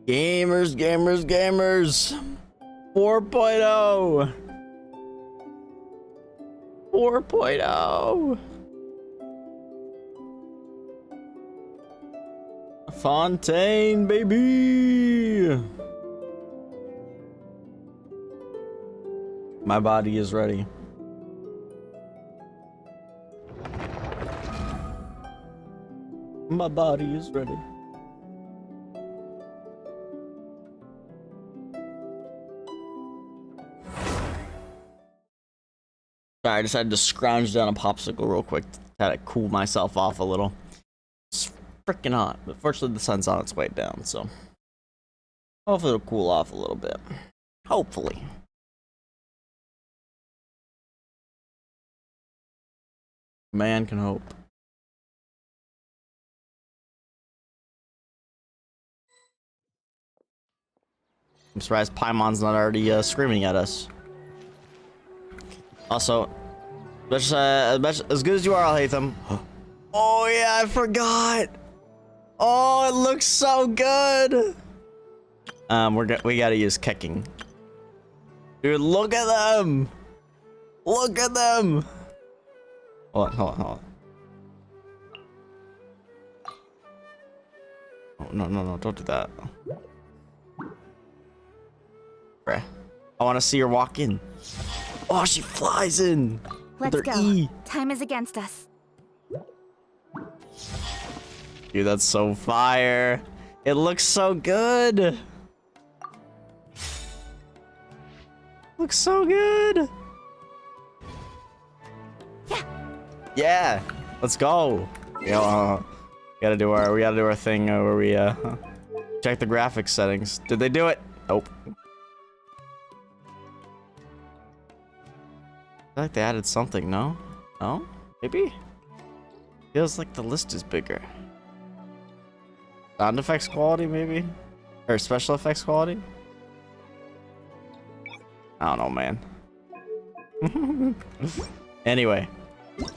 Gamers, gamers, gamers. 4.0. 4.0. Fontaine, baby. My body is ready. My body is ready. Sorry, I decided to scrounge down a popsicle real quick to cool myself off a little. It's freaking hot, but fortunately the sun's on its way down, so hopefully it'll cool off a little bit. Hopefully. Man can hope. I'm surprised Paimon's not already screaming at us. Also, as good as you are, I'll hate them. Oh yeah, I forgot. Oh, it looks so good. We gotta use kicking. Dude, look at them. Look at them. Hold on. Oh, no, don't do that. Bruh. I want to see her walk in. Oh, she flies in. Let's go. Time is against us. Dude, that's so fire. It looks so good. Looks so good. Yeah. Let's go. You know, we gotta do our thing where we check the graphics settings. Did they do it? Nope. I feel like they added something, no? No? Maybe? Feels like the list is bigger. Sound effects quality, maybe? Or special effects quality? I don't know, man. Anyway. Is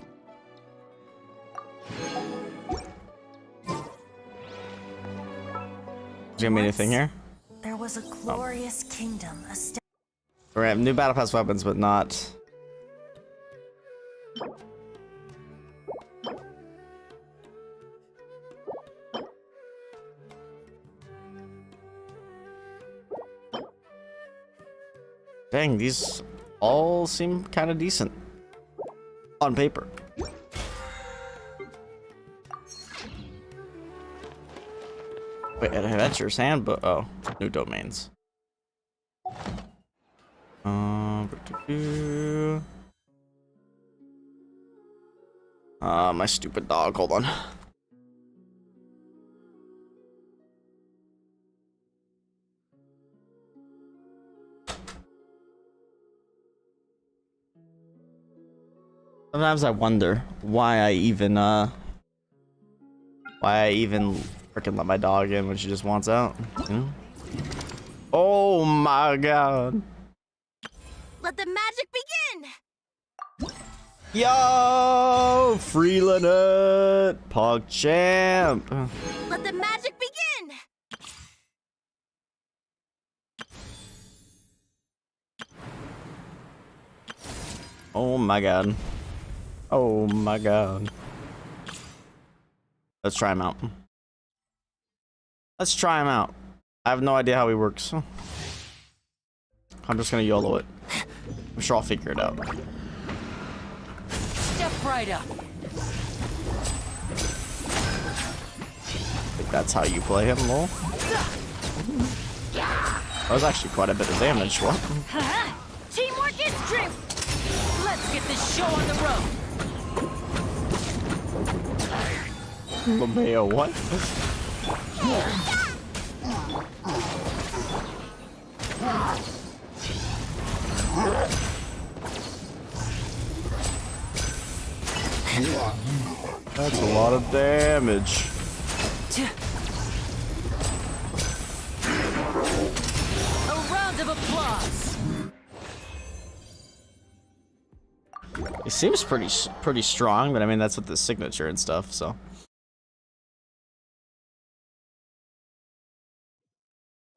there gonna be anything here? There was a glorious kingdom. We have new battle pass weapons, but not. Dang, these all seem kind of decent on paper. Wait, Adventurer's Handbook. Oh, new domains. My stupid dog. Hold on. Sometimes I wonder why I even freaking let my dog in when she just wants out. You know? Oh my god. Let the magic begin. Yo, Freelanut, PogChamp. Let the magic begin. Oh my god. Oh my god. Let's try him out. Let's try him out. I have no idea how he works. I'm just gonna YOLO it. I'm sure I'll figure it out. Step right up. I think that's how you play him, lol. That was actually quite a bit of damage. What? Teamwork is strength. Let's get this show on the road. LeMayo, what? That's a lot of damage. A round of applause. He seems pretty strong, but I mean that's with the signature and stuff, so.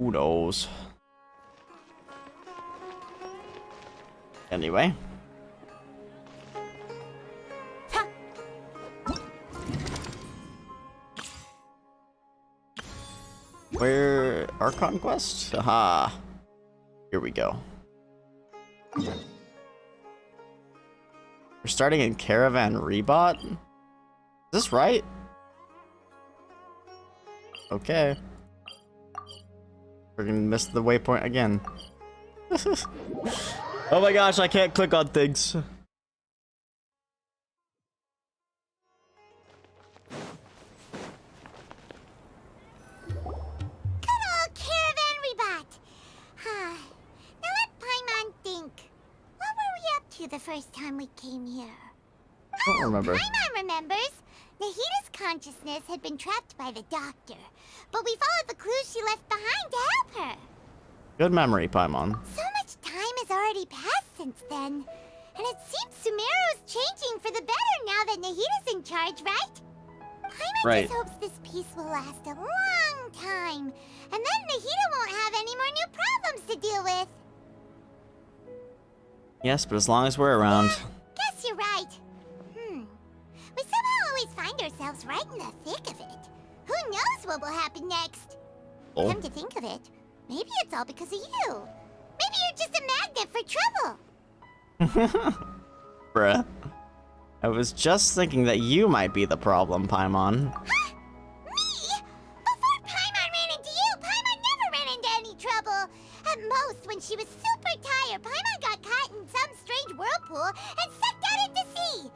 Who knows? Anyway. Where... our conquest? Aha. Here we go. We're starting in Caravan Rebot? Is this right? Okay. We're gonna miss the waypoint again. Oh my gosh, I can't click on things. The first time we came here. I don't remember. Paimon remembers. Nahita's consciousness had been trapped by the doctor, but we followed the clues she left behind to help her. Good memory, Paimon. So much time has already passed since then, and it seems Sumeru's changing for the better now that Nahita's in charge, right? Paimon just hopes this peace will last a long time, and then Nahita won't have any more new problems to deal with. Yes, but as long as we're around. Guess you're right. We somehow always find ourselves right in the thick of it. Who knows what will happen next? Oh. Come to think of it, maybe it's all because of you. Maybe you're just a magnet for trouble. Bruh. I was just thinking that you might be the problem, Paimon. Huh? Me? Before Paimon ran into you, Paimon never ran into any trouble. At most, when she was super tired, Paimon got caught in some strange whirlpool and sucked out into sea.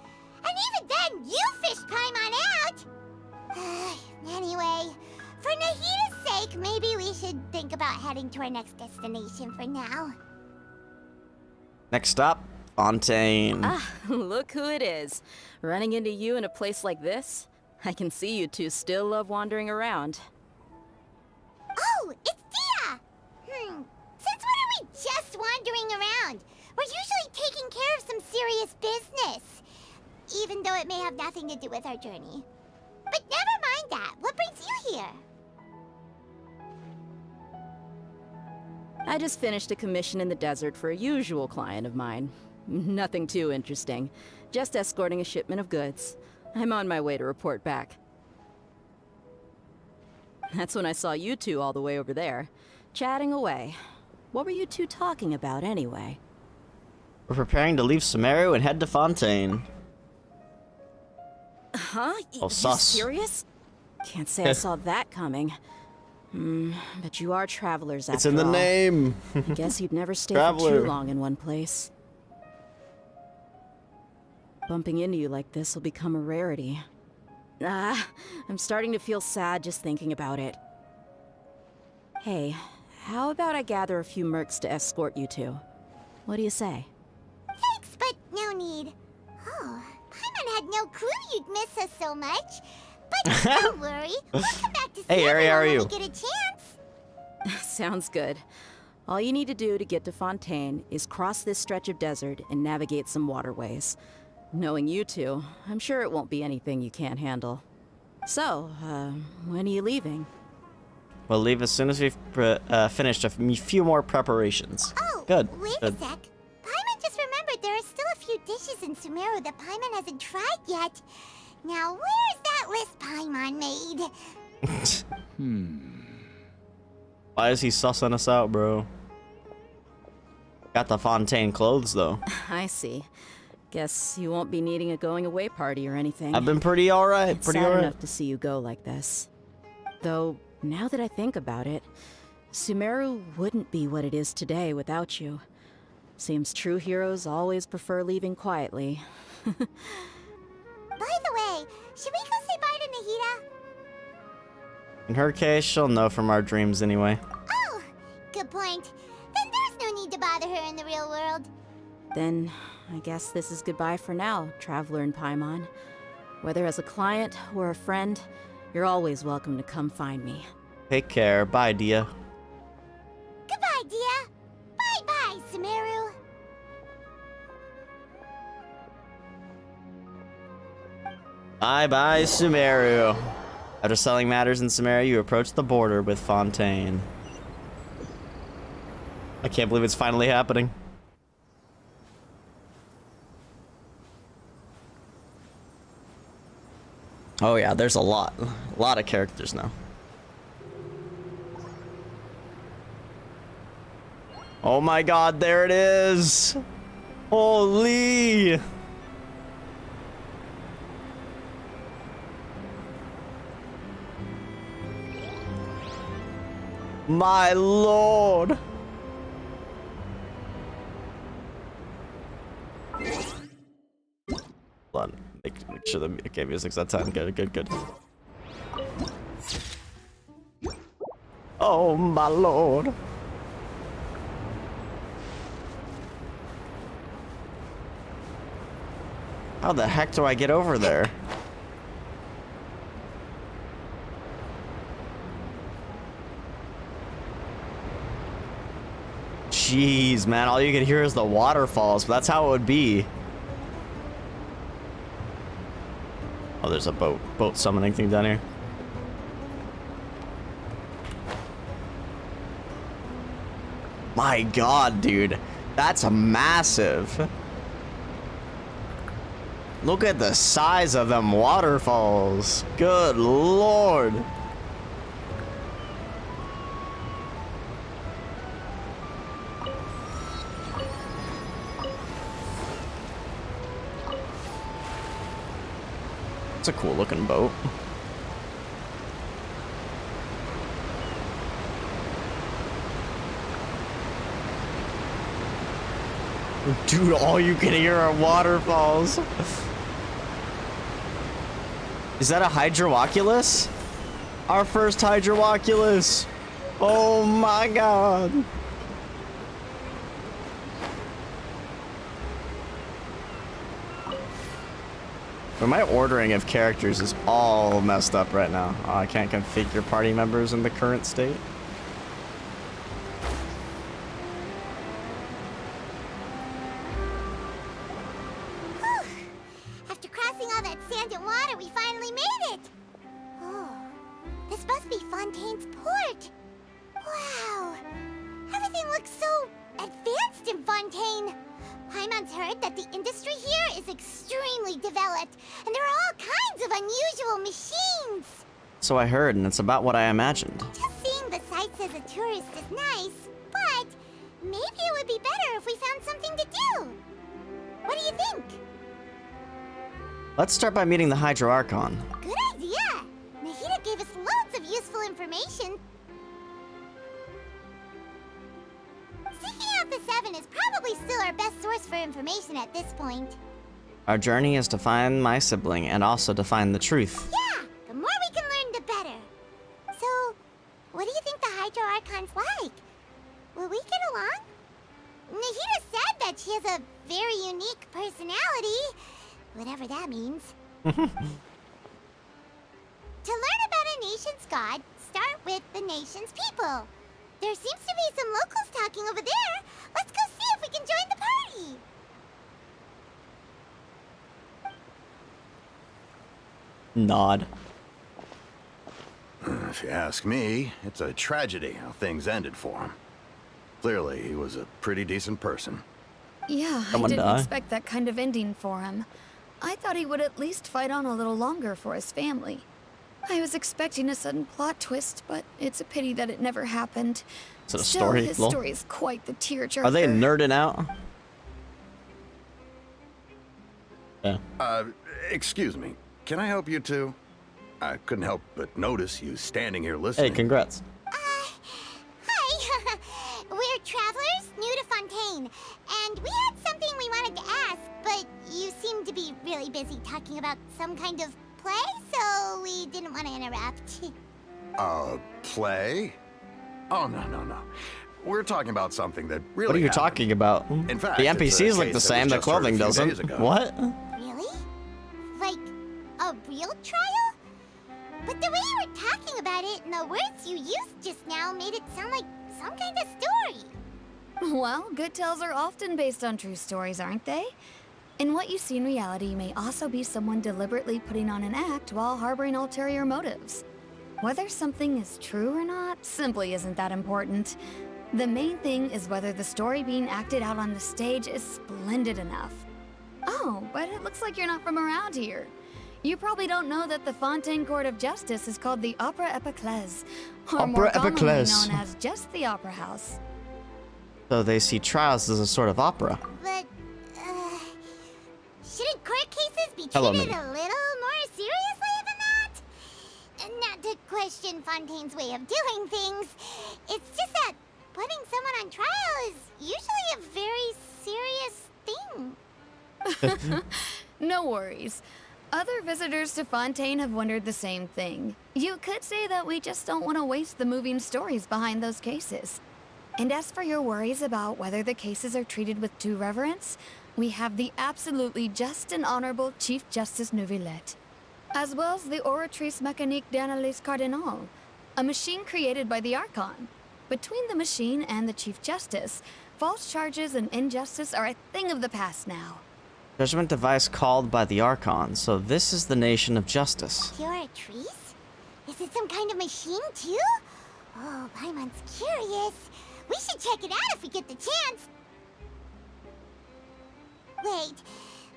And even then, you fished Paimon out! Anyway, for Nahita's sake, maybe we should think about heading to our next destination for now. Next stop, Fontaine. Ah, look who it is. Running into you in a place like this? I can see you two still love wandering around. Oh, it's Dia! Since when are we just wandering around? We're usually taking care of some serious business. Even though it may have nothing to do with our journey. But never mind that. What brings you here? I just finished a commission in the desert for a usual client of mine. Nothing too interesting. Just escorting a shipment of goods. I'm on my way to report back. That's when I saw you two all the way over there, chatting away. What were you two talking about anyway? We're preparing to leave Sumeru and head to Fontaine. Huh? Oh, sus. You serious? Can't say I saw that coming. But you are travelers after all. It's in the name. Guess you'd never stay Traveler. for too long in one place. Bumping into you like this will become a rarity. I'm starting to feel sad just thinking about it. Hey, how about I gather a few mercs to escort you two? What do you say? Thanks, but no need. Oh, Paimon had no clue you'd miss us so much. But don't worry, we'll come back to see Hey, Ari, how are everyone you? when we get a chance. Sounds good. All you need to do to get to Fontaine is cross this stretch of desert and navigate some waterways. Knowing you two, I'm sure it won't be anything you can't handle. So, when are you leaving? We'll leave as soon as we've finished a few more preparations. Oh, Good. wait Good. a sec. Paimon just remembered there are still a few dishes in Sumeru that Paimon hasn't tried yet. Now, where's that list Paimon made? Why is he sussing us out, bro? Got the Fontaine clothes, though. I see. Guess you won't be needing a going away party or anything. I've been pretty alright. It's Pretty sad alright. enough to see you go like this. Though, now that I think about it, Sumeru wouldn't be what it is today without you. Seems true heroes always prefer leaving quietly. By the way, should we go say bye to Nahita? In her case, she'll know from our dreams anyway. Oh, good point. Then there's no need to bother her in the real world. Then, I guess this is goodbye for now, Traveler and Paimon. Whether as a client or a friend, you're always welcome to come find me. Take care. Bye, Dia. Goodbye, Dia. Bye-bye, Sumeru. Bye-bye, Sumeru. After selling matters in Sumeru, you approach the border with Fontaine. I can't believe it's finally happening. Oh yeah, there's a lot of characters now. Oh my god, there it is! Holy! My lord! Hold on, make sure the music's at 10. Good. Oh my lord! How the heck do I get over there? Jeez, man, all you can hear is the waterfalls, but that's how it would be. Oh, there's a boat summoning thing down here. My god, dude, that's massive. Look at the size of them waterfalls. Good lord. It's a cool looking boat. Dude, all you can hear are waterfalls. Is that a Hydroculus? Our first Hydroculus. Oh my god. But my ordering of characters is all messed up right now. Oh, I can't configure party members in the current state. After crossing all that sand and water, we finally made it! Oh, this must be Fontaine's port. Wow, everything looks so advanced in Fontaine. Paimon's heard that the industry here is extremely developed, and there are all kinds of unusual machines. So I heard, and it's about what I imagined. Just seeing the sights as a tourist is nice, but maybe it would be better if we found something to do. What do you think? Let's start by meeting the Hydro Archon. Good idea! Nahida gave us loads of useful information. Seeking out the Seven is probably still our best source for information at this point. Our journey is to find my sibling and also to find the truth. Yeah! The more we can learn, the better. So, what do you think the Hydro Archon's like? Will we get along? Nahida said that she has a very unique personality. Whatever that means. To learn about a nation's god, start with the nation's people. There seems to be some locals talking over there. Let's go see if we can join the party. Nod. If you ask me, it's a tragedy how things ended for him. Clearly, he was a pretty decent person. Yeah, Someone I didn't die? expect that kind of ending for him. I thought he would at least fight on a little longer for his family. I was expecting a sudden plot twist, but it's a pity that it never happened. Is it a Still, story? his Lol. story is quite the tearjerker. Are they nerding out? Yeah. Excuse me. Can I help you two? I couldn't help but notice you standing here listening. Hey, congrats. Hi. We're travelers new to Fontaine, and we had something we wanted to ask, but you seem to be really busy talking about some kind of play, so we didn't want to interrupt. Play? Oh, no. We're talking about something that really What are you happened. talking about? In fact, The it's a NPCs look case the that same, was the just heard a clothing few doesn't. days ago. What? Really? Like, a real trial? But the way you were talking about it and the words you used just now made it sound like some kind of story. Well, good tales are often based on true stories, aren't they? And what you see in reality may also be someone deliberately putting on an act while harboring ulterior motives. Whether something is true or not simply isn't that important. The main thing is whether the story being acted out on the stage is splendid enough. Oh, but it looks like you're not from around here. You probably don't know that the Fontaine Court of Justice is called the Opera Epiclese, or more commonly known as just the Opera House. So they see trials as a sort of opera. But, shouldn't court cases be Hello, treated Minnie. a little more seriously than that? And not to question Fontaine's way of doing things, it's just that putting someone on trial is usually a very serious thing. No worries. Other visitors to Fontaine have wondered the same thing. You could say that we just don't want to waste the moving stories behind those cases. And as for your worries about whether the cases are treated with due reverence, we have the absolutely just and honorable Chief Justice Neuvillette, as well as the Oratrice Mécanique d'Analyse Cardinal, a machine created by the Archon. Between the machine and the Chief Justice, false charges and injustice are a thing of the past now. Judgment device called by the Archon, so this is the nation of justice. Oratrice? Is it some kind of machine, too? Oh, Paimon's curious. We should check it out if we get the chance. Wait,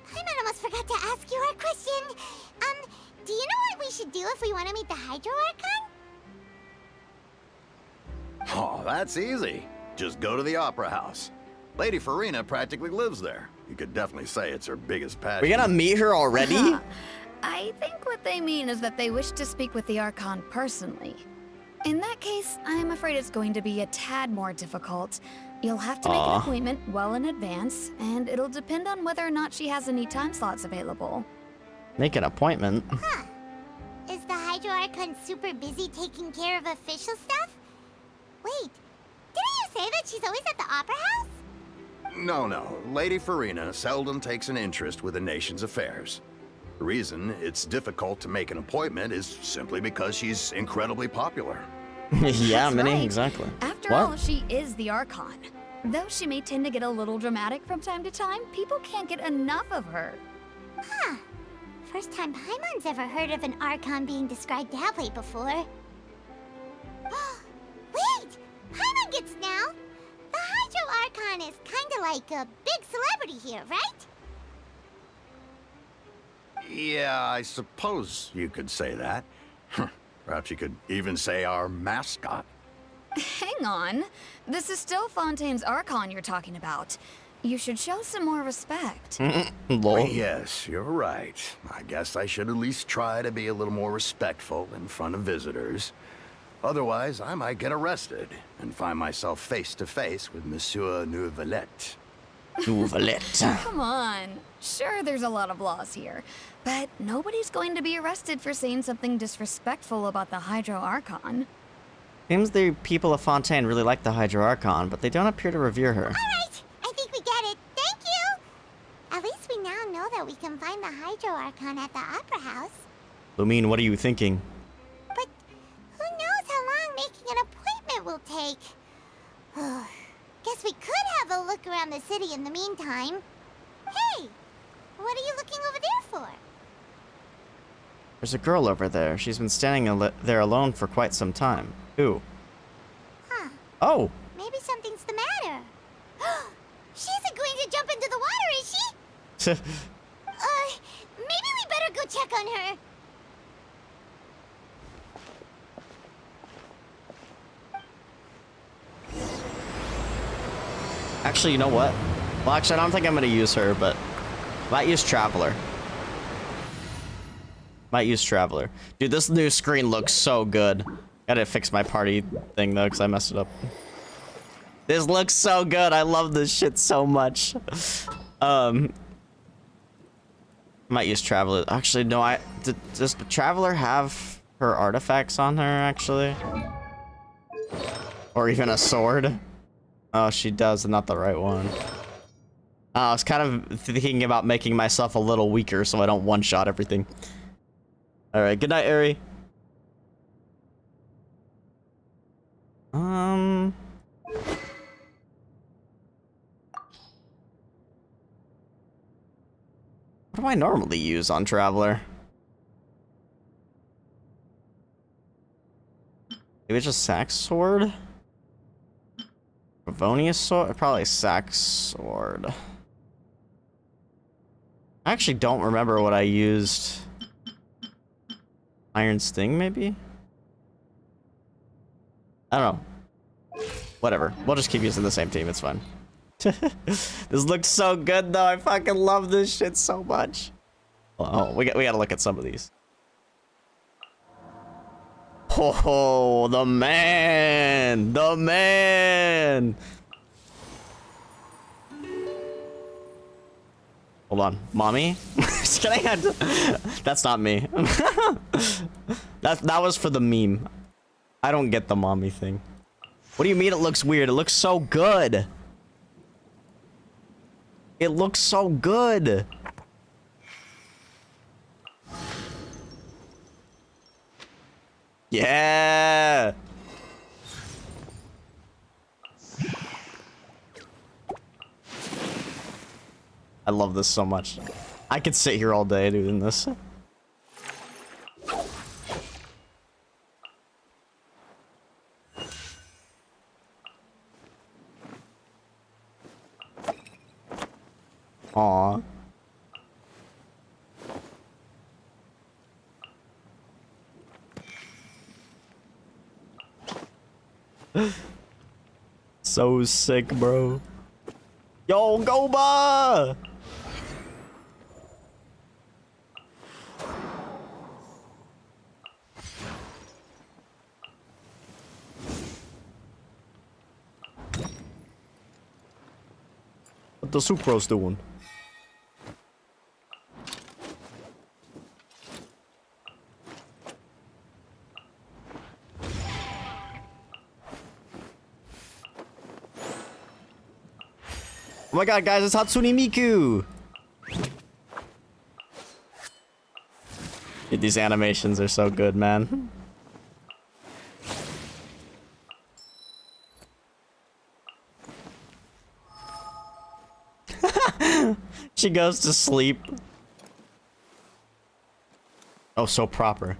Paimon almost forgot to ask you our question. Do you know what we should do if we want to meet the Hydro Archon? Oh, that's easy. Just go to the Opera House. Lady Farina practically lives there. You could definitely say it's her biggest passion. We're gonna meet her already? I think what they mean is that they wish to speak with the Archon personally. In that case, I'm afraid it's going to be a tad more difficult. You'll have to make an appointment well in advance, and it'll depend on whether or not she has any time slots available. Make an appointment. Huh. Is the Hydro Archon super busy taking care of official stuff? Wait, didn't you say that she's always at the Opera House? No. Lady Farina seldom takes an interest with the nation's affairs. The reason it's difficult to make an appointment is simply because she's incredibly popular. Yeah, That's Minnie, right. exactly. After What? all, she is the Archon. Though she may tend to get a little dramatic from time to time, people can't get enough of her. Huh. First time Paimon's ever heard of an Archon being described that way before. Wait! Paimon gets now! The Hydro Archon is kinda like a big celebrity here, right? Yeah, I suppose you could say that. Perhaps you could even say our mascot. Hang on. This is still Fontaine's Archon you're talking about. You should show some more respect. Lol. Yes, you're right. I guess I should at least try to be a little more respectful in front of visitors. Otherwise, I might get arrested and find myself face to face with Monsieur Neuvillette. Neuvillette. Come on. Sure, there's a lot of laws here, but nobody's going to be arrested for saying something disrespectful about the Hydro Archon. Seems the people of Fontaine really like the Hydro Archon, but they don't appear to revere her. Alright, I think we get it. Thank you! At least we now know that we can find the Hydro Archon at the Opera House. Lumine, what are you thinking? But who knows how long making an appointment will take? Guess we could have a look around the city in the meantime. Hey! What are you looking over there for? There's a girl over there. She's been standing there alone for quite some time. Who? Huh. Oh! Maybe something's the matter. She isn't going to jump into the water, is she? Maybe we better go check on her. Actually, you know what? Well, actually, I don't think I'm gonna use her, but might use Traveler. Might use Traveler. Dude, this new screen looks so good. Gotta fix my party thing, though, because I messed it up. This looks so good. I love this shit so much. Might use Traveler. Actually, no, does Traveler have her artifacts on her, actually? Or even a sword? Oh, she does, not the right one. I was kind of thinking about making myself a little weaker so I don't one-shot everything. Alright, good night, Eri. What do I normally use on Traveler? Maybe just Sax Sword? Favonius sword? Probably Sax sword. I actually don't remember what I used. Iron Sting, maybe? I don't know. Whatever. We'll just keep using the same team. It's fine. This looks so good, though. I fucking love this shit so much. Oh, we gotta look at some of these. Oh, the man! The man! Hold on. Mommy? Just kidding. That's not me. That was for the meme. I don't get the mommy thing. What do you mean it looks weird? It looks so good. It looks so good. Yeah. I love this so much. I could sit here all day doing this. Aww. So sick, bro. Yo, Goba! What the Sucrose doing? Oh my god, guys, it's Hatsune Miku! Dude, these animations are so good, man. She goes to sleep. Oh, so proper.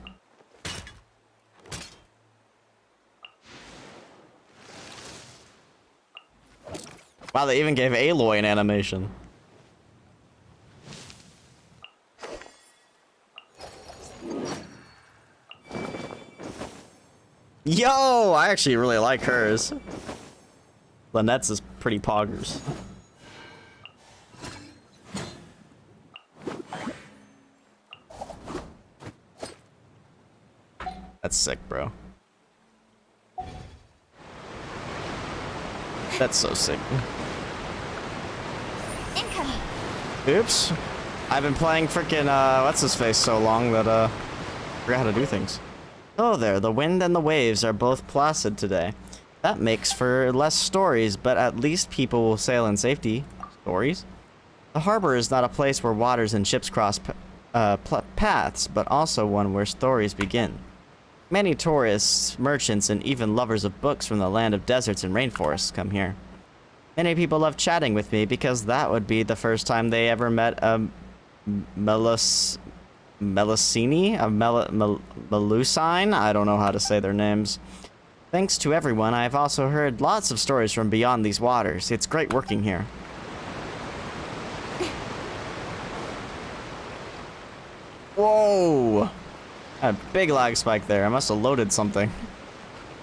Wow, they even gave Aloy an animation. Yo, I actually really like hers. Lynette's is pretty poggers. That's sick, bro. That's so sick. Incoming. Oops. I've been playing frickin' what's his face so long that forgot how to do things. Oh there, the wind and the waves are both placid today. That makes for less stories, but at least people will sail in safety. Stories? The harbor is not a place where waters and ships cross paths, but also one where stories begin. Many tourists, merchants, and even lovers of books from the land of deserts and rainforests come here. Many people love chatting with me because that would be the first time they ever met a Melusine? A Melusine? I don't know how to say their names. Thanks to everyone, I've also heard lots of stories from beyond these waters. It's great working here. Whoa! A big lag spike there. I must have loaded something.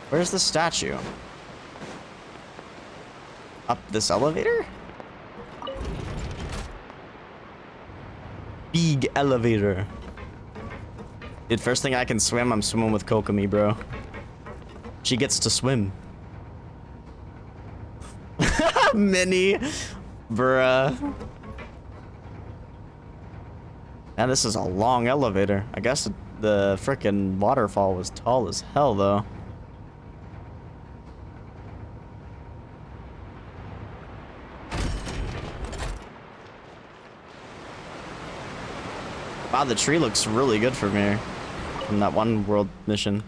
Where's the statue? Up this elevator? Big elevator. Dude, first thing I can swim, I'm swimming with Kokomi, bro. She gets to swim. Mini. Bruh. Man, this is a long elevator. I guess the frickin' waterfall was tall as hell, though. Wow, the tree looks really good from here. From that one world mission.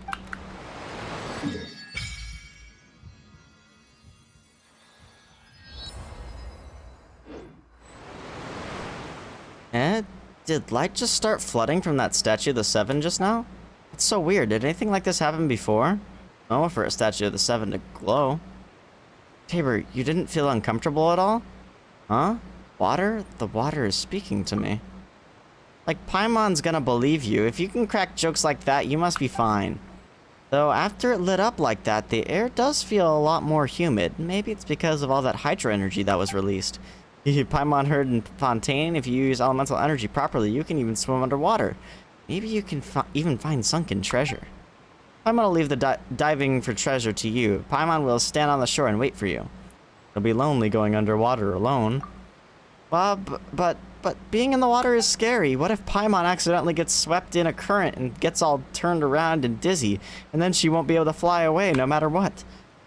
Did light just start flooding from that statue of the Seven just now? It's so weird. Did anything like this happen before? No, for a statue of the Seven to glow. Tabor, you didn't feel uncomfortable at all? Huh? Water? The water is speaking to me. Like, Paimon's gonna believe you. If you can crack jokes like that, you must be fine. Though, after it lit up like that, the air does feel a lot more humid. Maybe it's because of all that hydro energy that was released. Paimon heard in Fontaine, if you use elemental energy properly, you can even swim underwater. Maybe you can even find sunken treasure. Paimon will leave the diving for treasure to you. Paimon will stand on the shore and wait for you. It'll be lonely going underwater alone. Well, but being in the water is scary. What if Paimon accidentally gets swept in a current and gets all turned around and dizzy, and then she won't be able to fly away no matter what?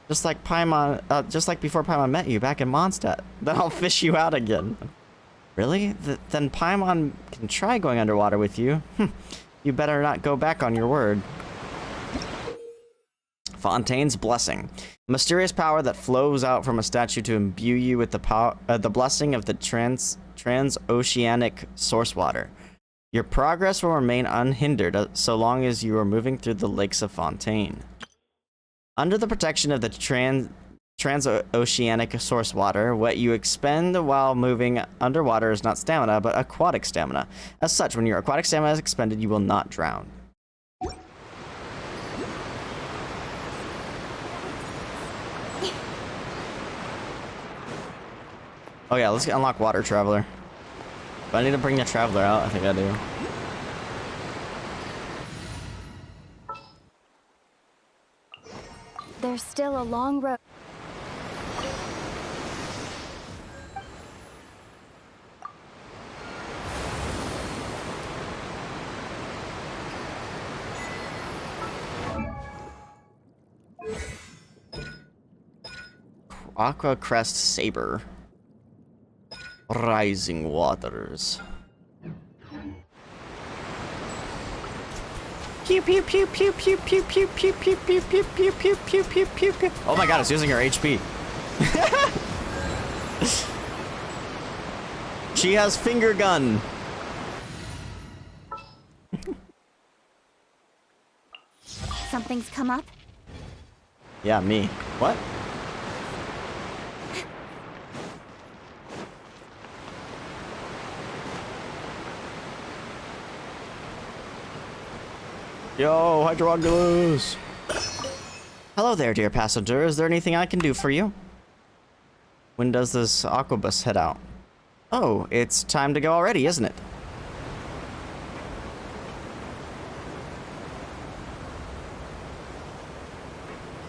Just like Paimon, just like before Paimon met you back in Mondstadt. Then I'll fish you out again. Really? Then Paimon can try going underwater with you. You better not go back on your word. Fontaine's Blessing. A mysterious power that flows out from a statue to imbue you with the blessing of the transoceanic source water. Your progress will remain unhindered so long as you are moving through the lakes of Fontaine. Under the protection of the transoceanic source water, what you expend while moving underwater is not stamina, but aquatic stamina. As such, when your aquatic stamina is expended, you will not drown. Oh yeah, let's unlock Water Traveler. Do I need to bring the Traveler out? I think I do. There's still a long road. Aqua Crest Saber. Rising Waters. Pew pew pew pew pew pew pew pew pew pew pew pew pew pew pew pew pew. Oh my god, it's using her HP. She has finger gun. Something's come up. Yeah, me. What? Yo, Hydrogulus! Hello there, dear passenger. Is there anything I can do for you? When does this aquabus head out? Oh, it's time to go already, isn't it?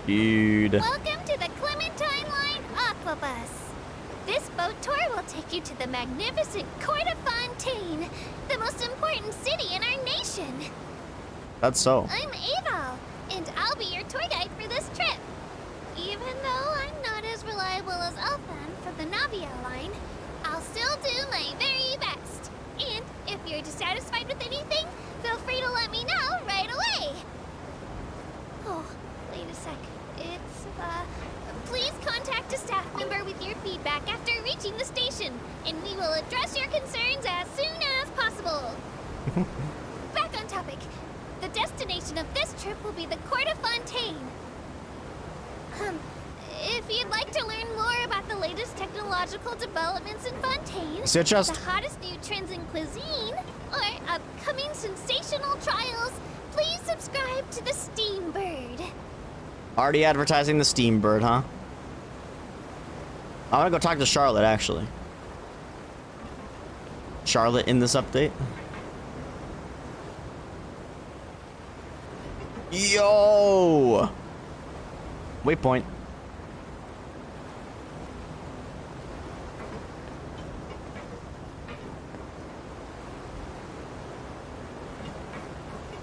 Dude. Welcome to the Clementine Line Aquabus. This boat tour will take you to the magnificent Court of Fontaine, the most important city in our nation. That's so. I'm Aval, and I'll be your tour guide for this trip. Even though I'm not as reliable as Elfan from the Navia line, I'll still do my very best. And if you're dissatisfied with anything, feel free to let me know right away. Oh, wait a sec. Please contact a staff member with your feedback after reaching the station, and we will address your concerns as soon as possible. Back on topic. The destination of this trip will be the Court of Fontaine. If you'd like to learn more about the latest technological developments in Fontaine, the hottest new trends in cuisine, or upcoming sensational trials, please subscribe to the Steambird. Already advertising the Steambird, huh? I'm gonna go talk to Charlotte, actually. Charlotte in this update. Yo! Waypoint.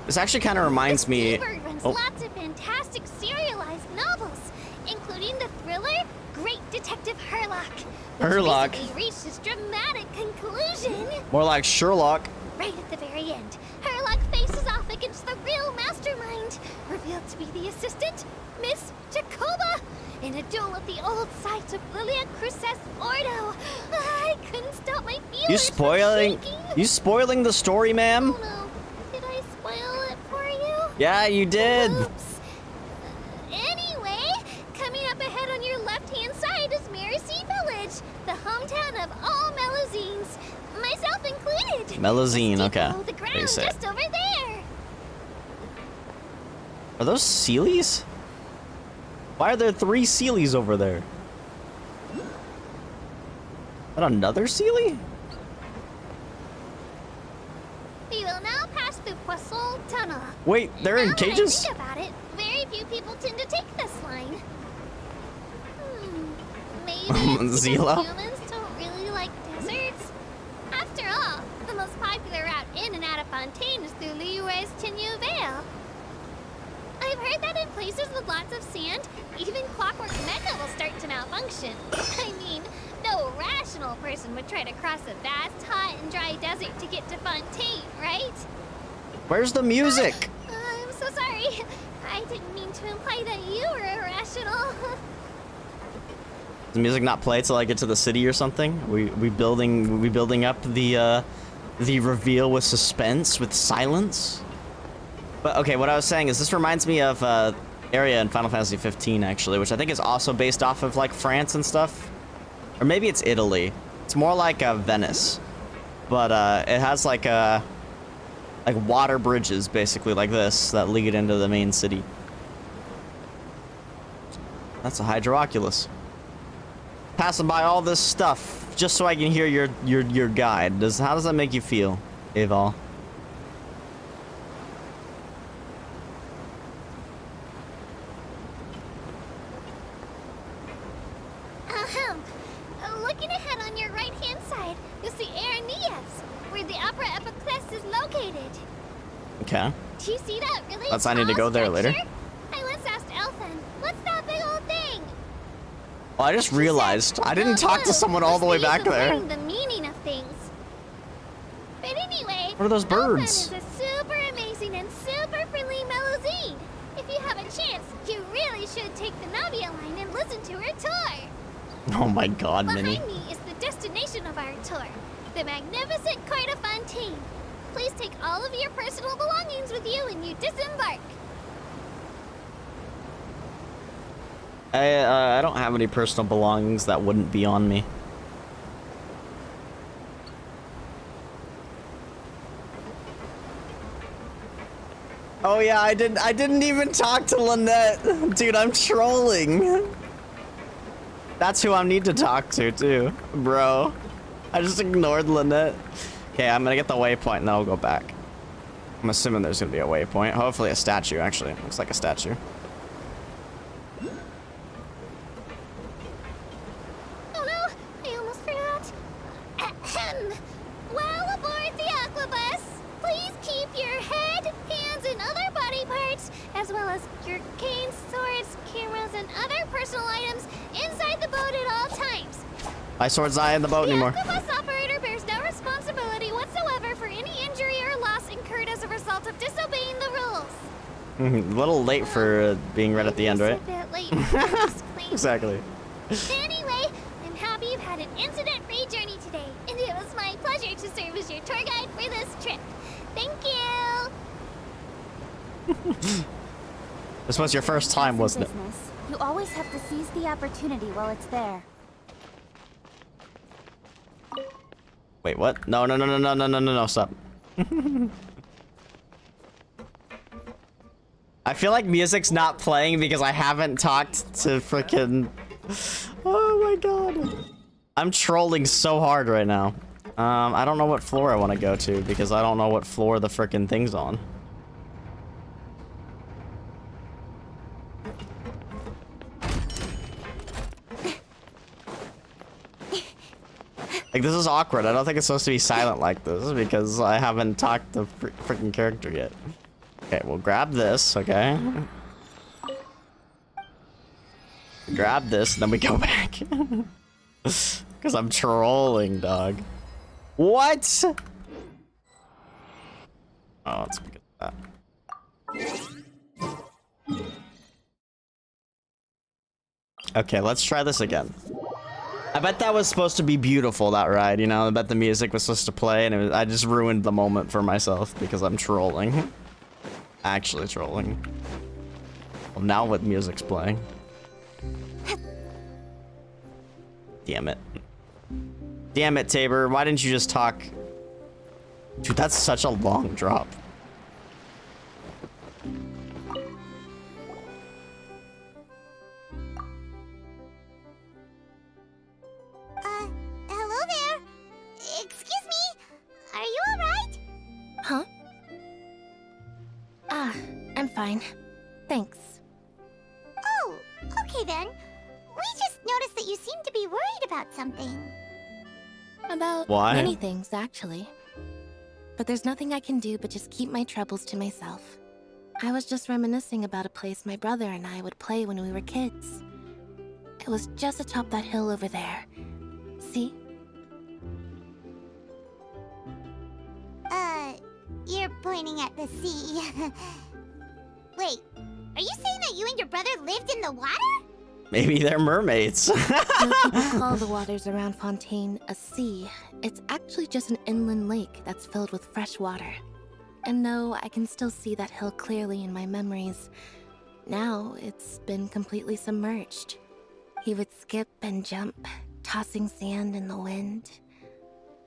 This actually kind of reminds me. Steambird runs lots of fantastic serialized novels, including the thriller Great Detective Herlock, which recently reached its dramatic conclusion. More like Sherlock. Right at the very end, Herlock faces off against the real mastermind, revealed to be the assistant, Miss Jacoba, in a duel at the old site of Lilia Cruces Ordo. I couldn't stop my feelings You spoiling the story, ma'am? Oh no, did I spoil it for you? Yeah, you did. Oops. Anyway, coming up ahead on your left-hand side Melazine, okay. Oh, the What ground do you say? just over there. Are those Sealies? Why are there 3 Sealies over there? Is that another Sealy? We will now pass through Poisson Tunnel. Wait, they're in Now that I cages? think about it, very few people tend to take this line. Maybe it's Zila? because humans don't really like deserts. After all, the most popular route in and out of Fontaine is through Leroy's Tenue Vale. I've heard that in places with lots of sand, even Clockwork Mecca will start to malfunction. I mean, no rational person would try to cross a vast, hot, and dry desert to get to Fontaine, right? Where's the music? I'm so sorry. I didn't mean to imply that you were irrational. Does the music not play till I get to the city or something? We building up the reveal with suspense, with silence? But okay, what I was saying is this reminds me of area in Final Fantasy 15 actually, which I think is also based off of like France and stuff. Or maybe it's Italy. It's more like Venice. But it has like water bridges basically like this that lead into the main city. That's a Hydroculus. Passing by all this stuff just so I can hear your guide. How does that make you feel, Aval? Looking ahead on your right-hand side, you'll see Aeneas, where the Opera Epiclese is located. Okay. Do you see that really I need to go there later. structure? I once asked Elfin, what's that big old thing? Well, I just realized I didn't talk to someone all the way back there. The meaning of things. But anyway, What are those birds? Elfin is a super amazing and super friendly Melusine. If you have a chance, you really should take the Navia line and listen to her tour. Oh my god, Minnie. Behind me is the destination of our tour, the magnificent Court of Fontaine. Please take all of your personal belongings with you when you disembark. I don't have any personal belongings that wouldn't be on me. Oh yeah, I didn't even talk to Lynette. Dude, I'm trolling. That's who I need to talk to too, bro. I just ignored Lynette. Okay, I'm gonna get the waypoint and then I'll go back. I'm assuming there's gonna be a waypoint. Hopefully a statue, actually. Looks like a statue. Oh no, I almost forgot. Ahem. While aboard the Aquabus, please keep your head, hands, and other body parts, as well as your canes, swords, cameras, and other personal items inside the boat at all times. My sword's not in the boat anymore. The Aquabus operator bears no responsibility whatsoever for any injury or loss incurred as a result of disobeying the rules. A little late for being right at the end, right? A bit late for the disclaimer. Exactly. Anyway, I'm happy you've had an incident-free journey today, and it was my pleasure to serve as your tour guide for this trip. Thank you! This was your first time, wasn't it? Business. You always have to seize the opportunity while it's there. Wait, what? No, stop. I feel like music's not playing because I haven't talked to frickin'... Oh my god. I'm trolling so hard right now. I don't know what floor I want to go to because I don't know what floor the frickin' thing's on. Like, this is awkward. I don't think it's supposed to be silent like this because I haven't talked to freaking character yet. Okay, we'll grab this, okay? Grab this, and then we go back. Because I'm trolling, dog. What? Oh, it's because of that. Okay, let's try this again. I bet that was supposed to be beautiful, that ride, you know? I bet the music was supposed to play, and I just ruined the moment for myself because I'm trolling. Actually trolling. Well, now what music's playing? Damn it. Damn it, Tabor. Why didn't you just talk? Dude, that's such a long drop. Hello there. Excuse me. Are you alright? Huh? Ah, I'm fine. Thanks. Oh, okay then. We just noticed that you seem to be worried about something. About Why? many things, actually. But there's nothing I can do but just keep my troubles to myself. I was just reminiscing about a place my brother and I would play when we were kids. It was just atop that hill over there. See? You're pointing at the sea. Wait, are you saying that you and your brother lived in the water? Maybe they're mermaids. No people call the waters around Fontaine a sea. It's actually just an inland lake that's filled with fresh water. And no, I can still see that hill clearly in my memories. Now, it's been completely submerged. He would skip and jump, tossing sand in the wind.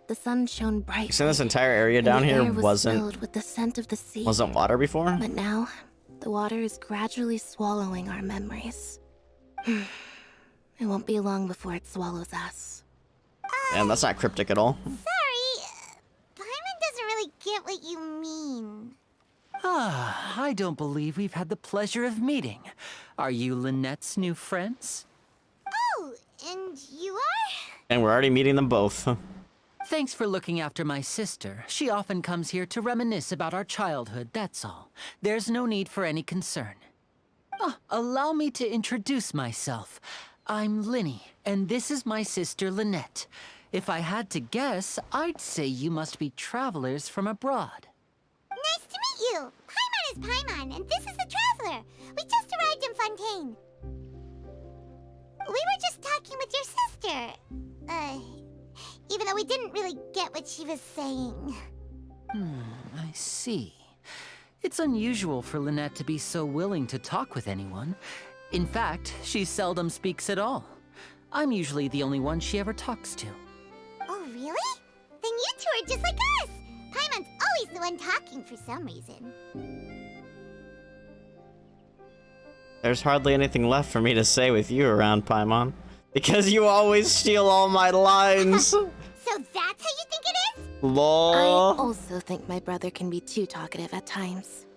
The sun shone bright. So this entire area down here wasn't filled with the scent of the sea. wasn't water before? But now, the water is gradually swallowing our memories. It won't be long before it swallows us. Damn, that's not cryptic at all. Sorry, Paimon doesn't really get what you mean. Ah, I don't believe we've had the pleasure of meeting. Are you Lynette's new friends? Oh, and you are? And we're already meeting them both. Thanks for looking after my sister. She often comes here to reminisce about our childhood, that's all. There's no need for any concern. Ah, allow me to introduce myself. I'm Linny, and this is my sister Lynette. If I had to guess, I'd say you must be travelers from abroad. Nice to meet you. Paimon is Paimon, and this is the Traveler. We just arrived in Fontaine. We were just talking with your sister. Even though we didn't really get what she was saying. I see. It's unusual for Lynette to be so willing to talk with anyone. In fact, she seldom speaks at all. I'm usually the only one she ever talks to. Oh, really? Then you two are just like us. Paimon's always the one talking for some reason. There's hardly anything left for me to say with you around, Paimon. Because you always steal all my lines. So that's how you think it is? I Lol. also think my brother can be too talkative at times.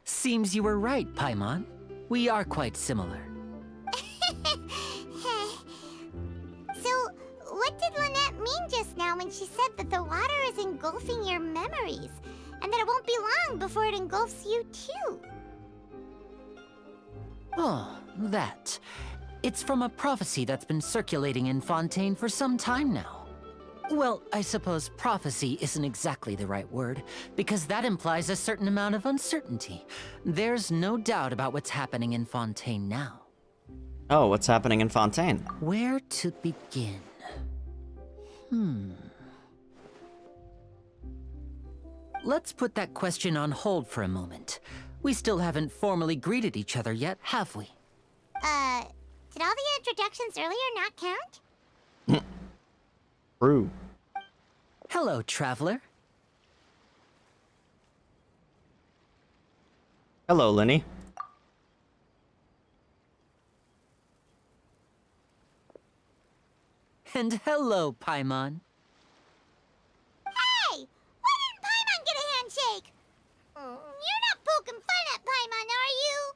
Seems you were right, Paimon. We are quite similar. So, what did Lynette mean just now when she said that the water is engulfing your memories? And that it won't be long before it engulfs you too? Oh, that. It's from a prophecy that's been circulating in Fontaine for some time now. Well, I suppose prophecy isn't exactly the right word, because that implies a certain amount of uncertainty. There's no doubt about what's happening in Fontaine now. Oh, what's happening in Fontaine? Where to begin? Let's put that question on hold for a moment. We still haven't formally greeted each other yet, have we? Did all the introductions earlier not count? True. Hello, traveler. Hello, Linny. And hello, Paimon. Hey! Why didn't Paimon get a handshake? You're not poking fun at Paimon, are you?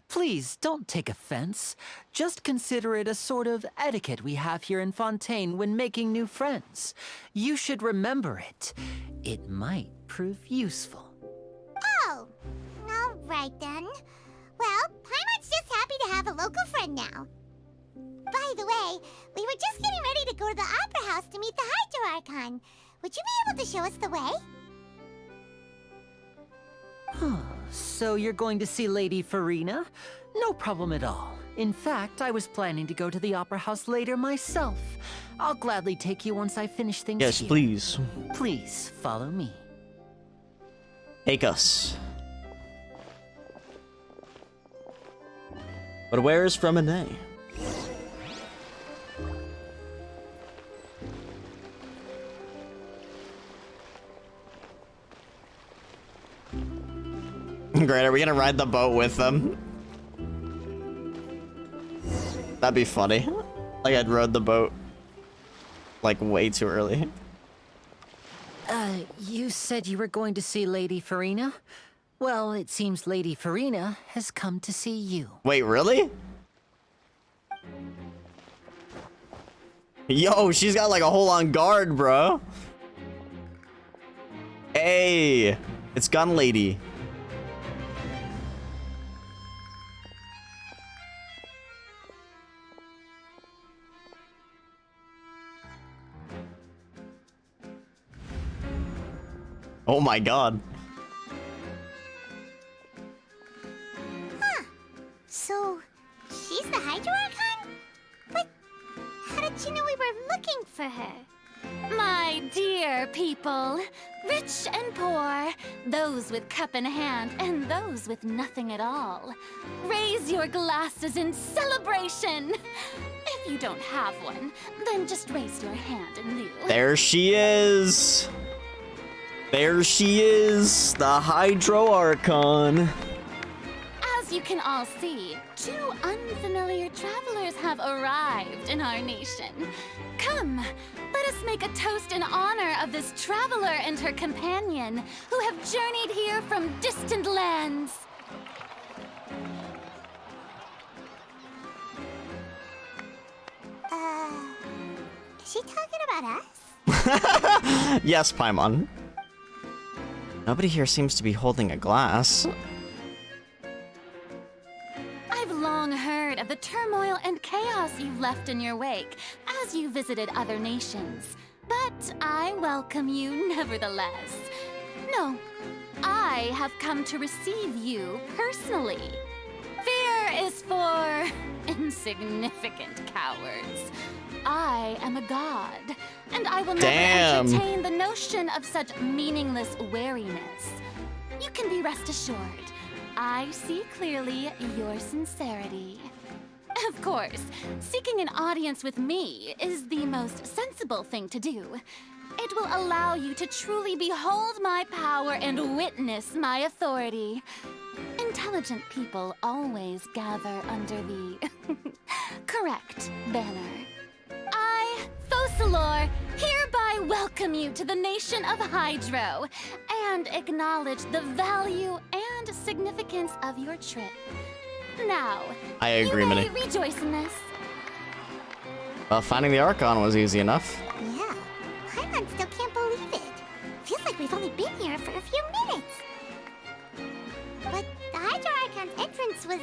Please, don't take offense. Just consider it a sort of etiquette we have here in Fontaine when making new friends. You should remember it. It might prove useful. Oh, all right then. Well, Paimon's just happy to have a local friend now. By the way, we were just getting ready to go to the Opera House to meet the Hydro Archon. Would you be able to show us the way? So you're going to see Lady Farina? No problem at all. In fact, I was planning to go to the Opera House later myself. I'll gladly take you once I finish things Yes, here. please. Please, follow me. Take us. But where is Freminet? great. Are we gonna ride the boat with them? That'd be funny. Like I'd rode the boat like way too early. You said you were going to see Lady Farina? Well, it seems Lady Farina has come to see you. Wait, really? Yo, she's got like a whole on guard, bro. Hey, it's Gun Lady. Oh my god. Huh. So, she's the Hydro Archon? But how did you know we were looking for her? My dear people, rich and poor, those with cup in hand and those with nothing at all, raise your glasses in celebration. If you don't have one, then just raise your hand in lieu. There she is. There she is, the Hydro Archon. As you can all see, 2 unfamiliar travelers have arrived in our nation. Come, let us make a toast in honor of this traveler and her companion who have journeyed here from distant lands. Is she talking about us? Yes, Paimon. Nobody here seems to be holding a glass. I've long heard of the turmoil and chaos you've left in your wake as you visited other nations, but I welcome you nevertheless. No, I have come to receive you personally. Fear is for insignificant cowards. I am a god, and I will never entertain the notion of such meaningless wariness. You can be rest assured, I see clearly your sincerity. Of course, seeking an audience with me is the most sensible thing to do. It will allow you to truly behold my power and witness my authority. Intelligent people always gather under the correct banner. I, Focalor, hereby welcome you to the nation of Hydro and acknowledge the value and significance of your trip. Now, I agree, you may Minnie. rejoice in this. Well, finding the Archon was easy enough. Yeah, Paimon still can't believe it. Feels like we've only been here for a few minutes. But the Hydro Archon's entrance was,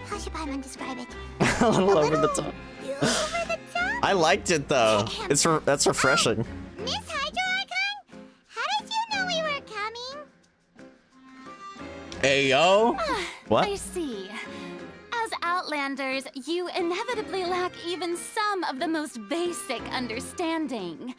how should Paimon describe it? A little over the top. Over the top? I liked it though. That's refreshing. Miss Hydro Archon? How did you know we were coming? Ayo. What? I see. As Outlanders, you inevitably lack even some of the most basic understanding.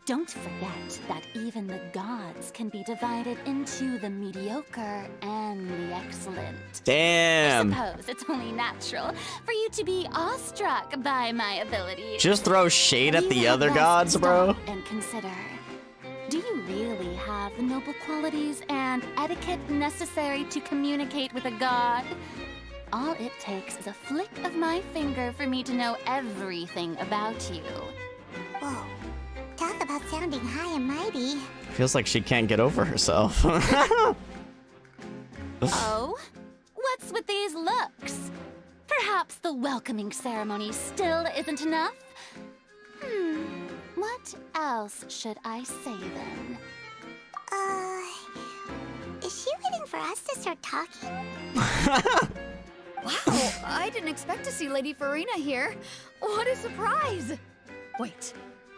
Don't forget that even the gods can be divided into the mediocre and the excellent. Damn. I suppose it's only natural for you to be awestruck by my ability. Just throw shade at the You other must gods, bro. stop and consider. Do you really have the noble qualities and etiquette necessary to communicate with a god? All it takes is a flick of my finger for me to know everything about you. Whoa. Talk about sounding high and mighty. Feels like she can't get over herself. Oh? What's with these looks? Perhaps the welcoming ceremony still isn't enough? What else should I say then? Is she waiting for us to start talking? Wow, I didn't expect to see Lady Farina here. What a surprise! Wait,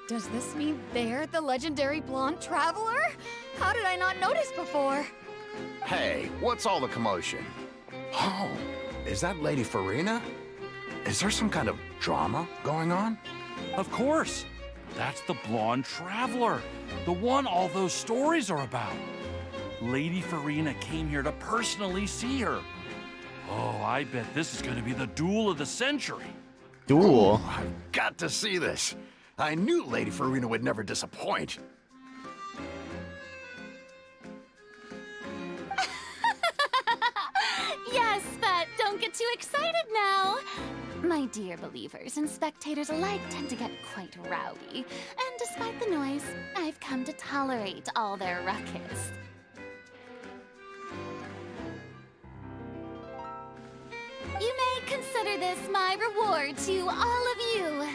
does this mean they're the legendary blonde traveler? How did I not notice before? Hey, what's all the commotion? Oh, is that Lady Farina? Is there some kind of drama going on? Of course. That's the blonde traveler, the one all those stories are about. Lady Farina came here to personally see her. Oh, I bet this is going to be the duel of the century. Duel? Oh, I've got to see this. I knew Lady Farina would never disappoint. too excited now. My dear believers and spectators alike tend to get quite rowdy, and despite the noise, I've come to tolerate all their ruckus. You may consider this my reward to all of you.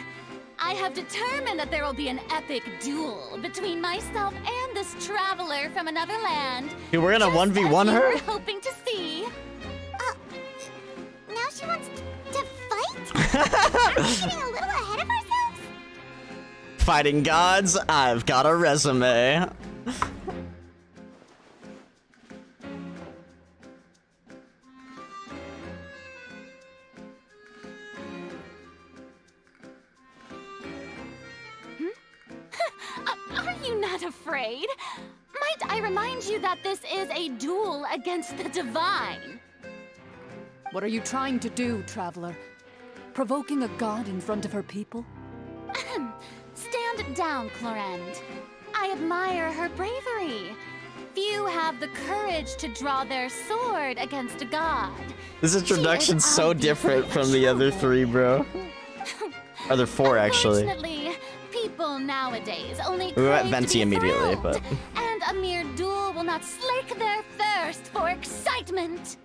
I have determined that there will be an epic duel between myself and this traveler from another land. Dude, we're gonna 1v1 her? We're hoping to see. Now she wants to fight? Are we getting a little ahead of ourselves? Fighting gods, I've got a resume. Are you not afraid? Might I remind you that this is a duel against the divine? What are you trying to do, traveler? Provoking a god in front of her people? Stand down, Clorend. I admire her bravery. Few have the courage to draw their sword against a god. This introduction's so different from the other three, bro. Other four, actually. Unfortunately, people nowadays only We went crave Venti to be immediately, thrilled, but... And a mere duel will not slake their thirst for excitement.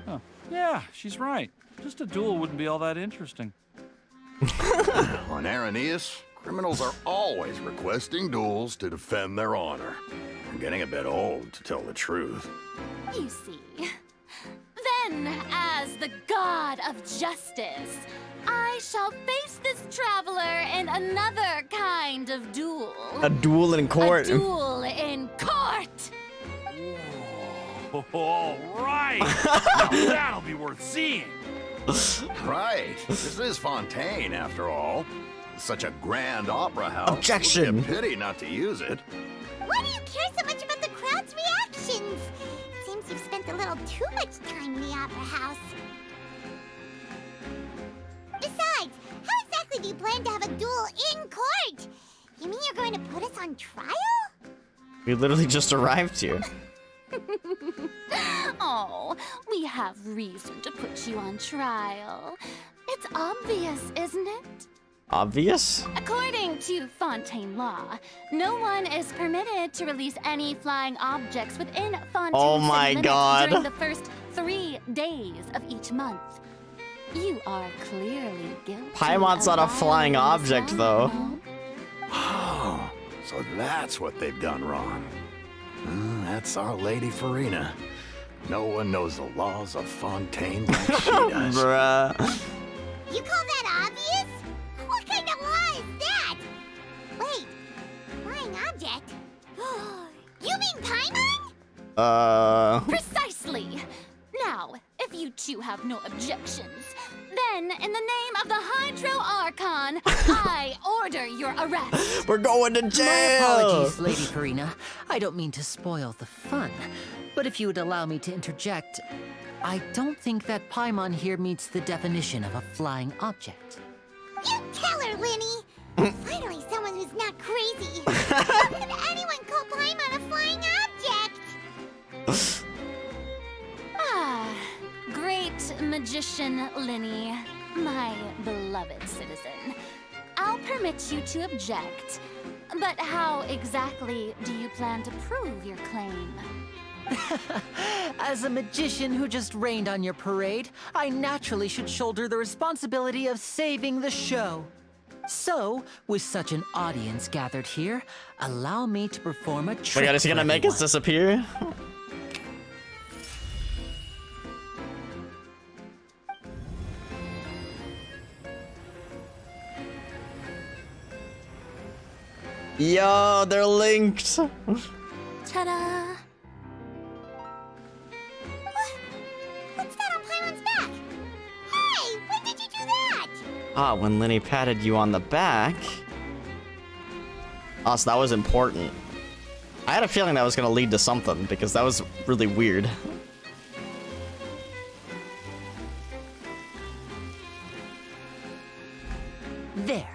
Huh. Yeah, she's right. Just a duel wouldn't be all that interesting. On Araneus, criminals are always requesting duels to defend their honor. I'm getting a bit old, to tell the truth. You see. Then, as the god of justice, I shall face this traveler in another kind of duel. A duel in court. A duel in court! All right. Now that'll be worth seeing. Right. This is Fontaine, after all. Such a grand opera house. Objection. It would be a pity not to use it. Why do you care so much about the crowd's reactions? Seems you've spent a little too much time in the opera house. Besides, how exactly do you plan to have a duel in court? You mean you're going to put us on trial? We literally just arrived here. Oh, we have reason to put you on trial. It's obvious, isn't it? Obvious? According to Fontaine law, no one is permitted to release any flying objects within Fontaine Oh my city limits God. during the first 3 days of each month. You are clearly guilty. Paimon's of not a flying violence, object, huh? though. Oh, so that's what they've done wrong. That's Our Lady Farina. No one knows the laws of Fontaine like she does. Bruh. You call that obvious? What kind of law is that? Wait, flying object? You mean Paimon? Precisely. Now, if you two have no objections, then in the name of the Hydro Archon, I order your arrest. We're going to My jail! apologies, Lady Farina. I don't mean to spoil the fun. But if you would allow me to interject, I don't think that Paimon here meets the definition of a flying object. You tell her, Linny! Finally, someone who's not crazy. How can anyone call Paimon a flying object? Great magician Linny, my beloved citizen. I'll permit you to object, but how exactly do you plan to prove your claim? As a magician who just rained on your parade, I naturally should shoulder the responsibility of saving the show. So, with such an audience gathered here, allow me to perform a trick. My God, is he gonna for make us everyone. disappear? Yo, they're linked. Ta-da! What's that on Paimon's back? Hey, when did you do that? Ah, when Linny patted you on the back. Oh, so that was important. I had a feeling that was gonna lead to something because that was really weird. There.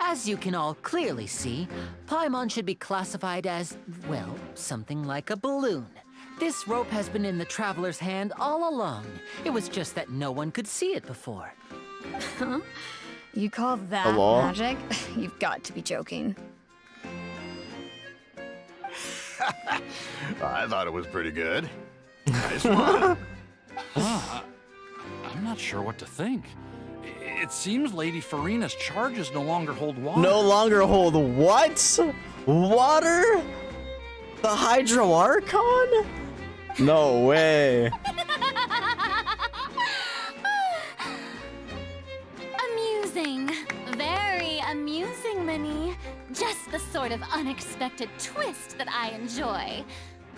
As you can all clearly see, Paimon should be classified as, well, something like a balloon. This rope has been in the Traveler's hand all along. It was just that no one could see it before. Huh? You call that Hello? magic? You've got to be joking. I thought it was pretty good. Nice one. I'm not sure what to think. It seems Lady Farina's charges no longer hold water. No longer hold what? Water? The Hydro Archon? No way. Amusing. Very amusing, Linny. Just the sort of unexpected twist that I enjoy.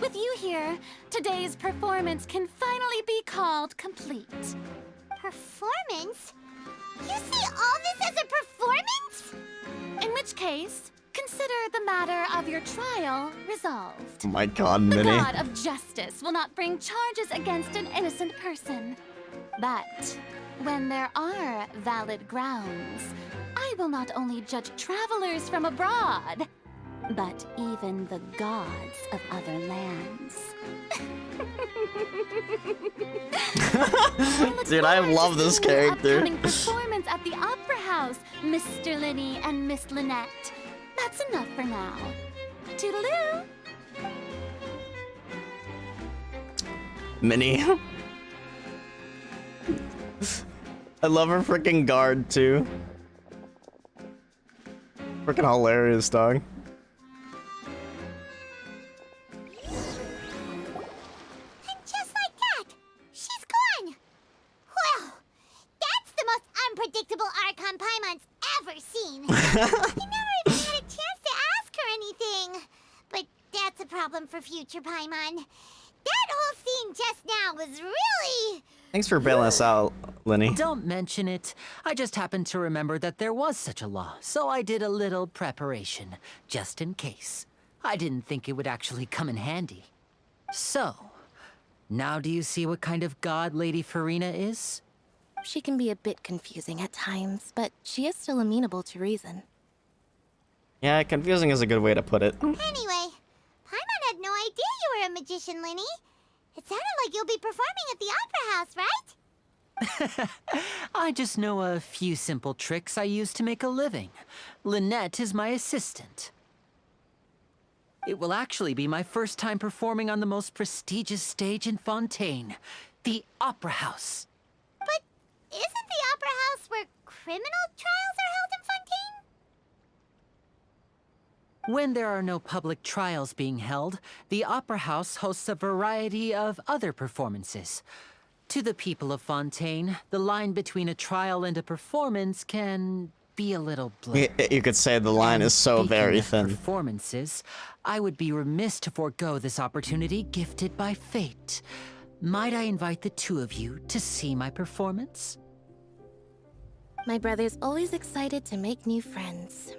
With you here, today's performance can finally be called complete. Performance? You see all this as a performance? In which case, consider the matter of your trial resolved. Oh my god, The Minnie. god of justice will not bring charges against an innocent person. But when there are valid grounds, I will not only judge travelers from abroad, but even the gods of other lands. Dude, I love this character. Upcoming performance at the Opera House, Mr. Linny and Miss Lynette. That's enough for now. Toodaloo! Minnie. I love her freaking guard too. Freaking hilarious, dog. And just like that, she's gone. Well, that's the most unpredictable Archon Paimon's ever seen. I never even had a chance to ask her anything. But that's a problem for future Paimon. That whole scene just now was really... Thanks for bailing us out, Linny. Don't mention it. I just happened to remember that there was such a law, so I did a little preparation, just in case. I didn't think it would actually come in handy. So, now do you see what kind of god Lady Farina is? She can be a bit confusing at times, but she is still amenable to reason. Yeah, confusing is a good way to put it. Anyway, Paimon had no idea you were a magician, Linny. It sounded like you'll be performing at the Opera House, right? I just know a few simple tricks I use to make a living. Lynette is my assistant. It will actually be my first time performing on the most prestigious stage in Fontaine, the Opera House. But isn't the Opera House where criminal trials are held in Fontaine? When there are no public trials being held, the Opera House hosts a variety of other performances. To the people of Fontaine, the line between a trial and a performance can be a little blurred. You could say the line is so Speaking very of thin. Performances, I would be remiss to forego this opportunity gifted by fate. Might I invite the two of you to see my performance? My brother's always excited to make new friends.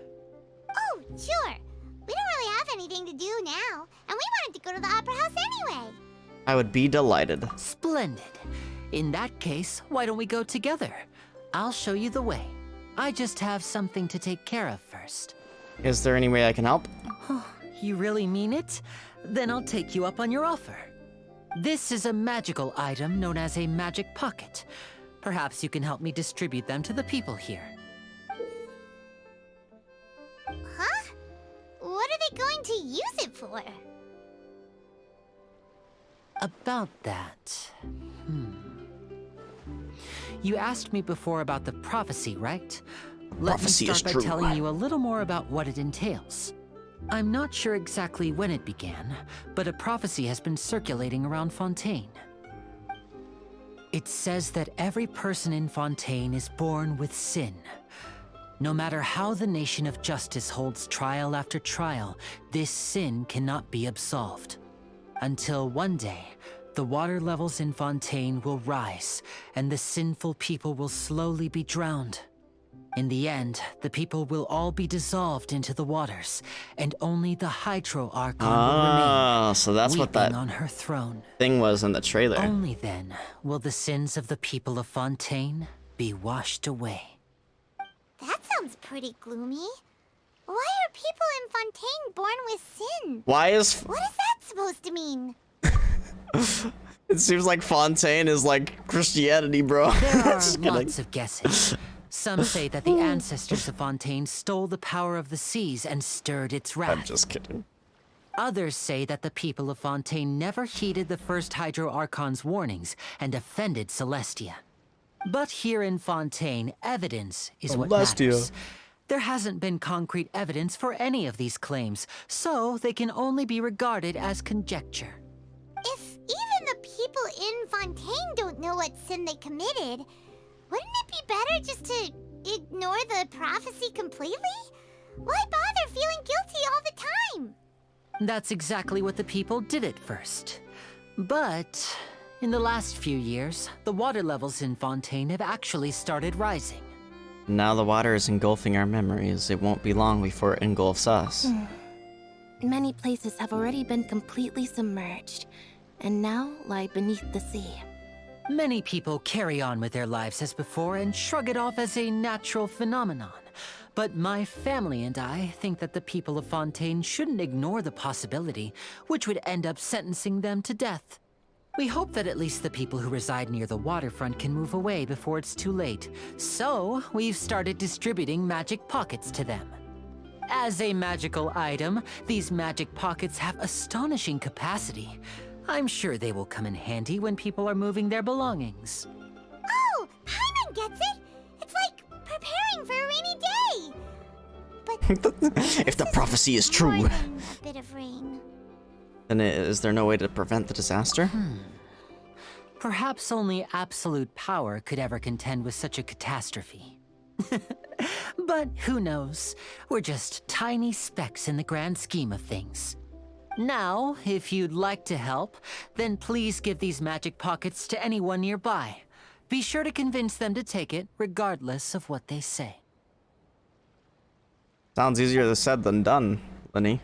Oh, sure. We don't really have anything to do now, and we wanted to go to the Opera House anyway. I would be delighted. Splendid. In that case, why don't we go together? I'll show you the way. I just have something to take care of first. Is there any way I can help? You really mean it? Then I'll take you up on your offer. This is a magical item known as a magic pocket. Perhaps you can help me distribute them to the people here. Huh? What are they going to use it for? About that... You asked me before about the prophecy, right? Let Prophecy me is start by true. telling you a little more about what it entails. I'm not sure exactly when it began, but a prophecy has been circulating around Fontaine. It says that every person in Fontaine is born with sin. No matter how the nation of justice holds trial after trial, this sin cannot be absolved. Until one day, the water levels in Fontaine will rise, and the sinful people will slowly be drowned. In the end, the people will all be dissolved into the waters, and only the Hydro Archon will remain, So that's what that weeping on her throne. thing was in the trailer. Only then will the sins of the people of Fontaine be washed away. That sounds pretty gloomy. Why are people in Fontaine born with sin? Why is... What is that supposed to mean? It seems like Fontaine is like Christianity, bro. There are Just kidding. lots of guesses. Some say that the ancestors of Fontaine stole the power of the seas and stirred its wrath. I'm just kidding. Others say that the people of Fontaine never heeded the first Hydro Archon's warnings and offended Celestia. But here in Fontaine, evidence is what Celestia. matters. There hasn't been concrete evidence for any of these claims, so they can only be regarded as conjecture. If even the people in Fontaine don't know what sin they committed, wouldn't it be better just to ignore the prophecy completely? Why bother feeling guilty all the time? That's exactly what the people did at first. But in the last few years, the water levels in Fontaine have actually started rising. Now the water is engulfing our memories. It won't be long before it engulfs us. Many places have already been completely submerged, and now lie beneath the sea. Many people carry on with their lives as before and shrug it off as a natural phenomenon. But my family and I think that the people of Fontaine shouldn't ignore the possibility, which would end up sentencing them to death. We hope that at least the people who reside near the waterfront can move away before it's too late. So, we've started distributing magic pockets to them. As a magical item, these magic pockets have astonishing capacity. I'm sure they will come in handy when people are moving their belongings. Oh, Paimon gets it! It's like preparing for a rainy day! But If the prophecy is more true, than a bit of rain. then is there no way to prevent the disaster? Perhaps only absolute power could ever contend with such a catastrophe. But who knows? We're just tiny specks in the grand scheme of things. Now, if you'd like to help, then please give these magic pockets to anyone nearby. Be sure to convince them to take it, regardless of what they say. Sounds easier said than done, Lenny.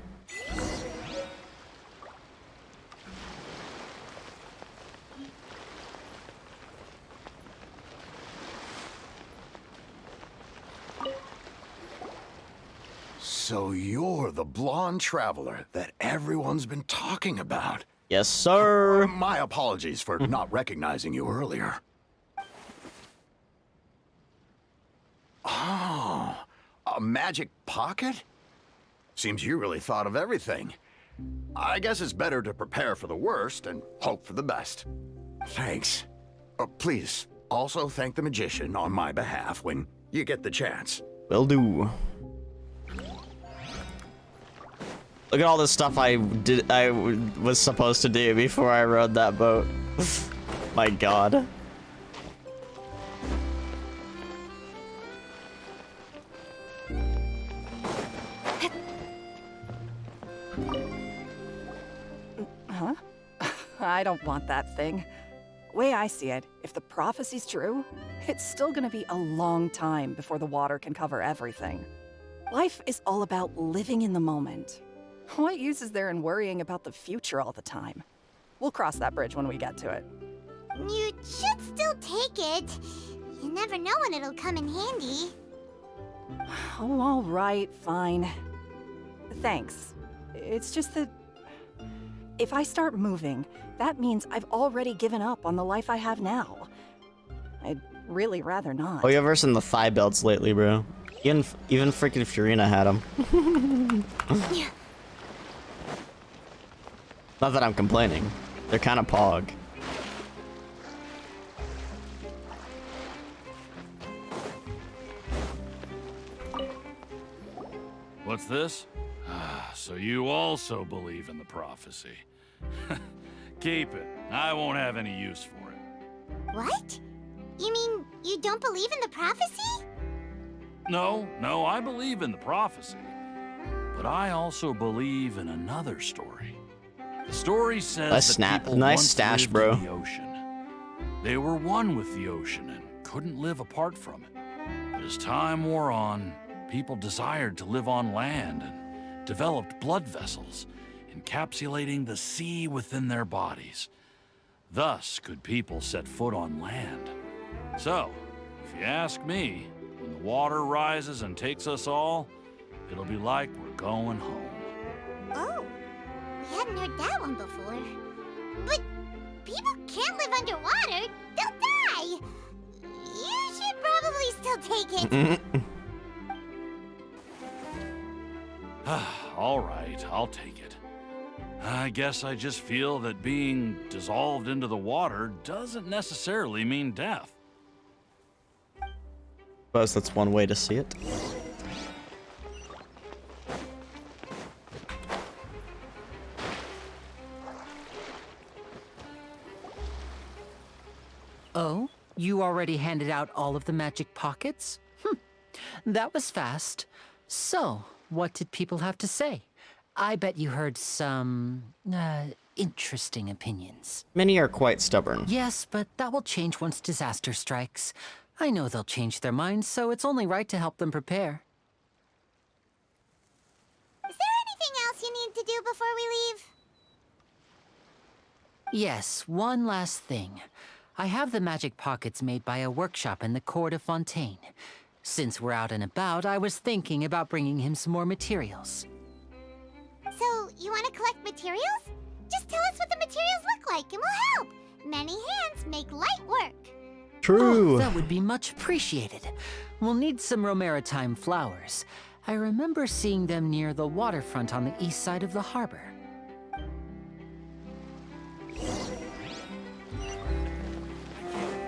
So you're the blonde traveler that everyone's been talking about. Yes, sir. My apologies for not recognizing you earlier. Oh, a magic pocket? Seems you really thought of everything. I guess it's better to prepare for the worst and hope for the best. Thanks. Please, also thank the magician on my behalf when you get the chance. Will do. Look at all this stuff I was supposed to do before I rode that boat. My god. Huh? I don't want that thing. Way I see it, if the prophecy's true, it's still gonna be a long time before the water can cover everything. Life is all about living in the moment. What use is there in worrying about the future all the time? We'll cross that bridge when we get to it. You should still take it. You never know when it'll come in handy. Oh, all right, fine. Thanks. It's just that if I start moving, that means I've already given up on the life I have now. I'd really rather not. Oh, you ever seen the thigh belts lately, bro? Even freaking Furina had them. Not that I'm complaining. They're kind of pog. What's this? So you also believe in the prophecy. Keep it. I won't have any use for it. What? You mean you don't believe in the prophecy? No, I believe in the prophecy. But I also believe in another story. The story says that people nice once stash, lived bro. in the ocean. They were one with the ocean and couldn't live apart from it. But as time wore on, people desired to live on land and developed blood vessels, encapsulating the sea within their bodies. Thus could people set foot on land. So, if you ask me, when the water rises and takes us all, it'll be like we're going home. Oh, we hadn't heard that one before. But can't live underwater, they'll die. You should probably still take it. All right, I'll take it. I guess I just feel that being dissolved into the water doesn't necessarily mean death. Suppose that's one way to see it. Oh, you already handed out all of the magic pockets? That was fast. So, what did people have to say? I bet you heard some, interesting opinions. Many are quite stubborn. Yes, but that will change once disaster strikes. I know they'll change their minds, so it's only right to help them prepare. Is there anything else you need to do before we leave? Yes, one last thing. I have the magic pockets made by a workshop in the court of Fontaine. Since we're out and about, I was thinking about bringing him some more materials. So, you want to collect materials? Just tell us what the materials look like and we'll help. Many hands make light work. True. Oh, that would be much appreciated. We'll need some Romaritime flowers. I remember seeing them near the waterfront on the east side of the harbor.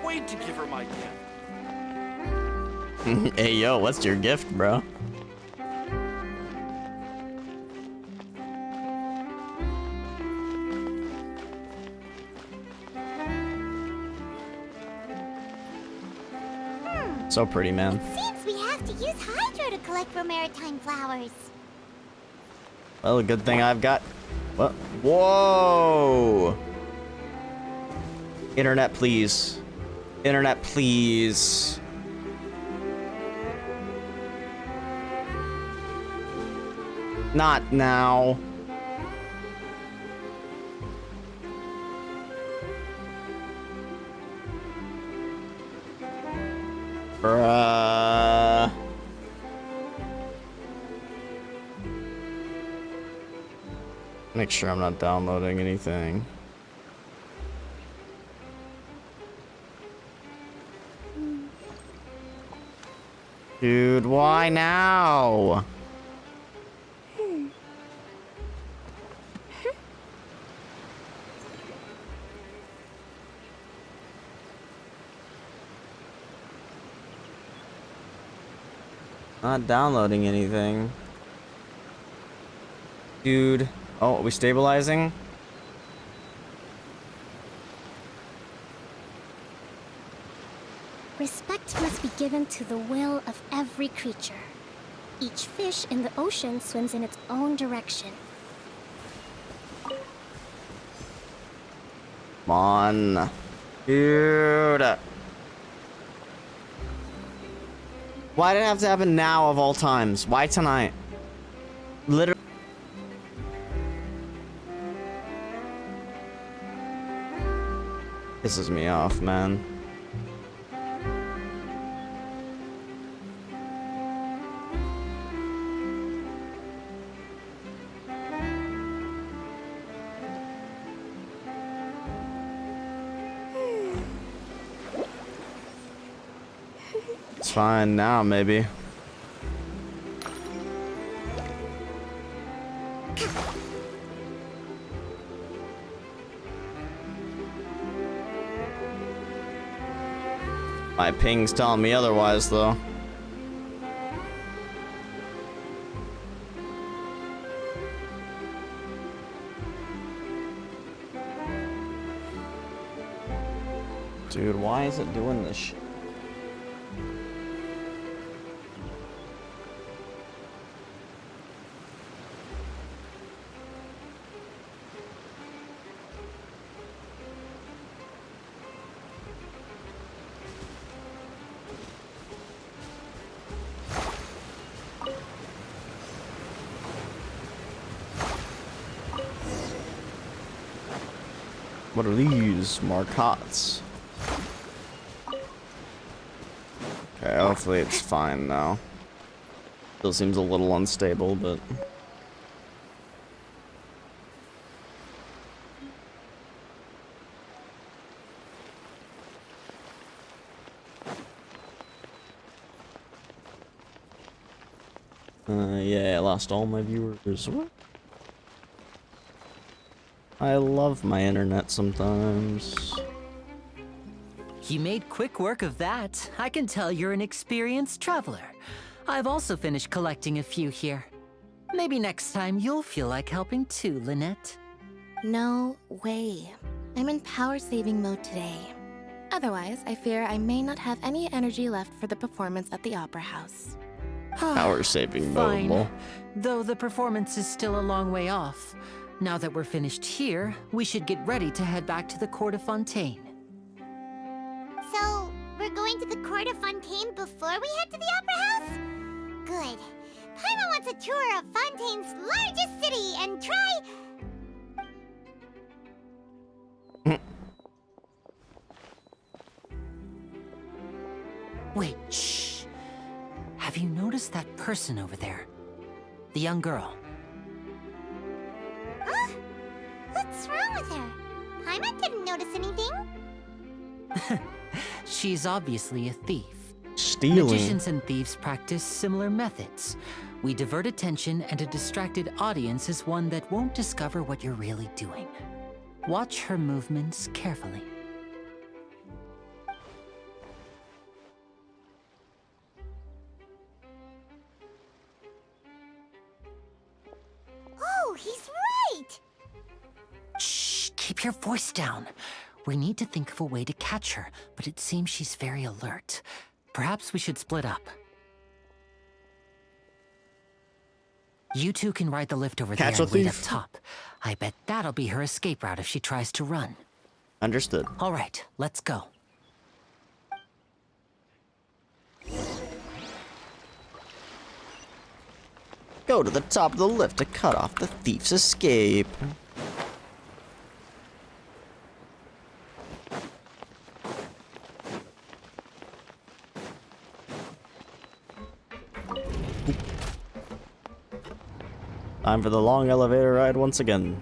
Wait to give her my gift. Hey, yo, what's your gift, bro? So pretty, man. It seems we have to use Hydro to collect Romaritime flowers. Well, a good thing I've got... What? Whoa! Internet, please. Internet, please. Not now. Bruh. Make sure I'm not downloading anything. Dude, why now? Not downloading anything. Dude. Oh, are we stabilizing? Respect must be given to the will of every creature. Each fish in the ocean swims in its own direction. Come on. Dude. Why did it have to happen now of all times? Why tonight? Literally. Pisses me off, man. It's fine now, maybe. My ping's telling me otherwise, though. Dude, why is it doing this shit? What are these? Marcottes. Okay, hopefully it's fine now. Still seems a little unstable, but... Yeah, I lost all my viewers. What? I love my internet sometimes. You made quick work of that. I can tell you're an experienced traveler. I've also finished collecting a few here. Maybe next time you'll feel like helping too, Lynette. No way. I'm in power-saving mode today. Otherwise, I fear I may not have any energy left for the performance at the Opera House. Power saving mode. Fine. Though the performance is still a long way off. Now that we're finished here, we should get ready to head back to the court of Fontaine. So, we're going to the court of Fontaine before we head to the Opera House? Good. Paimon wants a tour of Fontaine's largest city and try... Wait, shh. Have you noticed that person over there? The young girl. Huh? What's wrong with her? Paimon didn't notice anything. She's obviously a thief. Stealing. Magicians and thieves practice similar methods. We divert attention, and a distracted audience is one that won't discover what you're really doing. Watch her movements carefully. Oh, he's right! Shh, keep your voice down. We need to think of a way to catch her, but it seems she's very alert. Perhaps we should split up. You two can ride the lift over Catch there a and wait up thief. top. I bet that'll be her escape route if she tries to run. Understood. All right, let's go. Go to the top of the lift to cut off the thief's escape. Time for the long elevator ride once again.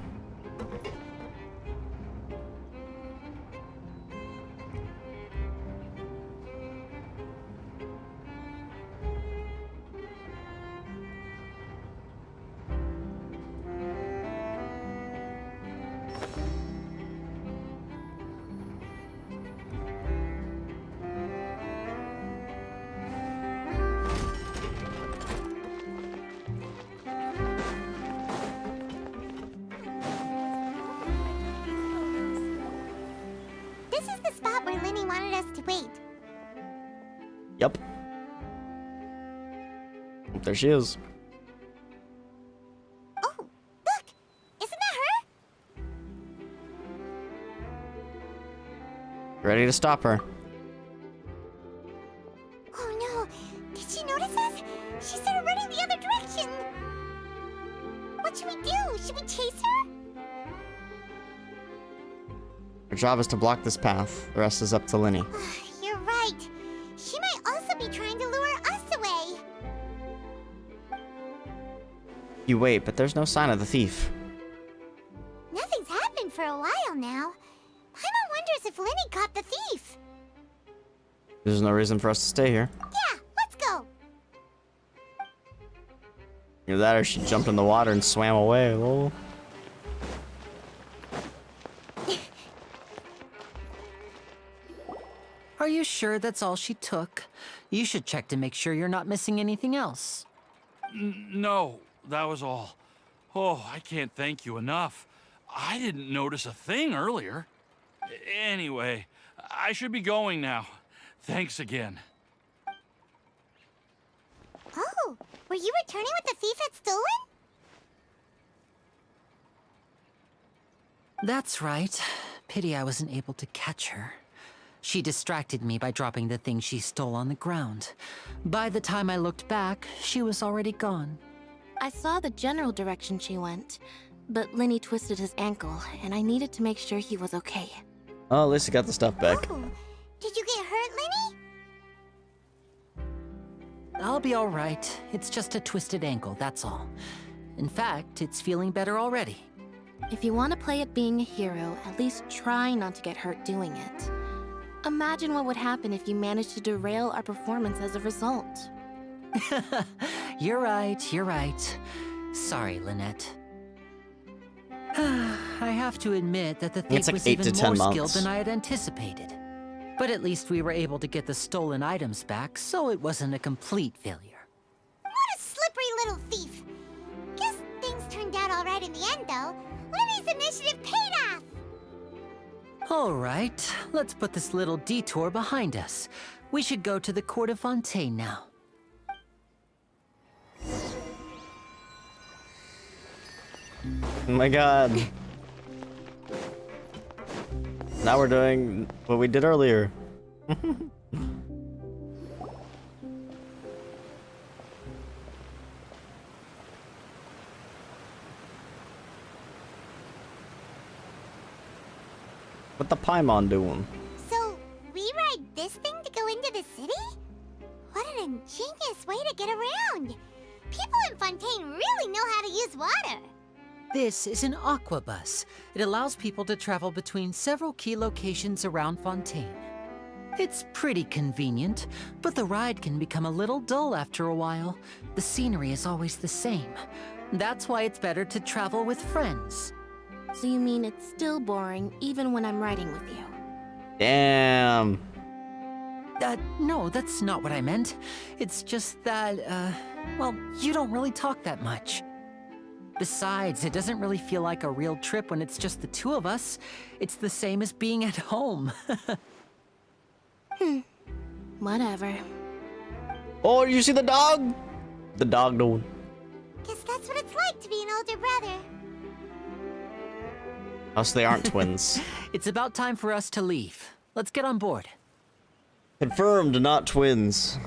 This is the spot where Linny wanted us to wait. Yep. There she is. Oh, look! Isn't that her? Ready to stop her. Oh no! Did she notice us? She started running the other direction! What should we do? Should we chase her? Her job is to block this path. The rest is up to Linny. You're right. She might also be trying to lure us away. You wait, but there's no sign of the thief. Nothing's happened for a while now. Paimon wonders if Linny caught the thief. There's no reason for us to stay here. Yeah, let's go. Either that or she jumped in the water and swam away. Lol. Are you sure that's all she took? You should check to make sure you're not missing anything else. No, that was all. Oh, I can't thank you enough. I didn't notice a thing earlier. Anyway, I should be going now. Thanks again. Oh, were you returning what the thief had stolen? That's right. Pity I wasn't able to catch her. She distracted me by dropping the thing she stole on the ground. By the time I looked back, she was already gone. I saw the general direction she went, but Linny twisted his ankle, and I needed to make sure he was okay. Oh, at least you got the stuff back. Oh, did you get hurt, Linny? I'll be all right. It's just a twisted ankle, that's all. In fact, it's feeling better already. If you want to play at being a hero, at least try not to get hurt doing it. Imagine what would happen if you managed to derail our performance as a result. You're right, you're right. Sorry, Lynette. I have to admit that the thief It's like was 8 to even 10 more skilled months. than I had anticipated. But at least we were able to get the stolen items back, so it wasn't a complete failure. What a slippery little thief. Guess things turned out all right in the end, though. Lily's initiative paid off. All right, let's put this little detour behind us. We should go to the court of Fontaine now. Oh my god. Now we're doing what we did earlier. What the Paimon doing? So, we ride this thing to go into the city? What an ingenious way to get around. People in Fontaine really know how to use water. This is an aquabus. It allows people to travel between several key locations around Fontaine. It's pretty convenient, but the ride can become a little dull after a while. The scenery is always the same. That's why it's better to travel with friends. So you mean it's still boring even when I'm riding with you? Damn. No, that's not what I meant. It's just that, well, you don't really talk that much. Besides, it doesn't really feel like a real trip when it's just the two of us. It's the same as being at home. Whatever. Oh, you see the dog? The dog doing. Guess that's what it's like to be an older brother. Oh, so they aren't twins. It's about time for us to leave. Let's get on board. Confirmed, not twins.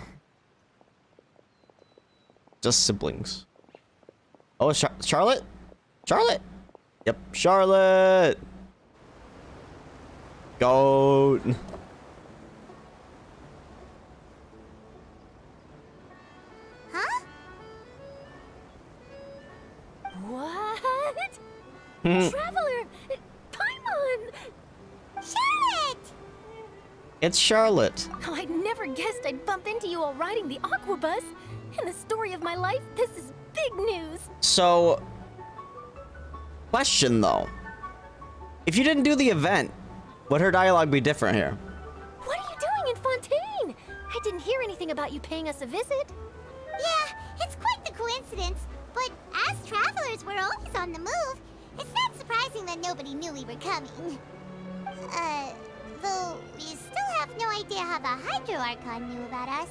Just siblings. Oh, it's Charlotte? Charlotte? Yep, Charlotte! Goat. Huh? What? Hmm. Traveler! Paimon! Charlotte! It's Charlotte. Oh, I never guessed I'd bump into you while riding the aquabus. In the story of my life, this is big news. So, question though. If you didn't do the event, would her dialogue be different here? What are you doing in Fontaine? I didn't hear anything about you paying us a visit. Yeah, it's quite the coincidence. But as travelers, we're always on the move. It's not surprising that nobody knew we were coming. Though we still have no idea how the Hydro Archon knew about us.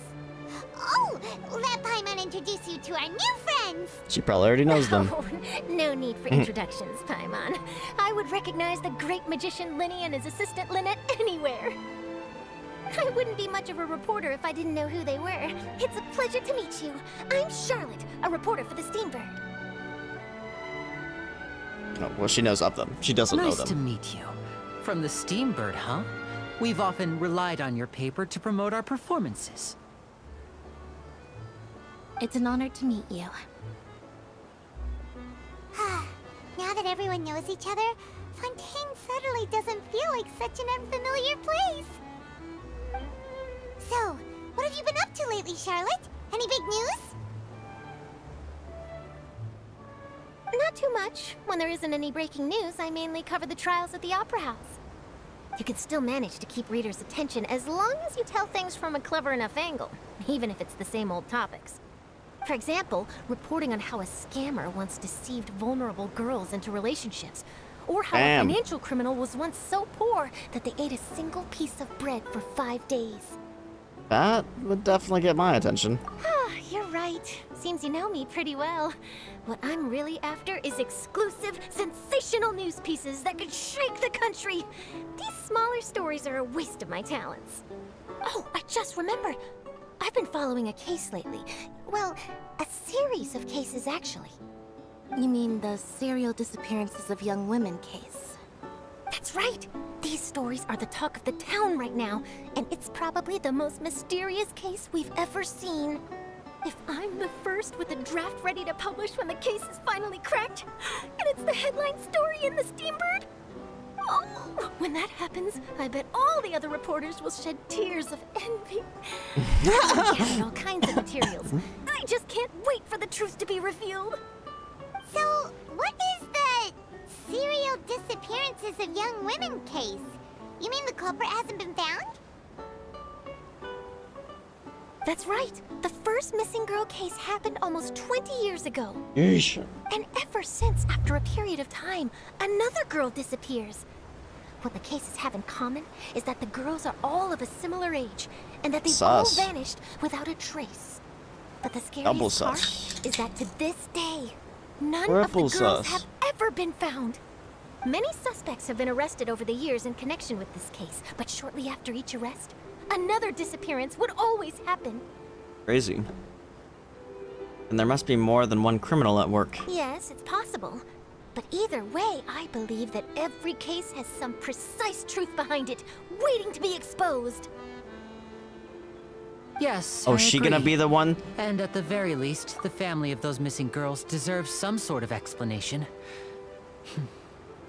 Oh, let Paimon introduce you to our new friends. She probably already knows them. Oh, no need for introductions, Paimon. I would recognize the great magician Linny and his assistant Lynette anywhere. I wouldn't be much of a reporter if I didn't know who they were. It's a pleasure to meet you. I'm Charlotte, a reporter for the Steambird. Oh, well, she knows of them. She doesn't know Nice them. to meet you. From the Steambird, huh? We've often relied on your paper to promote our performances. It's an honor to meet you. Now that everyone knows each other, Fontaine suddenly doesn't feel like such an unfamiliar place. So, what have you been up to lately, Charlotte? Any big news? Not too much. When there isn't any breaking news, I mainly cover the trials at the Opera House. You can still manage to keep readers' attention as long as you tell things from a clever enough angle, even if it's the same old topics. For example, reporting on how a scammer once deceived vulnerable girls into relationships, or how a financial criminal was once so poor that they ate a single piece of bread for 5 days. That would definitely get my attention. Ah, you're right. Seems you know me pretty well. What I'm really after is exclusive, sensational news pieces that could shake the country. These smaller stories are a waste of my talents. Oh, I just remembered. I've been following a case lately. Well, a series of cases, actually. You mean the serial disappearances of young women case? That's right. These stories are the talk of the town right now, and it's probably the most mysterious case we've ever seen. If I'm the first with a draft ready to publish when the case is finally cracked, and it's the headline story in the Steambird, Oh, when that happens, I bet all the other reporters will shed tears of envy. I'm getting all kinds of materials. I just can't wait for the truth to be revealed. So, what is the serial disappearances of young women case? You mean the culprit hasn't been found? That's right. The first missing girl case happened almost 20 years ago. Yeesh. And ever since, after a period of time, another girl disappears. What the cases have in common is that the girls are all of a similar age, and that they've all Sus. vanished without a trace. But the Double scariest part sus. is that to this day, none Triple of the girls sus. have ever been found. Many suspects have been arrested over the years in connection with this case, but shortly after each arrest, another disappearance would always happen. Crazy. And there must be more than one criminal at work. Yes, it's possible. But either way, I believe that every case has some precise truth behind it, waiting to be exposed. Yes, Oh, I she gonna agree. be the one? And at the very least, the family of those missing girls deserves some sort of explanation.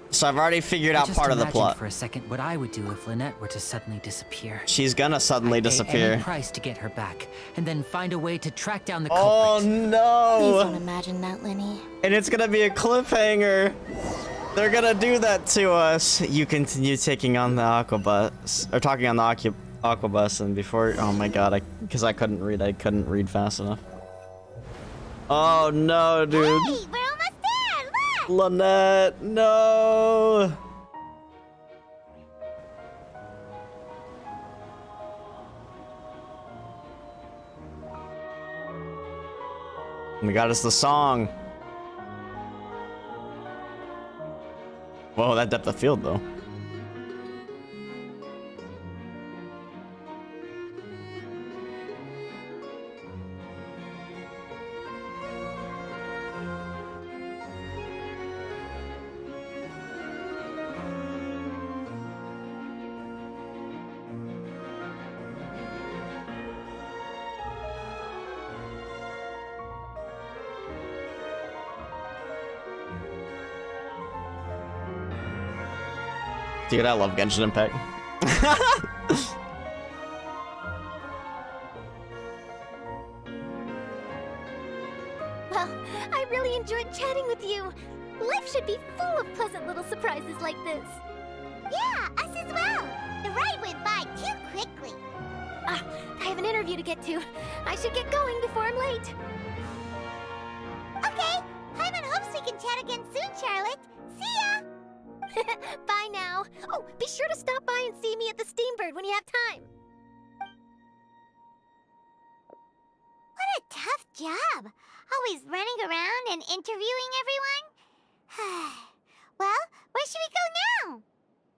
So I've already figured out Just part of the imagine plot. for a second what I would do if Lynette were to suddenly disappear. She's gonna suddenly I'd pay disappear. any price to get her back, and then find a way to track down the Oh culprit. Please no! don't imagine that, Lenny. And it's gonna be a cliffhanger. They're gonna do that to us. You continue taking on the aquabus, or talking on the aquabus, and before, oh my god, because I couldn't read fast enough. Oh no, dude. Hey, we're almost there! Look! Lynette, no! Oh my god, it's the song. Whoa, that depth of field though. Dude, I love Genshin Impact. Well, I really enjoyed chatting with you. Life should be full of pleasant little surprises like this. Yeah, us as well. The ride went by too quickly. Ah, I have an interview to get to. I should get going before I'm late. Okay, Paimon hopes we can chat again soon, Charlotte. See ya! Bye now. Oh, be sure to stop by and see me at the Steambird when you have time. What a tough job. Always running around and interviewing everyone. Well, where should we go now?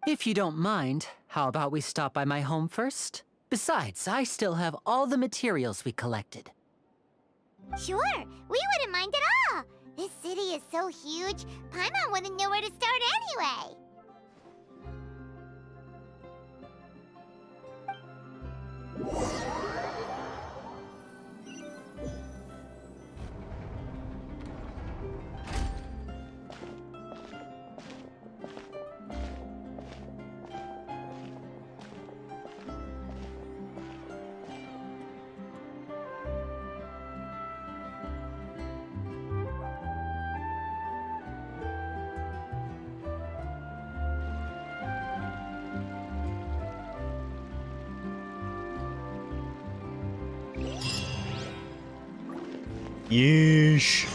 If you don't mind, how about we stop by my home first? Besides, I still have all the materials we collected. Sure, we wouldn't mind at all. This city is so huge, Paimon wouldn't know where to start anyway. Yeesh.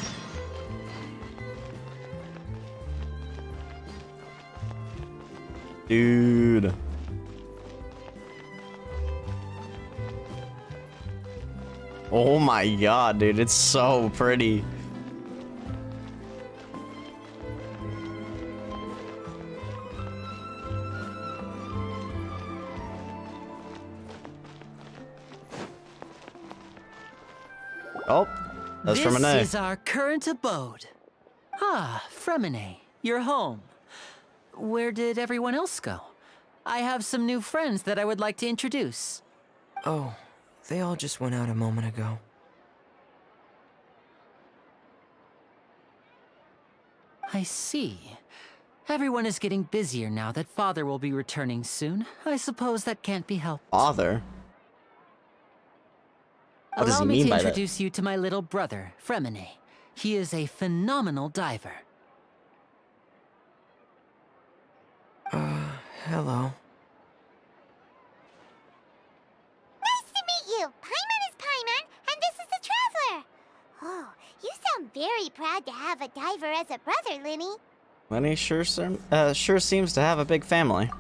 Dude. Oh my god, dude, it's so pretty. Oh, that's This Fremine. is our current abode. Ah, Fremine, you're home. Where did everyone else go? I have some new friends that I would like to introduce. Oh, they all just went out a moment ago. I see. Everyone is getting busier now that Father will be returning soon. I suppose that can't be helped. Father? What does Allow he me mean to by that? introduce you to my little brother, Fremine. He is a phenomenal diver. Hello. Nice to meet you. Paimon is Paimon, and this is the Traveler. Oh, you sound very proud to have a diver as a brother, Linny. Lenny sure seems to have a big family.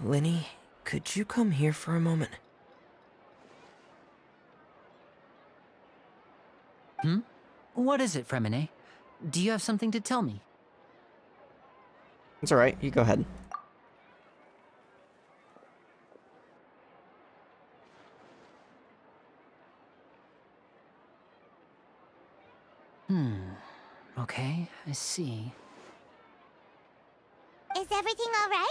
Linny, could you come here for a moment? What is it, Fremine? Do you have something to tell me? It's alright, you go ahead. Okay, I see. Is everything all right?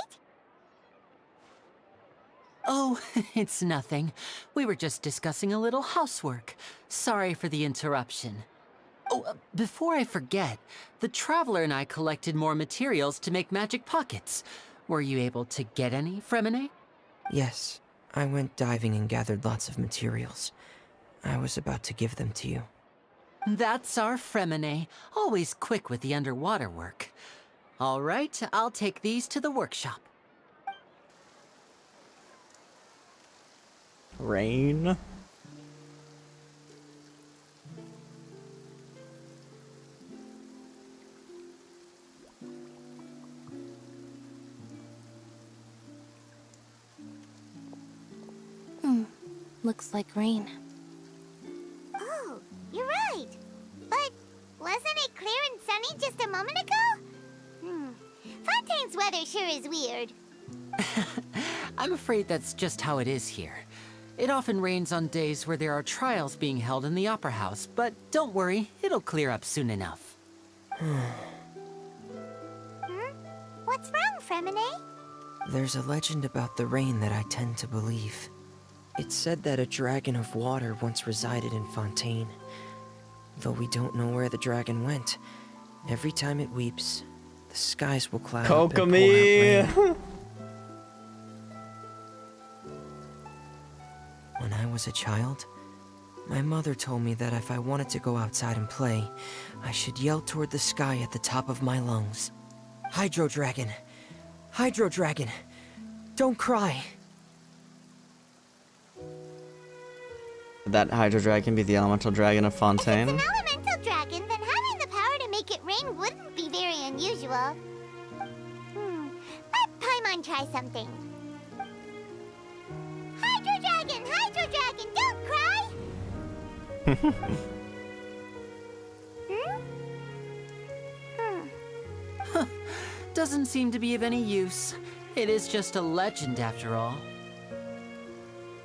Oh, it's nothing. We were just discussing a little housework. Sorry for the interruption. Oh, before I forget, the Traveler and I collected more materials to make magic pockets. Were you able to get any, Fremine? Yes, I went diving and gathered lots of materials. I was about to give them to you. That's our Fremine, always quick with the underwater work. All right, I'll take these to the workshop. Rain? Looks like rain. Oh, you're right. But wasn't it clear and sunny just a moment ago? Fontaine's weather sure is weird. I'm afraid that's just how it is here. It often rains on days where there are trials being held in the Opera House, but don't worry, it'll clear up soon enough. What's wrong, Fremine? There's a legend about the rain that I tend to believe. It's said that a dragon of water once resided in Fontaine. Though we don't know where the dragon went, every time it weeps, the skies will cloud up and pour out Kokomi! rain. When I was a child, my mother told me that if I wanted to go outside and play, I should yell toward the sky at the top of my lungs. Hydro Dragon! Hydro Dragon! Don't cry! Would that Hydro Dragon be the elemental dragon of If Fontaine? it's an elemental dragon, then having the power to make it rain wouldn't be very unusual. Let Paimon try something. Hydro Dragon, don't cry! Doesn't seem to be of any use. It is just a legend after all.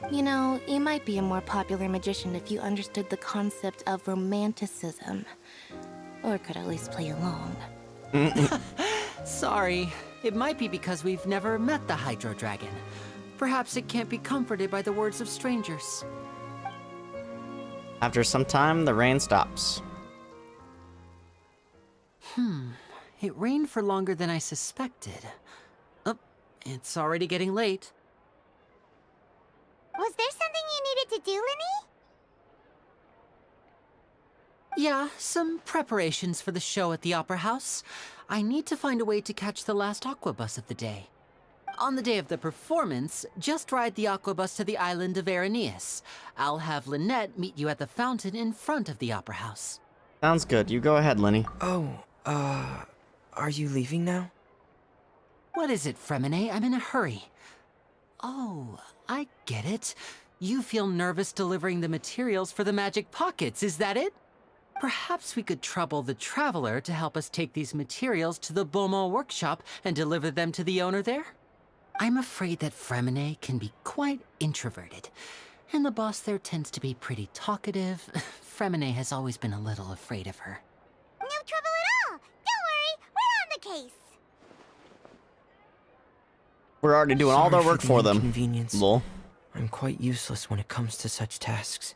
You know, you might be a more popular magician if you understood the concept of romanticism. Or could at least play along. Sorry, it might be because we've never met the Hydro Dragon. Perhaps it can't be comforted by the words of strangers. After some time, the rain stops. It rained for longer than I suspected. Oh, it's already getting late. Was there something you needed to do, Linny? Yeah, some preparations for the show at the Opera House. I need to find a way to catch the last aqua bus of the day. On the day of the performance, just ride the aqua bus to the island of Araneus. I'll have Lynette meet you at the fountain in front of the Opera House. Sounds good. You go ahead, Lenny. Oh, are you leaving now? What is it, Fremine? I'm in a hurry. Oh, I get it. You feel nervous delivering the materials for the magic pockets, is that it? Perhaps we could trouble the Traveler to help us take these materials to the Beaumont workshop and deliver them to the owner there? I'm afraid that Fremine can be quite introverted, and the boss there tends to be pretty talkative. Fremine has always been a little afraid of her. No trouble at all. Don't worry, we're on the case. We're already doing all their Sorry work the for them. inconvenience. Lol. I'm quite useless when it comes to such tasks.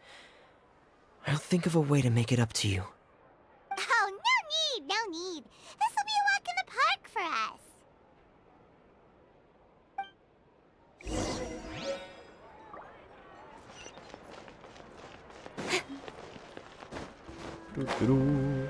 I'll think of a way to make it up to you. Doo-doo-doo.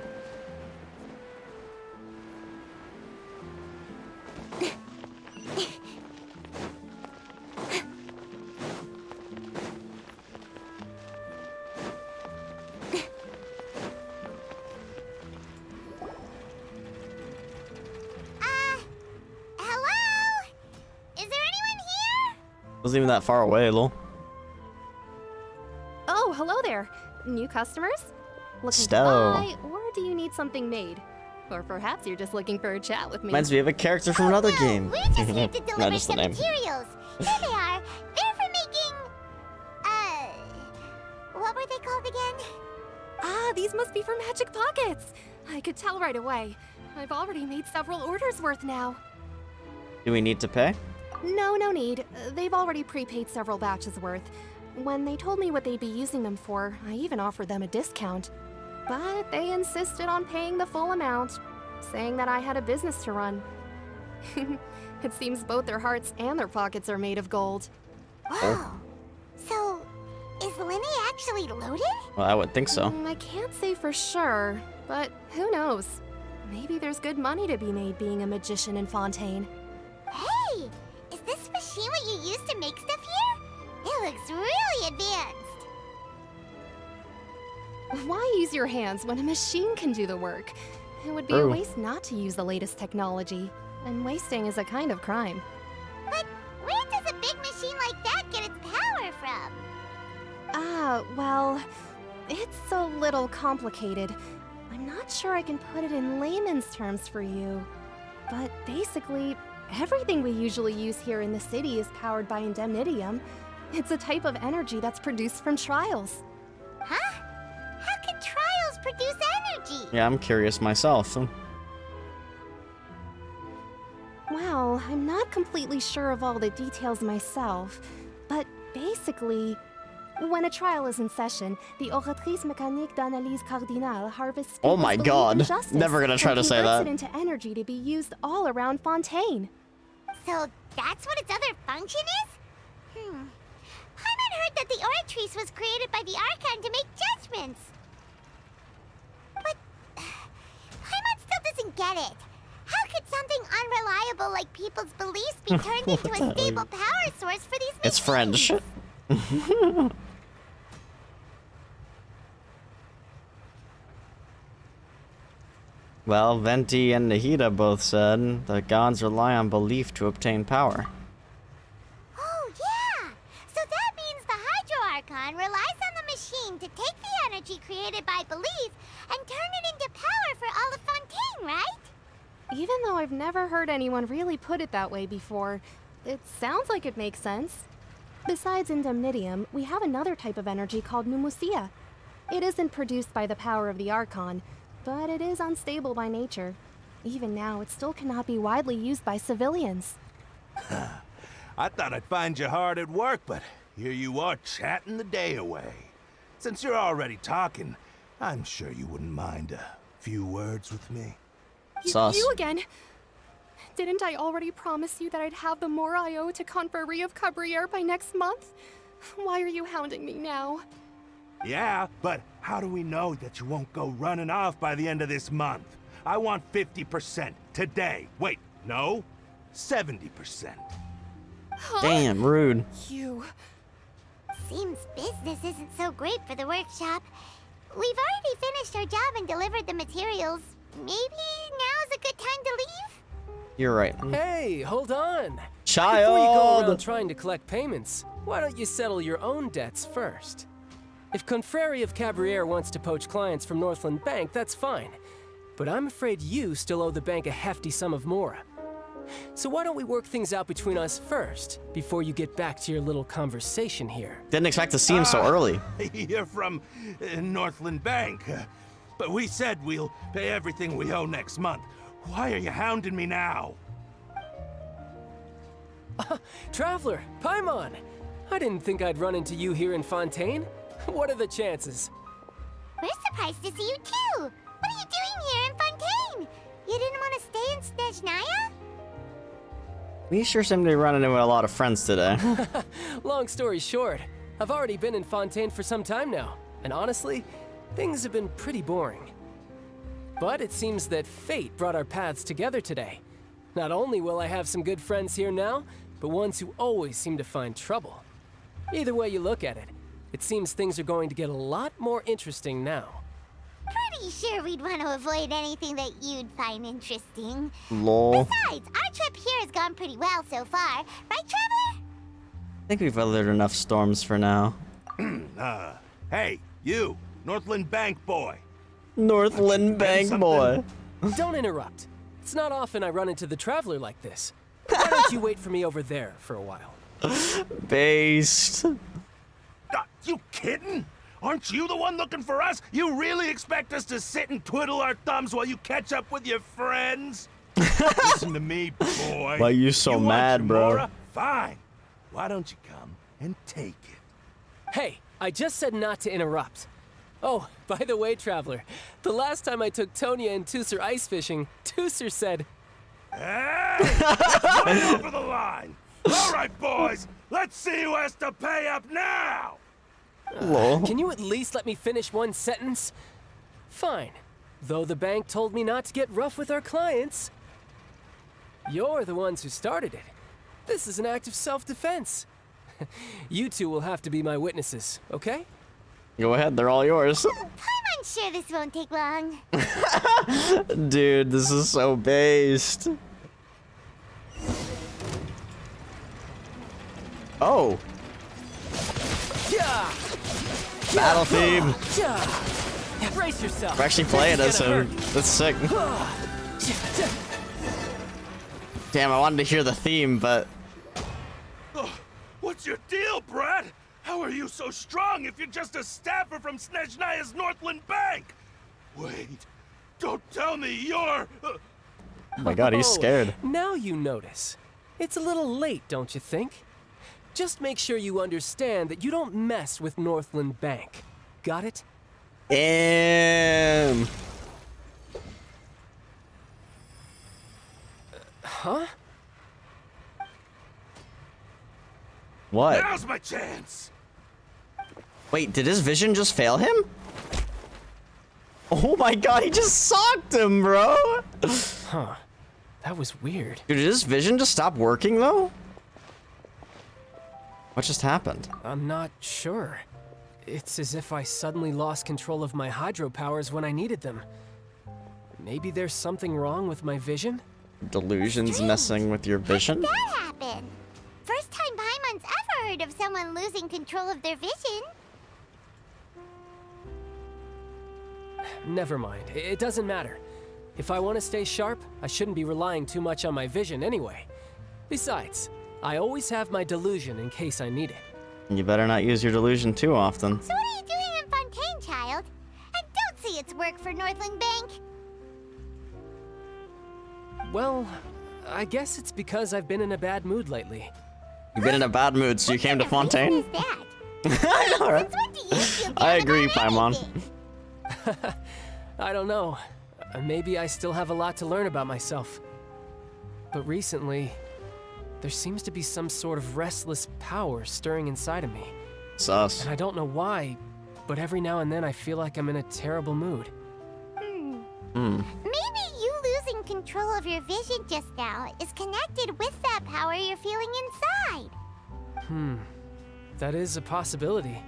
Hello? Is there anyone here? Wasn't even that far away, lol. Oh, hello there. New customers? Looking to Stowe. buy, or do you need something made? Or perhaps you're just looking for a chat with me. Reminds me of a character from another game. We're just here to deliver Not just the some name. materials. Here they are. They're for making... what were they called again? Ah, these must be for Magic Pockets. I could tell right away. I've already made several orders worth now. Do we need to pay? No need. They've already prepaid several batches worth. When they told me what they'd be using them for, I even offered them a discount. But they insisted on paying the full amount, saying that I had a business to run. It seems both their hearts and their pockets are made of gold. Wow. So, is Lenny actually loaded? Well, I would think so. I can't say for sure, but who knows? Maybe there's good money to be made being a magician in Fontaine. Hey! Is this machine what you use to make stuff here? It looks really advanced. Why use your hands when a machine can do the work? It would be a waste not to use the latest technology, and wasting is a kind of crime. But where does a big machine like that get its power from? Well, it's a little complicated. I'm not sure I can put it in layman's terms for you. But basically, everything we usually use here in the city is powered by indemnitium. It's a type of energy that's produced from trials. Huh? How can trials produce energy? Yeah, I'm curious myself. Well, I'm not completely sure of all the details myself, but basically, when a trial is in session, the Oratrice Mécanique d'Analyse Cardinale harvests Oh my people's god. belief in justice Never gonna try and to say converts that. it into energy to be used all around Fontaine. So that's what its other function is? Paimon heard that the Oratrice was created by the Archon to make judgments. But Paimon still doesn't get it. How could something unreliable like people's beliefs be turned into a stable power source for these machines? It's French. Well, Venti and Nahida both said the gods rely on belief to obtain power. Oh, yeah! So that means the Hydro Archon relies on the machine to take the energy created by belief and turn it into power for all of Fontaine, right? Even though I've never heard anyone really put it that way before, it sounds like it makes sense. Besides indemnitium, we have another type of energy called pneumosia. It isn't produced by the power of the Archon, but it is unstable by nature. Even now, it still cannot be widely used by civilians. I thought I'd find you hard at work, but here you are chatting the day away. Since you're already talking, I'm sure you wouldn't mind a few words with me. Sauce. You again? Didn't I already promise you that I'd have the more I owe to Confrérie of Cabriere by next month? Why are you hounding me now? Yeah, but how do we know that you won't go running off by the end of this month? I want 50% today. Wait, no, 70%. Damn, rude. You. Seems business isn't so great for the workshop. We've already finished our job and delivered the materials. Maybe now's a good time to leave? You're right. Hey, hold on. Child! Before you go around trying to collect payments, why don't you settle your own debts first? If Confrérie of Cabriere wants to poach clients from Northland Bank, that's fine. But I'm afraid you still owe the bank a hefty sum of mora. So why don't we work things out between us first, before you get back to your little conversation here? Didn't expect to see him so early. You're from Northland Bank. But we said we'll pay everything we owe next month. Why are you hounding me now? Traveler, Paimon! I didn't think I'd run into you here in Fontaine. What are the chances? We're surprised to see you too! What are you doing here in Fontaine? You didn't want to stay in Snezhnaya? We sure seem to be running into a lot of friends today. Long story short, I've already been in Fontaine for some time now. And honestly, things have been pretty boring. But it seems that fate brought our paths together today. Not only will I have some good friends here now, but ones who always seem to find trouble. Either way you look at it, it seems things are going to get a lot more interesting now. Pretty sure we'd want to avoid anything that you'd find interesting. Lol. Besides, our trip here has gone pretty well so far. Right, Traveler? I think we've weathered enough storms for now. Hey, you, Northland Bank boy. Northland Bank boy. Don't interrupt. It's not often I run into the Traveler like this. Why don't you wait for me over there for a while? Based. You kidding? Aren't you the one looking for us? You really expect us to sit and twiddle our thumbs while you catch up with your friends? Listen to me, boy. Why you so mad, bro? Kimura? Fine. Why don't you come and take it? Hey, I just said not to interrupt. Oh, by the way, Traveler, the last time I took Tonya and Tusser ice fishing, Tusser said, "Hey, that's right over the line. All right, boys, let's see who has to pay up now." Can you at least let me finish one sentence? Fine. Though the bank told me not to get rough with our clients. You're the ones who started it. This is an act of self-defense. You two will have to be my witnesses, okay? Go ahead, they're all yours. I'm sure this won't take long. Dude, this is so based. Oh. Yeah. Battle theme. Brace yourself. We're actually playing it, so that's sick. Damn, I wanted to hear the theme, but... What's your deal, Brad? How are you so strong if you're just a staffer from Snezhnaya's Northland Bank? Wait, don't tell me you're... Oh my god, he's scared. Now you notice. It's a little late, don't you think? Just make sure you understand that you don't mess with Northland Bank. Got it? Huh? What? Now's my chance. Wait, did his vision just fail him? Oh my god, he just socked him, bro! Huh. That was weird. Dude, did his vision just stop working, though? What just happened? I'm not sure. It's as if I suddenly lost control of my hydro powers when I needed them. Maybe there's something wrong with my vision? Delusions messing with your vision? How did that happen? First time Paimon's ever heard of someone losing control of their vision. Never mind. It doesn't matter. If I want to stay sharp, I shouldn't be relying too much on my vision anyway. Besides, I always have my delusion in case I need it. You better not use your delusion too often. So what are you doing in Fontaine, child? And don't say it's work for Northland Bank. Well, I guess it's because I've been in a bad mood lately. You've been in a bad mood, so you came to Fontaine? I know, right? I agree, Paimon. I don't know. Maybe I still have a lot to learn about myself. But recently, there seems to be some sort of restless power stirring inside of me. Sus. And I don't know why, but every now and then I feel like I'm in a terrible mood. Maybe you losing control of your vision just now is connected with that power you're feeling inside. That is a possibility.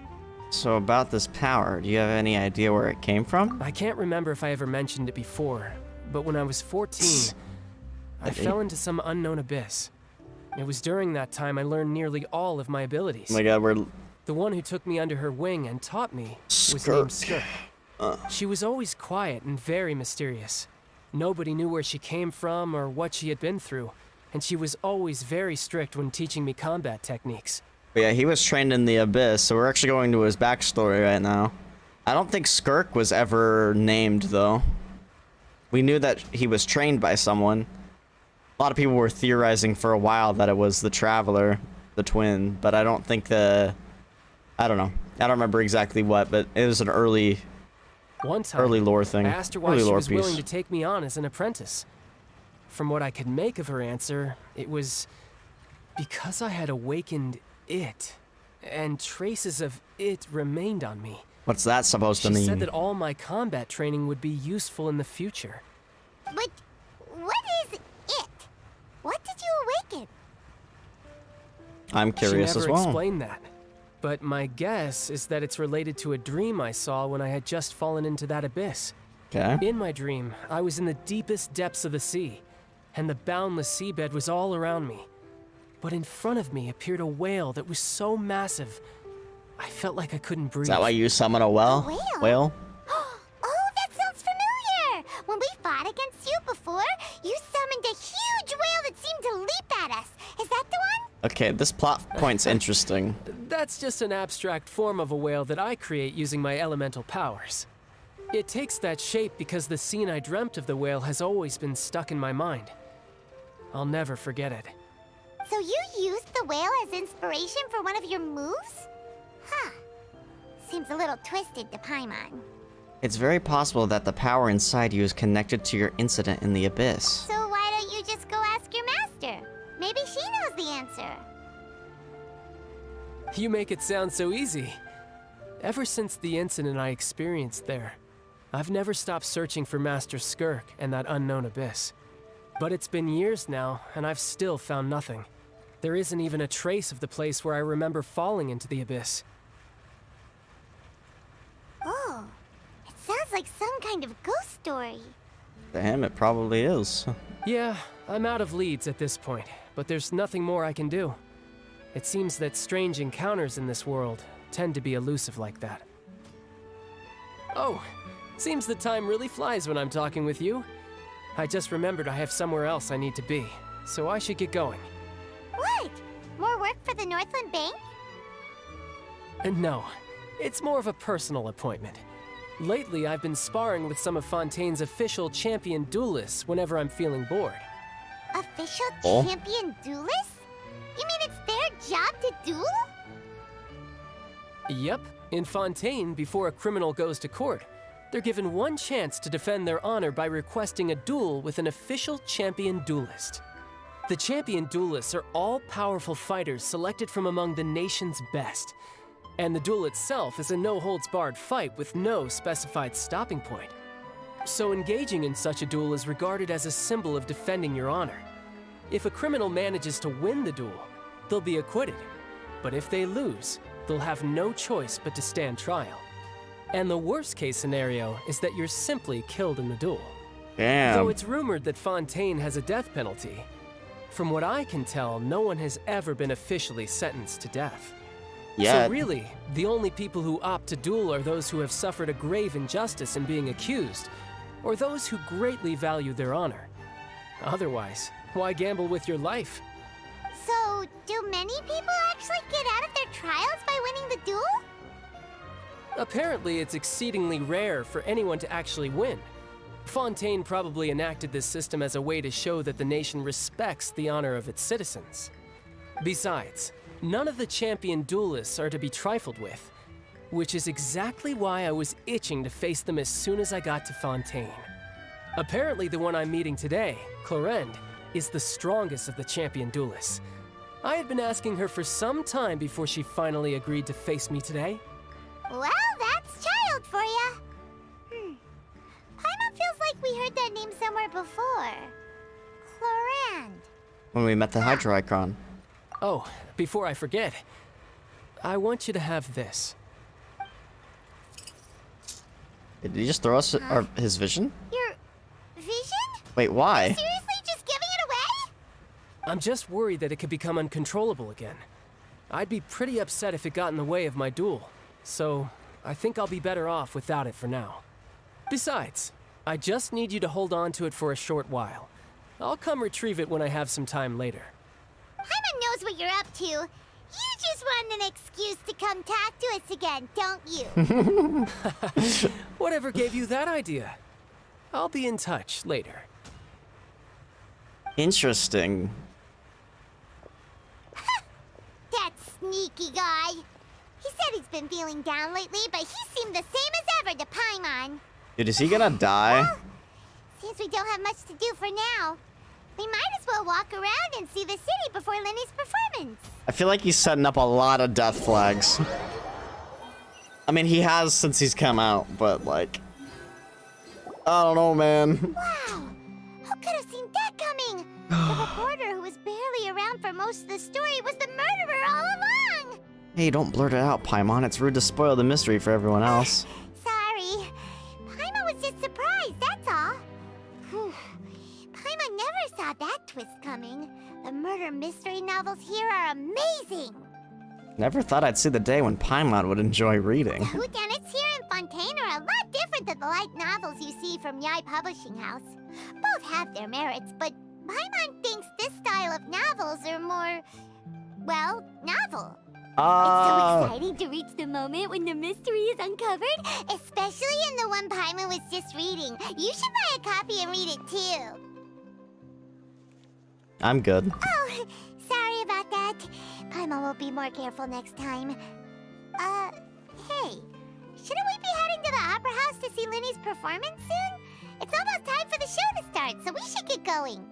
So about this power, do you have any idea where it came from? I can't remember if I ever mentioned it before, but when I was 14, I fell into some unknown abyss. It was during that time I learned nearly all of my abilities. Oh my god, we're... The one who took me under her wing and taught me was named Skirk. She was always quiet and very mysterious. Nobody knew where she came from or what she had been through, and she was always very strict when teaching me combat techniques. But yeah, he was trained in the Abyss, so we're actually going to his backstory right now. I don't think Skirk was ever named, though. We knew that he was trained by someone. A lot of people were theorizing for a while that it was the Traveler, the twin, but I don't think I don't know. I don't remember exactly what, but it was an early lore thing. I asked her why she was willing to take me on as an apprentice. From what I could make of her answer, it was because I had awakened it, and traces of it remained on me. What's that supposed to She mean? said that all my combat training would be useful in the future. But what is it? What did you awaken? I'm curious She as never well. explained that. But my guess is that it's related to a dream I saw when I had just fallen into that abyss. Okay. In my dream, I was in the deepest depths of the sea, and the boundless seabed was all around me. But in front of me appeared a whale that was so massive, I felt like I couldn't breathe. Is that why you summon a whale? Whale? Oh, that sounds familiar! When we fought against you before, you summoned a huge whale that seemed to leap at us. Is that the one? Okay, this plot point's interesting. That's just an abstract form of a whale that I create using my elemental powers. It takes that shape because the scene I dreamt of the whale has always been stuck in my mind. I'll never forget it. So you used the whale as inspiration for one of your moves? Huh. Seems a little twisted to Paimon. It's very possible that the power inside you is connected to your incident in the abyss. So why don't you just go ask your master? Maybe she knows the answer. You make it sound so easy. Ever since the incident I experienced there, I've never stopped searching for Master Skirk and that unknown abyss. But it's been years now, and I've still found nothing. There isn't even a trace of the place where I remember falling into the abyss. Oh, it sounds like some kind of ghost story. Damn, it probably is. Yeah, I'm out of leads at this point, but there's nothing more I can do. It seems that strange encounters in this world tend to be elusive like that. Oh, seems the time really flies when I'm talking with you. I just remembered I have somewhere else I need to be, so I should get going. What? More work for the Northland Bank? And no, it's more of a personal appointment. Lately, I've been sparring with some of Fontaine's official champion duelists whenever I'm feeling bored. Official Oh. champion duelists? You mean it's their job to duel? Yep, in Fontaine, before a criminal goes to court, they're given one chance to defend their honor by requesting a duel with an official champion duelist. The champion duelists are all-powerful fighters selected from among the nation's best. And the duel itself is a no-holds-barred fight with no specified stopping point. So engaging in such a duel is regarded as a symbol of defending your honor. If a criminal manages to win the duel, they'll be acquitted. But if they lose, they'll have no choice but to stand trial. And the worst-case scenario is that you're simply killed in the duel. Damn. Though it's rumored that Fontaine has a death penalty, from what I can tell, no one has ever been officially sentenced to death. Yet. So really, the only people who opt to duel are those who have suffered a grave injustice in being accused, or those who greatly value their honor. Otherwise, why gamble with your life? So, do many people actually get out of their trials by winning the duel? Apparently, it's exceedingly rare for anyone to actually win. Fontaine probably enacted this system as a way to show that the nation respects the honor of its citizens. Besides, none of the champion duelists are to be trifled with, which is exactly why I was itching to face them as soon as I got to Fontaine. Apparently, the one I'm meeting today, Clorinde, is the strongest of the champion duelists. I had been asking her for some time before she finally agreed to face me today. Well, that's child for ya. Paimon feels like we heard that name somewhere before. Clorinde. When we met the Hydra Icon. Oh, before I forget, I want you to have this. Did he just throw us his vision? Your vision? Wait, why? Seriously, just giving it away? I'm just worried that it could become uncontrollable again. I'd be pretty upset if it got in the way of my duel, so I think I'll be better off without it for now. Besides, I just need you to hold on to it for a short while. I'll come retrieve it when I have some time later. Paimon knows what you're up to. You just want an excuse to come talk to us again, don't you? Whatever gave you that idea? I'll be in touch later. Interesting. That sneaky guy. He said he's been feeling down lately, but he seemed the same as ever to Paimon. Dude, is he gonna die? Well, seems we don't have much to do for now. We might as well walk around and see the city before Lenny's performance. I feel like he's setting up a lot of death flags. mean, he has since he's come out, but like, I don't know, man. Wow! Who could have seen that coming? The reporter who was barely around for most of the story was the murderer all along! Hey, don't blurt it out, Paimon. It's rude to spoil the mystery for everyone else. Sorry. Paimon was just surprised, that's all. Whew. Paimon never saw that twist coming. The murder mystery novels here are amazing! Never thought I'd see the day when Paimon would enjoy reading. The whodunits here in Fontaine are a lot different than the light novels you see from Yai Publishing House. Both have their merits, but Paimon thinks this style of novels are more, well, novel. It's so exciting to reach the moment when the mystery is uncovered, especially in the one Paimon was just reading. You should buy a copy and read it too. I'm good. Oh, sorry about that. Paimon will be more careful next time. Hey, shouldn't we be heading to the Opera House to see Linny's performance soon? It's almost time for the show to start, so we should get going.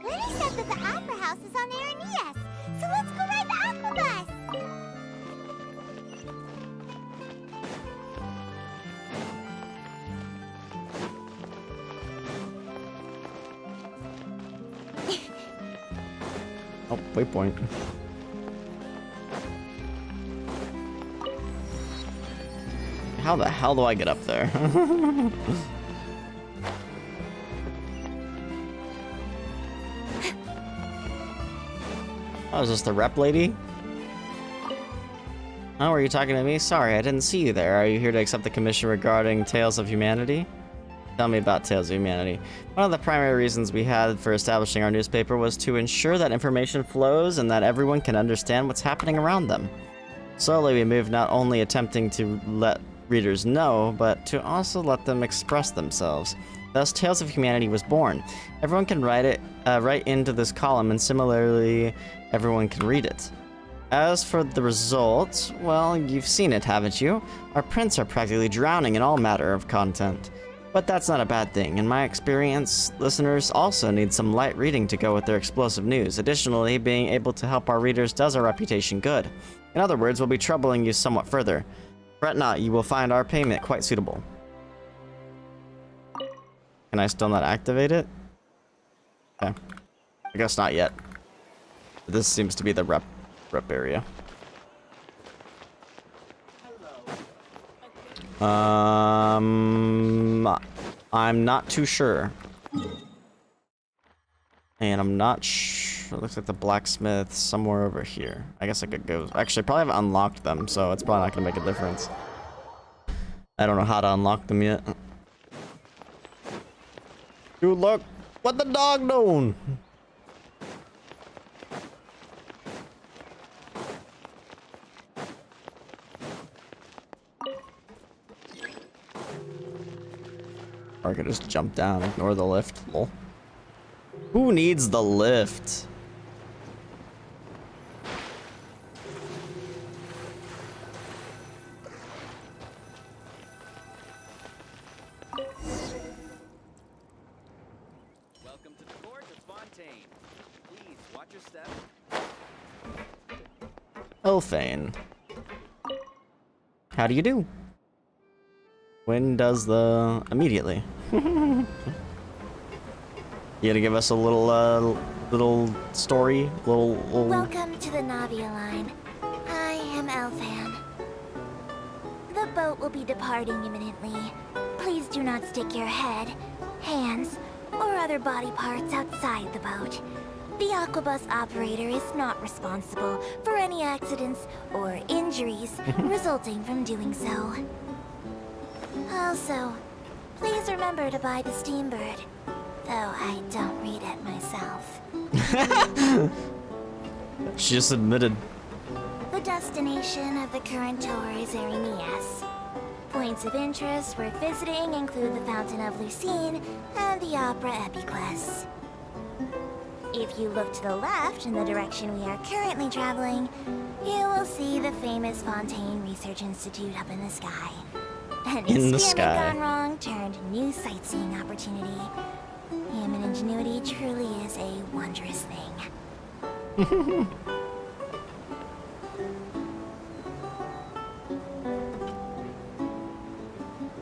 Linny said that the Opera House is on Aranias, so let's go ride the Aquabus! Oh, waypoint. How the hell do I get up there? Oh, is this the rep lady? Oh, were you talking to me? Sorry, I didn't see you there. Are you here to accept the commission regarding Tales of Humanity? Tell me about Tales of Humanity. One of the primary reasons we had for establishing our newspaper was to ensure that information flows and that everyone can understand what's happening around them. Slowly we moved, not only attempting to let readers know, but to also let them express themselves. Thus, Tales of Humanity was born. Everyone can write it right into this column, and similarly, everyone can read it. As for the results, well, you've seen it, haven't you? Our prints are practically drowning in all matter of content. But that's not a bad thing. In my experience, listeners also need some light reading to go with their explosive news. Additionally, being able to help our readers does our reputation good. In other words, we'll be troubling you somewhat further. Fret not, you will find our payment quite suitable. Can I still not activate it? Okay. I guess not yet. This seems to be the rep area. I'm not too sure. And I'm not sure. It looks like the blacksmith somewhere over here. I guess I could go. Actually, I probably haven't unlocked them, so it's probably not going to make a difference. I don't know how to unlock them yet. Dude, look! What the dog doing? Or I could just jump down, ignore the lift. Lol. Who needs the lift? Welcome to the court of Fontaine. Please watch your step. Elfane. How do you do? When does the... immediately. You gonna give us a little, little story? Little... Welcome to the Navia line. I am Elfan. The boat will be departing imminently. Please do not stick your head, hands, or other body parts outside the boat. The Aquabus operator is not responsible for any accidents or injuries resulting from doing so. Also, please remember to buy the Steambird, though I don't read it myself. She just admitted. The destination of the current tour is Aranias. Points of interest worth visiting include the Fountain of Lucine and the Opera Epiclese. If you look to the left in the direction we are currently traveling, you will see the famous Fontaine Research Institute up in the sky. An In the experiment sky. gone wrong turned new sightseeing opportunity. Human ingenuity truly is a wondrous thing.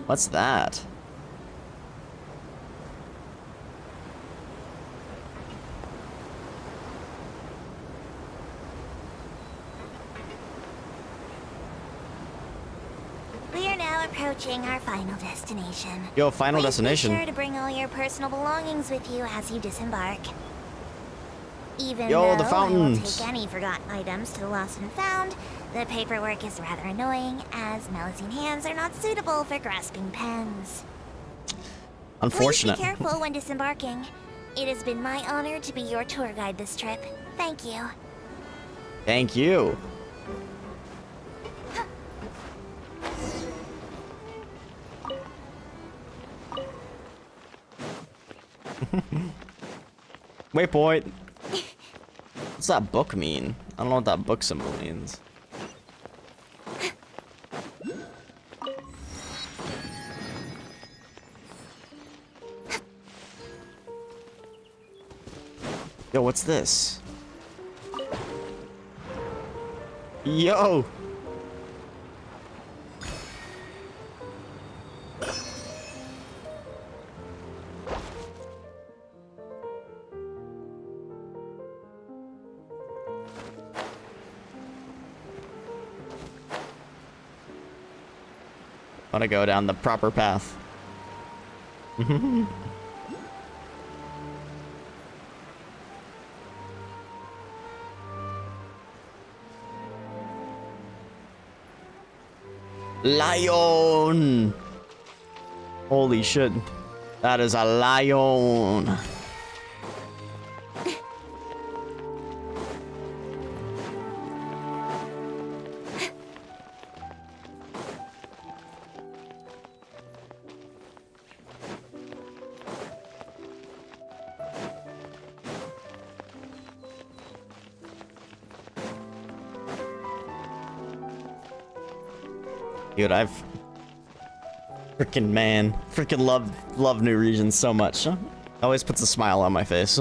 What's that? We are now approaching our final destination. Yo, final Please destination. Be sure to bring all your personal belongings with you as you disembark. Even Yo, though the I fountains. won't take any forgotten items to the lost and found, the paperwork is rather annoying, as Melusine hands are not suitable for grasping pens. Unfortunate. Please be careful when disembarking. It has been my honor to be your tour guide this trip. Thank you. Thank you. Waypoint. What's that book mean? I don't know what that book symbol means. Yo, what's this? Yo! Want to go down the proper path. Lion! Holy shit. That is a lion. Dude, I've freaking love new regions so much. Always puts a smile on my face.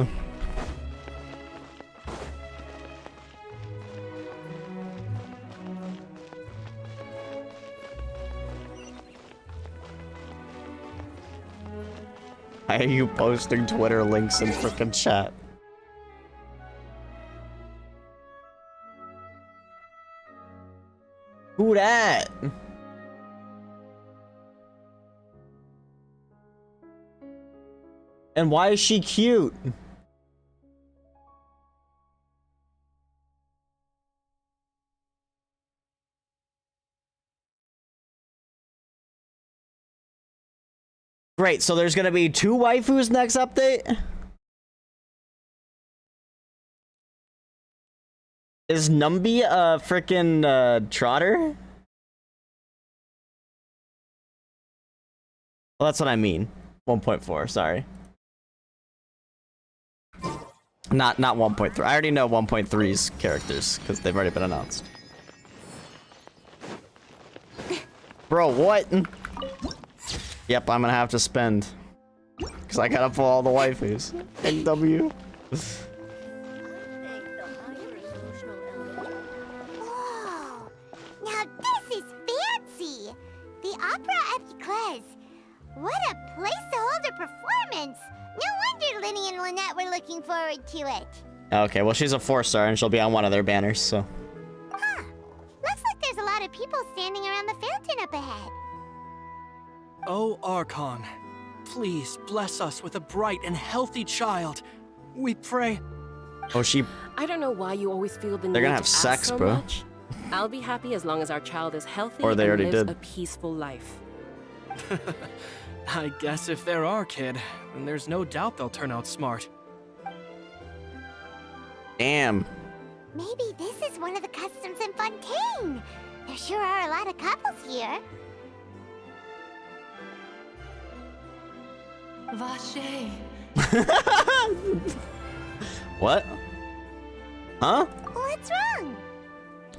Why are you posting Twitter links in freaking chat? Who that? And why is she cute? Great, so there's gonna be 2 waifus next update? Is Numby a frickin' trotter? Well, that's what I mean. 1.4, sorry. Not 1.3. I already know 1.3's characters, because they've already been announced. Bro, what? Yep, I'm gonna have to spend. Because I gotta pull all the waifus. NW. Whoa! Now this is fancy! The Opera Epiclese. What a place to hold a performance! No wonder Linny and Lynette were looking forward to it. Okay, well, she's a 4-star and she'll be on one of their banners, so. Huh. Looks like there's a lot of people standing around the fountain up ahead. Oh, Archon, please bless us with a bright and healthy child. We pray. Oh, she. I don't know why you always feel the They're need gonna to have ask sex, so bro. much. I'll be happy as long as our child is healthy Or they and already lives did. a peaceful life. I guess if they're our kid, then there's no doubt they'll turn out smart. Damn. Maybe this is one of the customs in Fontaine. There sure are a lot of couples here. Vache. What? Huh? What's wrong?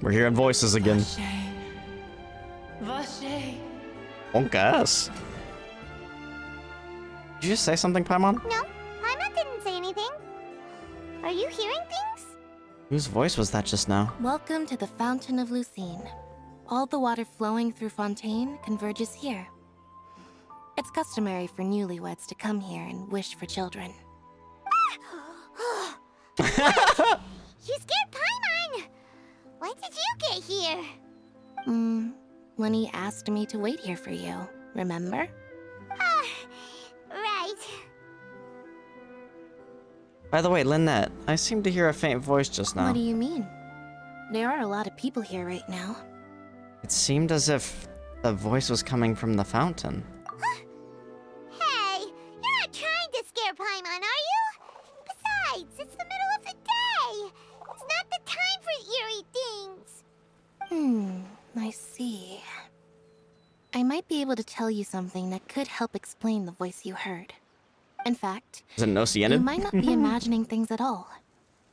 We're hearing voices again. Vache. Onkas. Did you just say something, Paimon? No, Paimon didn't say anything. Are you hearing things? Whose voice was that just now? Welcome to the Fountain of Lucine. All the water flowing through Fontaine converges here. It's customary for newlyweds to come here and wish for children. You scared Paimon! When did you get here? Lenny asked me to wait here for you, remember? Right. By the way, Lynette, I seem to hear a faint voice just now. What do you mean? There are a lot of people here right now. It seemed as if the voice was coming from the fountain. Hey, you're not trying to scare Paimon, are you? Besides, it's the middle of the day. It's not the time for eerie things. I see. I might be able to tell you something that could help explain the voice you heard. In fact, Is it no you might not be imagining things at all.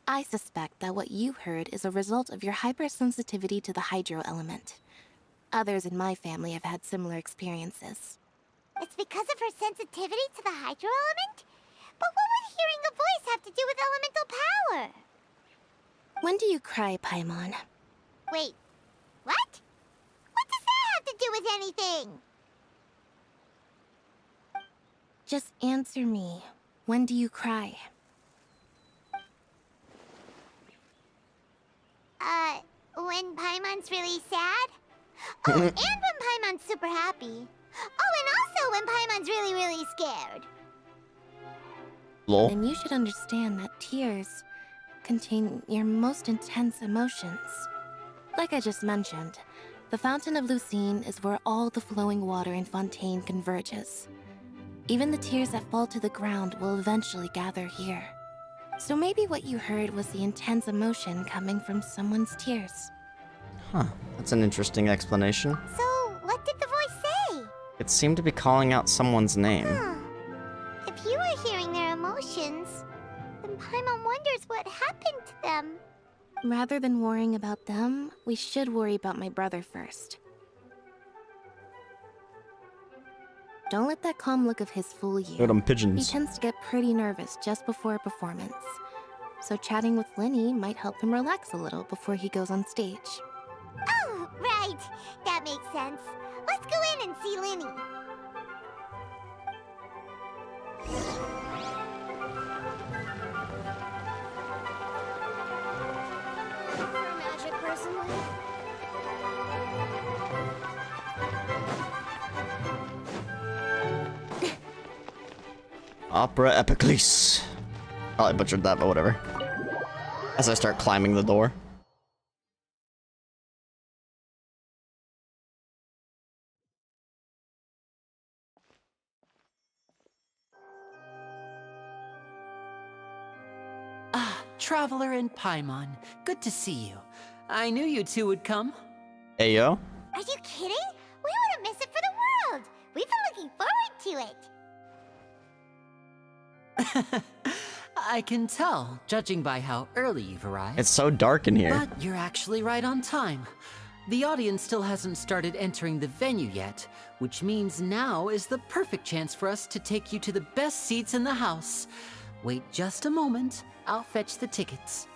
I suspect that what you heard is a result of your hypersensitivity to the hydro element. Others in my family have had similar experiences. It's because of her sensitivity to the hydro element? But what would hearing a voice have to do with elemental power? When do you cry, Paimon? Wait, what? What does that have to do with anything? Just answer me. When do you cry? When Paimon's really sad? Oh, and when Paimon's super happy. Oh, and also when Paimon's really, really scared. Lol. And you should understand that tears contain your most intense emotions. Like I just mentioned, the Fountain of Lucine is where all the flowing water in Fontaine converges. Even the tears that fall to the ground will eventually gather here. So maybe what you heard was the intense emotion coming from someone's tears. Huh, that's an interesting explanation. So, what did the voice say? It seemed to be calling out someone's name. If you were hearing their emotions, then Paimon wonders what happened to them. Rather than worrying about them, we should worry about my brother first. Don't let that calm look of his fool you. Look at them pigeons. He tends to get pretty nervous just before a performance. So chatting with Lenny might help him relax a little before he goes on stage. Oh, right. That makes sense. Let's go in and see Linny. Magic person. Opera Epiclese. Oh, I butchered that, but whatever. As I start climbing the door. Traveler and Paimon, good to see you. I knew you two would come. Hey, yo. Are you kidding? We wouldn't miss it for the world. We've been looking forward to it. I can tell, judging by how early you've arrived. It's so dark in here. But you're actually right on time. The audience still hasn't started entering the venue yet, which means now is the perfect chance for us to take you to the best seats in the house. Wait just a moment. I'll fetch the tickets.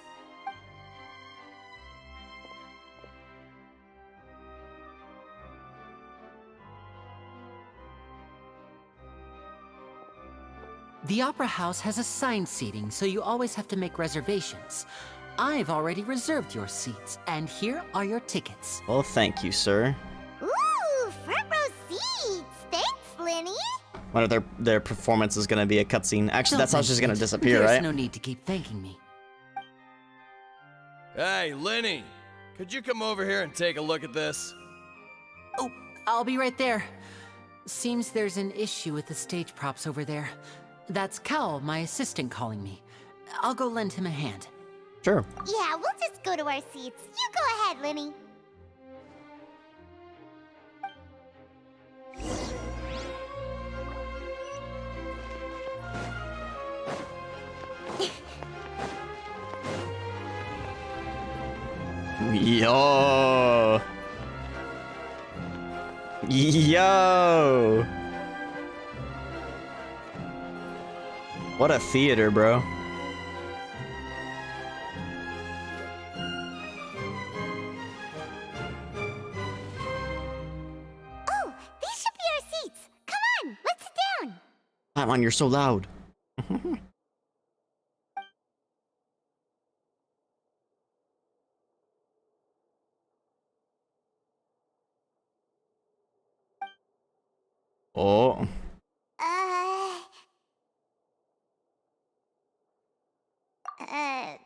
The Opera House has assigned seating, so you always have to make reservations. I've already reserved your seats, and here are your tickets. Well, thank you, sir. Ooh, front row seats. Thanks, Linny. One of their performance is gonna be a cutscene. Actually, Don't that's how she's mention gonna it. disappear, There's right? no need to keep thanking me. Hey, Lenny, could you come over here and take a look at this? Oh, I'll be right there. Seems there's an issue with the stage props over there. That's Cal, my assistant, calling me. I'll go lend him a hand. Sure. Yeah, we'll just go to our seats. You go ahead, Linny. Yo. Yo. What a theater, bro. Oh, these should be our seats. Come on, let's sit Paimon, you're so loud. Oh. Hey,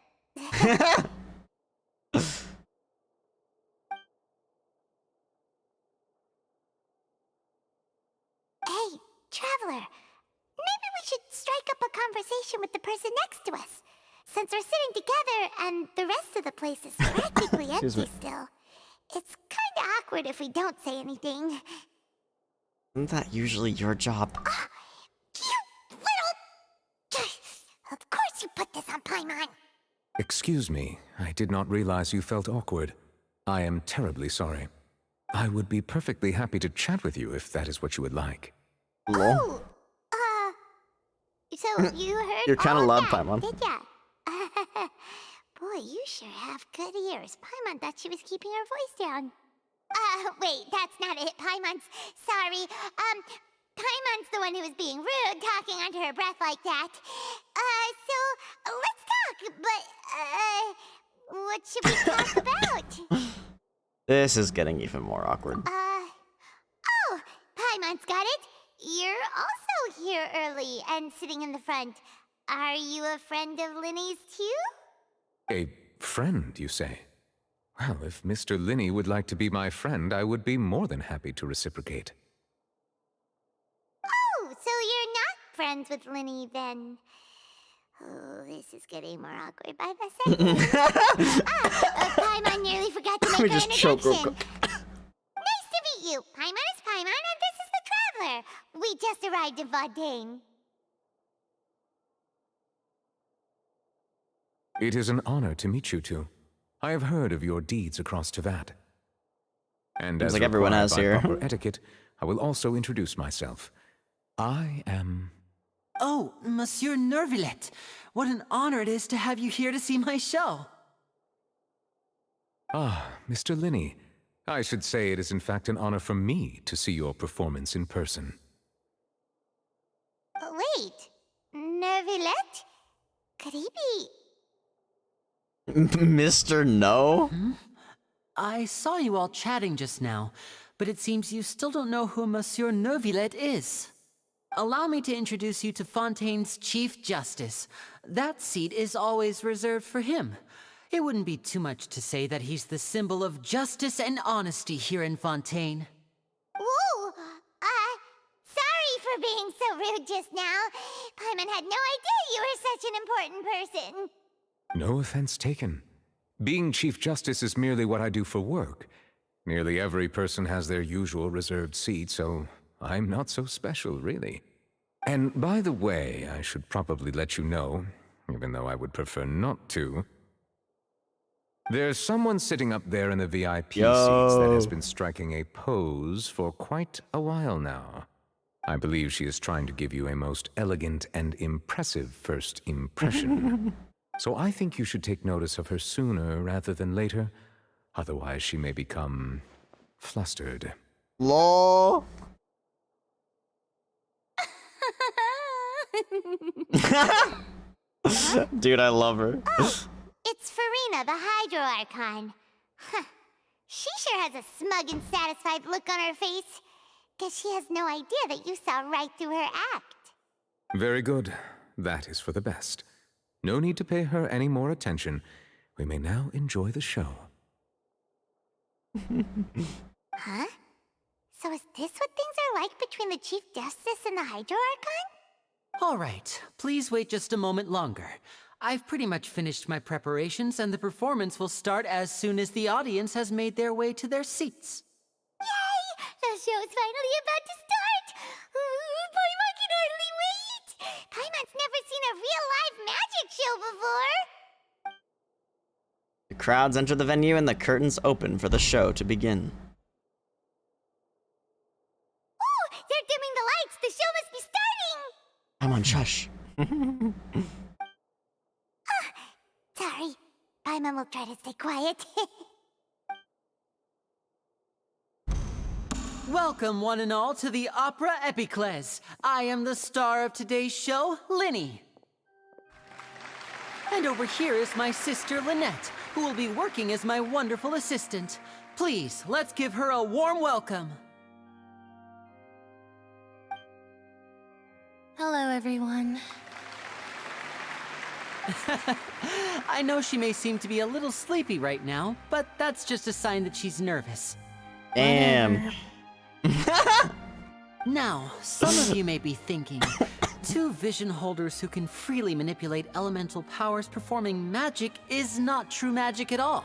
Traveler. Maybe we should strike up a conversation with the person next to us. Since we're sitting together and the rest of the place is practically Excuse me. empty still. It's kinda awkward if we don't say anything. Isn't that usually your job? Of course you put this on Paimon. Excuse me, I did not realize you felt awkward. I am terribly sorry. I would be perfectly happy to chat with you if that is what you would like. Lol. So you heard You're kinda all loud, that, Paimon. did ya? Boy, you sure have good ears. Paimon thought she was keeping her voice down. Wait, that's not it. Paimon's sorry. Paimon's the one who was being rude, talking under her breath like that. So let's talk, but, what should we talk about? This is getting even more awkward. Oh, Paimon's got it. You're also here early and sitting in the front. Are you a friend of Linny's too? A friend, you say? Well, if Mr. Linney would like to be my friend, I would be more than happy to reciprocate. Oh, so you're not friends with Linny then? Oh, this is getting more awkward by the second. Paimon nearly forgot to Let me make her just choke real introduction. Nice to meet you. Paimon is Paimon, and this is the Traveler. We just arrived in Fontaine. It is an honor to meet you two. I have heard of your deeds across Tavat. And Seems as like everyone required has by here. proper etiquette, I will also introduce myself. I am... Oh, Monsieur Nervillet. What an honor it is to have you here to see my show. Ah, Mr. Linney. I should say it is in fact an honor for me to see your performance in person. Wait, Nervillet? Could he be... Mr. No? Hmm? I saw you all chatting just now, but it seems you still don't know who Monsieur Nervillet is. Allow me to introduce you to Fontaine's Chief Justice. That seat is always reserved for him. It wouldn't be too much to say that he's the symbol of justice and honesty here in Fontaine. Whoa! Sorry for being so rude just now. Paimon had no idea you were such an important person. No offense taken. Being Chief Justice is merely what I do for work. Nearly every person has their usual reserved seat, so I'm not so special, really. And by the way, I should probably let you know, even though I would prefer not to. There's someone sitting up there in the VIP seats that has been striking a pose for quite a while now. I believe she is trying to give you a most elegant and impressive first impression. So I think you should take notice of her sooner rather than later. Otherwise, she may become flustered. LOL. Dude, I love her. Oh, it's Farina, the Hydro Archon. Huh. She sure has a smug and satisfied look on her face. Guess she has no idea that you saw right through her act. Very good. That is for the best. No need to pay her any more attention. We may now enjoy the show. Huh? So is this what things are like between the Chief Justice and the Hydro Archon? All right, please wait just a moment longer. I've pretty much finished my preparations, and the performance will start as soon as the audience has made their way to their seats. Yay! The show's finally about to start! Paimon can hardly wait! Paimon's never seen a real live magic show before! The crowds enter the venue and the curtains open for the show to begin. Oh! They're dimming the lights! The show must be starting! I'm on shush. Sorry. Paimon will try to stay quiet. Welcome, one and all, to the Opera Epiclese. I am the star of today's show, Linny. And over here is my sister, Lynette, who will be working as my wonderful assistant. Please, let's give her a warm welcome. Hello, everyone. I know she may seem to be a little sleepy right now, but that's just a sign that she's nervous. Damn. Now, some of you may be thinking, two vision holders who can freely manipulate elemental powers performing magic is not true magic at all.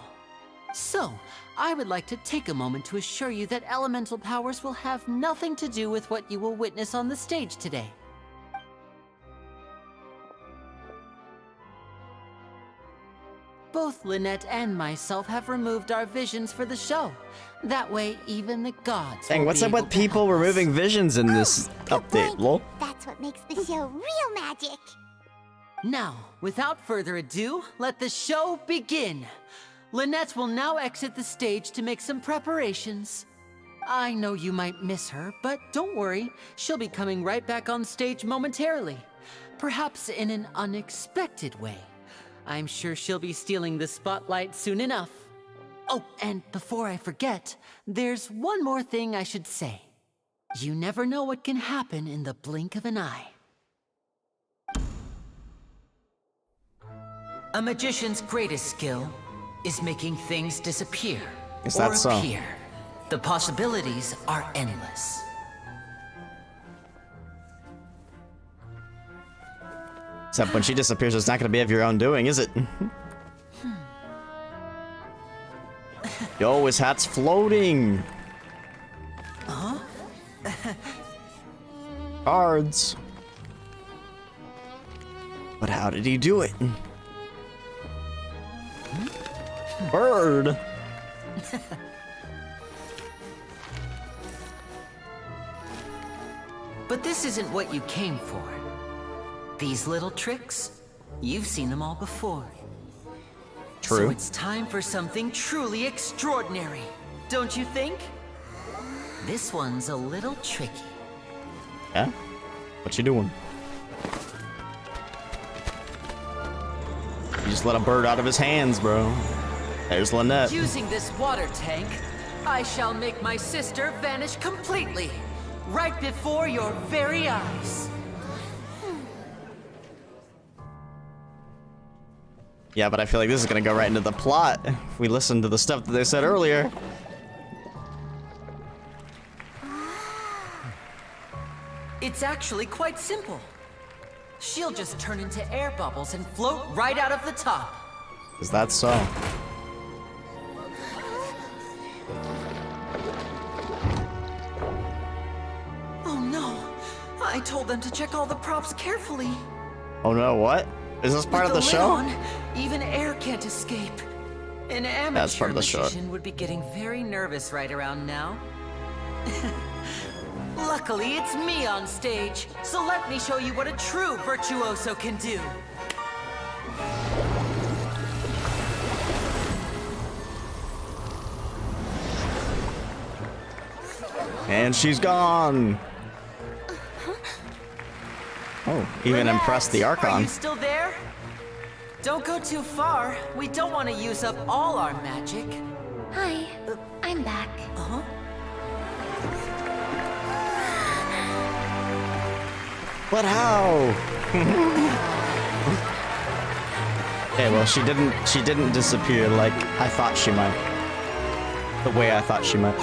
So, I would like to take a moment to assure you that elemental powers will have nothing to do with what you will witness on the stage today. Both Lynette and myself have removed our visions for the show. That way, even the gods Dang, will what's be up able with to people help us. removing visions in this update, lol? That's what makes the show real magic. Now, without further ado, let the show begin. Lynette will now exit the stage to make some preparations. I know you might miss her, but don't worry. She'll be coming right back on stage momentarily. Perhaps in an unexpected way. I'm sure she'll be stealing the spotlight soon enough. Oh, and before I forget, there's one more thing I should say. You never know what can happen in the blink of an eye. A magician's greatest skill is making things disappear Is or that so? appear. The possibilities are endless. Except when she disappears, it's not going to be of your own doing, is it? Yo, his hat's floating. Huh? Cards. But how did he do it? Bird. But this isn't what you came for. These little tricks, you've seen them all before. True. So it's time for something truly extraordinary, don't you think? This one's a little tricky. Yeah? What you doing? You just let a bird out of his hands, bro. There's Lynette. Using this water tank, I shall make my sister vanish completely, right before your very eyes. Yeah, but I feel like this is gonna go right into the plot if we listen to the stuff that they said earlier. It's actually quite simple. She'll just turn into air bubbles and float right out of the top. Is that so? Oh no! I told them to check all the props carefully. Oh no, what? Is this part of the With show? lid on, even air can't escape. An amateur That's part of the show. magician would be getting very nervous right around now. Luckily, it's me on stage, so let me show you what a true virtuoso can do. And she's gone. Oh, even impressed the Are Archon. you still there? Don't go too far. We don't want to use up all our magic. Hi, I'm back. Uh-huh. But how? Okay, well she didn't disappear like I thought she might. The way I thought she might.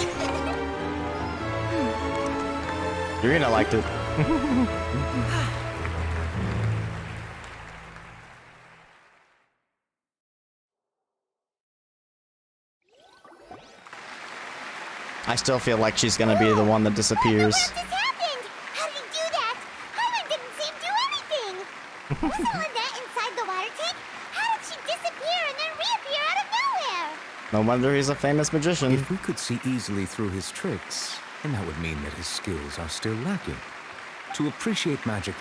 Irina liked it. I still feel like she's gonna be the one that disappears. What just happened? How did he do that? Herman didn't see him do anything. Was Lynette inside the water tank? How did she disappear and then reappear out of nowhere? No wonder he's a famous magician. If we could see easily through his tricks, then that would mean that his skills are still lacking. To appreciate magic,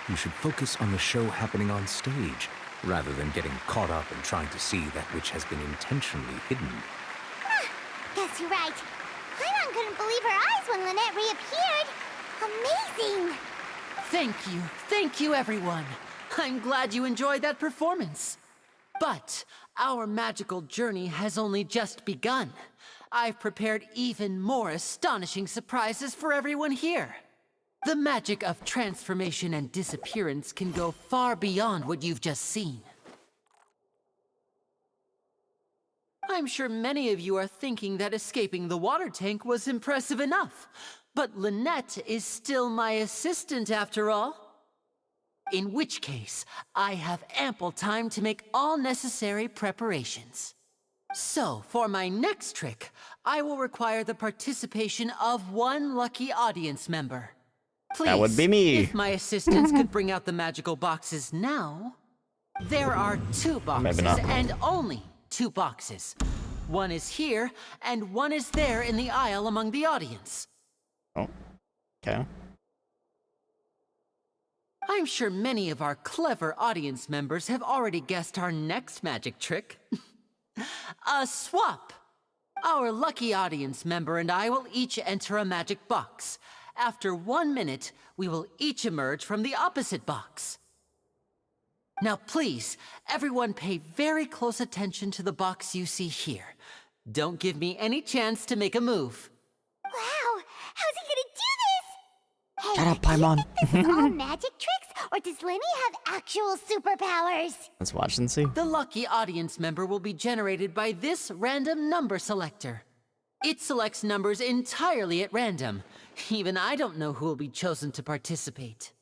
you should focus on the show happening on stage, rather than getting caught up in trying to see that which has been intentionally hidden. Guess you're right. Paimon couldn't believe her eyes when Lynette reappeared. Amazing! Thank you everyone. I'm glad you enjoyed that performance. But our magical journey has only just begun. I've prepared even more astonishing surprises for everyone here. The magic of transformation and disappearance can go far beyond what you've just seen. I'm sure many of you are thinking that escaping the water tank was impressive enough, but Lynette is still my assistant after all. In which case, I have ample time to make all necessary preparations. So, for my next trick, I will require the participation of one lucky audience member. Please, that would be me. If my assistants could bring out the magical boxes now. There are 2 boxes and only 2 boxes. One is here and one is there in the aisle among the audience. Oh, okay. I'm sure many of our clever audience members have already guessed our next magic trick. A swap! Our lucky audience member and I will each enter a magic box. After 1 minute, we will each emerge from the opposite box. Now please, everyone pay very close attention to the box you see here. Don't give me any chance to make a move. Wow! How's he gonna do this? Hey, Shut up, Paimon. do you think this is all magic tricks, or does Lenny have actual superpowers? Let's watch and see. The lucky audience member will be generated by this random number selector. It selects numbers entirely at random. Even I don't know who will be chosen to participate.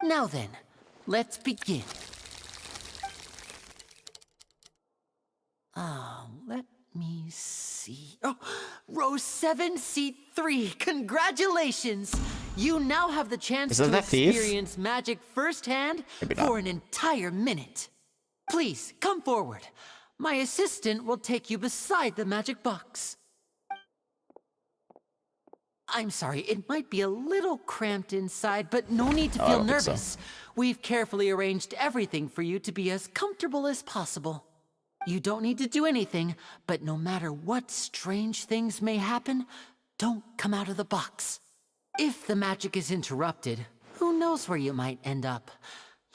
Now then, let's begin. Let me see. Oh, row 7, seat 3. Congratulations! You now have the chance to experience magic firsthand for an entire minute. Please, come forward. My assistant will take you beside the magic box. I'm sorry, it might be a little cramped inside, but no need to feel nervous. We've carefully arranged everything for you to be as comfortable as possible. You don't need to do anything, but no matter what strange things may happen, don't come out of the box. If the magic is interrupted, who knows where you might end up?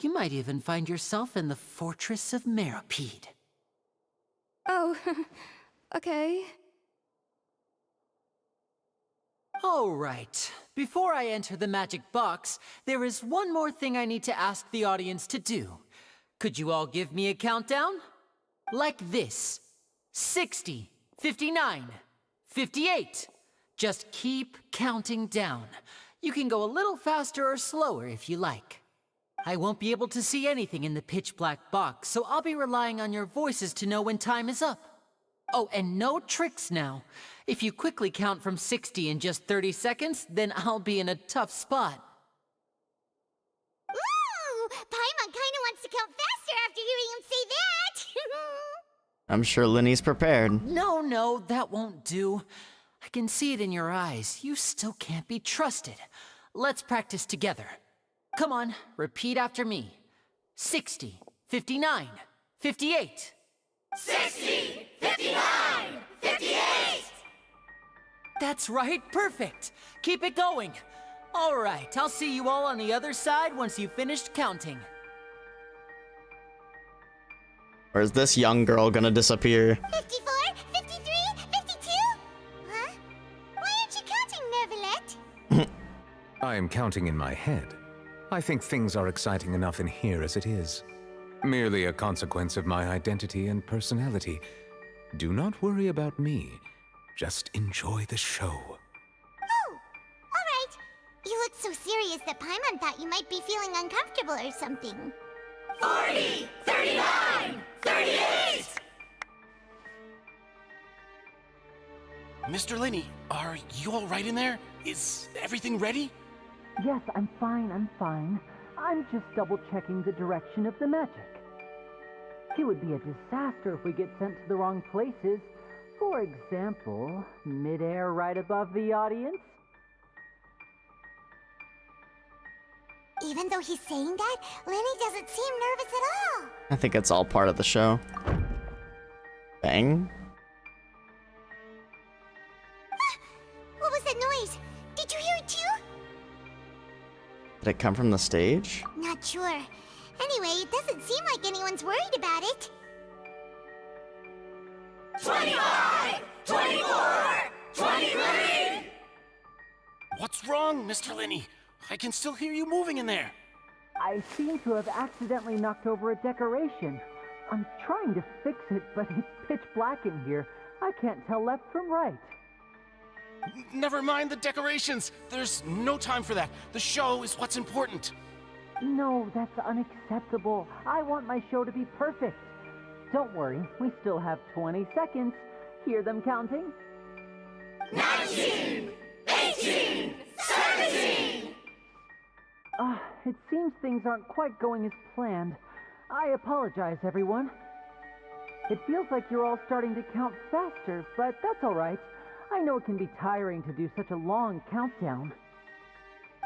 You might even find yourself in the Fortress of Meropide. Oh, okay. All right. Before I enter the magic box, there is one more thing I need to ask the audience to do. Could you all give me a countdown? Like this. 60, 59, 58. Just keep counting down. You can go a little faster or slower if you like. I won't be able to see anything in the pitch black box, so I'll be relying on your voices to know when time is up. Oh, and no tricks now. If you quickly count from 60 in just 30 seconds, then I'll be in a tough spot. Ooh! Paimon kinda wants to count faster after hearing him say that! I'm sure Lenny's prepared. No, that won't do. I can see it in your eyes. You still can't be trusted. Let's practice together. Come on, repeat after me. 60, 59, 58. 60, 59, 58! That's right, perfect. Keep it going. All right, I'll see you all on the other side once you've finished counting. Or is this young girl gonna disappear? 54, 53, 52? Huh? Why aren't you counting, Nervalette? I am counting in my head. I think things are exciting enough in here as it is. Merely a consequence of my identity and personality. Do not worry about me. Just enjoy the show. Oh, alright. You look so serious that Paimon thought you might be feeling uncomfortable or something. 40, 39, 38! Mr. Lenny, are you all right in there? Is everything ready? Yes, I'm fine. I'm just double-checking the direction of the magic. It would be a disaster if we get sent to the wrong places. For example, mid-air right above the audience. Even though he's saying that, Lenny doesn't seem nervous at all. I think it's all part of the show. Bang. Did it come from the stage? Not sure. Anyway, it doesn't seem like anyone's worried about it. 25! 24! 23! What's wrong, Mr. Linney? I can still hear you moving in there. I seem to have accidentally knocked over a decoration. I'm trying to fix it, but it's pitch black in here. I can't tell left from right. Never mind the decorations. There's no time for that. The show is what's important. No, that's unacceptable. I want my show to be perfect. Don't worry, we still have 20 seconds. Hear them counting? 19! 18! 17! It seems things aren't quite going as planned. I apologize, everyone. It feels like you're all starting to count faster, but that's all right. I know it can be tiring to do such a long countdown.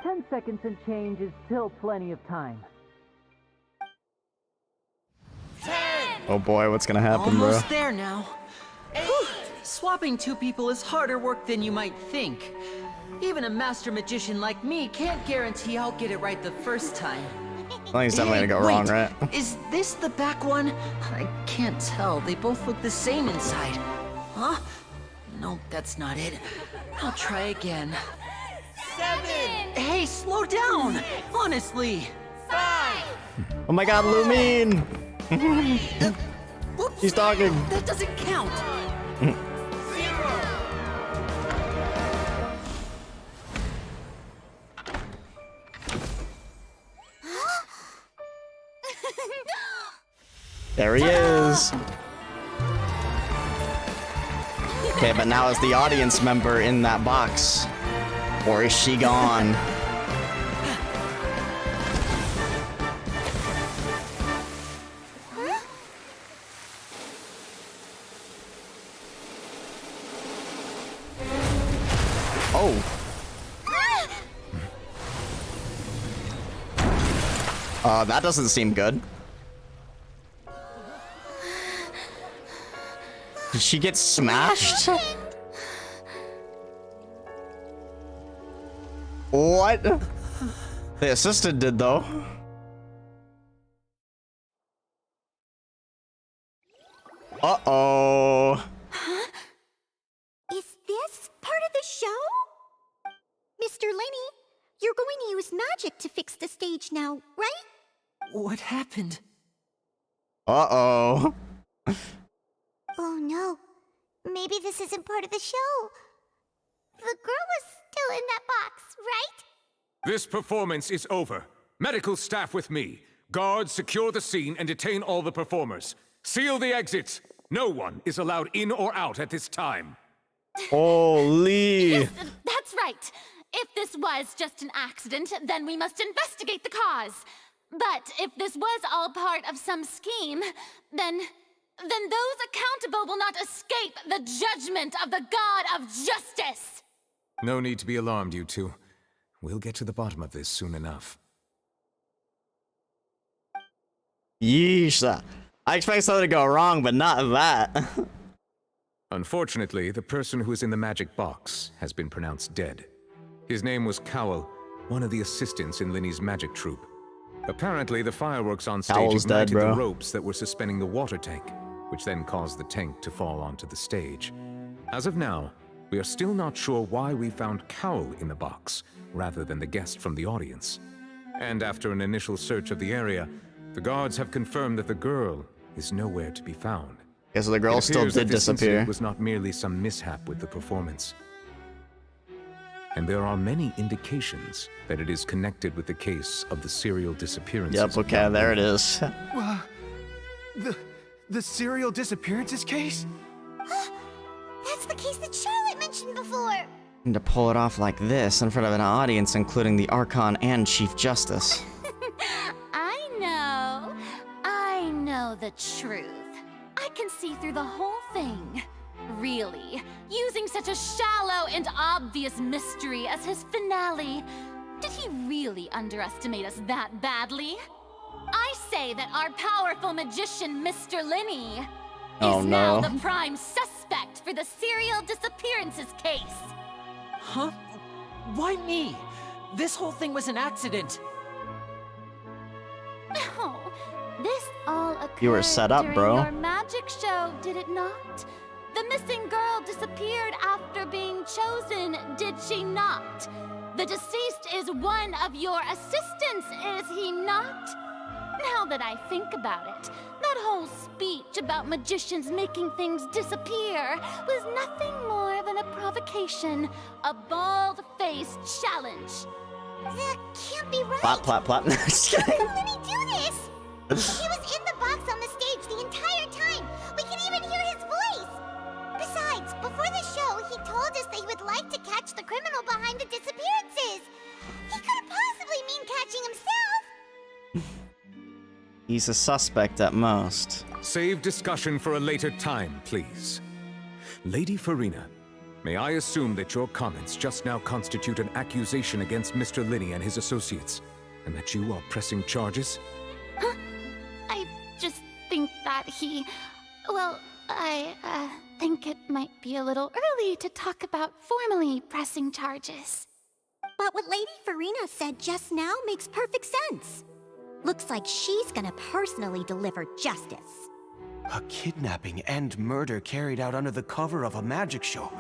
10 seconds and change is still plenty of time. 10! Oh boy, what's gonna happen, bro? Almost there now. Whew. Swapping two people is harder work than you might think. Even a master magician like me can't guarantee I'll get it right the first time. Something's definitely gonna go wrong, right? Is this the back one? I can't tell. They both look the same inside. Huh? No, that's not it. I'll try again. 7! Hey, slow down! Honestly. 5! Oh my god, Lumine! She's talking. That doesn't count. 0! There he is. Okay, but now is the audience member in that box? Or is she gone? Oh. That doesn't seem good. Did she get smashed? What? The assistant did, though. Uh-oh. Huh? Is this part of the show? Mr. Linney, you're going to use magic to fix the stage now, right? What happened? Uh-oh. Oh no. Maybe this isn't part of the show. The girl was still in that box, right? This performance is over. Medical staff with me. Guards, secure the scene and detain all the performers. Seal the exits. No one is allowed in or out at this time. Holy. Yes, that's right. If this was just an accident, then we must investigate the cause. But if this was all part of some scheme, then those accountable will not escape the judgment of the God of Justice! No need to be alarmed, you two. We'll get to the bottom of this soon enough. Yeesh. I expect something to go wrong, but not that. Unfortunately, the person who is in the magic box has been pronounced dead. His name was Cowell, one of the assistants in Linney's magic troupe. Apparently, the fireworks on stage Cowell's ignited dead, bro. the ropes that were suspending the water tank, which then caused the tank to fall onto the stage. As of now, we are still not sure why we found Cowell in the box, rather than the guest from the audience. And after an initial search of the area, the guards have confirmed that the girl is nowhere to be found. Yeah, so the girl still did disappear. It was not merely some mishap with the performance. And there are many indications that it is connected with the case of the serial disappearances. Yep, okay, there it is. The serial disappearances case? That's the case that Charlotte mentioned before. And to pull it off like this in front of an audience, including the Archon and Chief Justice. I know the truth. I can see through the whole thing. Really, using such a shallow and obvious mystery as his finale, did he really underestimate us that badly? I say that our powerful magician, Mr. Linney, is now the prime suspect for the serial disappearances case. Huh? Why me? This whole thing was an accident. No, this all occurred You were set up, during bro. your magic show, did it not? The missing girl disappeared after being chosen, did she not? The deceased is one of your assistants, is he not? Now that I think about it, that whole speech about magicians making things disappear was nothing more than a provocation, a bald-faced challenge. That can't be right. Plop, plop, plop. Just How kidding. can Lenny do this? He was in the box on the stage the entire time. We can even hear his voice. Besides, before the show, he told us that he would like to catch the criminal behind the disappearances. He couldn't possibly mean catching himself. He's a suspect at most. Save discussion for a later time, please. Lady Farina, may I assume that your comments just now constitute an accusation against Mr. Linney and his associates, and that you are pressing charges? I just think that well, I think it might be a little early to talk about formally pressing charges. But what Lady Farina said just now makes perfect sense. Looks like she's gonna personally deliver justice. A kidnapping and murder carried out under the cover of a magic show.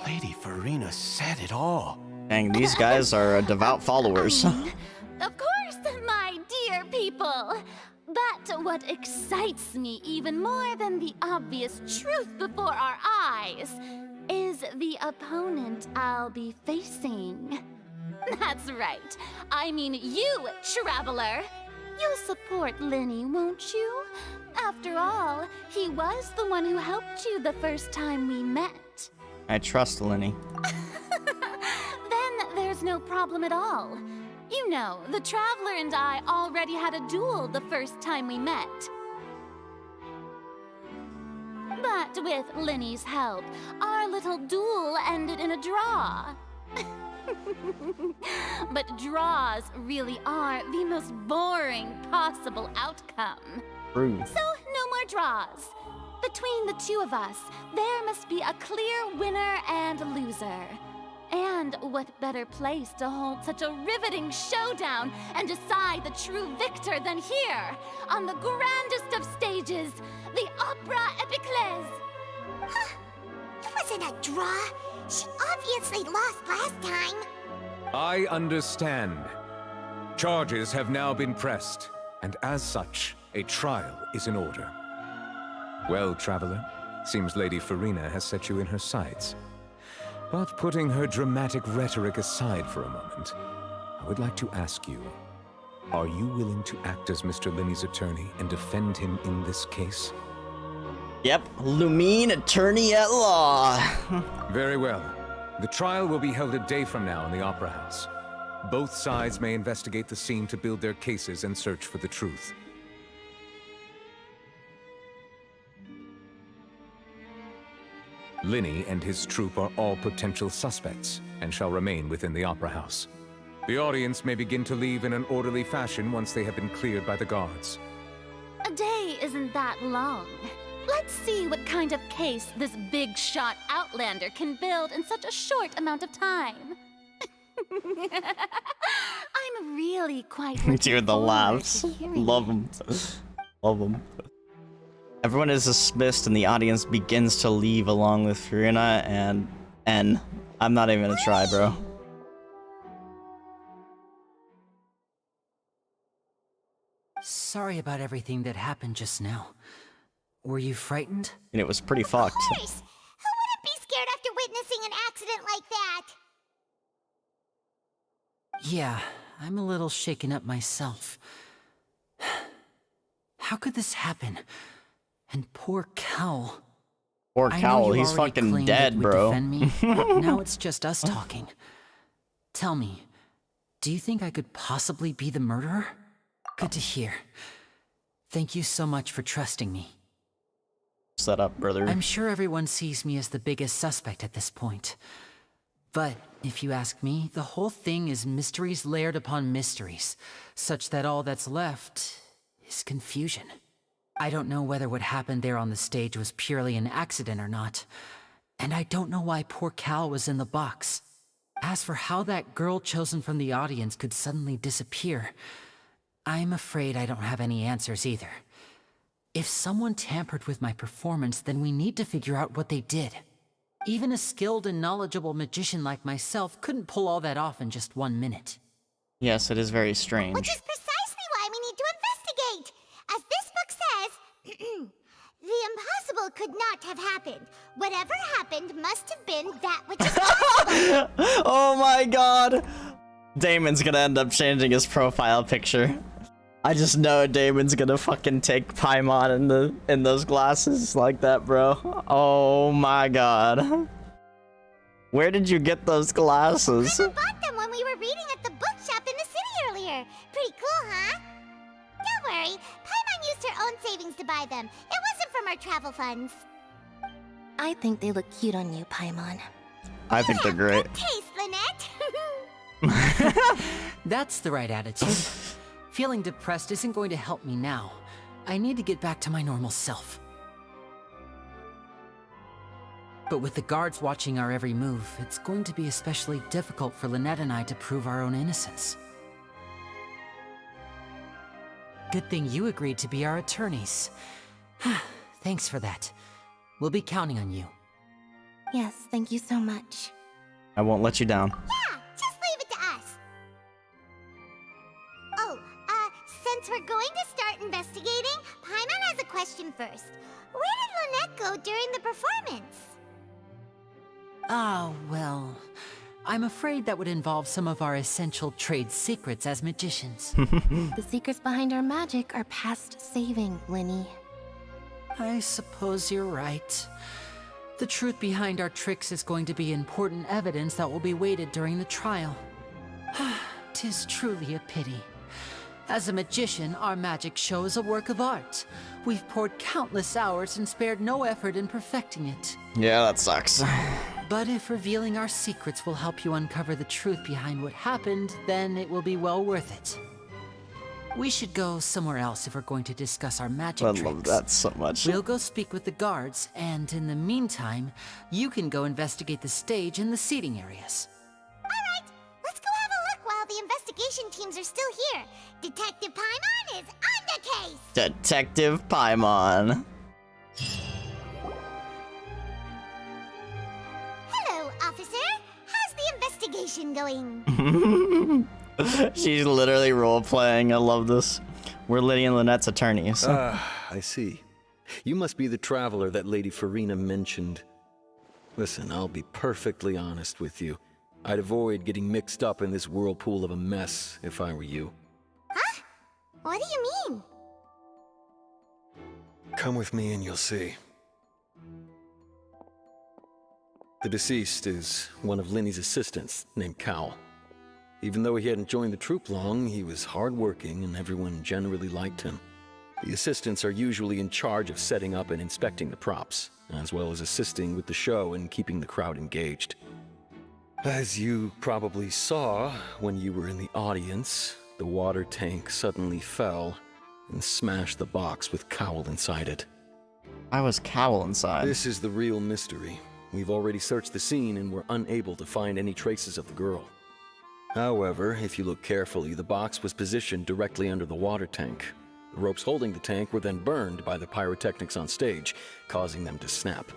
Lady Farina said it all. Dang, these guys are devout followers. Of course, my dear people. But what excites me even more than the obvious truth before our eyes is the opponent I'll be facing. That's right. I mean you, Traveler. You'll support Lenny, won't you? After all, he was the one who helped you the first time we met. I trust Lenny. Then there's no problem at all. You know, the Traveler and I already had a duel the first time we met. But with Lenny's help, our little duel ended in a draw. But draws really are the most boring possible outcome. True. So, no more draws. Between the two of us, there must be a clear winner and loser. And what better place to hold such a riveting showdown and decide the true victor than here, on the grandest of stages, the Opera Epiclese. It wasn't a draw. She obviously lost last time. I understand. Charges have now been pressed, and as such, a trial is in order. Well, Traveler, seems Lady Farina has set you in her sights. But putting her dramatic rhetoric aside for a moment, I would like to ask you, are you willing to act as Mr. Linney's attorney and defend him in this case? Yep, Lumine, attorney at law. Very well. The trial will be held a day from now in the Opera House. Both sides may investigate the scene to build their cases and search for the truth. Linney and his troupe are all potential suspects and shall remain within the Opera House. The audience may begin to leave in an orderly fashion once they have been cleared by the guards. A day isn't that long. Let's see what kind of case this big shot Outlander can build in such a short amount of time. I'm really quite Dude, the laughs. Love them. Love them. Everyone is dismissed and the audience begins to leave along with Farina and N. I'm not even gonna try, bro. Sorry about everything that happened just now. Were you frightened? And it was pretty fucked. Of course! Who wouldn't be scared after witnessing an accident like that? Yeah, I'm a little shaken up myself. How could this happen? And poor Cowl. Poor Cowl, he's fucking dead, bro. Defend me, but now it's just us talking. Tell me, do you think I could possibly be the murderer? Good to hear. Thank you so much for trusting me. Set up, brother. I'm sure everyone sees me as the biggest suspect at this point. But if you ask me, the whole thing is mysteries layered upon mysteries, such that all that's left is confusion. I don't know whether what happened there on the stage was purely an accident or not, and I don't know why poor Cal was in the box. As for how that girl chosen from the audience could suddenly disappear, I'm afraid I don't have any answers either. If someone tampered with my performance, then we need to figure out what they did. Even a skilled and knowledgeable magician like myself couldn't pull all that off in just 1 minute. Yes, it is very strange. Which is precisely why we need to investigate. As this book says, the impossible could not have happened. Whatever happened must have been that which is possible. Oh my god! Damon's gonna end up changing his profile picture. I just know Damon's gonna fucking take Paimon in those glasses like that, bro. Oh my god. Where did you get those glasses? I bought them when we were reading at the bookshop in the city earlier. Pretty cool, huh? Don't worry, Paimon used her own savings to buy them. It wasn't from our travel funds. I think they look cute on you, Paimon. I think they're great. Good taste, Lynette. That's the right attitude. Feeling depressed isn't going to help me now. I need to get back to my normal self. But with the guards watching our every move, it's going to be especially difficult for Lynette and I to prove our own innocence. Good thing you agreed to be our attorneys. Thanks for that. We'll be counting on you. Yes, thank you so much. I won't let you down. Yeah, just leave it to us. Oh, since we're going to start investigating, Paimon has a question first. Where did Lynette go during the performance? Ah, well, I'm afraid that would involve some of our essential trade secrets as magicians. The secrets behind our magic are past saving, Linny. I suppose you're right. The truth behind our tricks is going to be important evidence that will be weighted during the trial. 'Tis truly a pity. As a magician, our magic show is a work of art. We've poured countless hours and spared no effort in perfecting it. Yeah, that sucks. But if revealing our secrets will help you uncover the truth behind what happened, then it will be well worth it. We should go somewhere else if we're going to discuss our magic I tricks. love that so much. We'll go speak with the guards, and in the meantime, you can go investigate the stage and the seating areas. Alright, let's go have a look while the investigation teams are still here. Detective Paimon is on the case! Detective Paimon. Hello, officer. How's the investigation going? She's literally role-playing. I love this. We're Liddy and Lynette's attorneys. I see. You must be the traveler that Lady Farina mentioned. Listen, I'll be perfectly honest with you. I'd avoid getting mixed up in this whirlpool of a mess if I were you. Huh? What do you mean? Come with me and you'll see. The deceased is one of Linny's assistants named Cal. Even though he hadn't joined the troupe long, he was hardworking and everyone generally liked him. The assistants are usually in charge of setting up and inspecting the props, as well as assisting with the show and keeping the crowd engaged. As you probably saw when you were in the audience, the water tank suddenly fell and smashed the box with Cowl inside it. I was Cowl inside. This is the real mystery. We've already searched the scene and were unable to find any traces of the girl. However, if you look carefully, the box was positioned directly under the water tank. The ropes holding the tank were then burned by the pyrotechnics on stage, causing them to snap.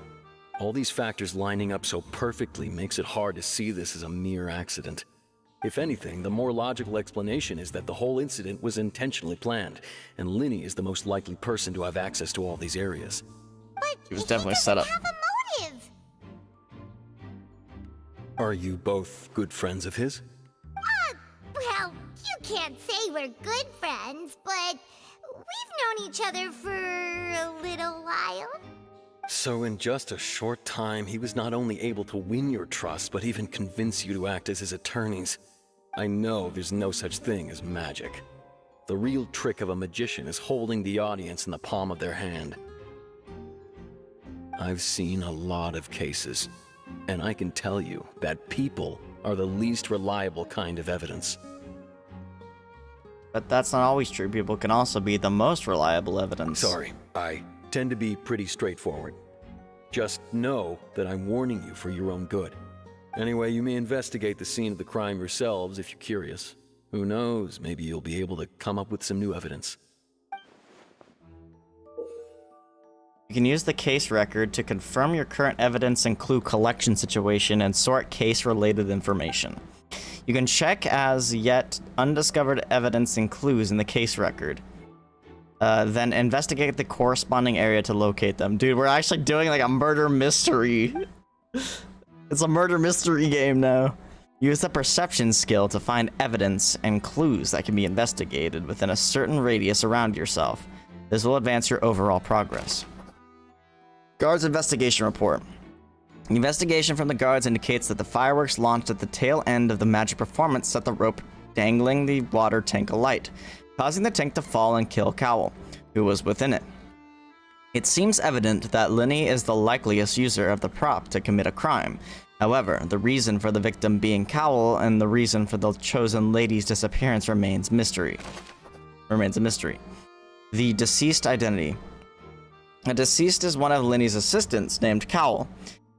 All these factors lining up so perfectly makes it hard to see this as a mere accident. If anything, the more logical explanation is that the whole incident was intentionally planned, and Linny is the most likely person to have access to all these areas. But He was definitely set up. have a motive. Are you both good friends of his? Well, you can't say we're good friends, but we've known each other for a little while. So in just a short time, he was not only able to win your trust, but even convince you to act as his attorneys. I know there's no such thing as magic. The real trick of a magician is holding the audience in the palm of their hand. I've seen a lot of cases, and I can tell you that people are the least reliable kind of evidence. But that's not always true. People can also be the most reliable evidence. Sorry, I tend to be pretty straightforward. Just know that I'm warning you for your own good. Anyway, you may investigate the scene of the crime yourselves if you're curious. Who knows, maybe you'll be able to come up with some new evidence. You can use the case record to confirm your current evidence and clue collection situation and sort case-related information. You can check as yet undiscovered evidence and clues in the case record. Then investigate the corresponding area to locate them. Dude, we're actually doing like a murder mystery. It's a murder mystery game now. Use the perception skill to find evidence and clues that can be investigated within a certain radius around yourself. This will advance your overall progress. Guards investigation report. The investigation from the guards indicates that the fireworks launched at the tail end of the magic performance set the rope dangling the water tank alight, causing the tank to fall and kill Cowell, who was within it. It seems evident that Linny is the likeliest user of the prop to commit a crime. However, the reason for the victim being Cowell and the reason for the chosen lady's disappearance remains a mystery. The deceased identity. The deceased is one of Linny's assistants named Cowell.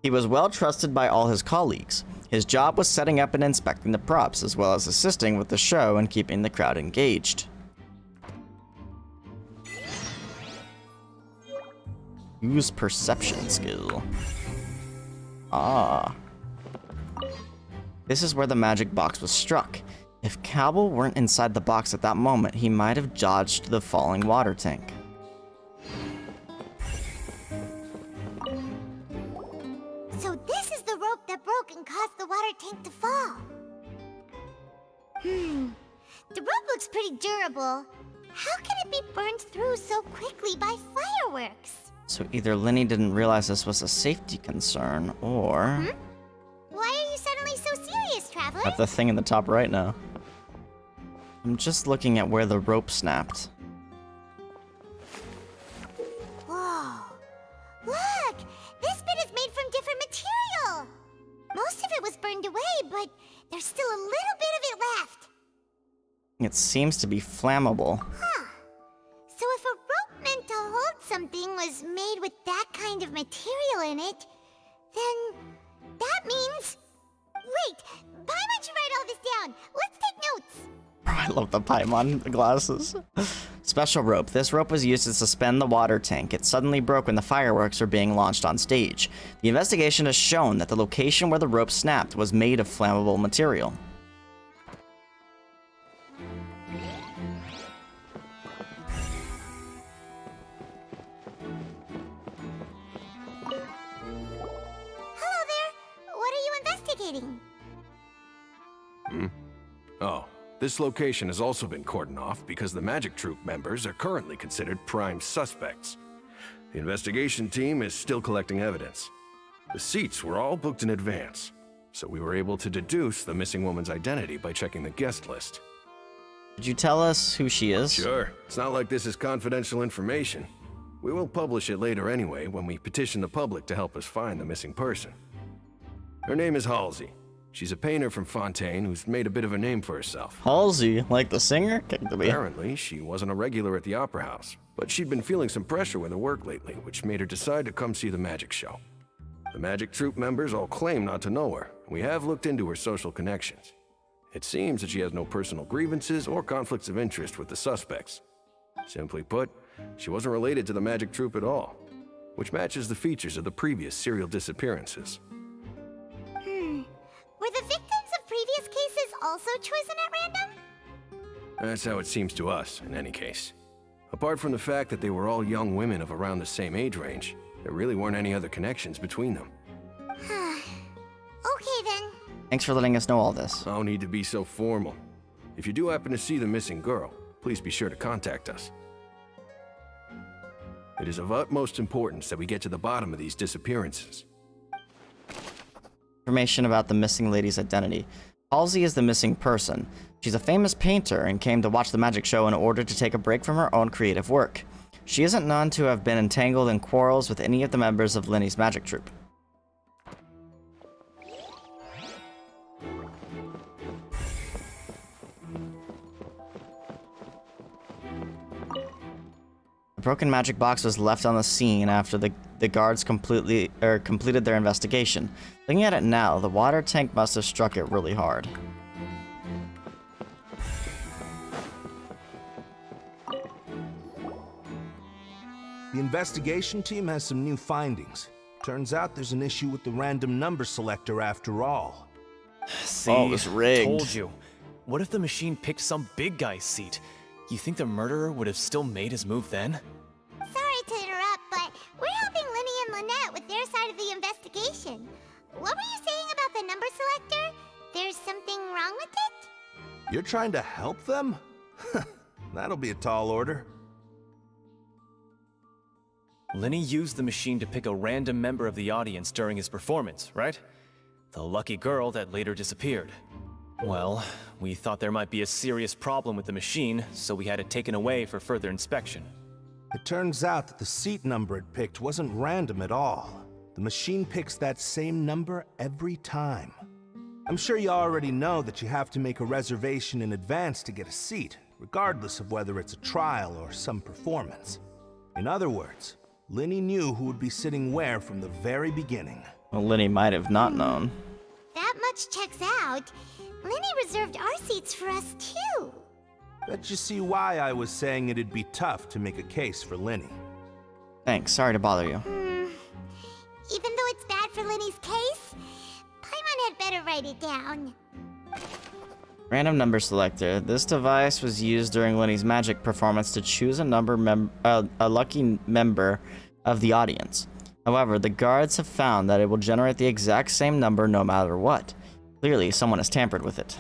He was well trusted by all his colleagues. His job was setting up and inspecting the props, as well as assisting with the show and keeping the crowd engaged. Use perception skill. Ah. This is where the magic box was struck. If Cowell weren't inside the box at that moment, he might have dodged the falling water tank. So this is the rope that broke and caused the water tank to fall. The rope looks pretty durable. How can it be burned through so quickly by fireworks? So either Linny didn't realize this was a safety concern, or... Why are you suddenly so serious, Traveler? At the thing in the top right now. I'm just looking at where the rope snapped. Whoa. Look! This bit is made from different material! Most of it was burned away, but there's still a little bit of it left. It seems to be flammable. Huh. So if a rope meant to hold something was made with that kind of material in it, then that means... Wait, why don't you write all this down? Let's take notes. I love the Paimon glasses. Special rope. This rope was used to suspend the water tank. It suddenly broke when the fireworks were being launched on stage. The investigation has shown that the location where the rope snapped was made of flammable material. Hello there. What are you investigating? Oh, this location has also been cordoned off because the Magic Troupe members are currently considered prime suspects. The investigation team is still collecting evidence. The seats were all booked in advance, so we were able to deduce the missing woman's identity by checking the guest list. Could you tell us who she is? Sure. It's not like this is confidential information. We will publish it later anyway when we petition the public to help us find the missing person. Her name is Halsey. She's a painter from Fontaine who's made a bit of a name for herself. Halsey, like the singer? Apparently, she wasn't a regular at the Opera House, but she'd been feeling some pressure with her work lately, which made her decide to come see the magic show. The Magic Troupe members all claim not to know her. We have looked into her social connections. It seems that she has no personal grievances or conflicts of interest with the suspects. Simply put, she wasn't related to the Magic Troupe at all, which matches the features of the previous serial disappearances. Were the victims of previous cases also chosen at random? That's how it seems to us, in any case. Apart from the fact that they were all young women of around the same age range, there really weren't any other connections between them. Okay then. Thanks for letting us know all this. No need to be so formal. If you do happen to see the missing girl, please be sure to contact us. It is of utmost importance that we get to the bottom of these disappearances. Information about the missing lady's identity. Halsey is the missing person. She's a famous painter and came to watch the magic show in order to take a break from her own creative work. She isn't known to have been entangled in quarrels with any of the members of Linny's magic troupe. The broken magic box was left on the scene after the the guards completed their investigation. Looking at it now, the water tank must have struck it really hard. The investigation team has some new findings. Turns out there's an issue with the random number selector after all. See, Oh, it was rigged. Told you. What if the machine picked some big guy's seat? You think the murderer would have still made his move then? Sorry to interrupt, but we're helping Linny and Lynette with their side of the investigation. What were you saying about the number selector? There's something wrong with it? You're trying to help them? That'll be a tall order. Linny used the machine to pick a random member of the audience during his performance, right? The lucky girl that later disappeared. Well, we thought there might be a serious problem with the machine, so we had it taken away for further inspection. It turns out that the seat number it picked wasn't random at all. The machine picks that same number every time. I'm sure you already know that you have to make a reservation in advance to get a seat, regardless of whether it's a trial or some performance. In other words, Linny knew who would be sitting where from the very beginning. Well, Linny might have not known. That much checks out. Linny reserved our seats for us too. Bet you see why I was saying it'd be tough to make a case for Linny. Thanks, sorry to bother you. Even though it's bad for Linny's case, Paimon had better write it down. Random number selector. This device was used during Linny's magic performance to choose a lucky member of the audience. However, the guards have found that it will generate the exact same number no matter what. Clearly, someone has tampered with it.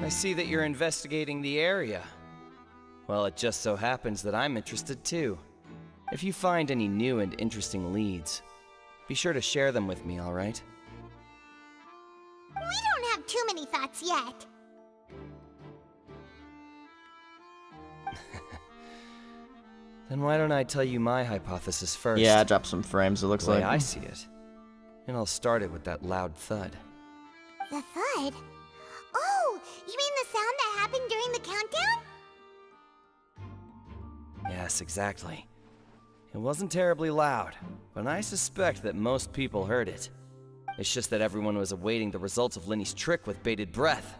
I see that you're investigating the area. Well, it just so happens that I'm interested too. If you find any new and interesting leads, be sure to share them with me, all right? We don't have too many thoughts yet. Then why don't I tell you my hypothesis first? Yeah, drop some frames, it looks the way like. I see it. And I'll start it with that loud thud. The thud? Oh, you mean the sound that happened during the countdown? Yes, exactly. It wasn't terribly loud, but I suspect that most people heard it. It's just that everyone was awaiting the results of Linny's trick with bated breath,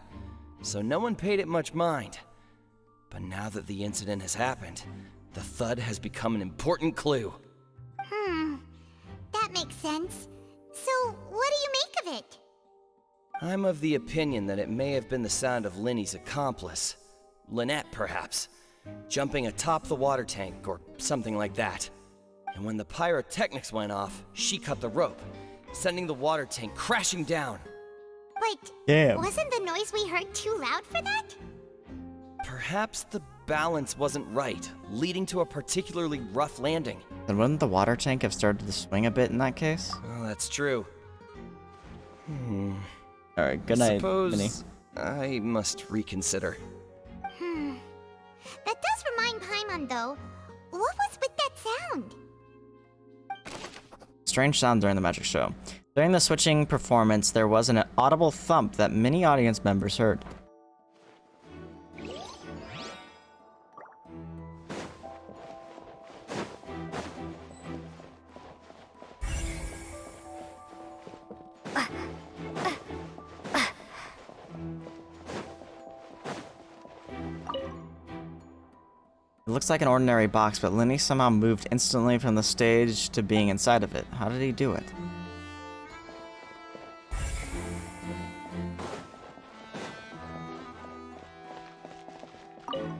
so no one paid it much mind. But now that the incident has happened, the thud has become an important clue. That makes sense. So, what do you make of it? I'm of the opinion that it may have been the sound of Linny's accomplice, Lynette perhaps, jumping atop the water tank or something like that. And when the pyrotechnics went off, she cut the rope, sending the water tank crashing down. But Damn. wasn't the noise we heard too loud for that? Perhaps the balance wasn't right, leading to a particularly rough landing. Then wouldn't the water tank have started to swing a bit in that case? Oh, that's true. Alright, good night, Minnie. Suppose I must reconsider. That does remind Paimon, though. What was with that sound? Strange sound during the magic show. During the switching performance, there was an audible thump that many audience members heard. It looks like an ordinary box, but Linny somehow moved instantly from the stage to being inside of it. How did he do it?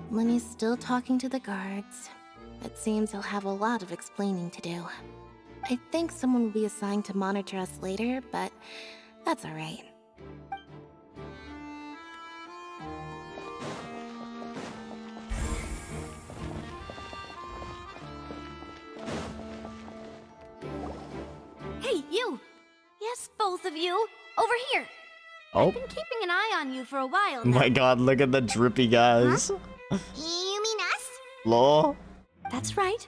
Linny's still talking to the guards. It seems he'll have a lot of explaining to do. I think someone will be assigned to monitor us later, but that's alright. Hey, you! Yes, Fo? both of you. Over here. Oh. I've been keeping an eye on you for a while now. My god, look at the drippy guys. Huh? You mean us? Lol. That's right.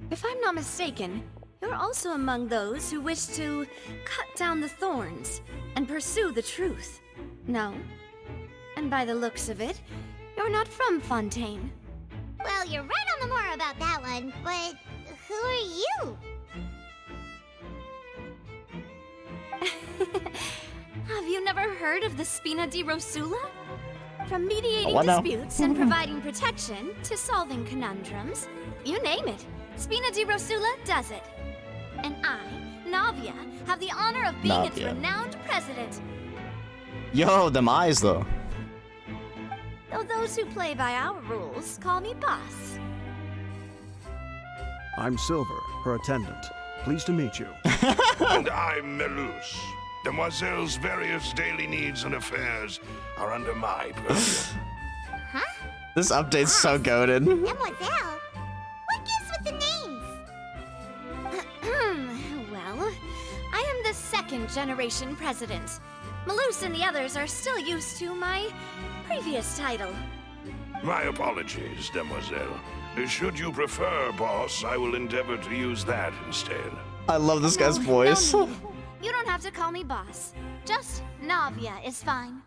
If I'm not mistaken, you're also among those who wish to cut down the thorns and pursue the truth. No? And by the looks of it, you're not from Fontaine. Well, you're right on the more about that one, but who are you? Have you never heard of the Spina di Rosula? From mediating What now? disputes and providing protection to solving conundrums, you name it, Spina di Rosula does it. And I, Navia, have the honor of being its Navia. renowned president. Yo, them eyes though. Though those who play by our rules call me boss. I'm Silver, her attendant. Pleased to meet you. And I'm Melus. Demoiselle's various daily needs and affairs are under my purview. Huh? This update's so goated. Mademoiselle? What gives with the names? Well, I am the second generation president. Malus and the others are still used to my previous title. My apologies, Demoiselle. Should you prefer, boss, I will endeavor to use that instead. I love this guy's voice. No need. You don't have to call me boss. Just Navia is fine.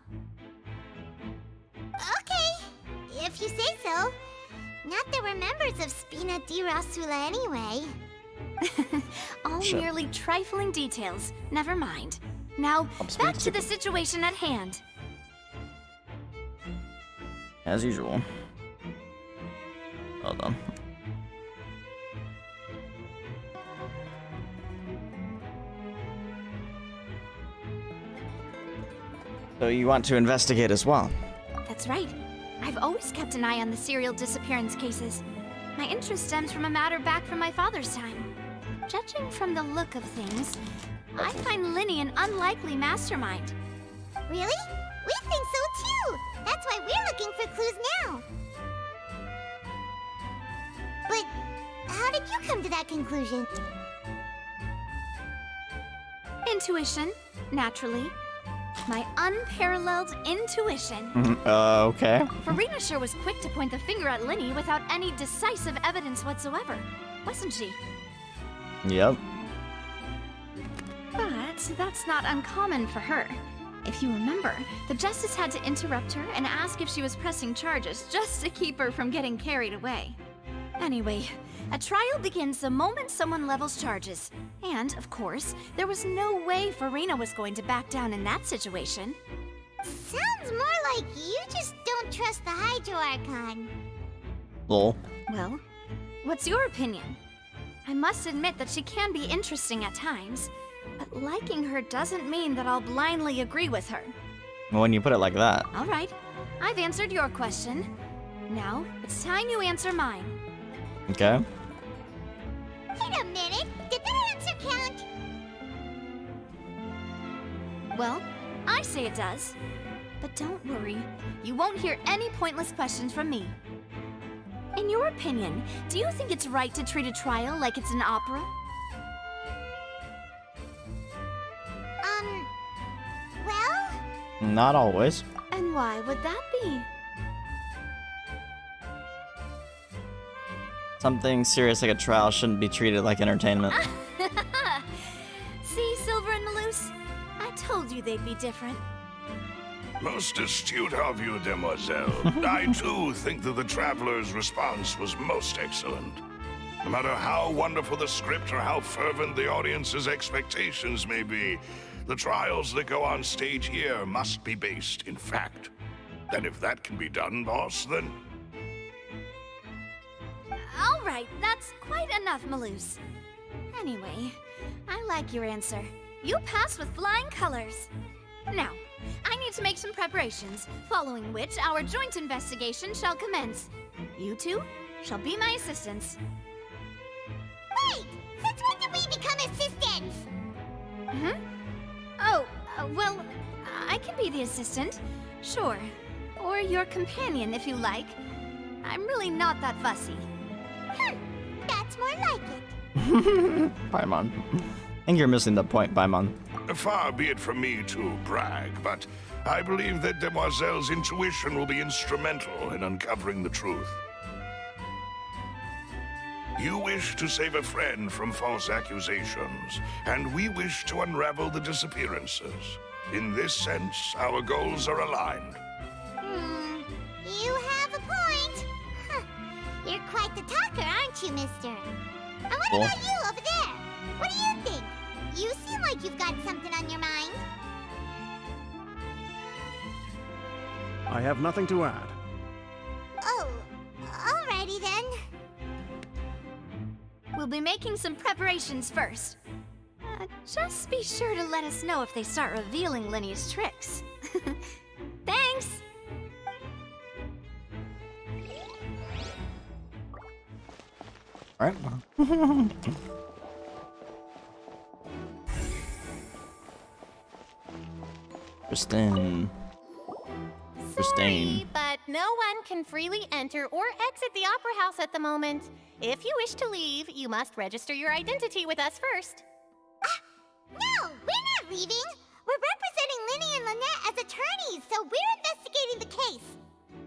Okay, if you say so. Not that we're members of Spina di Rosula anyway. All Sure. merely trifling details. Never mind. Now, back to the situation at hand. As usual. Hold on. So you want to investigate as well? That's right. I've always kept an eye on the serial disappearance cases. My interest stems from a matter back from my father's time. Judging from the look of things, I find Linny an unlikely mastermind. Really? We think so too! That's why we're looking for clues now. But how did you come to that conclusion? Intuition, naturally. My unparalleled intuition. Okay. Farina sure was quick to point the finger at Linny without any decisive evidence whatsoever, wasn't she? Yep. But that's not uncommon for her. If you remember, the justice had to interrupt her and ask if she was pressing charges just to keep her from getting carried away. Anyway, a trial begins the moment someone levels charges. And, of course, there was no way Farina was going to back down in that situation. Sounds more like you just don't trust the Hydro Archon. Lol. Well, what's your opinion? I must admit that she can be interesting at times, but liking her doesn't mean that I'll blindly agree with her. When you put it like that. All right, I've answered your question. Now, it's time you answer mine. Okay. Wait a minute, did that answer count? Well, I say it does. But don't worry, you won't hear any pointless questions from me. In your opinion, do you think it's right to treat a trial like it's an opera? Well? Not always. And why would that be? Something serious like a trial shouldn't be treated like entertainment. See, Silver and Malus? I told you they'd be different. Most astute of you, Demoiselle. I too think that the Traveler's response was most excellent. No matter how wonderful the script or how fervent the audience's expectations may be, the trials that go on stage here must be based in fact. And if that can be done, boss, then... All right, that's quite enough, Malus. Anyway, I like your answer. You passed with flying colors. Now, I need to make some preparations, following which our joint investigation shall commence. You two shall be my assistants. Wait! Since when did we become assistants? Oh, well, I can be the assistant. Sure. Or your companion, if you like. I'm really not that fussy. That's more like it. Paimon. I think you're missing the point, Paimon. Far be it from me to brag, but I believe that Demoiselle's intuition will be instrumental in uncovering the truth. You wish to save a friend from false accusations, and we wish to unravel the disappearances. In this sense, our goals are aligned. You have a point. Huh. You're quite the talker, aren't you, mister? And what about you over there? What do you think? You seem like you've got something on your mind. I have nothing to add. Oh, alrighty then. We'll be making some preparations first. Just be sure to let us know if they start revealing Linny's tricks. Thanks! Alright. Christine. Sorry, but no one can freely enter or exit the Opera House at the moment. If you wish to leave, you must register your identity with us first. No, we're not leaving. We're representing Linny and Lynette as attorneys, so we're investigating the case.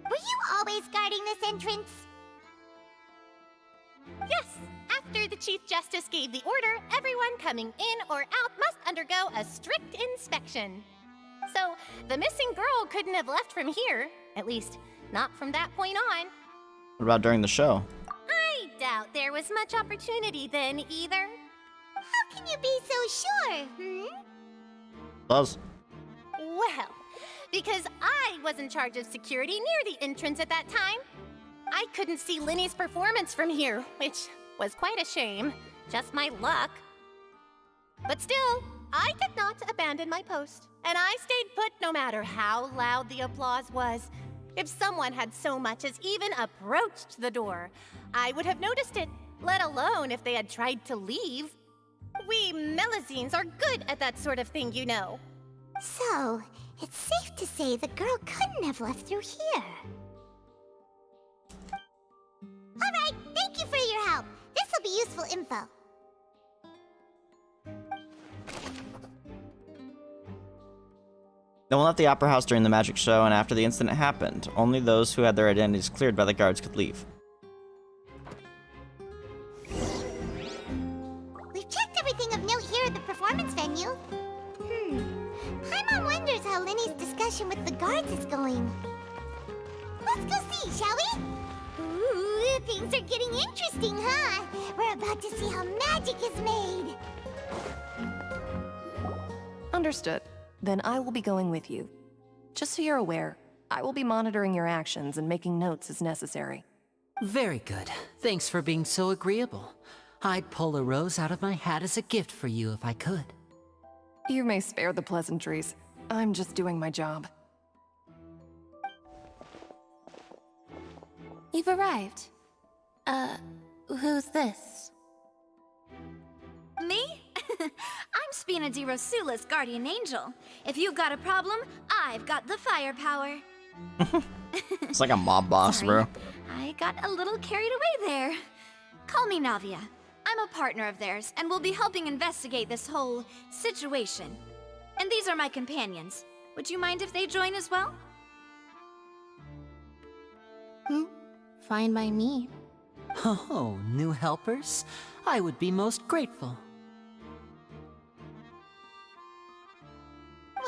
Were you always guarding this entrance? Yes, after the Chief Justice gave the order, everyone coming in or out must undergo a strict inspection. So, the missing girl couldn't have left from here. At least, not from that point on. What about during the show? I doubt there was much opportunity then, either. How can you be so sure, Buzz. Well, because I was in charge of security near the entrance at that time. I couldn't see Linny's performance from here, which was quite a shame. Just my luck. But still, I did not abandon my post, and I stayed put no matter how loud the applause was. If someone had so much as even approached the door, I would have noticed it, let alone if they had tried to leave. We Melusines are good at that sort of thing, you know. So, it's safe to say the girl couldn't have left through here. Alright, thank you for your help. This will be useful info. No one left the Opera House during the magic show, and after the incident happened, only those who had their identities cleared by the guards could leave. We've checked everything of note here at the performance venue. Paimon wonders how Linny's discussion with the guards is going. Let's go see, shall we? Ooh, things are getting interesting, huh? We're about to see how magic is made. Understood. Then I will be going with you. Just so you're aware, I will be monitoring your actions and making notes as necessary. Very good. Thanks for being so agreeable. I'd pull a rose out of my hat as a gift for you if I could. You may spare the pleasantries. I'm just doing my job. You've arrived. Who's this? Me? I'm Spina di Rosula's guardian angel. If you've got a problem, I've got the firepower. It's like a mob boss, Sorry, bro. I got a little carried away there. Call me Navia. I'm a partner of theirs, and will be helping investigate this whole situation. And these are my companions. Would you mind if they join as well? Fine by me. Oh, new helpers? I would be most grateful.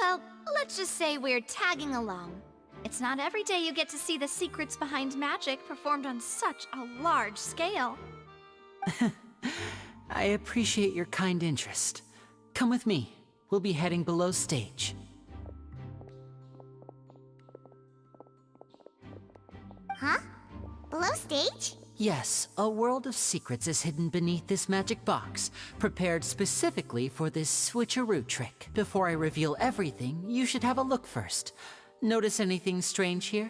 Well, let's just say we're tagging along. It's not every day you get to see the secrets behind magic performed on such a large scale. I appreciate your kind interest. Come with me. We'll be heading below stage. Huh? Below stage? Yes, a world of secrets is hidden beneath this magic box, prepared specifically for this switcheroo trick. Before I reveal everything, you should have a look first. Notice anything strange here?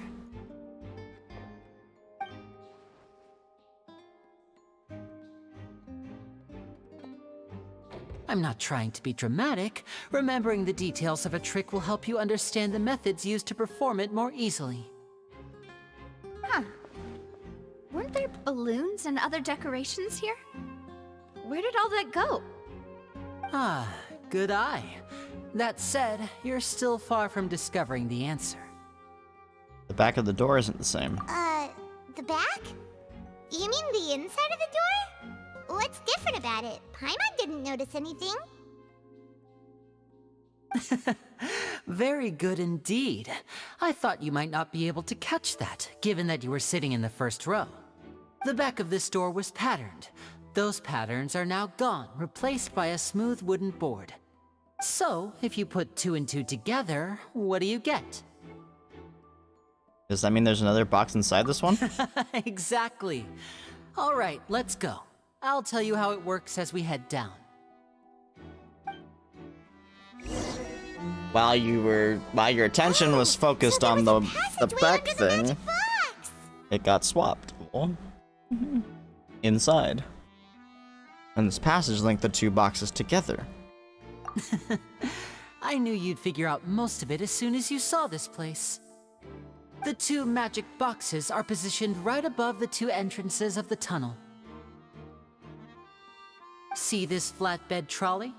I'm not trying to be dramatic. Remembering the details of a trick will help you understand the methods used to perform it more easily. Huh. Weren't there balloons and other decorations here? Where did all that go? Ah, good eye. That said, you're still far from discovering the answer. The back of the door isn't the same. The back? You mean the inside of the door? What's different about it? Paimon didn't notice anything. Very good indeed. I thought you might not be able to catch that, given that you were sitting in the first row. The back of this door was patterned. Those patterns are now gone, replaced by a smooth wooden board. So, if you put 2 and 2 together, what do you get? Does that mean there's another box inside this one? Exactly. All right, let's go. I'll tell you how it works as we head down. While your attention was focused on the back thing, it got swapped. Inside. And this passage linked the 2 boxes together. I knew you'd figure out most of it as soon as you saw this place. The 2 magic boxes are positioned right above the 2 entrances of the tunnel. See this flatbed trolley?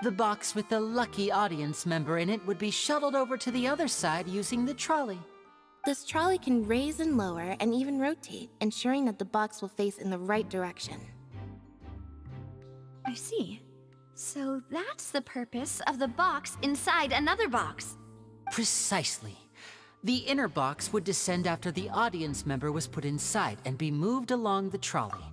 The box with the lucky audience member in it would be shuttled over to the other side using the trolley. This trolley can raise and lower and even rotate, ensuring that the box will face in the right direction. I see. So that's the purpose of the box inside another box. Precisely. The inner box would descend after the audience member was put inside and be moved along the trolley,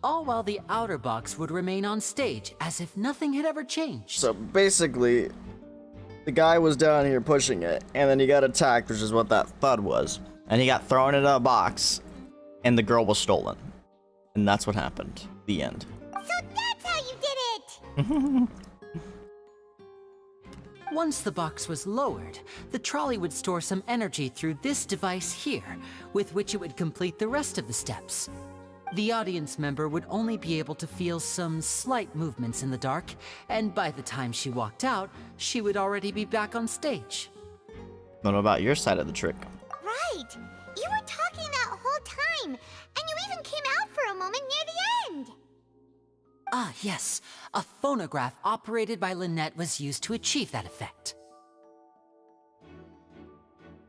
all while the outer box would remain on stage as if nothing had ever changed. So basically, the guy was down here pushing it, and then he got attacked, which is what that thud was. And he got thrown into a box, and the girl was stolen. And that's what happened. The end. So that's how you did it! Once the box was lowered, the trolley would store some energy through this device here, with which it would complete the rest of the steps. The audience member would only be able to feel some slight movements in the dark, and by the time she walked out, she would already be back on stage. What about your side of the trick? Right! You were talking that whole time, and you even came out for a moment near the end! Ah, yes. A phonograph operated by Lynette was used to achieve that effect.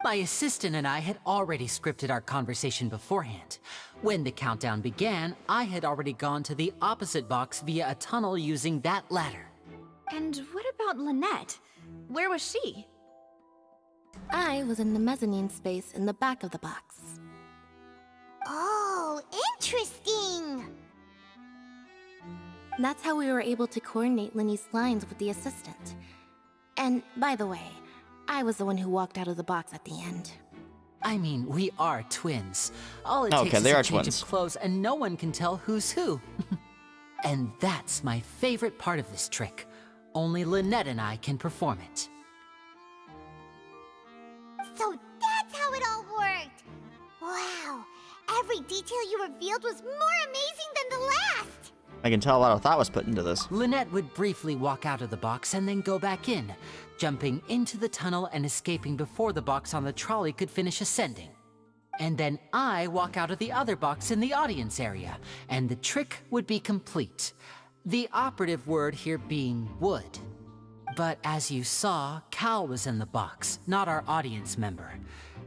My assistant and I had already scripted our conversation beforehand. When the countdown began, I had already gone to the opposite box via a tunnel using that ladder. And what about Lynette? Where was she? I was in the mezzanine space in the back of the box. Oh, interesting! That's how we were able to coordinate Linny's lines with the assistant. And, by the way, I was the one who walked out of the box at the end. I mean, we are twins. All it Okay, takes they is are a change twins. of clothes and no one can tell who's who. And that's my favorite part of this trick. Only Lynette and I can perform it. So that's how it all worked! Wow, every detail you revealed was more amazing than the last! I can tell a lot of thought was put into this. Lynette would briefly walk out of the box and then go back in, jumping into the tunnel and escaping before the box on the trolley could finish ascending. And then I walk out of the other box in the audience area, and the trick would be complete. The operative word here being would. But as you saw, Cal was in the box, not our audience member.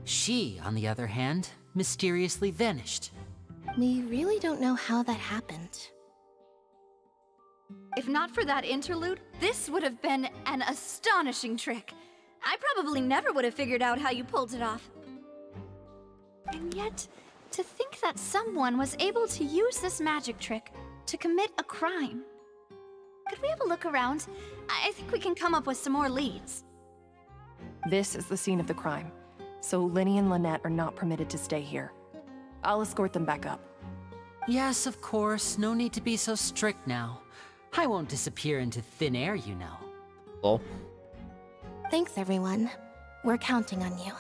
She, on the other hand, mysteriously vanished. We really don't know how that happened. If not for that interlude, this would have been an astonishing trick. I probably never would have figured out how you pulled it off. And yet, to think that someone was able to use this magic trick to commit a crime. Could we have a look around? I think we can come up with some more leads. This is the scene of the crime, so Linny and Lynette are not permitted to stay here. I'll escort them back up. Yes, of course. No need to be so strict now. I won't disappear into thin air, you know. Oh. Thanks, everyone. We're counting on you.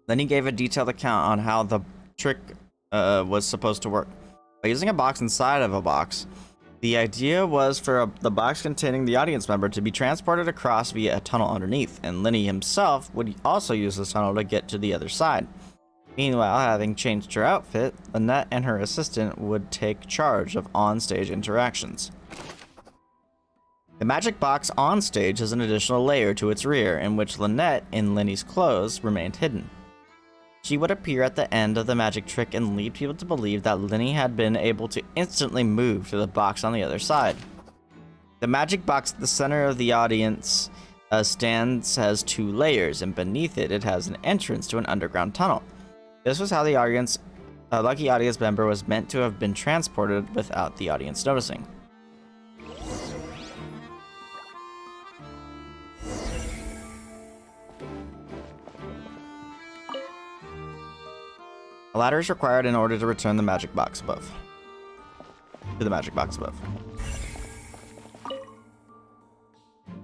Then he gave a detailed account on how the trick was supposed to work. By using a box inside of a box, the idea was for the box containing the audience member to be transported across via a tunnel underneath, and Linny himself would also use this tunnel to get to the other side. Meanwhile, having changed her outfit, Lynette and her assistant would take charge of on-stage interactions. The magic box on stage has an additional layer to its rear, in which Lynette, in Lenny's clothes, remained hidden. She would appear at the end of the magic trick and lead people to believe that Lenny had been able to instantly move to the box on the other side. The magic box at the center of the audience stands has 2 layers, and beneath it, it has an entrance to an underground tunnel. This was how the audience, a lucky audience member was meant to have been transported without the audience noticing. A ladder is required in order to return the magic box above. To the magic box above.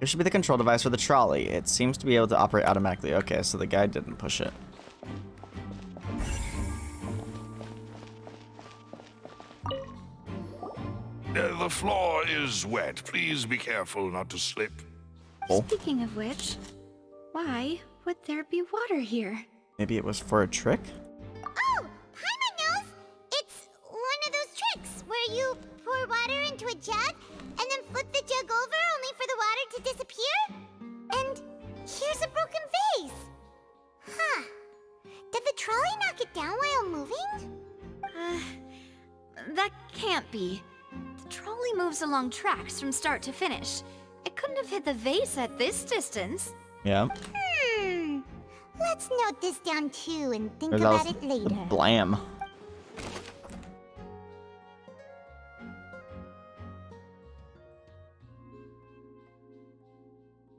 This should be the control device for the trolley. It seems to be able to operate automatically. Okay, so the guy didn't push it. The floor is wet. Please be careful not to slip. Speaking of which, why would there be water here? Maybe it was for a trick? Oh, Paimon knows! It's one of those tricks where you pour water into a jug and then flip the jug over only for the water to disappear? And here's a broken vase! Huh. Did the trolley knock it down while moving? That can't be. The trolley moves along tracks from start to finish. It couldn't have hit the vase at this distance. Yeah. Let's note this down too and think Or that about was it later. Blam.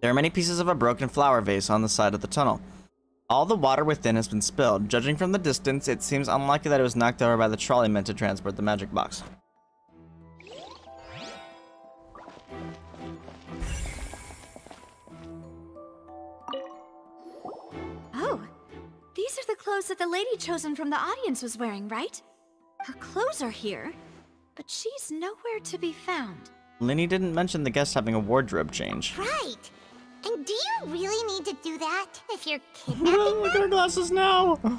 There are many pieces of a broken flower vase on the side of the tunnel. All the water within has been spilled. Judging from the distance, it seems unlikely that it was knocked over by the trolley meant to transport the magic box. Oh, these are the clothes that the lady chosen from the audience was wearing, right? Her clothes are here, but she's nowhere to be found. Linny didn't mention the guest having a wardrobe change. Right. And do you really need to do that if you're kidnapping Look at her glasses now! Ugh,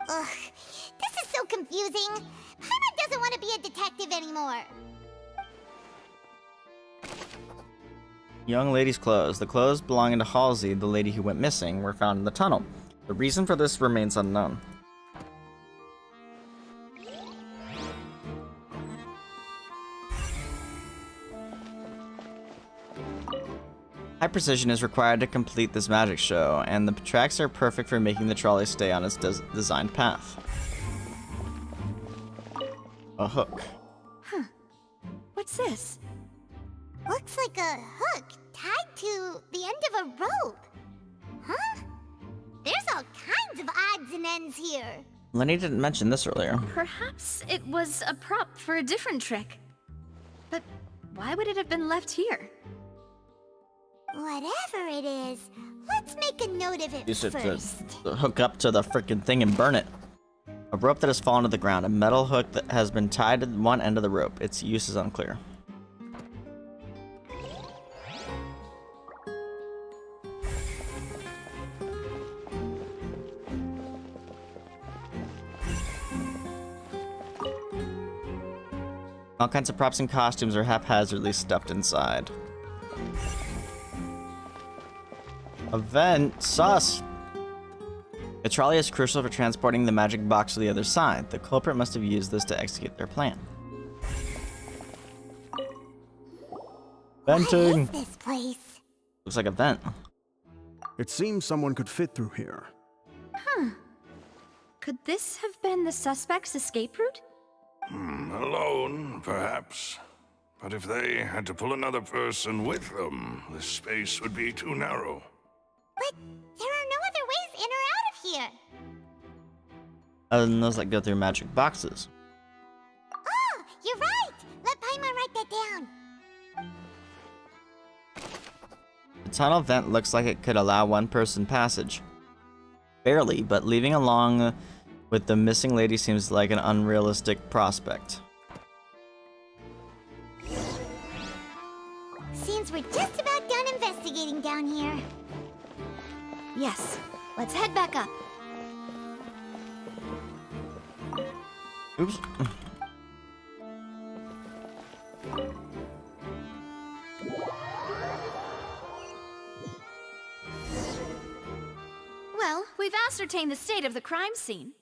this is so confusing. Paimon doesn't want to be a detective anymore. Young lady's clothes. The clothes belonging to Halsey, the lady who went missing, were found in the tunnel. The reason for this remains unknown. High precision is required to complete this magic show, and the tracks are perfect for making the trolley stay on its designed path. A hook. Huh. What's this? Looks like a hook tied to the end of a rope. Huh? There's all kinds of odds and ends here. Lenny didn't mention this earlier. Perhaps it was a prop for a different trick. But why would it have been left here? Whatever it is, let's make a note of it You should first. hook up to the freaking thing and burn it. A rope that has fallen to the ground. A metal hook that has been tied to one end of the rope. Its use is unclear. All kinds of props and costumes are haphazardly stuffed inside. Event sus. The trolley is crucial for transporting the magic box to the other side. The culprit must have used this to execute their plan. Venting. What is this place? Looks like a vent. It seems someone could fit through here. Huh. Could this have been the suspect's escape route? Alone, perhaps. But if they had to pull another person with them, the space would be too narrow. But there are no other ways in or out of here. Other than those that go through magic boxes. Oh, you're right. Let Paimon write that down. The tunnel vent looks like it could allow one person passage. Barely, but leaving along with the missing lady seems like an unrealistic prospect. Seems we're just about done investigating down here. Yes. Let's head back up. Oops. Well, we've ascertained the state of the crime scene.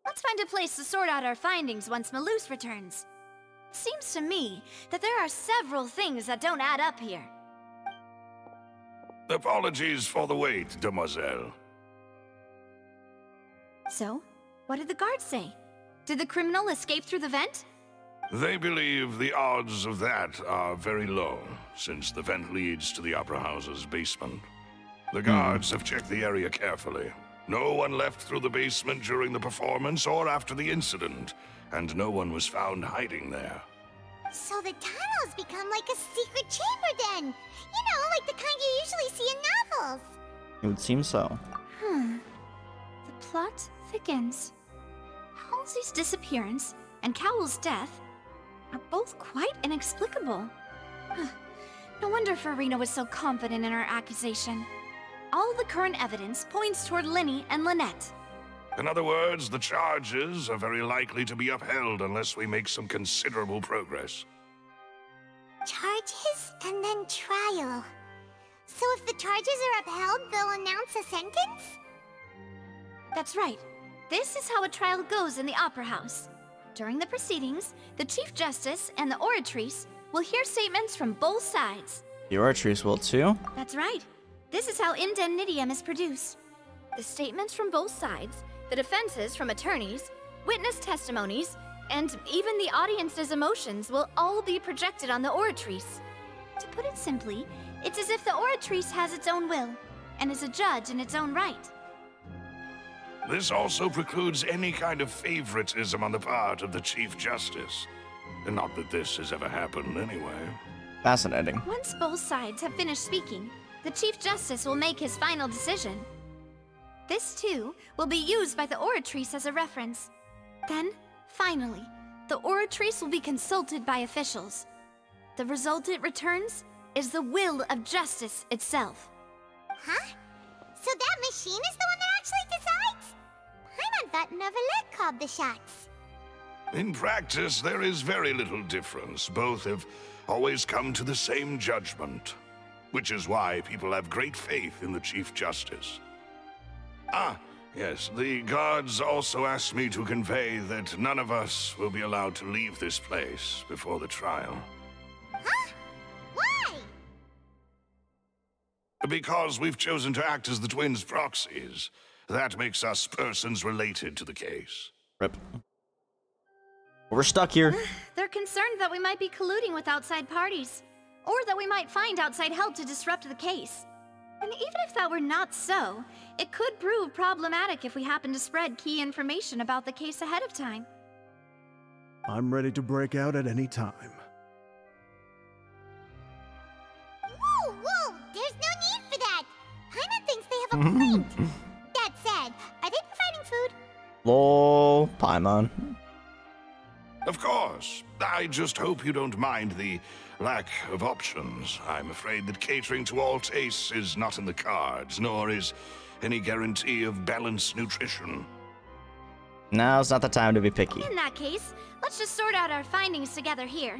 Let's find a place to sort out our findings once Malus returns. Seems to me that there are several things that don't add up here. Apologies for the wait, demoiselle. So, what did the guards say? Did the criminal escape through the vent? They believe the odds of that are very low, since the vent leads to the Opera House's basement. The guards have checked the area carefully. No one left through the basement during the performance or after the incident, and no one was found hiding there. So the tunnels become like a secret chamber then. You know, like the kind you usually see in novels. It would seem so. The plot thickens. Halsey's disappearance and Cowell's death are both quite inexplicable. No wonder Farina was so confident in her accusation. All the current evidence points toward Linny and Lynette. In other words, the charges are very likely to be upheld unless we make some considerable progress. Charges and then trial. So if the charges are upheld, they'll announce a sentence? That's right. This is how a trial goes in the Opera House. During the proceedings, the Chief Justice and the Oratrice will hear statements from both sides. The Oratrice will too? That's right. This is how indemnitium is produced. The statements from both sides, the defenses from attorneys, witness testimonies, and even the audience's emotions will all be projected on the Oratrice. To put it simply, it's as if the Oratrice has its own will, and is a judge in its own right. This also precludes any kind of favoritism on the part of the Chief Justice. And not that this has ever happened anyway. Fascinating. Once both sides have finished speaking, the Chief Justice will make his final decision. This, too, will be used by the Oratrice as a reference. Then, finally, the Oratrice will be consulted by officials. The result it returns is the will of justice itself. Huh? So that machine is the one that actually decides? Paimon thought Neuvillette called the shots. In practice, there is very little difference. Both have always come to the same judgment, which is why people have great faith in the Chief Justice. Ah, yes, the guards also asked me to convey that none of us will be allowed to leave this place before the trial. Huh? Why? Because we've chosen to act as the twins' proxies. That makes us persons related to the case. Rip. We're stuck here. They're concerned that we might be colluding with outside parties, or that we might find outside help to disrupt the case. And even if that were not so, it could prove problematic if we happen to spread key information about the case ahead of time. I'm ready to break out at any time. Whoa, whoa! There's no need for that! Paimon thinks they have a point! That said, are they providing food? Lol, Paimon. Of course. I just hope you don't mind the lack of options. I'm afraid that catering to all tastes is not in the cards, nor is any guarantee of balanced nutrition. Now's not the time to be picky. In that case, let's just sort out our findings together here.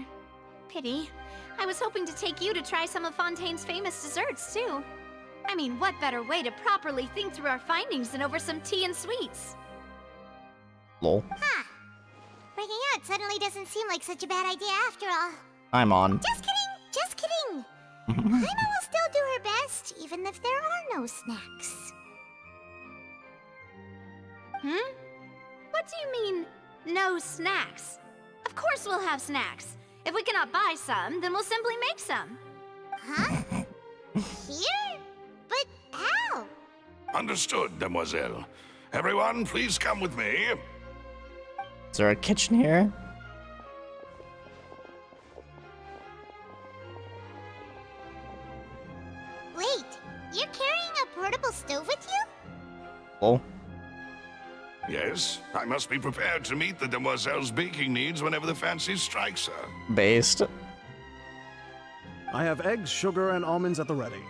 Pity. I was hoping to take you to try some of Fontaine's famous desserts, too. I mean, what better way to properly think through our findings than over some tea and sweets? Lol. Huh. Breaking out suddenly doesn't seem like such a bad idea after all. I'm on. Just kidding! Just kidding! Paimon will still do her best, even if there are no snacks. What do you mean, no snacks? Of course we'll have snacks. If we cannot buy some, then we'll simply make some. Huh? Here? But how? Understood, demoiselle. Everyone, please come with me. Is there a kitchen here? Wait, you're carrying a portable stove with you? Oh. Yes, I must be prepared to meet the demoiselle's baking needs whenever the fancy strikes her. Based. I have eggs, sugar, and almonds at the ready.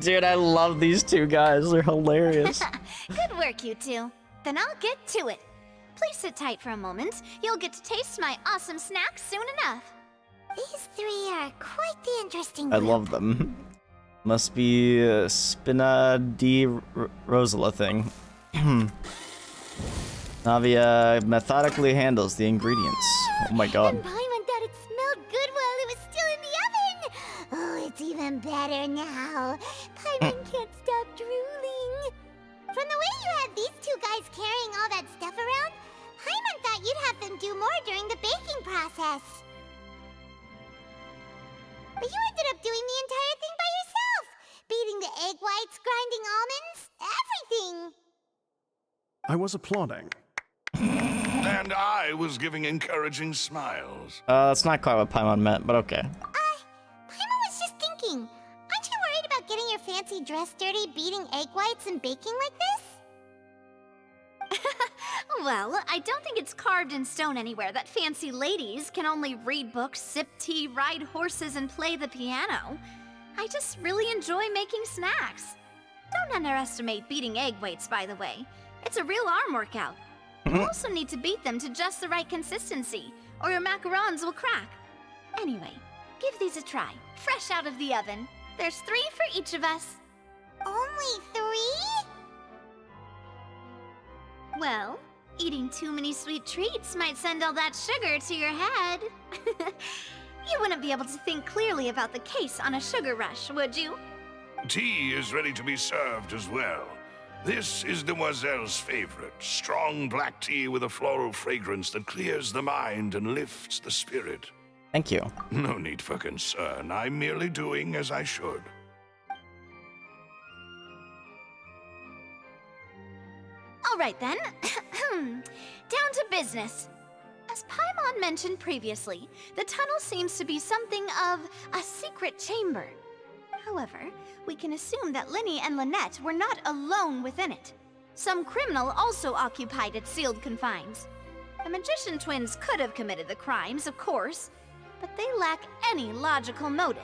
Dude, I love these two guys. They're hilarious. Good work, you two. Then I'll get to it. please sit tight for a moment. You'll get to taste my awesome snacks soon enough. These three are quite the interesting I group. love them. Must be a Spina di Rosala thing. Navia methodically handles the ingredients. Oh my god. And Paimon thought it smelled good while it was still in the oven. Oh, it's even better now. Paimon can't stop drooling. From the way you had these two guys carrying all that stuff around, Paimon thought you'd have them do more during the baking process. But you ended up doing the entire thing by yourself. Beating the egg whites, grinding almonds, everything. I was applauding. And I was giving encouraging smiles. That's not quite what Paimon meant, but okay. Paimon was just thinking, aren't you worried about getting your fancy dress dirty beating egg whites and baking like this? Well, I don't think it's carved in stone anywhere that fancy ladies can only read books, sip tea, ride horses, and play the piano. I just really enjoy making snacks. Don't underestimate beating egg whites, by the way. It's a real arm workout. You also need to beat them to just the right consistency, or your macarons will crack. Anyway, give these a try, fresh out of the oven. There's 3 for each of us. Only 3? Well, eating too many sweet treats might send all that sugar to your head. You wouldn't be able to think clearly about the case on a sugar rush, would you? Tea is ready to be served as well. This is Demoiselle's favorite, strong black tea with a floral fragrance that clears the mind and lifts the spirit. Thank you. No need for concern. I'm merely doing as I should. All right then. Down to business. As Paimon mentioned previously, the tunnel seems to be something of a secret chamber. However, we can assume that Linny and Lynette were not alone within it. Some criminal also occupied its sealed confines. The magician twins could have committed the crimes, of course, but they lack any logical motive.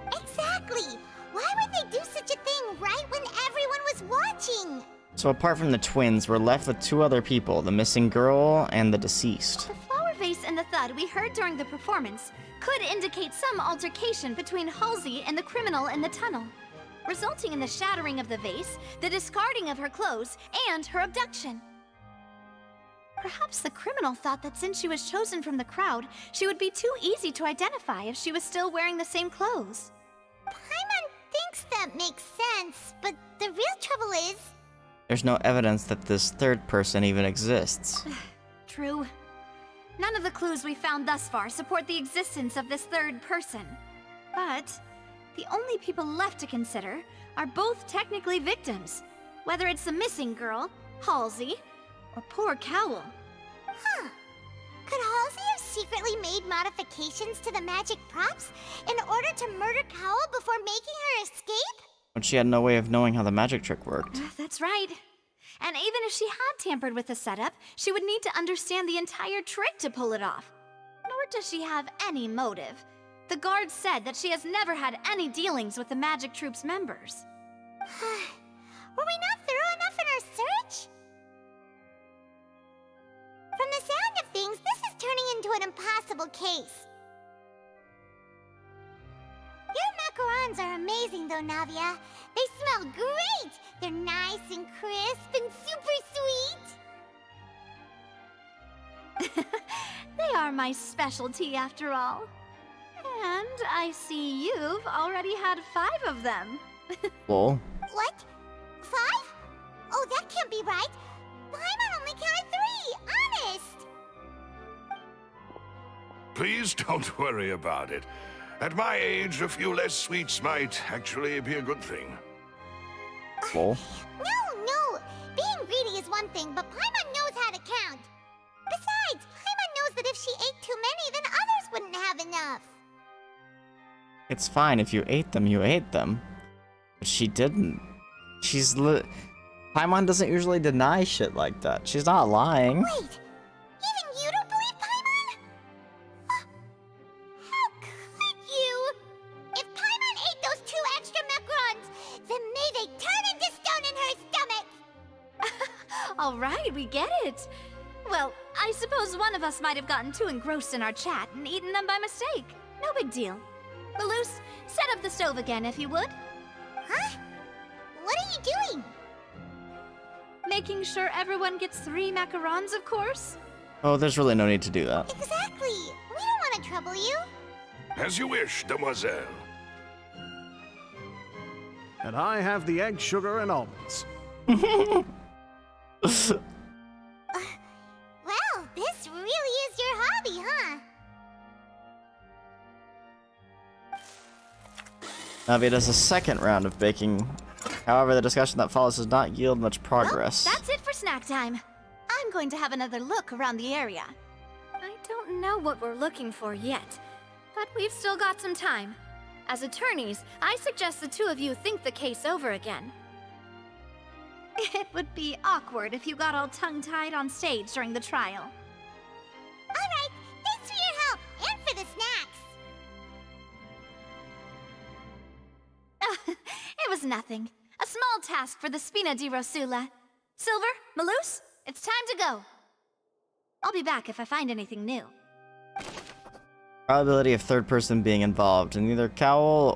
Exactly! Why would they do such a thing right when everyone was watching? So apart from the twins, we're left with 2 other people, the missing girl and the deceased. The flower vase and the thud we heard during the performance could indicate some altercation between Halsey and the criminal in the tunnel, resulting in the shattering of the vase, the discarding of her clothes, and her abduction. Perhaps the criminal thought that since she was chosen from the crowd, she would be too easy to identify if she was still wearing the same clothes. Paimon thinks that makes sense, but the real trouble is... There's no evidence that this 3rd person even exists. True. None of the clues we found thus far support the existence of this 3rd person. But the only people left to consider are both technically victims, whether it's the missing girl, Halsey, or poor Cowl. Huh. Could Halsey have secretly made modifications to the magic props in order to murder Cowl before making her escape? But she had no way of knowing how the magic trick worked. That's right. And even if she had tampered with the setup, she would need to understand the entire trick to pull it off. Nor does she have any motive. The guards said that she has never had any dealings with the magic troop's members. Were we not thorough enough in our search? From the sound of things, this is turning into an impossible case. Your macarons are amazing though, Navia. They smell great! They're nice and crisp and super sweet! They are my specialty after all. And I see you've already had 5 of them. Lol. What? 5? Oh, that can't be right. Paimon only counted 3, honest! Please don't worry about it. At my age, a few less sweets might actually be a good thing. Lol. No! Being greedy is one thing, but Paimon knows how to count. Besides, Paimon knows that if she ate too many, then others wouldn't have enough. It's fine if you ate them, you ate them. But she didn't. Paimon doesn't usually deny shit like that. She's not lying. Wait, even you don't believe Paimon? How could you? If Paimon ate those 2 extra macarons, then may they turn into stone in her stomach! All right, we get it. Well, I suppose one of us might have gotten too engrossed in our chat and eaten them by mistake. No big deal. Malus, set up the stove again if you would. Huh? What are you doing? Making sure everyone gets 3 macarons, of course. Oh, there's really no need to do that. Exactly. We don't want to trouble you. As you wish, demoiselle. And I have the egg, sugar, and almonds. Well, this really is your hobby, huh? Navi does a second round of baking. However, the discussion that follows does not yield much progress. Well, that's it for snack time. I'm going to have another look around the area. I don't know what we're looking for yet, but we've still got some time. As attorneys, I suggest the two of you think the case over again. It would be awkward if you got all tongue-tied on stage during the trial. Alright, thanks for your help, and for the snacks. It was nothing. A small task for the Spina di Rosula. Silver, Malus, it's time to go. I'll be back if I find anything new. Probability of third person being involved. Neither Cowell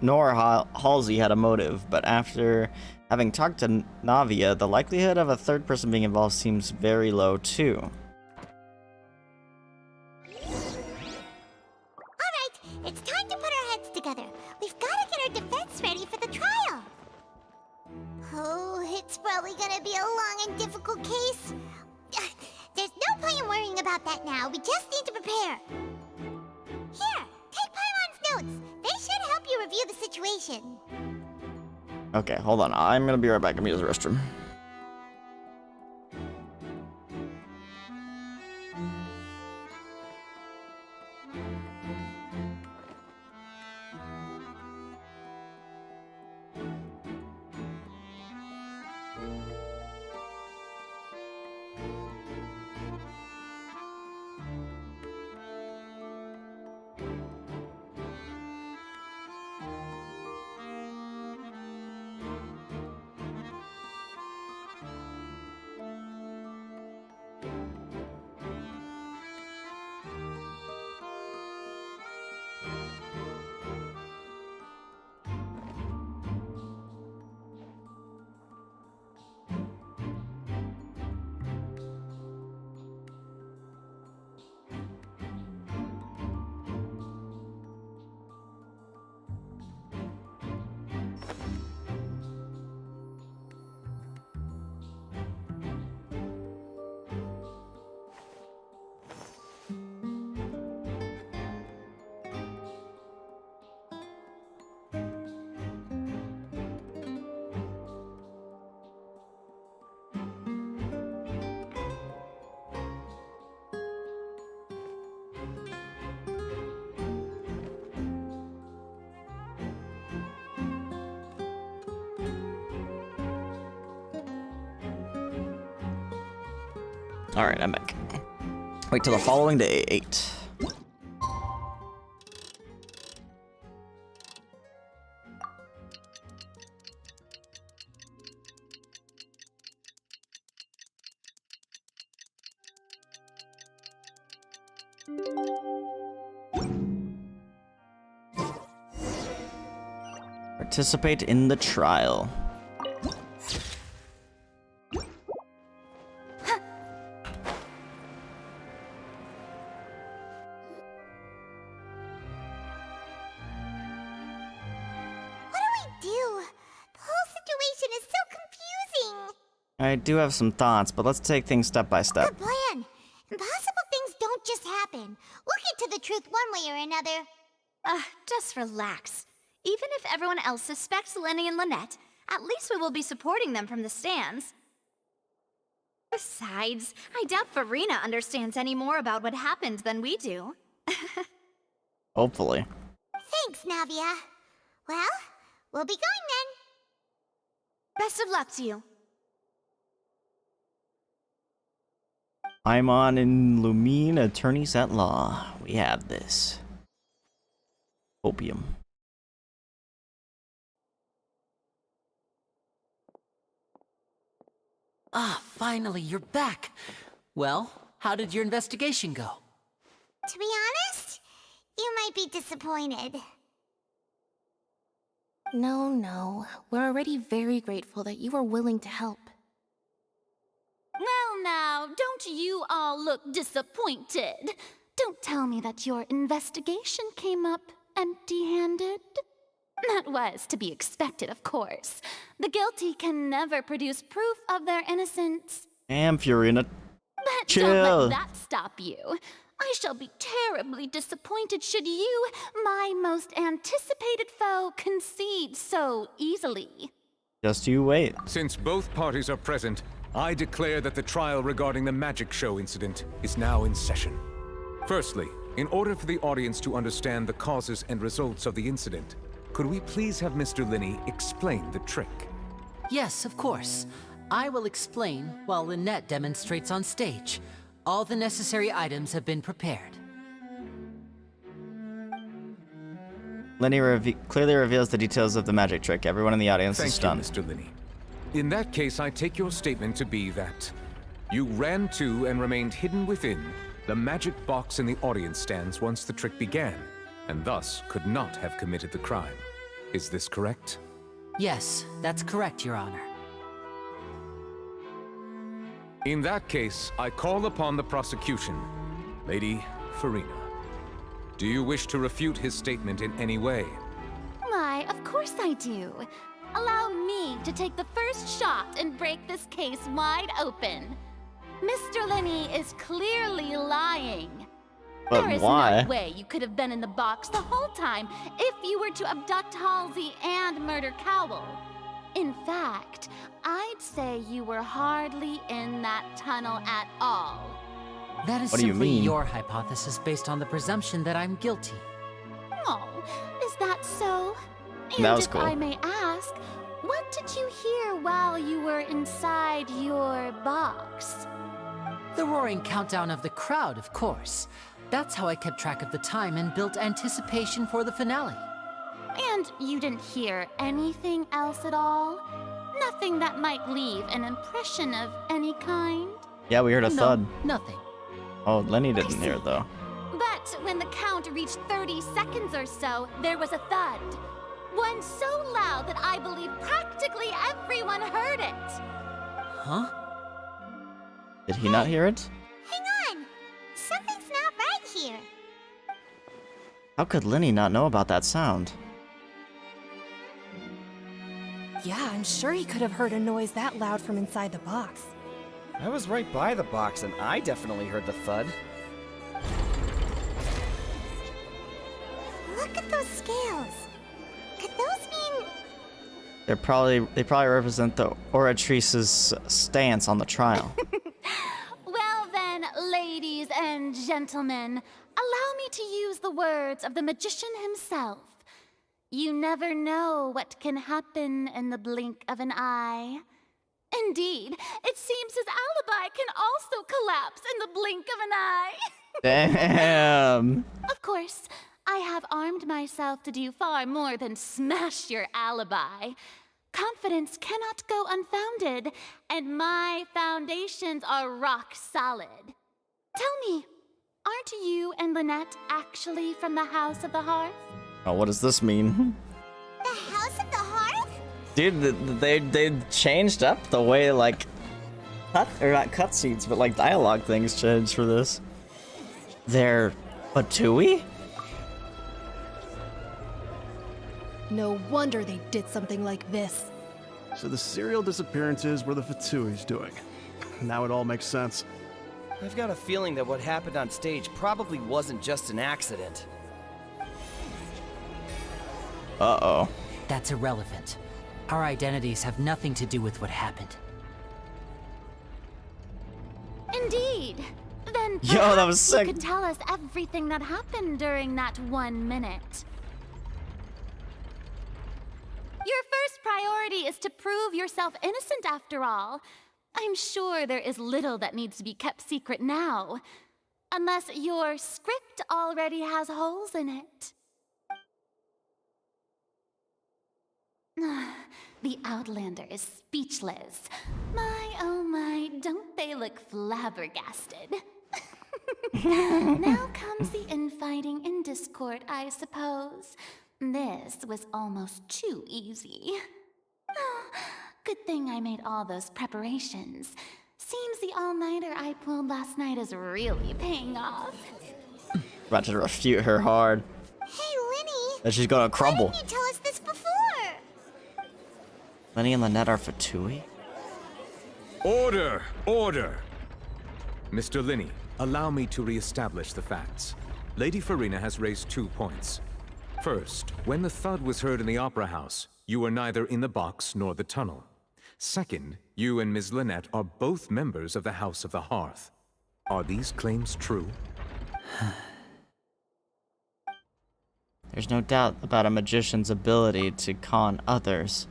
nor Halsey had a motive, but after having talked to Navia, the likelihood of a third person being involved seems very low too. Alright, it's time to put our heads together. We've got to get our defense ready for the trial. Oh, it's probably gonna be a long and difficult case. There's no point in worrying about that now. We just need to prepare. Here, take Pylon's notes. They should help you review the situation. Okay, hold on. I'm gonna be right back. I'm gonna use the restroom. Alright, I'm back. Wait till the following day, 8. Participate in the trial. I do have some thoughts, but let's take things step by step. Good plan. Impossible things don't just happen. We'll get to the truth one way or another. Just relax. Even if everyone else suspects Lenny and Lynette, at least we will be supporting them from the stands. Besides, I doubt Farina understands any more about what happened than we do. Hopefully. Thanks, Navia. Well, we'll be going then. Best of luck to you. I'm on in Lumine, attorneys at law. We have this. Opium. Ah, finally, you're back. Well, how did your investigation go? To be honest, you might be disappointed. No. We're already very grateful that you were willing to help. Well now, don't you all look disappointed. Don't tell me that your investigation came up empty-handed. That was to be expected, of course. The guilty can never produce proof of their innocence. Damn, Fiorina. But Chill. don't let that stop you. I shall be terribly disappointed should you, my most anticipated foe, concede so easily. Just you wait. Since both parties are present, I declare that the trial regarding the magic show incident is now in session. Firstly, in order for the audience to understand the causes and results of the incident, could we please have Mr. Linney explain the trick? Yes, of course. I will explain while Lynette demonstrates on stage. All the necessary items have been prepared. Lenny clearly reveals the details of the magic trick. Everyone in the audience is stunned. Thank you, Mr. Linney. In that case, I take your statement to be that you ran to and remained hidden within the magic box in the audience stands once the trick began, and thus could not have committed the crime. Is this correct? Yes, that's correct, Your Honor. In that case, I call upon the prosecution. Lady Farina, do you wish to refute his statement in any way? Why, of course I do. Allow me to take the first shot and break this case wide open. Mr. Linney is clearly lying. But there is why? no way you could have been in the box the whole time if you were to abduct Halsey and murder Cowell. In fact, I'd say you were hardly in that tunnel at all. That is What do you simply mean? your hypothesis based on the presumption that I'm guilty. Oh, is that so? And That was if cool. I may ask, what did you hear while you were inside your box? The roaring countdown of the crowd, of course. That's how I kept track of the time and built anticipation for the finale. And you didn't hear anything else at all? Nothing that might leave an impression of any kind? Yeah, we heard a No, thud. nothing. Oh, Lenny didn't hear it though. But when the count reached 30 seconds or so, there was a thud. One so loud that I believe practically everyone heard it. Huh? Did he not hear it? Hang on! Something's not right here. How could Lenny not know about that sound? Yeah, I'm sure he could have heard a noise that loud from inside the box. I was right by the box and I definitely heard the thud. Look at those scales. Could those mean... They probably represent the Oratrice's stance on the trial. Well then, ladies and gentlemen, allow me to use the words of the magician himself. You never know what can happen in the blink of an eye. Indeed, it seems his alibi can also collapse in the blink of an eye. Damn. Of course, I have armed myself to do far more than smash your alibi. Confidence cannot go unfounded, and my foundations are rock solid. Tell me, aren't you and Lynette actually from the House of the Hearth? Oh, what does this mean? The House of the Hearth? Dude, they changed up the way, like, not cutscenes, but like dialogue things changed for this. They're Fatui? No wonder they did something like this. So the serial disappearances were the Fatui's doing. Now it all makes sense. I've got a feeling that what happened on stage probably wasn't just an accident. Uh-oh. That's irrelevant. Our identities have nothing to do with what happened. Indeed. Then Yo, that was perhaps you sick. could tell us everything that happened during that 1 minute. Your first priority is to prove yourself innocent after all. I'm sure there is little that needs to be kept secret now. Unless your script already has holes in it. The Outlander is speechless. My, oh my, don't they look flabbergasted? Now comes the infighting and discord, I suppose. This was almost too easy. Good thing I made all those preparations. Seems the all-nighter I pulled last night is really paying off. About to refute her hard. Hey, Linny! That she's gonna crumble. Why didn't you tell us this before? Lenny and Lynette are Fatui? Order! Order! Mr. Linney, allow me to re-establish the facts. Lady Farina has raised 2 points. First, when the thud was heard in the Opera House, you were neither in the box nor the tunnel. Second, you and Ms. Lynette are both members of the House of the Hearth. Are these claims true? There's no doubt about a magician's ability to con others.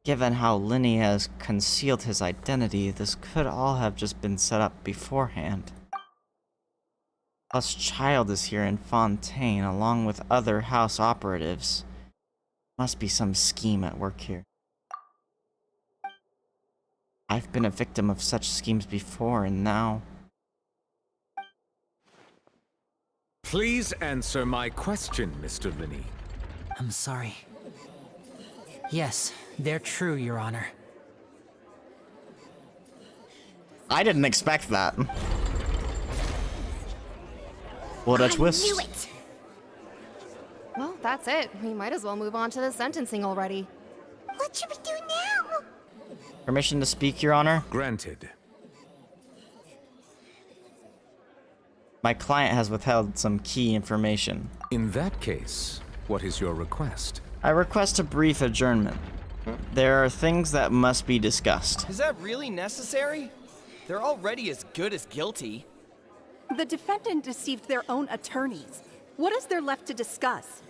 Given how Linny has concealed his identity, this could all have just been set up beforehand. Plus, Child is here in Fontaine, along with other house operatives. Must be some scheme at work here. I've been a victim of such schemes before, and now... Please answer my question, Mr. Linney. I'm sorry. Yes, they're true, Your Honor. I didn't expect that. What a twist. I knew it! Well, that's it. We might as well move on to the sentencing already. What should we do now? Permission to speak, Your Honor? Granted. My client has withheld some key information. In that case, what is your request? I request a brief adjournment. There are things that must be discussed. Is that really necessary? They're already as good as guilty. The defendant deceived their own attorneys. What is there left to discuss?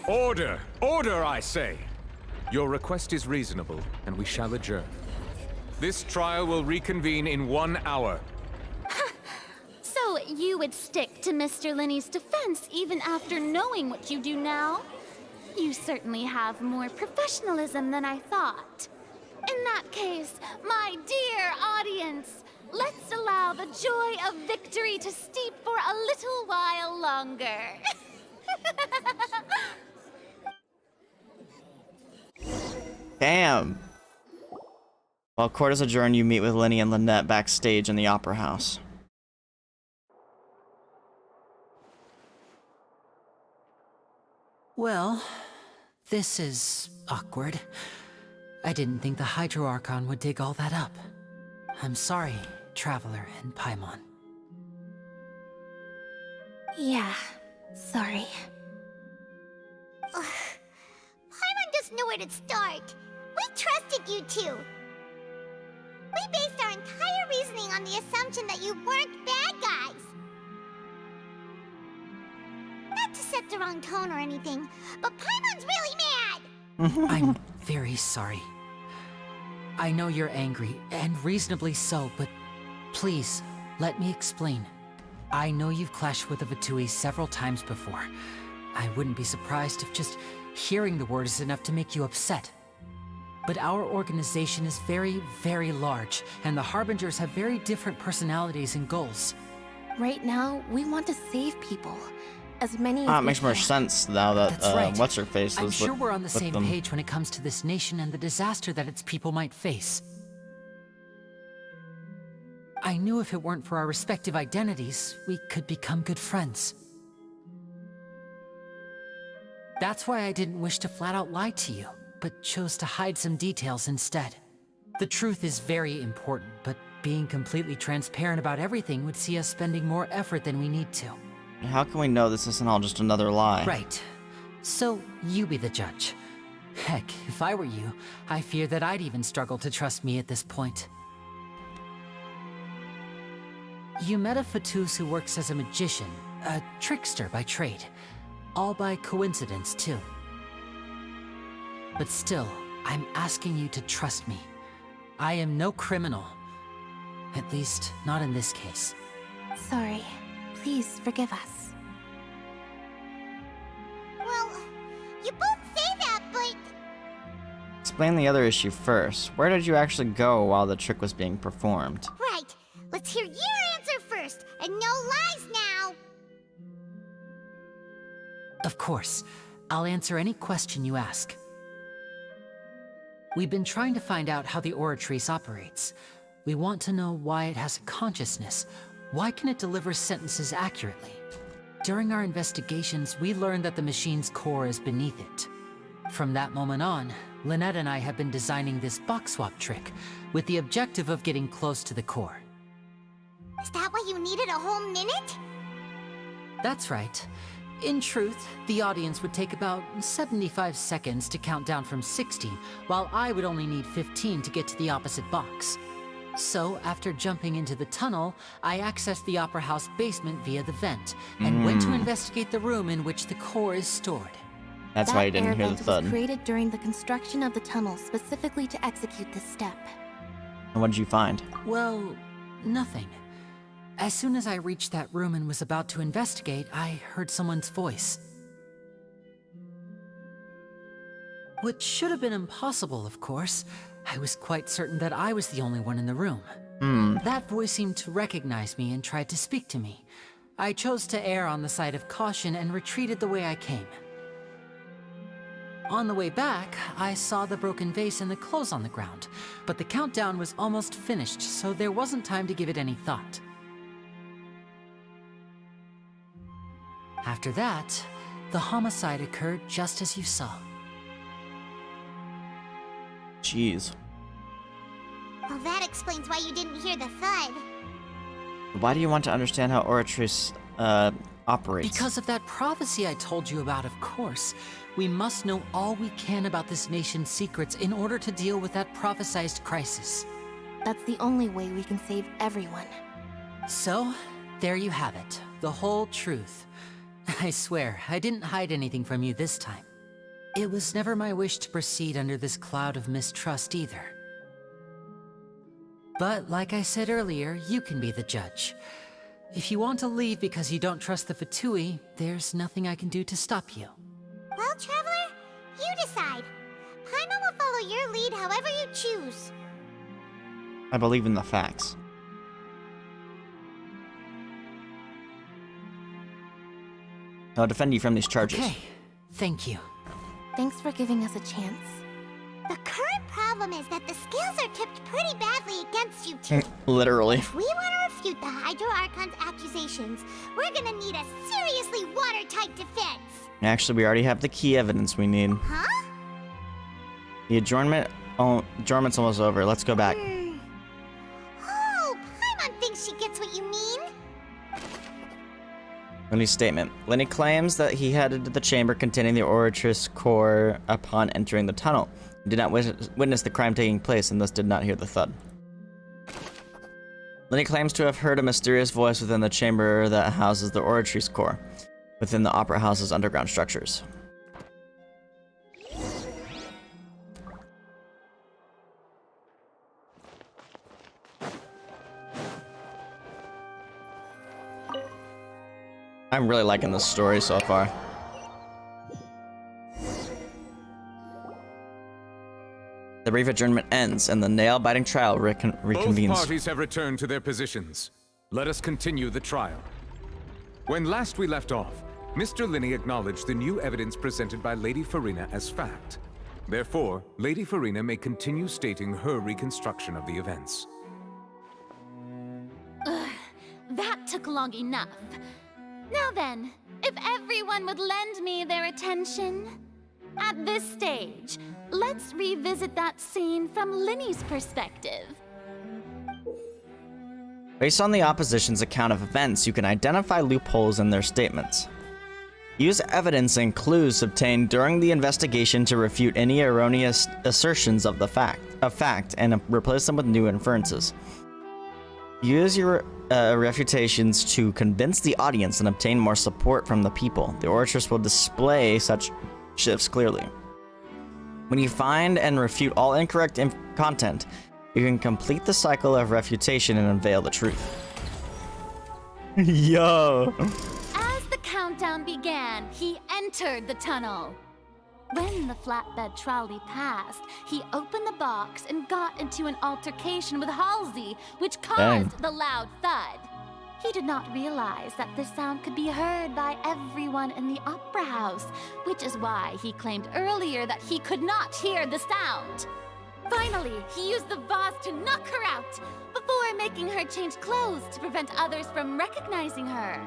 Order! Order, I say! Your request is reasonable, and we shall adjourn. This trial will reconvene in 1 hour. So you would stick to Mr. Linney's defense even after knowing what you do now? You certainly have more professionalism than I thought. In that case, my dear audience, let's allow the joy of victory to steep for a little while longer. Damn. While court is adjourned, you meet with Linny and Lynette backstage in the Opera House. Well, this is awkward. I didn't think the Hydro Archon would dig all that up. I'm sorry, Traveler and Paimon. Yeah, sorry. Paimon doesn't know where to start. We trusted you two. We based our entire reasoning on the assumption that you weren't bad guys. Not to set the wrong tone or anything, but Paimon's really mad! I'm very sorry. I know you're angry, and reasonably so, but please, let me explain. I know you've clashed with the Fatui several times before. I wouldn't be surprised if just hearing the word is enough to make you upset. But our organization is very, very large, and the Harbingers have very different personalities and goals. Right now, we want to save people. As many as Ah, it we makes more can. sense now that That's right. What's-Her-Face I'm is sure with, we're on the with same them. page when it comes to this nation and the disaster that its people might face. I knew if it weren't for our respective identities, we could become good friends. That's why I didn't wish to flat out lie to you, but chose to hide some details instead. The truth is very important, but being completely transparent about everything would see us spending more effort than we need to. How can we know this isn't all just another lie? Right. So, you be the judge. Heck, if I were you, I fear that I'd even struggle to trust me at this point. You met a Fatus who works as a magician, a trickster by trade. All by coincidence, too. But still, I'm asking you to trust me. I am no criminal. At least, not in this case. Sorry. Please forgive us. Well, you both say that, but... explain the other issue first. Where did you actually go while the trick was being performed? Right. Let's hear your answer first, and no lies now. Of course. I'll answer any question you ask. We've been trying to find out how the Oratrice operates. We want to know why it has a consciousness. Why can it deliver sentences accurately? During our investigations, we learned that the machine's core is beneath it. From that moment on, Lynette and I have been designing this box swap trick with the objective of getting close to the core. Is that why you needed a whole minute? That's right. In truth, the audience would take about 75 seconds to count down from 60, while I would only need 15 to get to the opposite box. So, after jumping into the tunnel, I accessed the Opera House basement via the vent, and went to investigate the room in which the core is stored. That's why you didn't hear the That thud. was created during the construction of the tunnel specifically to execute this step. And what did you find? Well, nothing. As soon as I reached that room and was about to investigate, I heard someone's voice. Which should have been impossible, of course. I was quite certain that I was the only one in the room. That voice seemed to recognize me and tried to speak to me. I chose to err on the side of caution and retreated the way I came. On the way back, I saw the broken vase and the clothes on the ground, but the countdown was almost finished, so there wasn't time to give it any thought. After that, the homicide occurred just as you saw. Jeez. Well, that explains why you didn't hear the thud. Why do you want to understand how Oratrice, operates? Because of that prophecy I told you about, of course. We must know all we can about this nation's secrets in order to deal with that prophesized crisis. That's the only way we can save everyone. So, there you have it. The whole truth. I swear, I didn't hide anything from you this time. It was never my wish to proceed under this cloud of mistrust either. But like I said earlier, you can be the judge. If you want to leave because you don't trust the Fatui, there's nothing I can do to stop you. Well, Traveler, you decide. Paimon will follow your lead however you choose. I believe in the facts. I'll defend you from these charges. Okay, thank you. Thanks for giving us a chance. The current problem is that the scales are tipped pretty badly against you two. Literally. If we want to refute the Hydro Archon's accusations, we're gonna need a seriously watertight defense. Actually, we already have the key evidence we need. Huh? The adjournment's almost over. Let's go back. Oh, Paimon thinks she gets what you mean. Lenny's statement. Lenny claims that he headed to the chamber containing the Oratrice core upon entering the tunnel. He did not witness the crime taking place and thus did not hear the thud. Lenny claims to have heard a mysterious voice within the chamber that houses the Oratrice core, within the Opera House's underground structures. I'm really liking this story so far. The brief adjournment ends, and the nail-biting trial reconvenes. Both parties have returned to their positions. Let us continue the trial. When last we left off, Mr. Linney acknowledged the new evidence presented by Lady Farina as fact. Therefore, Lady Farina may continue stating her reconstruction of the events. Ugh, that took long enough. Now then, if everyone would lend me their attention. At this stage, let's revisit that scene from Linny's perspective. Based on the opposition's account of events, you can identify loopholes in their statements. Use evidence and clues obtained during the investigation to refute any erroneous assertions of fact and replace them with new inferences. Use your refutations to convince the audience and obtain more support from the people. The Oratrice will display such shifts clearly. When you find and refute all incorrect content, you can complete the cycle of refutation and unveil the truth. Yo! As the countdown began, he entered the tunnel. When the flatbed trolley passed, he opened the box and got into an altercation with Halsey, which caused the loud thud. He did not realize that this sound could be heard by everyone in the opera house, which is why he claimed earlier that he could not hear the sound. Finally, he used the vase to knock her out, before making her change clothes to prevent others from recognizing her.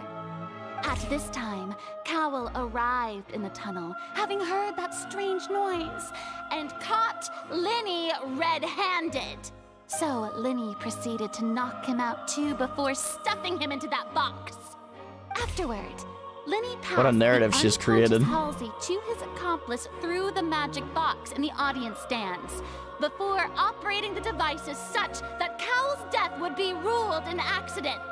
At this time, Cowell arrived in the tunnel, having heard that strange noise, and caught Linny red-handed. So Linny proceeded to knock him out too before stuffing him into that box. Afterward, Linny passed What a narrative the she's created. Halsey to his accomplice through the magic box in the audience stands, before operating the devices such that Cowell's death would be ruled an accident.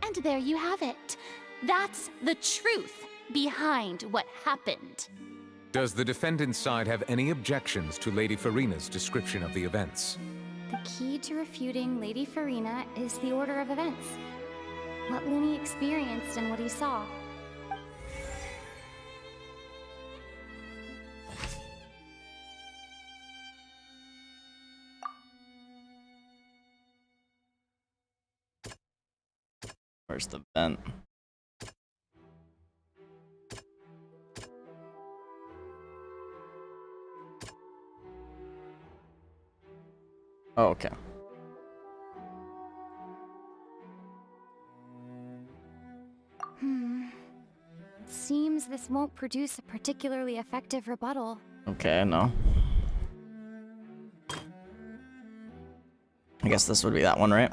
And there you have it. That's the truth behind what happened. Does the defendant's side have any objections to Lady Farina's description of the events? The key to refuting Lady Farina is the order of events. What Linny experienced and what he saw. Where's the vent? Oh, okay. Seems this won't produce a particularly effective rebuttal. Okay, no. I guess this would be that one, right?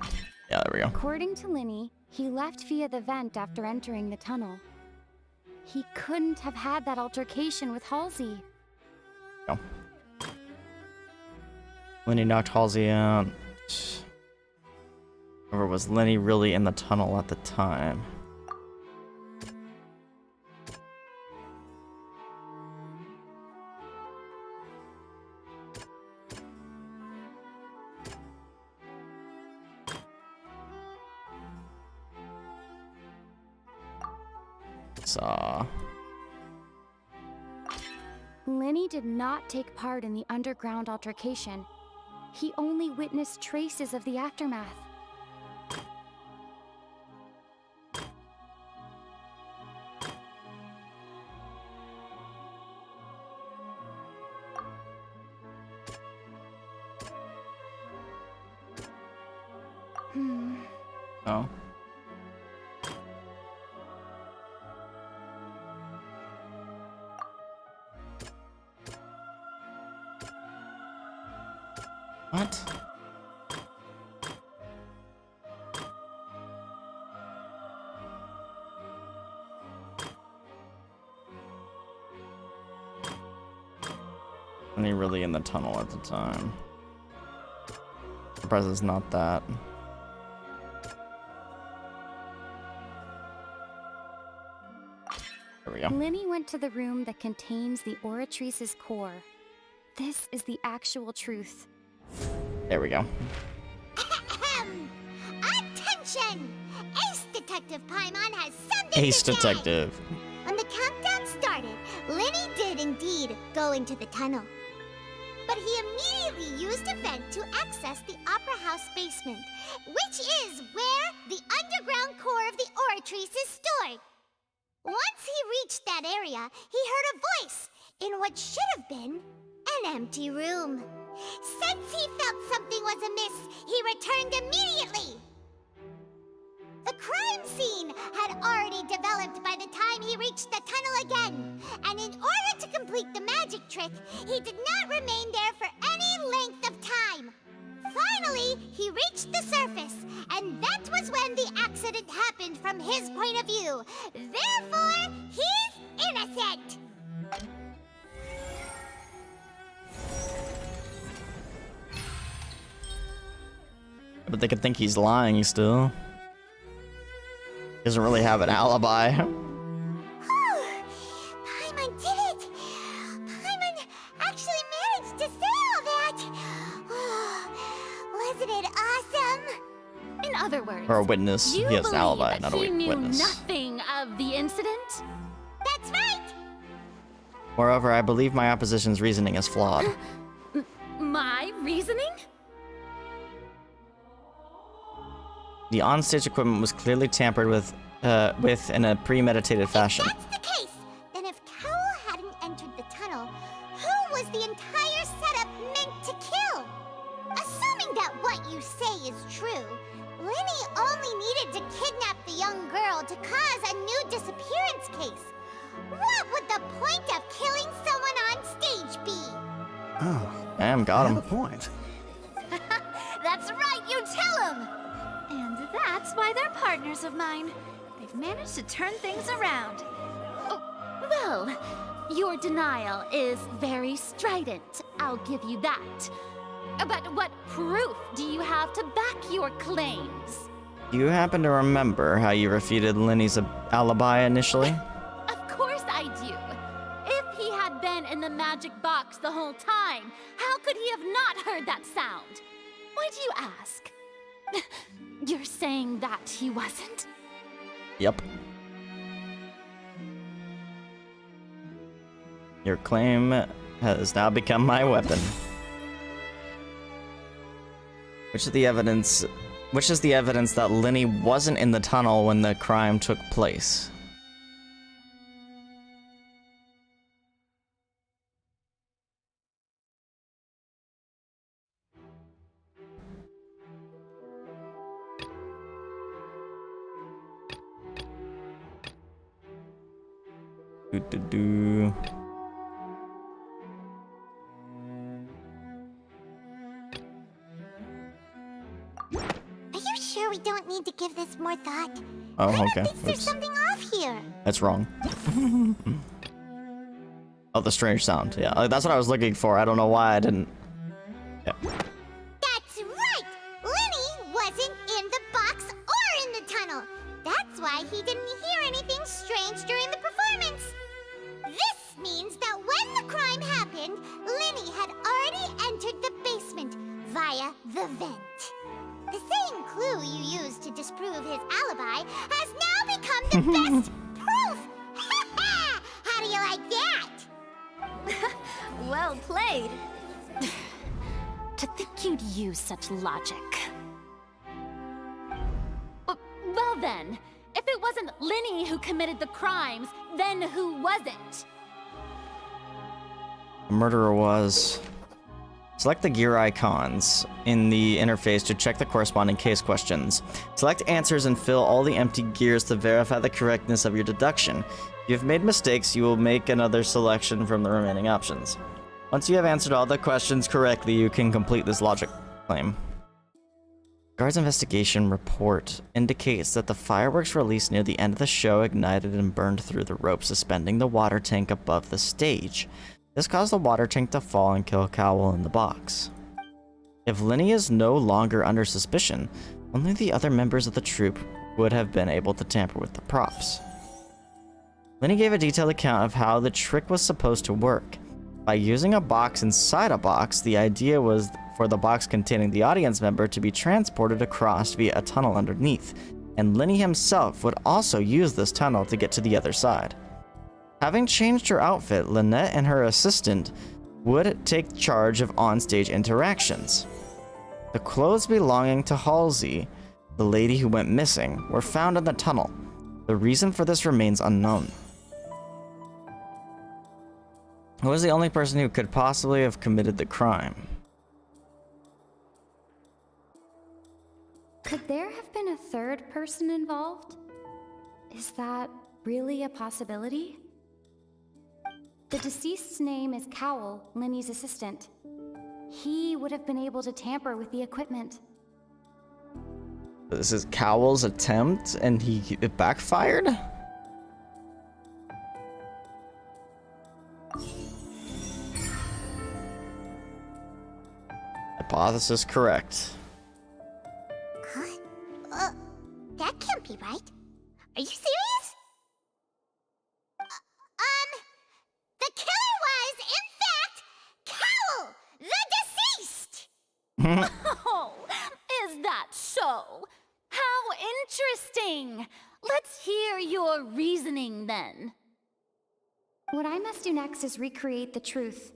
Yeah, there we go. According to Linny, he left via the vent after entering the tunnel. He couldn't have had that altercation with Halsey. No. Lenny knocked Halsey out. Or was Lenny really in the tunnel at the time? Linny did not take part in the underground altercation. He only witnessed traces of the aftermath. Oh. What? And he really in the tunnel at the time. Surprised it's not that. There we go. Linny went to the room that contains the Oratrice's core. This is the actual truth. There we go. Attention! Ace Detective Paimon has something Ace to say. Detective. When the countdown started, Linny did indeed go into the tunnel. But he immediately used a vent to access the Opera House basement, which is where the underground core of the Oratrice is stored. Once he reached that area, he heard a voice in what should have been an empty room. Since he felt something was amiss, he returned immediately. The crime scene had already developed by the time he reached the tunnel again, and in order to complete the magic trick, he did not remain there for any length of time. Finally, he reached the surface, and that was when the accident happened from his point of view. Therefore, he's innocent. But they could think he's lying still. He doesn't really have an alibi. Paimon did it! Paimon actually managed to say all that! Wasn't it awesome? In other words, Or a witness. you He has an believe alibi, that not a he knew witness. nothing of the incident? That's right! Moreover, I believe my opposition's reasoning is flawed. My reasoning? The onstage equipment was clearly tampered with in a premeditated fashion. If that's the case, then if Cowell hadn't entered the tunnel, who was the entire setup meant to kill? Assuming that what you say is true, Lenny only needed to kidnap the young girl to cause a new disappearance case. What would the point of killing someone on stage be? Oh, Damn, got him. I have a point. That's right, you tell him! And that's why they're partners of mine. They've managed to turn things around. Well, your denial is very strident, I'll give you that. But what proof do you have to back your claims? Do you happen to remember how you refuted Lenny's alibi initially? Of course I do. If he had been in the magic box the whole time, how could he have not heard that sound? Why do you ask? You're saying that he wasn't? Yep. Your claim has now become my weapon. Which is the evidence that Lenny wasn't in the tunnel when the crime took place? Do. Are you sure we don't need to give this more thought? Oh, okay. Kinda thinks there's Oops. something off here. That's wrong. Oh, the strange sound. Yeah, that's what I was looking for. I don't know why I didn't. Yeah. That's right! Lenny wasn't in the box or in the tunnel. That's why he didn't hear anything strange during the performance. This means that when the crime happened, Lenny had already entered the basement via the vent. The same clue you used to disprove his alibi has now become the best proof! How do you like that? Well played. To think you'd use such logic. Well then, if it wasn't Lenny who committed the crimes, then who was it? The murderer was... Select the gear icons in the interface to check the corresponding case questions. Select answers and fill all the empty gears to verify the correctness of your deduction. If you have made mistakes, you will make another selection from the remaining options. Once you have answered all the questions correctly, you can complete this logic claim. Guard's investigation report indicates that the fireworks released near the end of the show ignited and burned through the rope suspending the water tank above the stage. This caused the water tank to fall and kill Cowell in the box. If Lenny is no longer under suspicion, only the other members of the troupe would have been able to tamper with the props. Lenny gave a detailed account of how the trick was supposed to work. By using a box inside a box, the idea was for the box containing the audience member to be transported across via a tunnel underneath, and Lenny himself would also use this tunnel to get to the other side. Having changed her outfit, Lynette and her assistant would take charge of onstage interactions. The clothes belonging to Halsey, the lady who went missing, were found in the tunnel. The reason for this remains unknown. Who was the only person who could possibly have committed the crime? Could there have been a third person involved? Is that really a possibility? The deceased's name is Cowell, Lenny's assistant. He would have been able to tamper with the equipment. This is Cowell's attempt, and it backfired? Hypothesis correct. Huh? That can't be right. Are you serious? The killer was, in fact, Cowell, the deceased! Oh, is that so? How interesting! Let's hear your reasoning then. What I must do next is recreate the truth.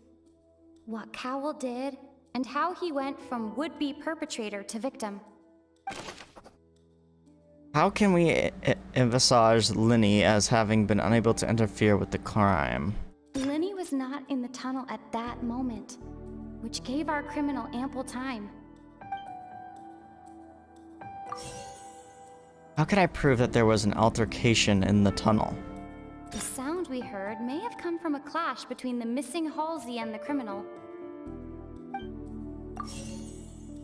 What Cowell did, and how he went from would-be perpetrator to victim. How can we envisage Linny as having been unable to interfere with the crime? Linny was not in the tunnel at that moment, which gave our criminal ample time. How can I prove that there was an altercation in the tunnel? The sound we heard may have come from a clash between the missing Halsey and the criminal.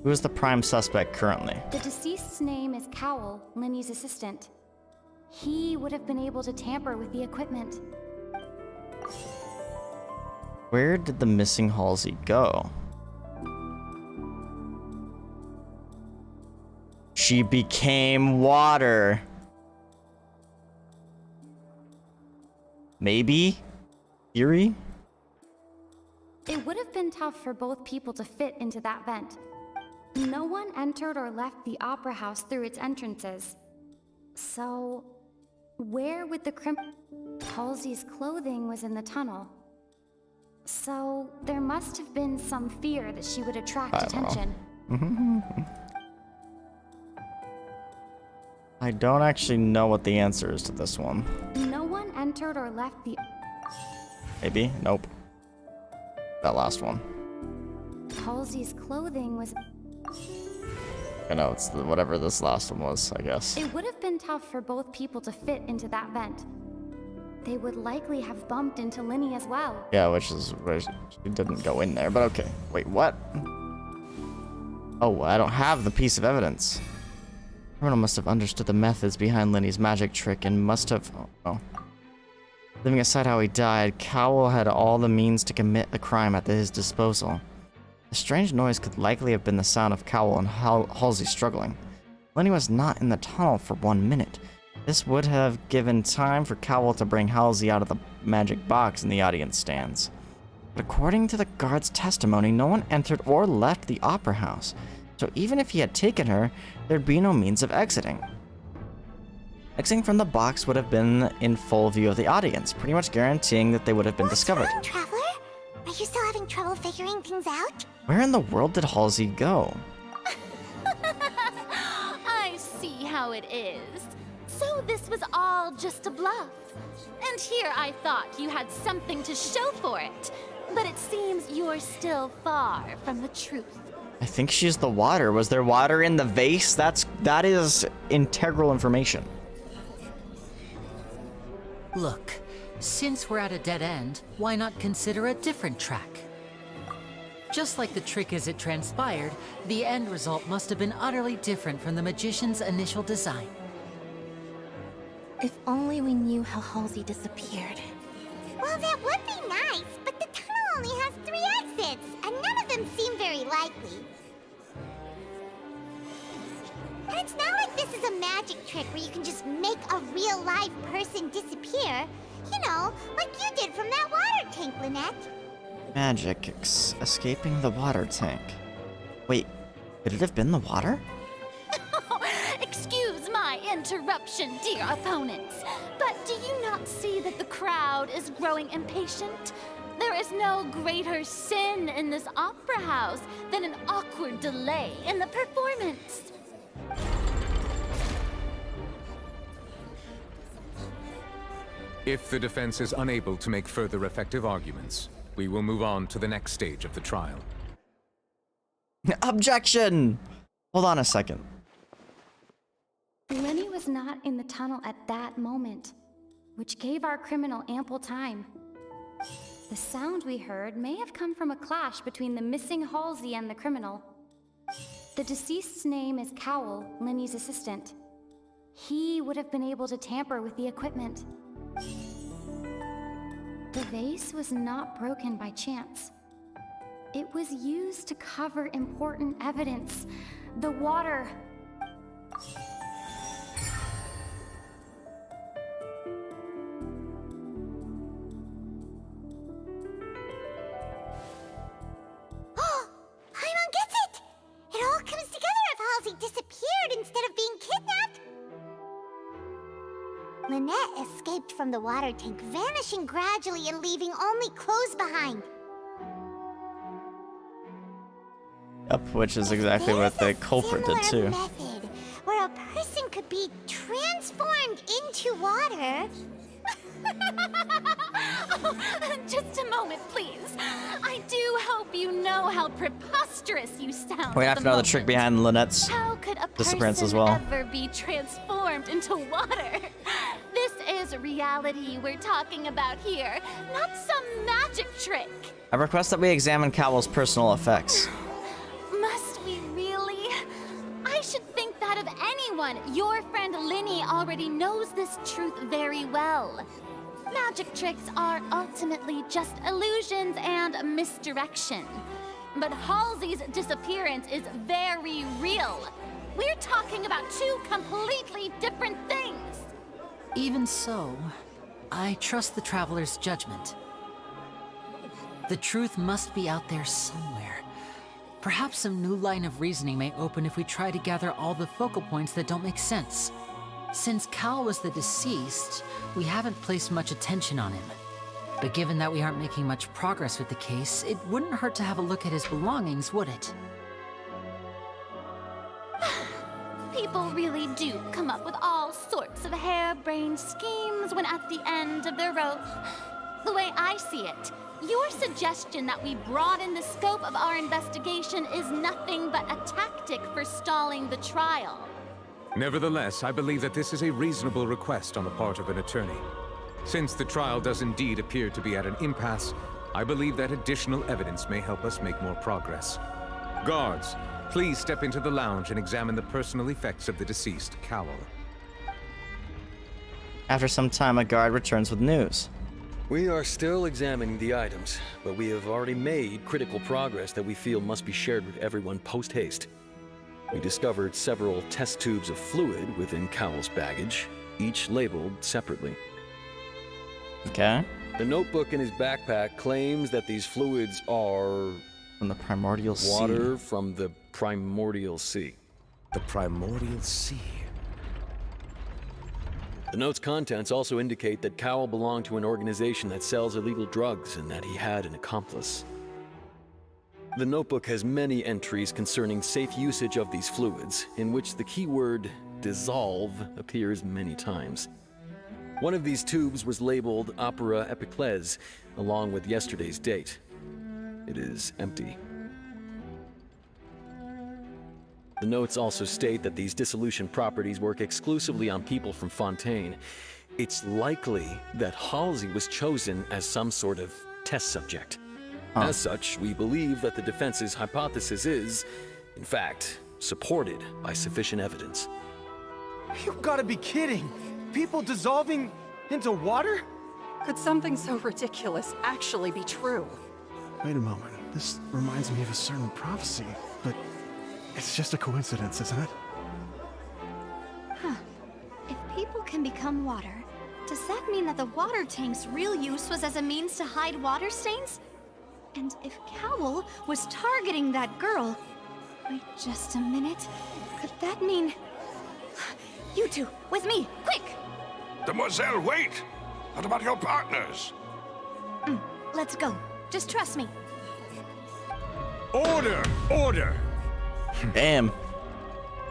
Who is the prime suspect currently? The deceased's name is Cowell, Linny's assistant. He would have been able to tamper with the equipment. Where did the missing Halsey go? She became water. Maybe? Theory? It would have been tough for both people to fit into that vent. No one entered or left the Opera House through its entrances. So, where would the Halsey's clothing was in the tunnel. So, there must have been some fear that she would attract attention. I don't actually know what the answer is to this one. No one entered or left the... Maybe? Nope. That last one. Halsey's clothing was... I know, it's whatever this last one was, I guess. It would have been tough for both people to fit into that vent. They would likely have bumped into Linny as well. Yeah, which is where she didn't go in there, but okay. Wait, what? Oh, I don't have the piece of evidence. Criminal must have understood the methods behind Linny's magic trick and must have... Oh. Leaving aside how he died, Cowell had all the means to commit the crime at his disposal. The strange noise could likely have been the sound of Cowell and Halsey struggling. Linny was not in the tunnel for 1 minute. This would have given time for Cowell to bring Halsey out of the magic box in the audience stands. But according to the guard's testimony, no one entered or left the Opera House. So even if he had taken her, there'd be no means of exiting. Exiting from the box would have been in full view of the audience, pretty much guaranteeing that they would have been discovered. What's wrong, Traveler? Are you still having trouble figuring things out? Where in the world did Halsey go? I see how it is. So this was all just a bluff. And here I thought you had something to show for it. But it seems you're still far from the truth. I think she's the water. Was there water in the vase? That is integral information. Look, since we're at a dead end, why not consider a different track? Just like the trick as it transpired, the end result must have been utterly different from the magician's initial design. If only we knew how Halsey disappeared. Well, that would be nice, but the tunnel only has 3 exits, and none of them seem very likely. And it's not like this is a magic trick where you can just make a real live person disappear. You know, like you did from that water tank, Lynette. Magic escaping the water tank. Wait, could it have been the water? Excuse my interruption, dear opponents, but do you not see that the crowd is growing impatient? There is no greater sin in this opera house than an awkward delay in the performance. If the defense is unable to make further effective arguments, we will move on to the next stage of the trial. Objection! Hold on a second. Linny was not in the tunnel at that moment, which gave our criminal ample time. The sound we heard may have come from a clash between the missing Halsey and the criminal. The deceased's name is Cowell, Linny's assistant. He would have been able to tamper with the equipment. The vase was not broken by chance. It was used to cover important evidence. The water. Paimon gets it! It all comes together if Halsey disappeared instead of being kidnapped. Lynette escaped from the water tank, vanishing gradually and leaving only clothes behind. Yep, which is exactly what the culprit did too. Method where a person could be transformed into water. Oh, just a moment, please. I do hope you know how preposterous you sound. We have to know the trick behind Lynette's How could a disappearance as person well. ever be transformed into water? This is reality we're talking about here, not some magic trick. I request that we examine Cowell's personal effects. Must we really? I should think that of anyone. Your friend Linny already knows this truth very well. Magic tricks are ultimately just illusions and misdirection. But Halsey's disappearance is very real. We're talking about two completely different things. Even so, I trust the Traveler's judgment. The truth must be out there somewhere. Perhaps some new line of reasoning may open if we try to gather all the focal points that don't make sense. Since Cal was the deceased, we haven't placed much attention on him. But given that we aren't making much progress with the case, it wouldn't hurt to have a look at his belongings, would it? People really do come up with all sorts of harebrained schemes when at the end of their rope. The way I see it, your suggestion that we broaden the scope of our investigation is nothing but a tactic for stalling the trial. Nevertheless, I believe that this is a reasonable request on the part of an attorney. Since the trial does indeed appear to be at an impasse, I believe that additional evidence may help us make more progress. Guards, please step into the lounge and examine the personal effects of the deceased Cowell. After some time, a guard returns with news. We are still examining the items, but we have already made critical progress that we feel must be shared with everyone post-haste. We discovered several test tubes of fluid within Cowell's baggage, each labeled separately. Okay. The notebook in his backpack claims that these fluids are... From the primordial sea. Water from the primordial sea. The primordial sea. The note's contents also indicate that Cowell belonged to an organization that sells illegal drugs and that he had an accomplice. The notebook has many entries concerning safe usage of these fluids, in which the keyword dissolve appears many times. One of these tubes was labeled Opera Epiclese, along with yesterday's date. It is empty. The notes also state that these dissolution properties work exclusively on people from Fontaine. It's likely that Halsey was chosen as some sort of test subject. As such, we believe that the defense's hypothesis is, in fact, supported by sufficient evidence. You've got to be kidding! People dissolving into water? Could something so ridiculous actually be true? Wait a moment. This reminds me of a certain prophecy, but it's just a coincidence, isn't it? Huh. If people can become water, does that mean that the water tank's real use was as a means to hide water stains? And if Cowell was targeting that girl... Wait just a minute. Could that mean... You two, with me, quick! Demoiselle, wait! What about your partners? Let's go. Just trust me. Order! Order! Damn.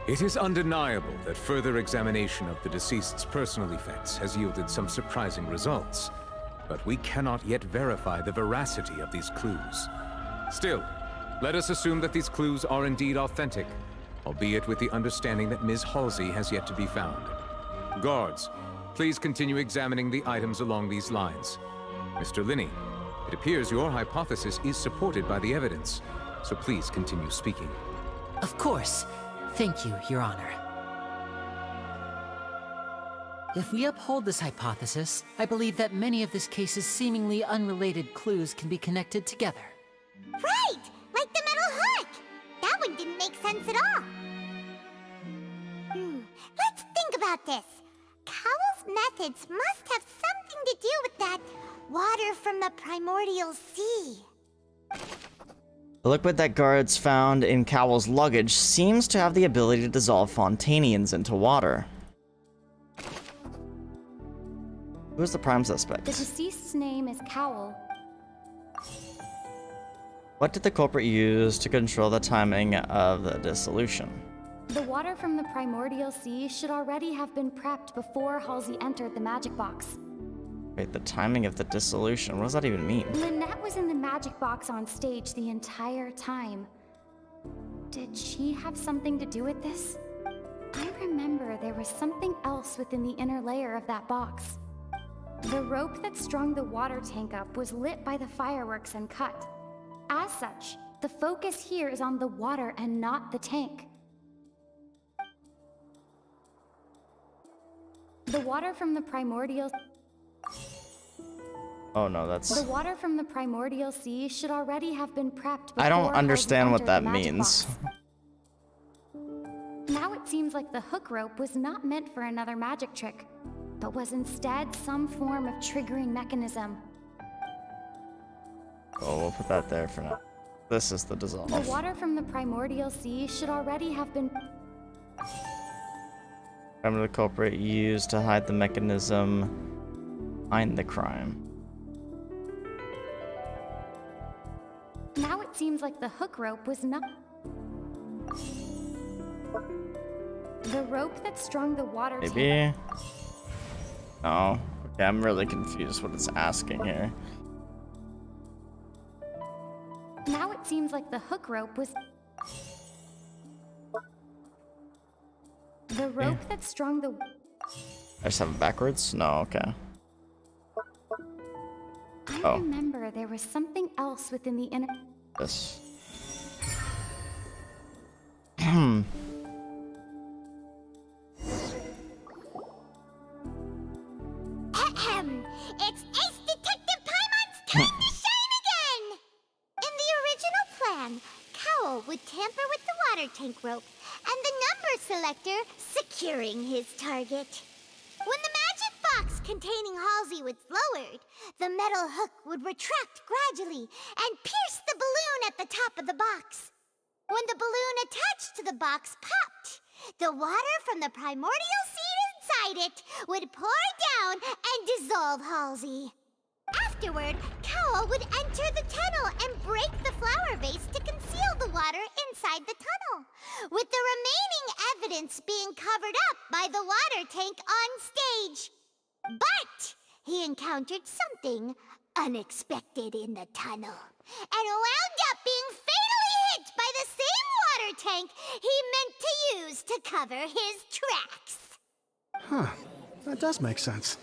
It is undeniable that further examination of the deceased's personal effects has yielded some surprising results. But we cannot yet verify the veracity of these clues. Still, let us assume that these clues are indeed authentic, albeit with the understanding that Ms. Halsey has yet to be found. Guards, please continue examining the items along these lines. Mr. Linney, it appears your hypothesis is supported by the evidence, so please continue speaking. Of course. Thank you, Your Honor. If we uphold this hypothesis, I believe that many of this case's seemingly unrelated clues can be connected together. Right! Like the metal hook! That one didn't make sense at all. Let's think about this. Cowell's methods must have something to do with that water from the primordial sea. The liquid that guards found in Cowell's luggage seems to have the ability to dissolve Fontainians into water. Who's the prime suspect? The deceased's name is Cowl. What did the culprit use to control the timing of the dissolution? The water from the primordial sea should already have been prepped before Halsey entered the magic box. Wait, the timing of the dissolution? What does that even mean? Lynette was in the magic box on stage the entire time. Did she have something to do with this? I remember there was something else within the inner layer of that box. The rope that strung the water tank up was lit by the fireworks and cut. As such, the focus here is on the water and not the tank. The water from the primordial... Oh no, that's... The water from the primordial sea should already have been prepped before I don't Halsey understand what entered that the magic means. box. Now it seems like the hook rope was not meant for another magic trick, but was instead some form of triggering mechanism. Oh, we'll put that there for now. This is the dissolve. The water from the primordial sea should already have been... Remember the culprit used to hide the mechanism behind the crime. Now it seems like the hook rope was not... The rope that strung the water tank... Maybe? Oh, okay, I'm really confused what it's asking here. Now it seems like the hook rope was... The rope that strung the... I just have it backwards? No, okay. I remember there was something else within the inner... This. It's Ace Detective Paimon's time to shine again! In the original plan, Cowl would tamper with the water tank rope and the number selector securing his target. When the magic box containing Halsey was lowered, the metal hook would retract gradually and pierce the balloon at the top of the box. When the balloon attached to the box popped, the water from the primordial seed inside it would pour down and dissolve Halsey. Afterward, Cowl would enter the tunnel and break the flower vase to conceal the water inside the tunnel, with the remaining evidence being covered up by the water tank on stage. But he encountered something unexpected in the tunnel, and wound up being fatally hit by the same water tank he meant to use to cover his tracks. Huh. That does make sense.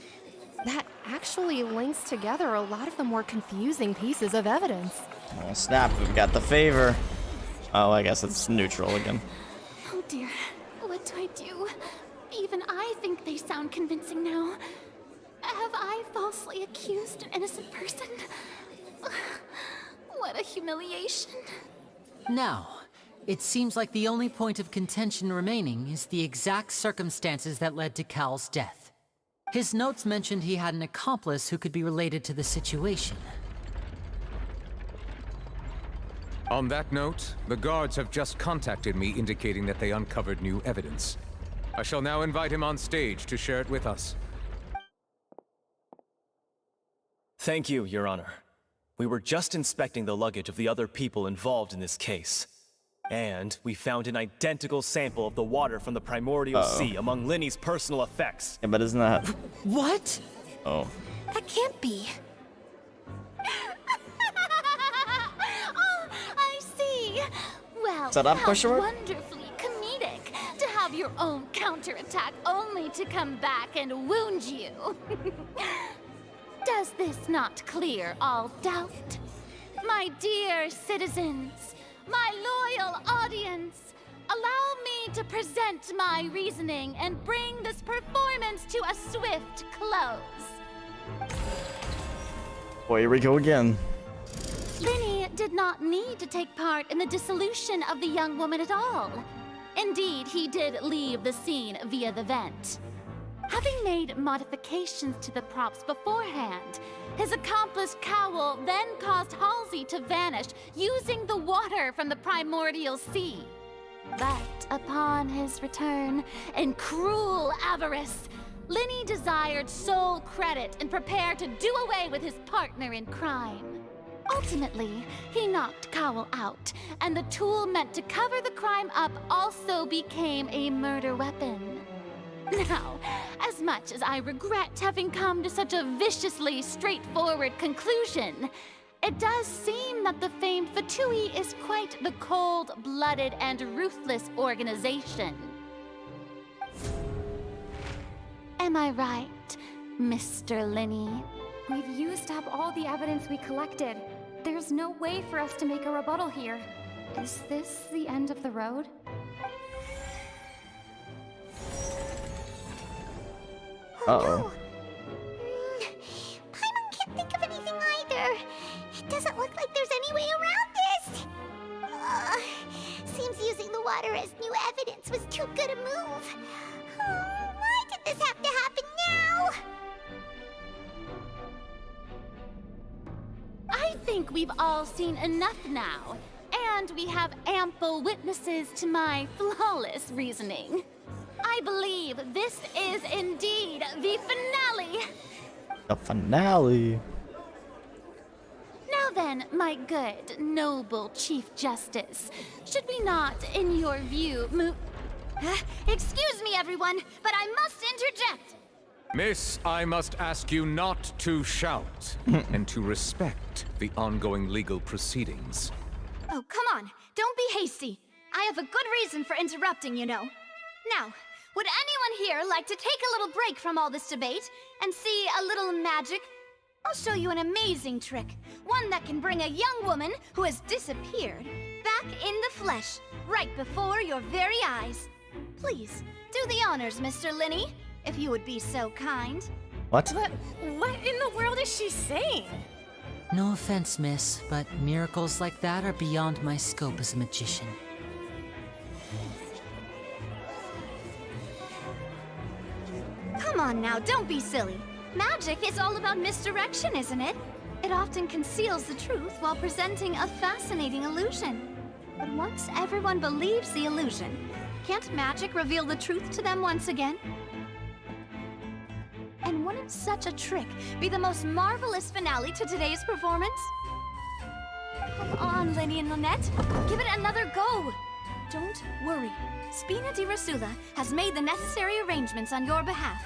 That actually links together a lot of the more confusing pieces of evidence. Oh snap, we've got the favor. Oh, I guess it's neutral again. Oh dear, what do I do? Even I think they sound convincing now. Have I falsely accused an innocent person? What a humiliation. Now, it seems like the only point of contention remaining is the exact circumstances that led to Cal's death. His notes mentioned he had an accomplice who could be related to the situation. On that note, the guards have just contacted me indicating that they uncovered new evidence. I shall now invite him on stage to share it with us. Thank you, Your Honor. We were just inspecting the luggage of the other people involved in this case. And we found an identical sample of the water from the primordial sea among Linny's personal effects. Yeah, but isn't that... What? Oh. That can't be. Oh, I see. Well, Set up, how question mark? wonderfully comedic to have your own counterattack only to come back and wound you. Does this not clear all doubt? My dear citizens, my loyal audience, allow me to present my reasoning and bring this performance to a swift close. Boy, here we go again. Linny did not need to take part in the dissolution of the young woman at all. Indeed, he did leave the scene via the vent. Having made modifications to the props beforehand, his accomplice Cowl then caused Halsey to vanish using the water from the primordial sea. But upon his return, in cruel avarice, Lenny desired sole credit and prepared to do away with his partner in crime. Ultimately, he knocked Cowell out, and the tool meant to cover the crime up also became a murder weapon. Now, as much as I regret having come to such a viciously straightforward conclusion, it does seem that the famed Fatui is quite the cold-blooded and ruthless organization. Am I right, Mr. Lenny? We've used up all the evidence we collected. There's no way for us to make a rebuttal here. Is this the end of the road? Uh-oh. Paimon can't think of anything either. It doesn't look like there's any way around this. Seems using the water as new evidence was too good a move. Why did this have to happen now? I think we've all seen enough now, and we have ample witnesses to my flawless reasoning. I believe this is indeed the finale. The finale. Now then, my good, noble Chief Justice, should we not, in your view, move... Excuse me, everyone, but I must interject. Miss, I must ask you not to shout and to respect the ongoing legal proceedings. Oh, come on. Don't be hasty. I have a good reason for interrupting, you know. Now, would anyone here like to take a little break from all this debate and see a little magic? I'll show you an amazing trick. One that can bring a young woman who has disappeared back in the flesh, right before your very eyes. Please, do the honors, Mr. Lenny, if you would be so kind. What? What in the world is she saying? No offense, miss, but miracles like that are beyond my scope as a magician. Come on now, don't be silly. Magic is all about misdirection, isn't it? It often conceals the truth while presenting a fascinating illusion. But once everyone believes the illusion, can't magic reveal the truth to them once again? And wouldn't such a trick be the most marvelous finale to today's performance? Come on, Lenny and Lynette. Give it another go. Don't worry. Spina di Rasula has made the necessary arrangements on your behalf.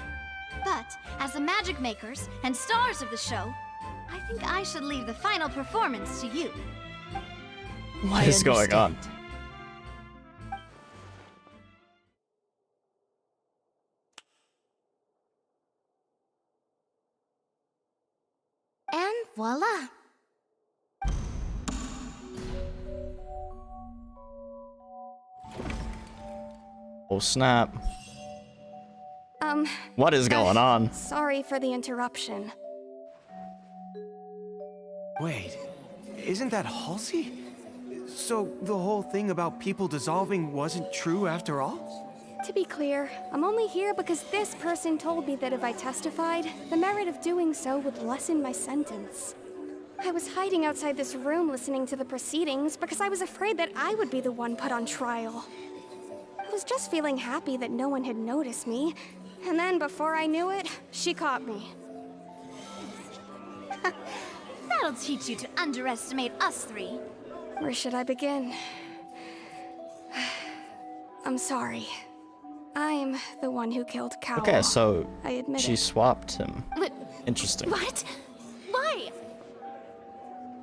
But, as the magic makers and stars of the show, I think I should leave the final performance to you. What is going on? And voila! Oh snap. What is going on? Sorry for the interruption. Wait, isn't that Halsey? So the whole thing about people dissolving wasn't true after all? To be clear, I'm only here because this person told me that if I testified, the merit of doing so would lessen my sentence. I was hiding outside this room listening to the proceedings because I was afraid that I would be the one put on trial. I was just feeling happy that no one had noticed me, and then before I knew it, she caught me. That'll teach you to underestimate us three. Where should I begin? I'm sorry. I'm the one who killed Cowell. Okay, so I admit she it. swapped him. What? Interesting. What? Why?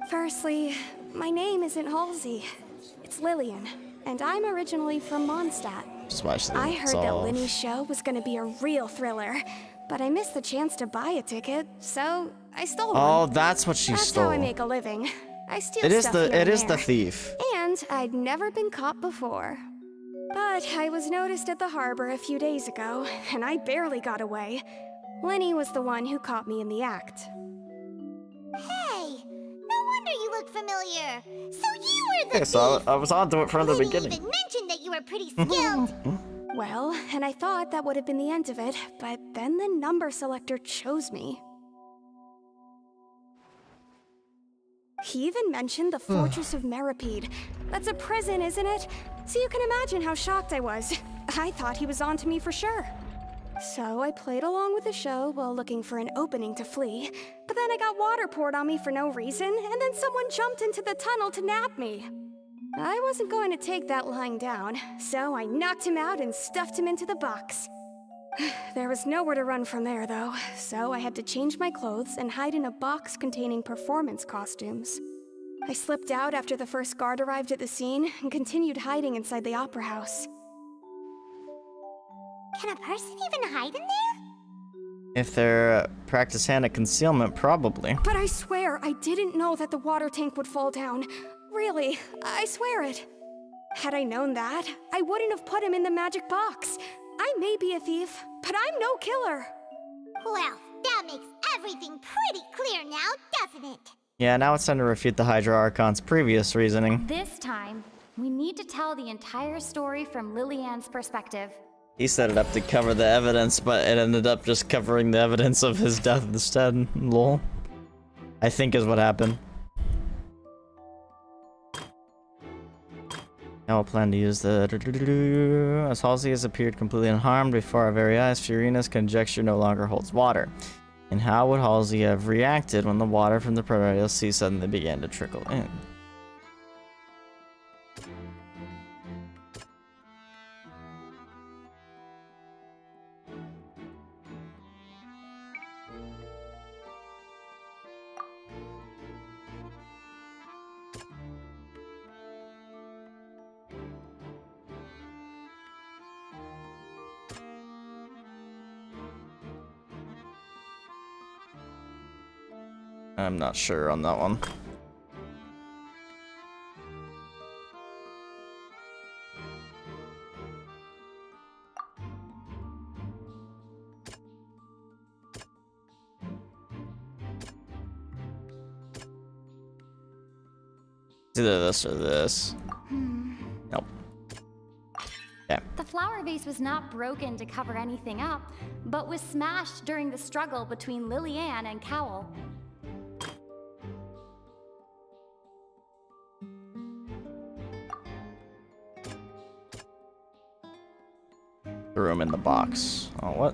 Firstly, my name isn't Halsey. It's Lillian, and I'm originally from Mondstadt. That's why she I heard that dissolved. Lenny's show was gonna be a real thriller, but I missed the chance to buy a ticket, so I stole one. Oh, that's what she That's stole. how I make a living. I steal It is stuff the here and it is the there. thief. And I'd never been caught before. But I was noticed at the harbor a few days ago, and I barely got away. Lenny was the one who caught me in the act. Hey, no wonder you look familiar. So you were the Okay, so thief. I was onto it from the Lenny beginning. even mentioned that you were pretty skilled. Well, and I thought that would have been the end of it, but then the number selector chose me. He even mentioned the Fortress of Meripede. That's a prison, isn't it? So you can imagine how shocked I was. I thought he was on to me for sure. So I played along with the show while looking for an opening to flee, but then I got water poured on me for no reason, and then someone jumped into the tunnel to nab me. I wasn't going to take that lying down, so I knocked him out and stuffed him into the box. There was nowhere to run from there, though, so I had to change my clothes and hide in a box containing performance costumes. I slipped out after the first guard arrived at the scene and continued hiding inside the opera house. Can a person even hide in there? If they're practice hand at concealment, probably. But I swear, I didn't know that the water tank would fall down. Really, I swear it. Had I known that, I wouldn't have put him in the magic box. I may be a thief, but I'm no killer. Well, that makes everything pretty clear now, doesn't it? Yeah, now it's time to refute the Hydra Archon's previous reasoning. This time, we need to tell the entire story from Lillian's perspective. He set it up to cover the evidence, but it ended up just covering the evidence of his death instead. Lol. I think is what happened. Now we'll plan to use the... As Halsey has appeared completely unharmed before our very eyes, Fiorina's conjecture no longer holds water. And how would Halsey have reacted when the water from the primordial sea suddenly began to trickle in? I'm not sure on that one. It's either this or this. Nope. Yeah. The flower vase was not broken to cover anything up, but was smashed during the struggle between Lillian and Cowell. Threw him in the box. Oh, what?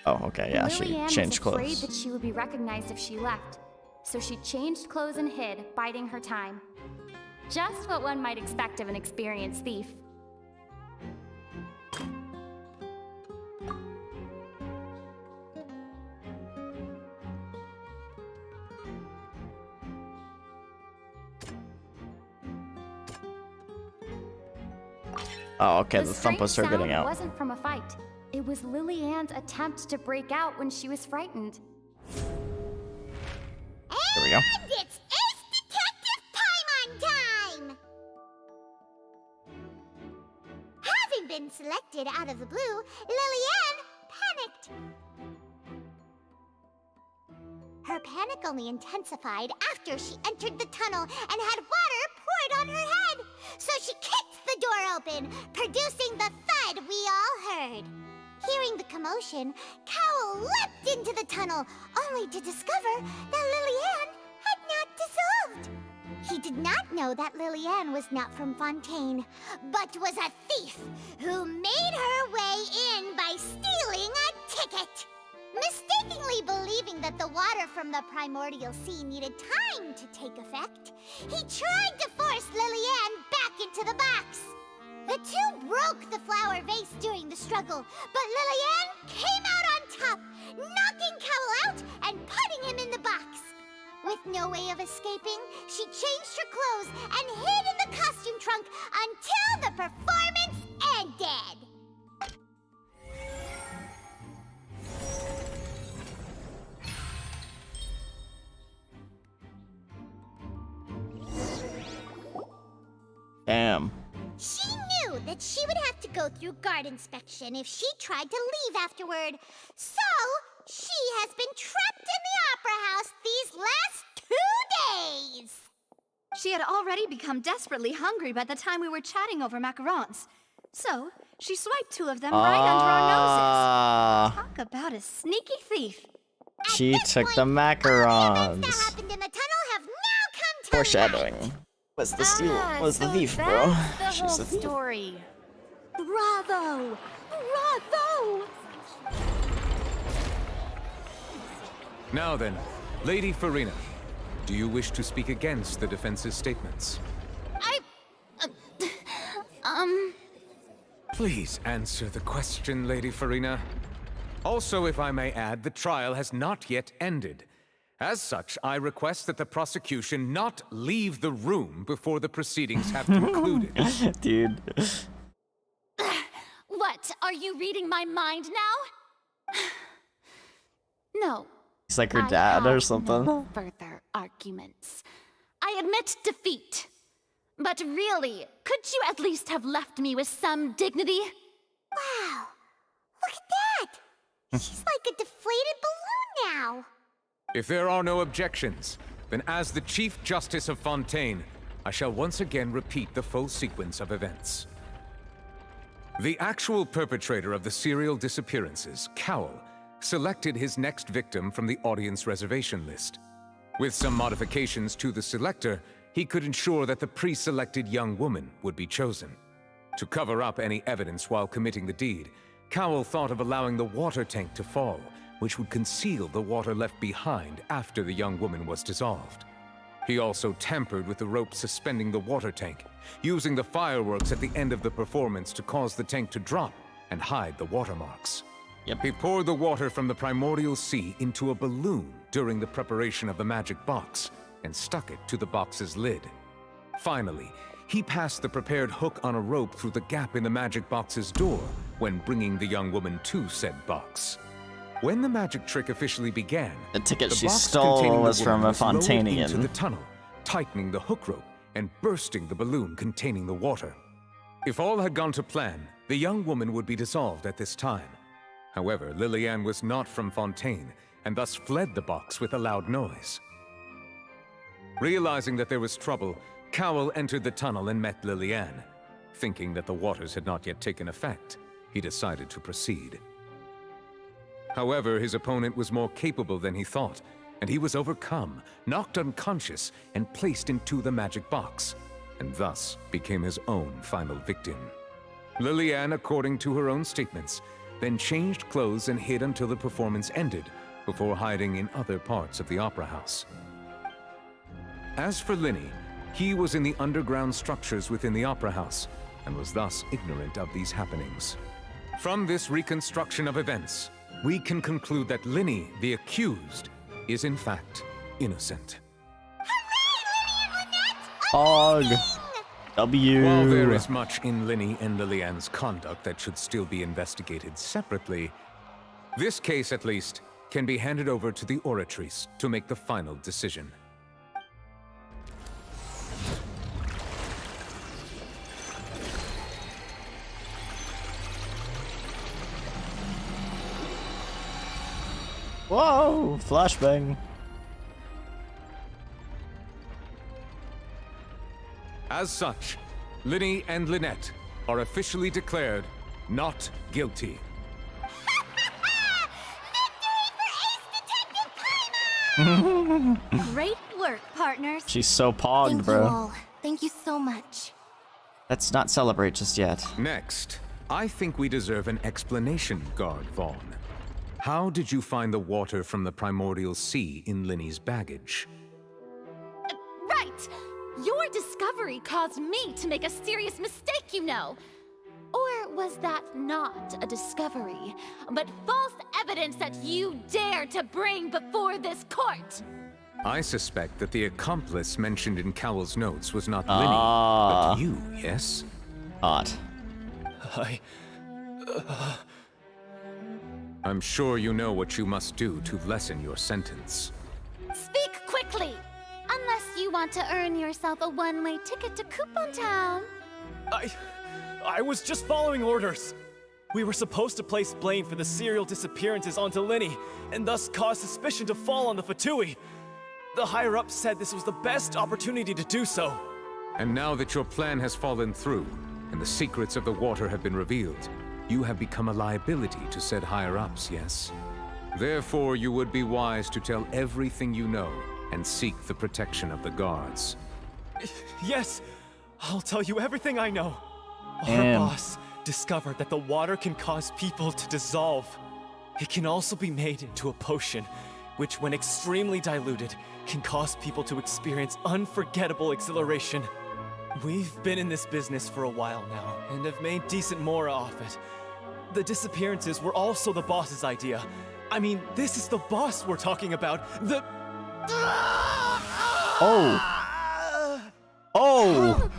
Oh, okay, yeah, she changed was afraid clothes. that she would be recognized if she left, so she changed clothes and hid, biding her time. Just what one might expect of an experienced thief. Oh, okay, the thump was her strange getting sound out. wasn't from a fight. It was Lillian's attempt to break out when she was frightened. There we go. And it's Ace Detective Paimon time! Having been selected out of the blue, Lillian panicked. Her panic only intensified after she entered the tunnel and had water poured on her head. So she kicked the door open, producing the thud we all heard. Hearing the commotion, Cowell leapt into the tunnel, only to discover that Lillian had not dissolved. He did not know that Lillian was not from Fontaine, but was a thief who made her way in by stealing a ticket. Mistakenly believing that the water from the primordial sea needed time to take effect, he tried to force Lillian back into the box. The two broke the flower vase during the struggle, but Lillian came out on top, knocking Cowell out and putting him in the box. With no way of escaping, she changed her clothes and hid in the costume trunk until the performance ended. Damn. She knew that she would have to go through guard inspection if she tried to leave afterward. So, she has been trapped in the opera house these last 2 days. She had already become desperately hungry by the time we were chatting over macarons. So, she swiped 2 of them right under our noses. Talk about a sneaky thief. She took the macarons. In the tunnel have now come to Foreshadowing. What's the steal? What's the thief, bro? That's the whole story. Bravo! Bravo! No! Now then, Lady Farina, do you wish to speak against the defense's statements? Please answer the question, Lady Farina. Also, if I may add, the trial has not yet ended. As such, I request that the prosecution not leave the room before the proceedings have concluded. Dude. What? Are you reading my mind now? No. He's like her I dad or have something. No further arguments. I admit defeat. But really, could you at least have left me with some dignity? Wow. Look at that. She's like a deflated balloon now. If there are no objections, then as the Chief Justice of Fontaine, I shall once again repeat the full sequence of events. The actual perpetrator of the serial disappearances, Cowell, selected his next victim from the audience reservation list. With some modifications to the selector, he could ensure that the pre-selected young woman would be chosen. To cover up any evidence while committing the deed, Cowell thought of allowing the water tank to fall, which would conceal the water left behind after the young woman was dissolved. He also tampered with the rope suspending the water tank, using the fireworks at the end of the performance to cause the tank to drop and hide the watermarks. He poured the water from the primordial sea into a balloon during the preparation of the magic box and stuck it to the box's lid. Finally, he passed the prepared hook on a rope through the gap in the magic box's door when bringing the young woman to said box. When the magic trick officially began, the ticket she box stole containing was the from woman a was lowered Fontainian. into the tunnel, tightening the hook rope and bursting the balloon containing the water. If all had gone to plan, the young woman would be dissolved at this time. However, Lillian was not from Fontaine, and thus fled the box with a loud noise. Realizing that there was trouble, Cowell entered the tunnel and met Lillian. Thinking that the waters had not yet taken effect, he decided to proceed. However, his opponent was more capable than he thought, and he was overcome, knocked unconscious, and placed into the magic box, and thus became his own final victim. Lillian, according to her own statements, then changed clothes and hid until the performance ended, before hiding in other parts of the opera house. As for Linny, he was in the underground structures within the opera house, and was thus ignorant of these happenings. From this reconstruction of events, we can conclude that Linny, the accused, is in fact innocent. Og. W. While there is much in Linny and Lillian's conduct that should still be investigated separately, this case, at least, can be handed over to the Oratrice to make the final decision. Whoa! Flashbang. As such, Linny and Lynette are officially declared not guilty. Great work, partners. She's so pogged, Thank bro. you all. Thank you so much. Let's not celebrate just yet. Next, I think we deserve an explanation, Guard Vaughn. How did you find the water from the primordial sea in Linny's baggage? Right! Your discovery caused me to make a serious mistake, you know. Or was that not a discovery, but false evidence that you dare to bring before this court? I suspect that the accomplice mentioned in Cowell's notes was not Linny, but you, yes? Odd. I'm sure you know what you must do to lessen your sentence. Speak quickly! Unless you want to earn yourself a one-way ticket to Coupon Town. I was just following orders. We were supposed to place blame for the serial disappearances onto Linny, and thus cause suspicion to fall on the Fatui. The higher-ups said this was the best opportunity to do so. And now that your plan has fallen through, and the secrets of the water have been revealed, you have become a liability to said higher-ups, yes? Therefore, you would be wise to tell everything you know, and seek the protection of the guards. Yes, I'll tell you everything I know. Our Damn. boss, discovered that the water can cause people to dissolve. It can also be made into a potion, which when extremely diluted, can cause people to experience unforgettable exhilaration. We've been in this business for a while now, and have made decent mora off it. The disappearances were also the boss's idea. I mean, this is the boss we're talking about. The... Oh! Oh!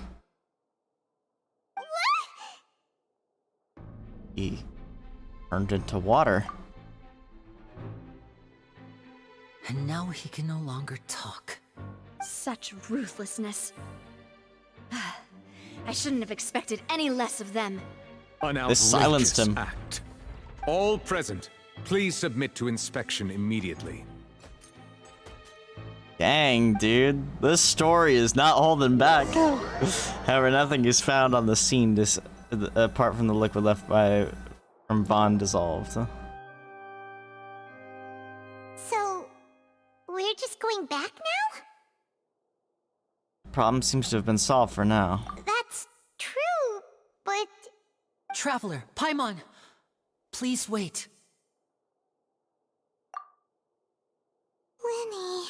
He turned into water. And now he can no longer talk. Such ruthlessness. I shouldn't have expected any less of them. An This silenced him. act. All present, please submit to inspection immediately. Dang, dude. This story is not holding back. However, nothing is found on the scene apart from the liquid left from Vaughn dissolved. So, we're just going back now? Problem seems to have been solved for now. That's true, but... Traveler, Paimon, please wait. Lenny...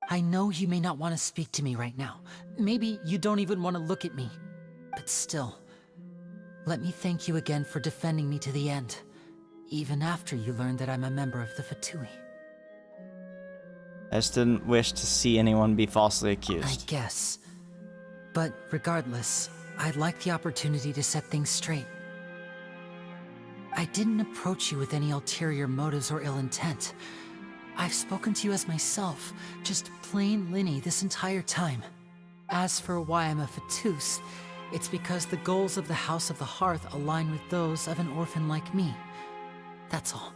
I know you may not want to speak to me right now. Maybe you don't even want to look at me. But still, let me thank you again for defending me to the end, even after you learned that I'm a member of the Fatui. I just didn't wish to see anyone be falsely I accused. guess. But regardless, I'd like the opportunity to set things straight. I didn't approach you with any ulterior motives or ill intent. I've spoken to you as myself, just plain Linny this entire time. As for why I'm a Fatus, it's because the goals of the House of the Hearth align with those of an orphan like me. That's all.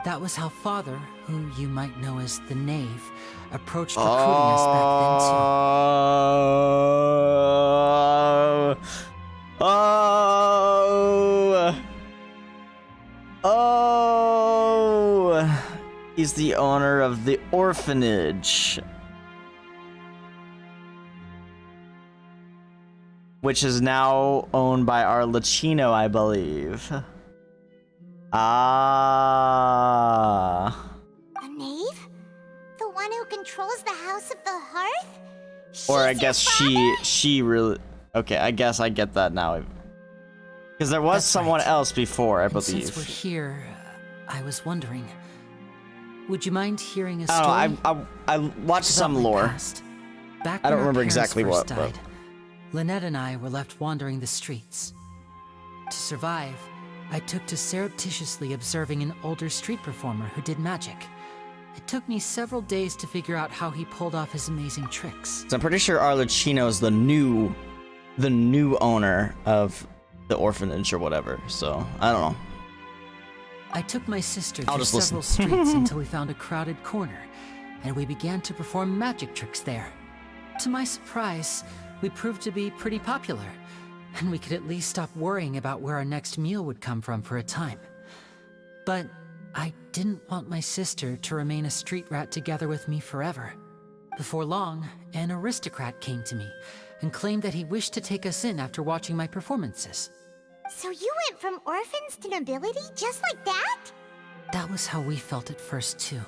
That was how Father, who you might know as the Knave, approached recruiting us back then too. Oh! He's the owner of the orphanage. Which is now owned by our Lachino, I believe. Ah. A knave? The one who controls the House of the Hearth? Or I guess she really... Okay, I guess I get that now. Because there was someone else before, I believe. Since we're here, I was wondering, would you mind hearing a story? I watched some lore. Back I don't when our remember parents exactly first what, but... died, Lynette and I were left wandering the streets. To survive, I took to surreptitiously observing an older street performer who did magic. It took me several days to figure out how he pulled off his amazing tricks. So I'm pretty sure Arlecchino is the new owner of the orphanage or whatever. So I don't know. I took my sister I'll through just several listen. streets until we found a crowded corner, and we began to perform magic tricks there. To my surprise, we proved to be pretty popular, and we could at least stop worrying about where our next meal would come from for a time. But I didn't want my sister to remain a street rat together with me forever. Before long, an aristocrat came to me and claimed that he wished to take us in after watching my performances. So you went from orphans to nobility just like that? That was how we felt at first, too.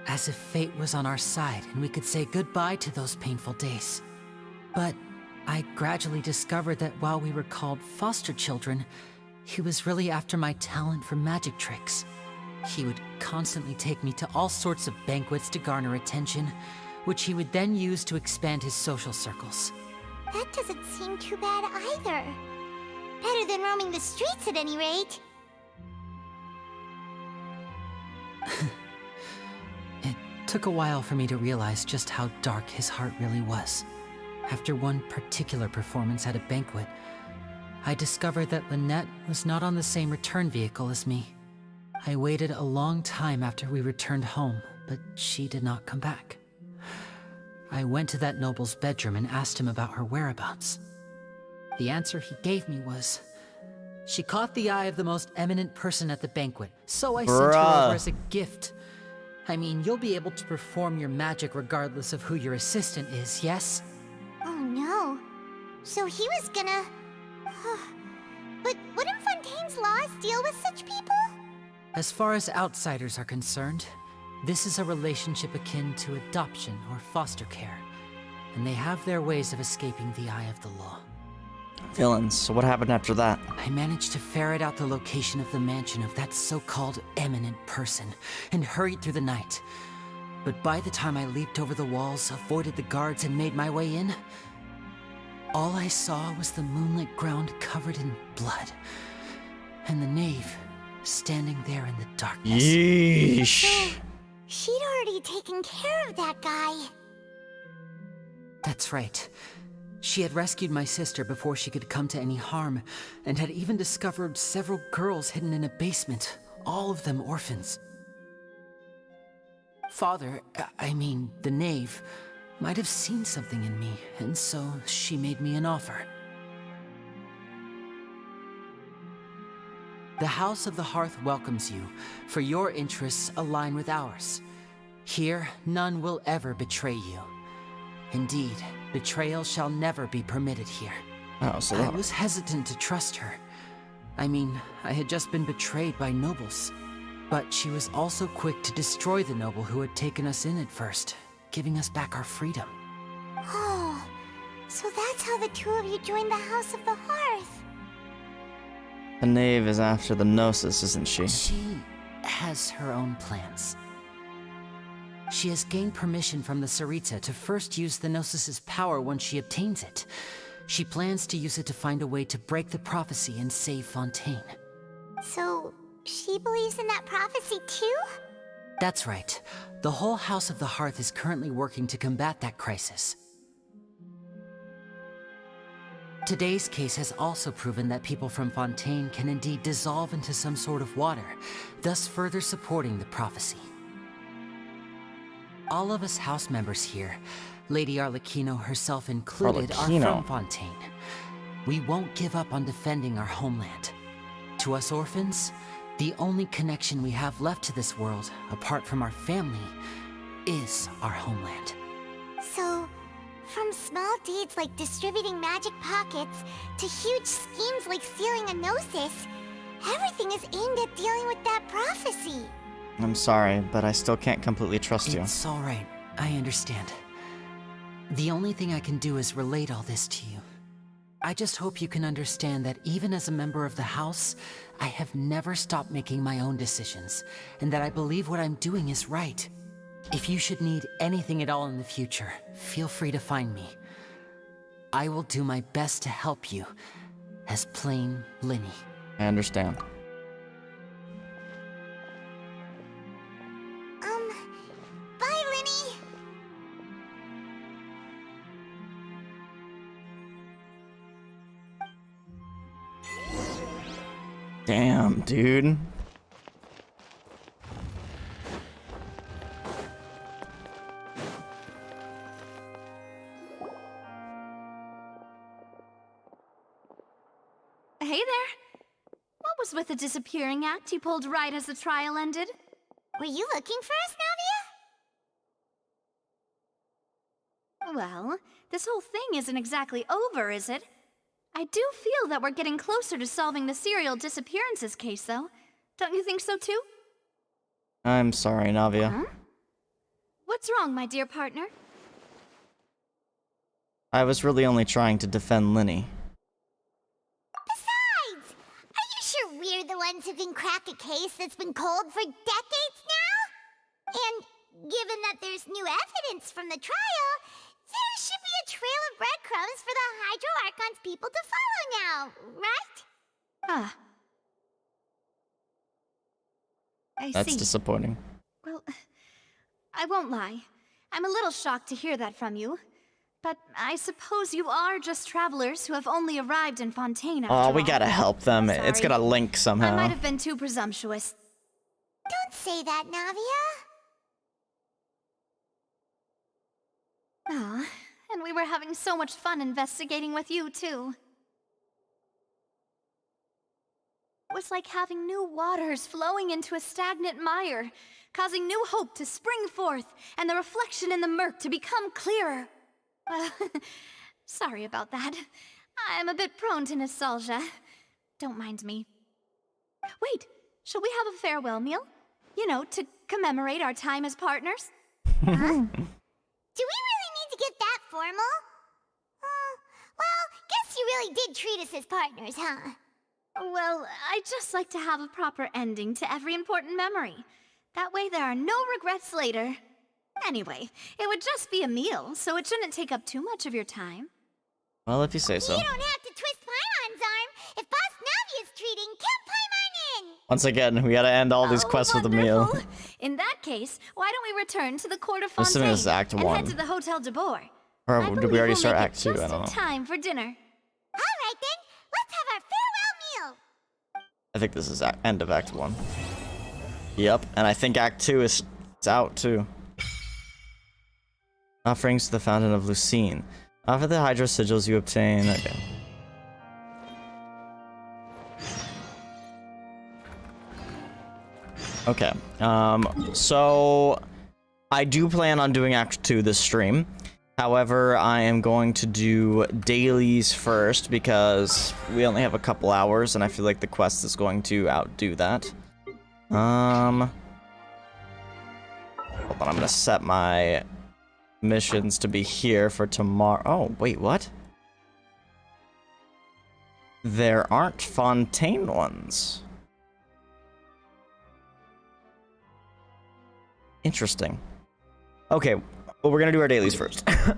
As if fate was on our side and we could say goodbye to those painful days. But I gradually discovered that while we were called foster children, he was really after my talent for magic tricks. He would constantly take me to all sorts of banquets to garner attention, which he would then use to expand his social circles. That doesn't seem too bad either. Better than roaming the streets at any rate. It took a while for me to realize just how dark his heart really was. After one particular performance at a banquet, I discovered that Lynette was not on the same return vehicle as me. I waited a long time after we returned home, but she did not come back. I went to that noble's bedroom and asked him about her whereabouts. The answer he gave me was, she caught the eye of the most eminent person at the banquet, so I sent her over as a gift. I mean, you'll be able to perform your magic regardless of who your assistant is, yes? Oh no. So he was gonna... But wouldn't Fontaine's laws deal with such people? As far as outsiders are concerned, this is a relationship akin to adoption or foster care, and they have their ways of escaping the eye of the law. Villains, so what happened after that? I managed to ferret out the location of the mansion of that so-called eminent person, and hurried through the night. But by the time I leaped over the walls, avoided the guards, and made my way in, all I saw was the moonlit ground covered in blood, and the knave standing there in the darkness. Yeesh. So, she'd already taken care of that guy. That's right. She had rescued my sister before she could come to any harm, and had even discovered several girls hidden in a basement, all of them orphans. Father, I mean, the knave, might have seen something in me, and so she made me an offer. The House of the Hearth welcomes you, for your interests align with ours. Here, none will ever betray you. Indeed, betrayal shall never be permitted here. Oh, so I was hesitant to trust her. I mean, I had just been betrayed by nobles. But she was also quick to destroy the noble who had taken us in at first, giving us back our freedom. Oh, so that's how the two of you joined the House of the Hearth. The knave is after the Gnosis, isn't she? She has her own plans. She has gained permission from the Tsaritsa to first use the Gnosis' power once she obtains it. She plans to use it to find a way to break the prophecy and save Fontaine. So, she believes in that prophecy too? That's right. The whole House of the Hearth is currently working to combat that crisis. Today's case has also proven that people from Fontaine can indeed dissolve into some sort of water, thus further supporting the prophecy. All of us house members here, Lady Arlecchino herself included, are from Fontaine. We won't give up on defending our homeland. To us orphans, the only connection we have left to this world, apart from our family, is our homeland. So, from small deeds like distributing magic pockets to huge schemes like stealing a Gnosis, everything is aimed at dealing with that prophecy. I'm sorry, but I still can't completely trust you. It's all right. I understand. The only thing I can do is relate all this to you. I just hope you can understand that even as a member of the House, I have never stopped making my own decisions, and that I believe what I'm doing is right. If you should need anything at all in the future, feel free to find me. I will do my best to help you, as plain Linny. I understand. Bye, Linny! Damn, dude. Hey there. What was with the disappearing act you pulled right as the trial ended? Were you looking for us, Navia? Well, this whole thing isn't exactly over, is it? I do feel that we're getting closer to solving the serial disappearances case, though. Don't you think so, too? I'm sorry, Navia. Huh? What's wrong, my dear partner? I was really only trying to defend Linny. Besides, are you sure we're the ones who can crack a case that's been cold for decades now? And given that there's new evidence from the trial, there should be a trail of breadcrumbs for the Hydro Archon's people to follow now, right? Ah. I That's see. disappointing. Well, I won't lie. I'm a little shocked to hear that from you. But I suppose you are just travelers who have only arrived in Fontaine after Oh, we all. gotta help them. It's Sorry. gotta link somehow. I might have been too presumptuous. Don't say that, Navia. Ah, and we were having so much fun investigating with you, too. It was like having new waters flowing into a stagnant mire, causing new hope to spring forth, and the reflection in the murk to become clearer. Well, sorry about that. I'm a bit prone to nostalgia. Don't mind me. Wait, shall we have a farewell meal? You know, to commemorate our time as partners? Huh? Do we really need to get that formal? Well, guess you really did treat us as partners, huh? Well, I just like to have a proper ending to every important memory. That way there are no regrets later. Anyway, it would just be a meal, so it shouldn't take up too much of your time. Well, if you say so. You don't have to twist Paimon's arm. If Boss Navia's treating, count Paimon in! Once again, we gotta end all these quests with a meal. In that case, why don't we return to the court of This Fontaine is Act and 1. head to the Hotel Tabor? Or I did we believe already we'll start make Act it 2? I just don't in know. time for dinner. Alright then, let's have our farewell meal! I think this is end of Act 1. Yep, and I think Act 2 is out too. Offerings to the Fountain of Lucine. For the Hydro Sigils you obtain. Okay. Okay. So I do plan on doing Act 2 this stream. However, I am going to do dailies first because we only have a couple hours and I feel like the quest is going to outdo that. Hold on, I'm gonna set my missions to be here for tomorrow. Oh, wait, what? There aren't Fontaine ones. Interesting. Okay, well, we're gonna do our dailies first. We're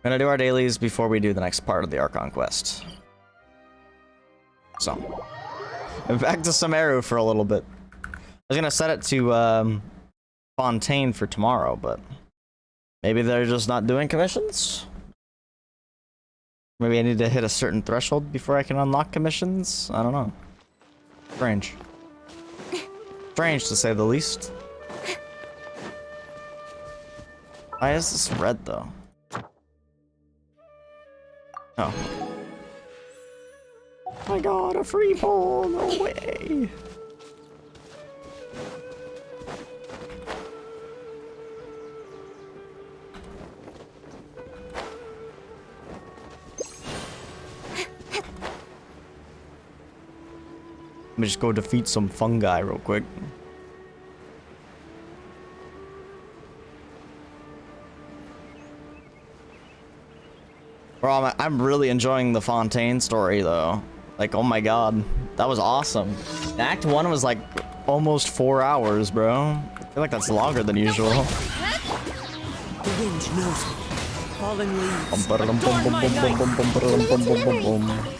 gonna do our dailies before we do the next part of the Archon quest. So, back to Sumeru for a little bit. I was gonna set it to Fontaine for tomorrow, but maybe they're just not doing commissions? Maybe I need to hit a certain threshold before I can unlock commissions? I don't know. Strange. Strange, to say the least. Why is this red, though? Oh. I got a free ball, no way. Let me just go defeat some fungi real quick. Bro, I'm really enjoying the Fontaine story, though. Like, oh my god. That was awesome. Act 1 was like almost 4 hours, bro. I feel like that's longer than usual. The wind knows me. Fallen leaves adorn my night.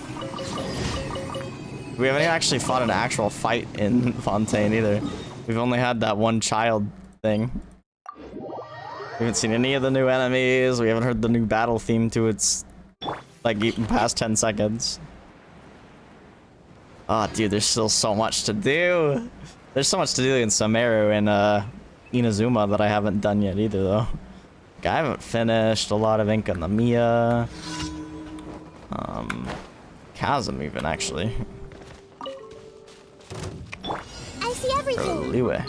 We haven't actually fought an actual fight in Fontaine either. We've only had that one child thing. We haven't seen any of the new enemies. We haven't heard the new battle theme to its, like, even past 10 seconds. Oh, dude, there's still so much to do. There's so much to do in Sumeru and Inazuma that I haven't done yet either, though. Like, I haven't finished a lot of Ink on the Mia. Chasm even, actually. I see everything. Liwe.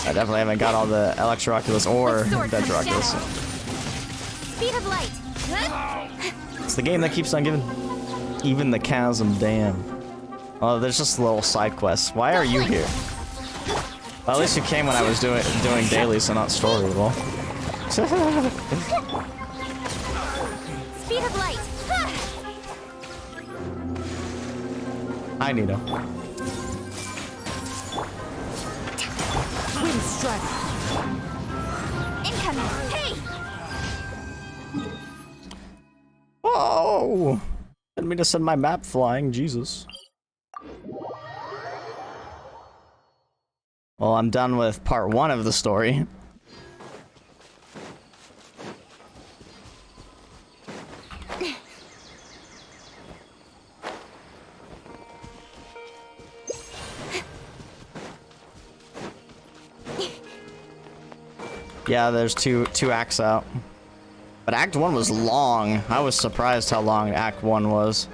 I definitely haven't got all the Electro-Oculus or Dendro-Oculus. Speed of light. It's the game that keeps on giving even the chasm, damn. Oh, there's just little side quests. Why are you here? Well, at least you came when I was doing daily, so not story, well. Speed of light. Hi, Nito. Wind strike. Incoming. Hey! Whoa! Didn't mean to send my map flying, Jesus. Well, I'm done with part 1 of the story. Yeah, there's two acts out. But Act 1 was long. I was surprised how long Act 1 was.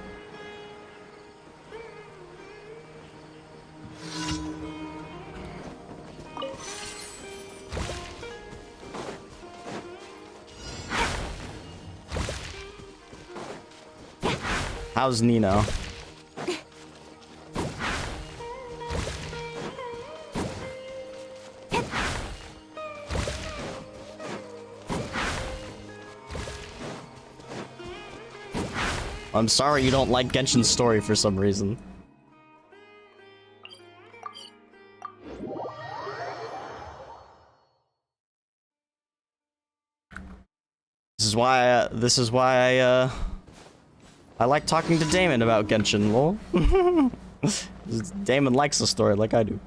How's Nino? I'm sorry you don't like Genshin's story for some reason. This is why I like talking to Damon about Genshin, lol. Damon likes the story like I do.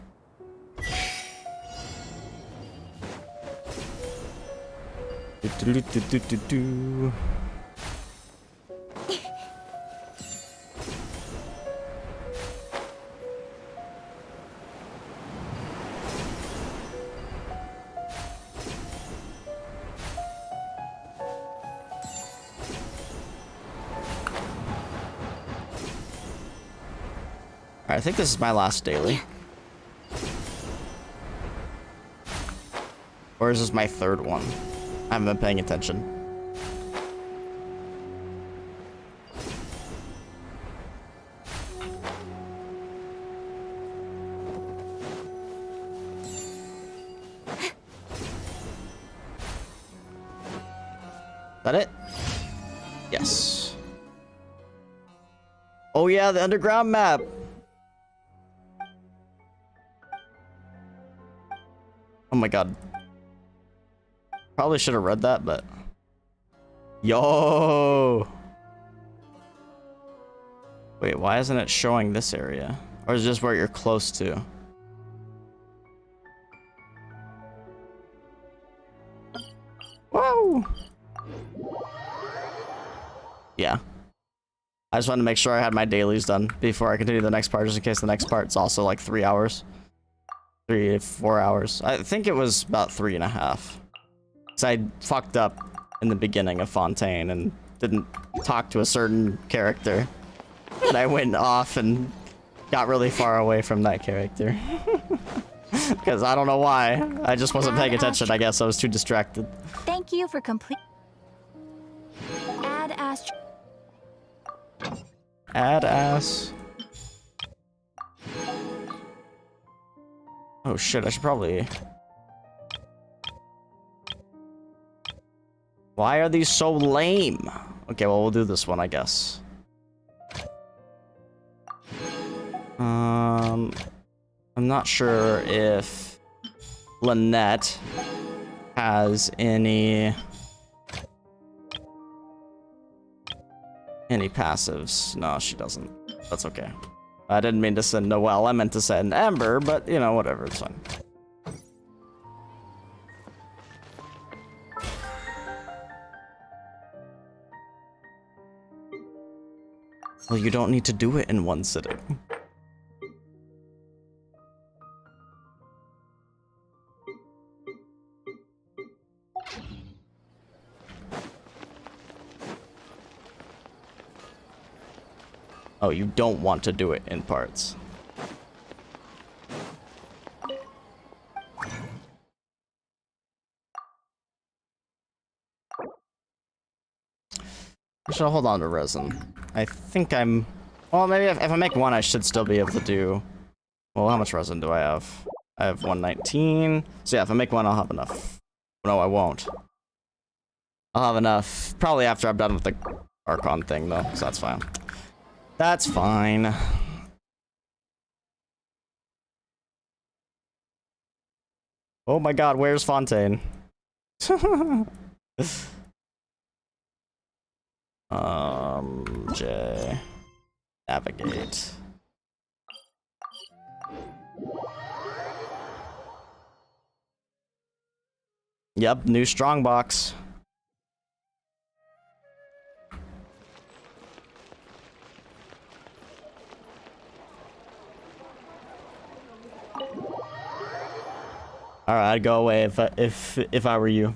I think this is my last daily. Or is this my third one? I haven't been paying attention. That it? Yes. Oh yeah, the underground map. Oh my god. Probably should have read that, but... Yo! Wait, why isn't it showing this area? Or is it just where you're close to? Whoa! Yeah. I just wanted to make sure I had my dailies done before I continue the next part, just in case the next part's also like 3 hours. 3 to 4 hours. I think it was about 3.5. Because I fucked up in the beginning of Fontaine and didn't talk to a certain character. And I went off and got really far away from that character. Because I don't know why. I just wasn't paying attention, I guess. I was too distracted. Thank you for complete. Add Astro. Add ass. Oh shit, I should probably... Why are these so lame? Okay, well, we'll do this one, I guess. I'm not sure if Lynette has any passives. No, she doesn't. That's okay. I didn't mean to send Noelle. I meant to send Ember, but you know, whatever. It's fine. Well, you don't need to do it in one sitting. Oh, you don't want to do it in parts. I should hold on to resin. I think I'm... Well, maybe if I make one, I should still be able to do... Well, how much resin do I have? I have 119. So yeah, if I make one, I'll have enough. No, I won't. I'll have enough probably after I'm done with the Archon thing, though, so that's fine. That's fine. Oh my god, where's Fontaine? J. Navigate. Yep, new strongbox. All right, I'd go away if I were you.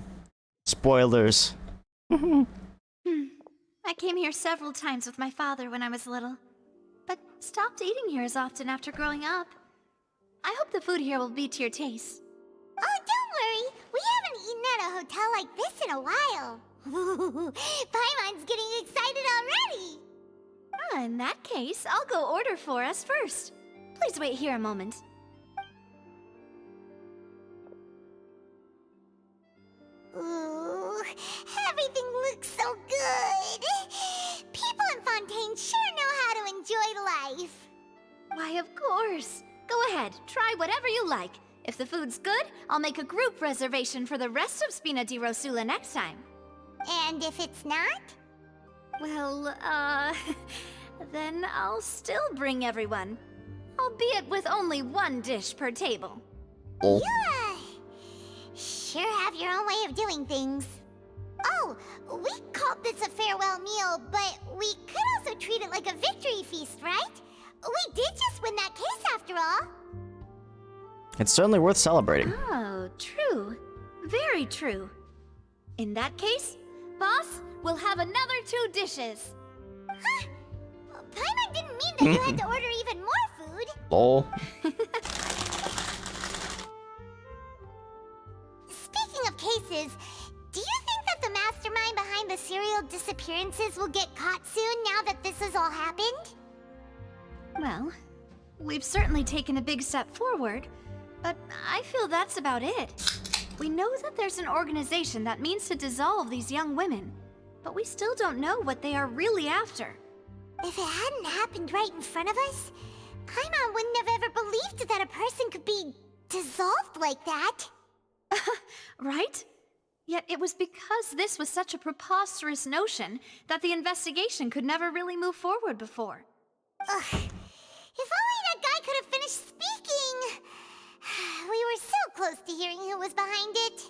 Spoilers. I came here several times with my father when I was little, but stopped eating here as often after growing up. I hope the food here will be to your taste. Oh, don't worry. We haven't eaten at a hotel like this in a while. Paimon's getting excited already. In that case, I'll go order for us first. Please wait here a moment. Ooh, everything looks so good. People in Fontaine sure know how to enjoy life. Why, of course. Go ahead, try whatever you like. If the food's good, I'll make a group reservation for the rest of Spina di Rosula next time. And if it's not? Well, then I'll still bring everyone. Albeit with only one dish per table. Oh. Yeah. Sure have your own way of doing things. Oh, we called this a farewell meal, but we could also treat it like a victory feast, right? We did just win that case after all. It's certainly worth celebrating. Oh, true. Very true. In that case, boss, we'll have another 2 dishes. Huh? Paimon didn't mean that you had to order even more food. Lol. Speaking of cases, do you think that the mastermind behind the serial disappearances will get caught soon now that this has all happened? Well, we've certainly taken a big step forward, but I feel that's about it. We know that there's an organization that means to dissolve these young women, but we still don't know what they are really after. If it hadn't happened right in front of us, Paimon wouldn't have ever believed that a person could be dissolved like that. Right? Yet it was because this was such a preposterous notion that the investigation could never really move forward before. Ugh. If only that guy could have finished speaking! We were so close to hearing who was behind it.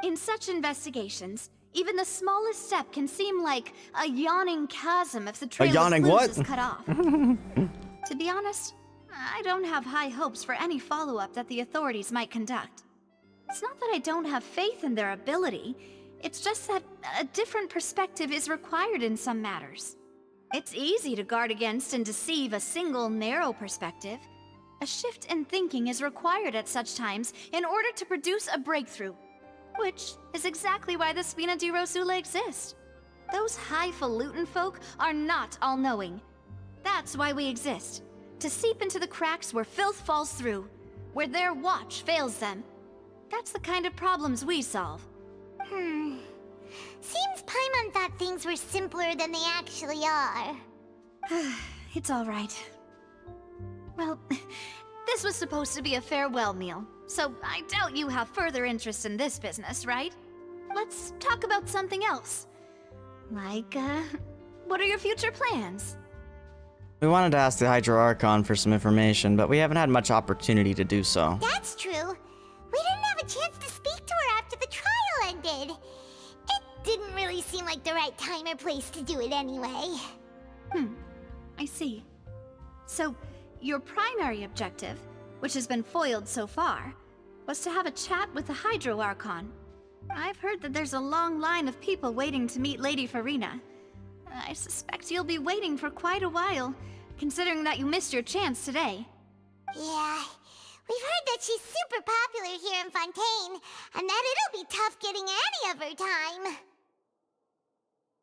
In such investigations, even the smallest step can seem like a yawning chasm if the trail of clues is cut off. To be honest, I don't have high hopes for any follow-up that the authorities might conduct. It's not that I don't have faith in their ability, it's just that a different perspective is required in some matters. It's easy to guard against and deceive a single narrow perspective. A shift in thinking is required at such times in order to produce a breakthrough, which is exactly why the Spina di Rosula exist. Those highfalutin folk are not all-knowing. That's why we exist. To seep into the cracks where filth falls through, where their watch fails them. That's the kind of problems we solve. Seems Paimon thought things were simpler than they actually are. It's all right. Well, this was supposed to be a farewell meal, so I doubt you have further interest in this business, right? Let's talk about something else. Like, what are your future plans? We wanted to ask the Hydro Archon for some information, but we haven't had much opportunity to do so. That's true. We didn't have a chance to speak to her after the trial ended. It didn't really seem like the right time or place to do it anyway. I see. So, your primary objective, which has been foiled so far, was to have a chat with the Hydro Archon. I've heard that there's a long line of people waiting to meet Lady Farina. I suspect you'll be waiting for quite a while, considering that you missed your chance today. Yeah, we've heard that she's super popular here in Fontaine, and that it'll be tough getting any of her time.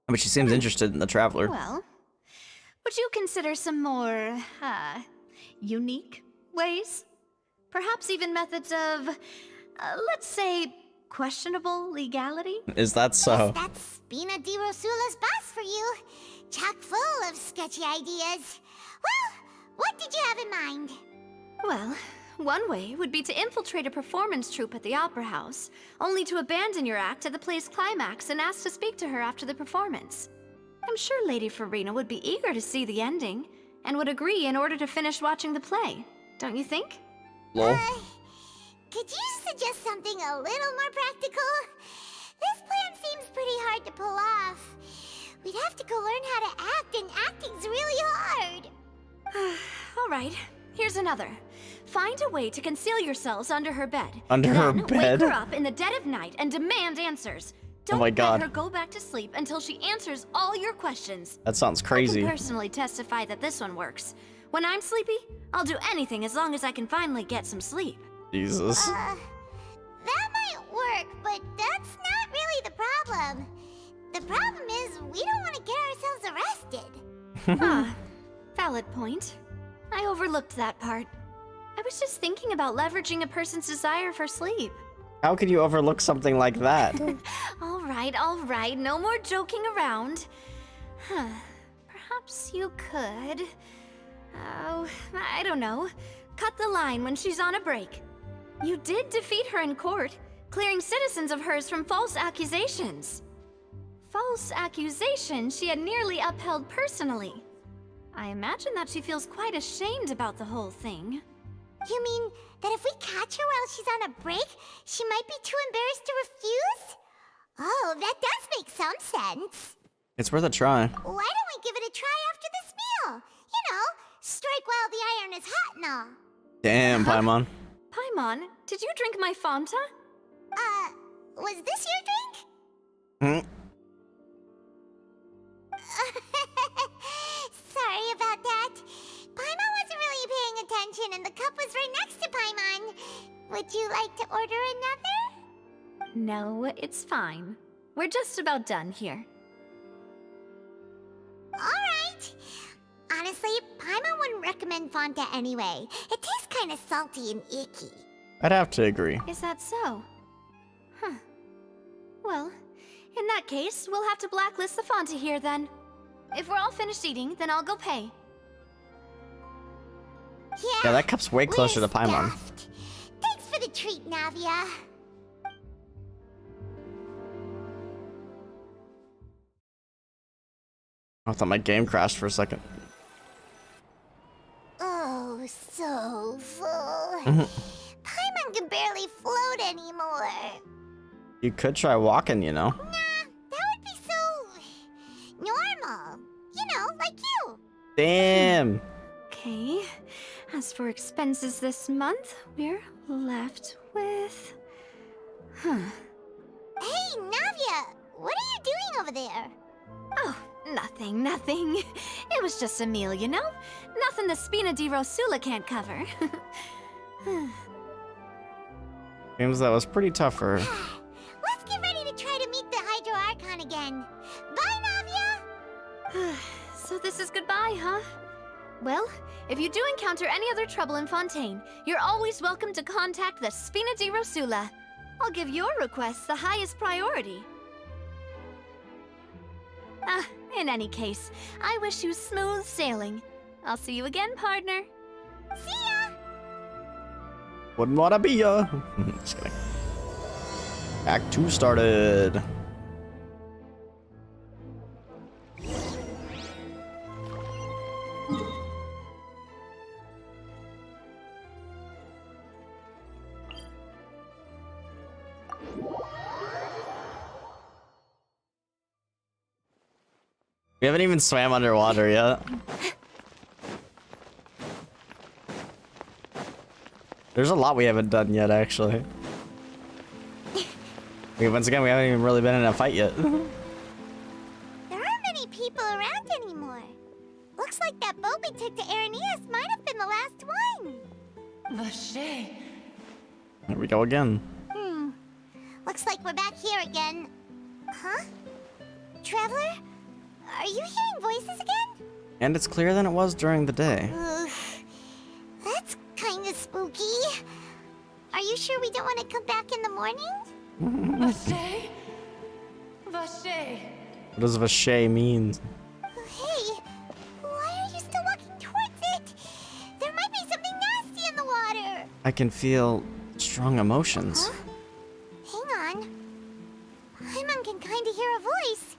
But she seems interested in the Traveler. Well, would you consider some more, unique ways? Perhaps even methods of, let's say, questionable legality? Is that so? That's Spina di Rosula's boss for you. Chock full of sketchy ideas. Well, what did you have in mind? Well, one way would be to infiltrate a performance troupe at the Opera House, only to abandon your act at the play's climax and ask to speak to her after the performance. I'm sure Lady Farina would be eager to see the ending, and would agree in order to finish watching the play, don't you think? Lol. Could you suggest something a little more practical? This plan seems pretty hard to pull off. We'd have to go learn how to act, and acting's really hard. All right, here's another. Find a way to conceal yourselves under her bed. Under her Then bed? wake her up in the dead of night and demand answers. Don't Oh my God. let her go back to sleep until she answers all your questions. That sounds I crazy. can personally testify that this one works. When I'm sleepy, I'll do anything as long as I can finally get some sleep. Jesus. That might work, but that's not really the problem. The problem is, we don't want to get ourselves arrested. Huh. Valid point. I overlooked that part. I was just thinking about leveraging a person's desire for sleep. How could you overlook something like that? All right, no more joking around. Huh. Perhaps you could... Oh, I don't know. Cut the line when she's on a break. You did defeat her in court, clearing citizens of hers from false accusations. False accusations she had nearly upheld personally. I imagine that she feels quite ashamed about the whole thing. You mean that if we catch her while she's on a break, she might be too embarrassed to refuse? Oh, that does make some sense. It's worth a try. Why don't we give it a try after this meal? You know, strike while the iron is hot and all. Damn, Paimon. Paimon, did you drink my Fanta? Was this your drink? Hmm? Sorry about that. Paimon wasn't really paying attention and the cup was right next to Paimon. Would you like to order another? No, it's fine. We're just about done here. Alright. Honestly, Paimon wouldn't recommend Fonta anyway. It tastes kind of salty and icky. I'd have to agree. Is that so? Huh. Well, in that case, we'll have to blacklist the Fonta here then. If we're all finished eating, then I'll go pay. Yeah, that cup's way closer to Paimon. Thanks for the treat, Navia. I thought my game crashed for a second. Oh, so full. Paimon can barely float anymore. You could try walking, you know. Nah, that would be so... normal. You know, like you. Damn. Okay. As for expenses this month, we're left with... Huh. Hey, Navia! What are you doing over there? Oh, nothing. It was just a meal, you know? Nothing the Spina di Rosula can't cover. Seems that was pretty tough for her. Let's get ready to try to meet the Hydro Archon again. Bye, Navia! So this is goodbye, huh? Well, if you do encounter any other trouble in Fontaine, you're always welcome to contact the Spina di Rosula. I'll give your requests the highest priority. In any case, I wish you smooth sailing. I'll see you again, partner. See ya! Wouldn't wanna be ya. Just kidding. Act 2 started. We haven't even swam underwater yet. There's a lot we haven't done yet, actually. Once again, we haven't even really been in a fight yet. There aren't many people around anymore. Looks like that boat we took to Araneas might have been the last one. Vache. There we go again. Looks like we're back here again. Huh? Traveler? Are you hearing voices again? And it's clearer than it was during the day. That's kind of spooky. Are you sure we don't want to come back in the morning? Vache? Vache. What does Vache mean? Hey, why are you still walking towards it? There might be something nasty in the water. I can feel strong emotions. Hang on. Paimon can kind of hear a voice.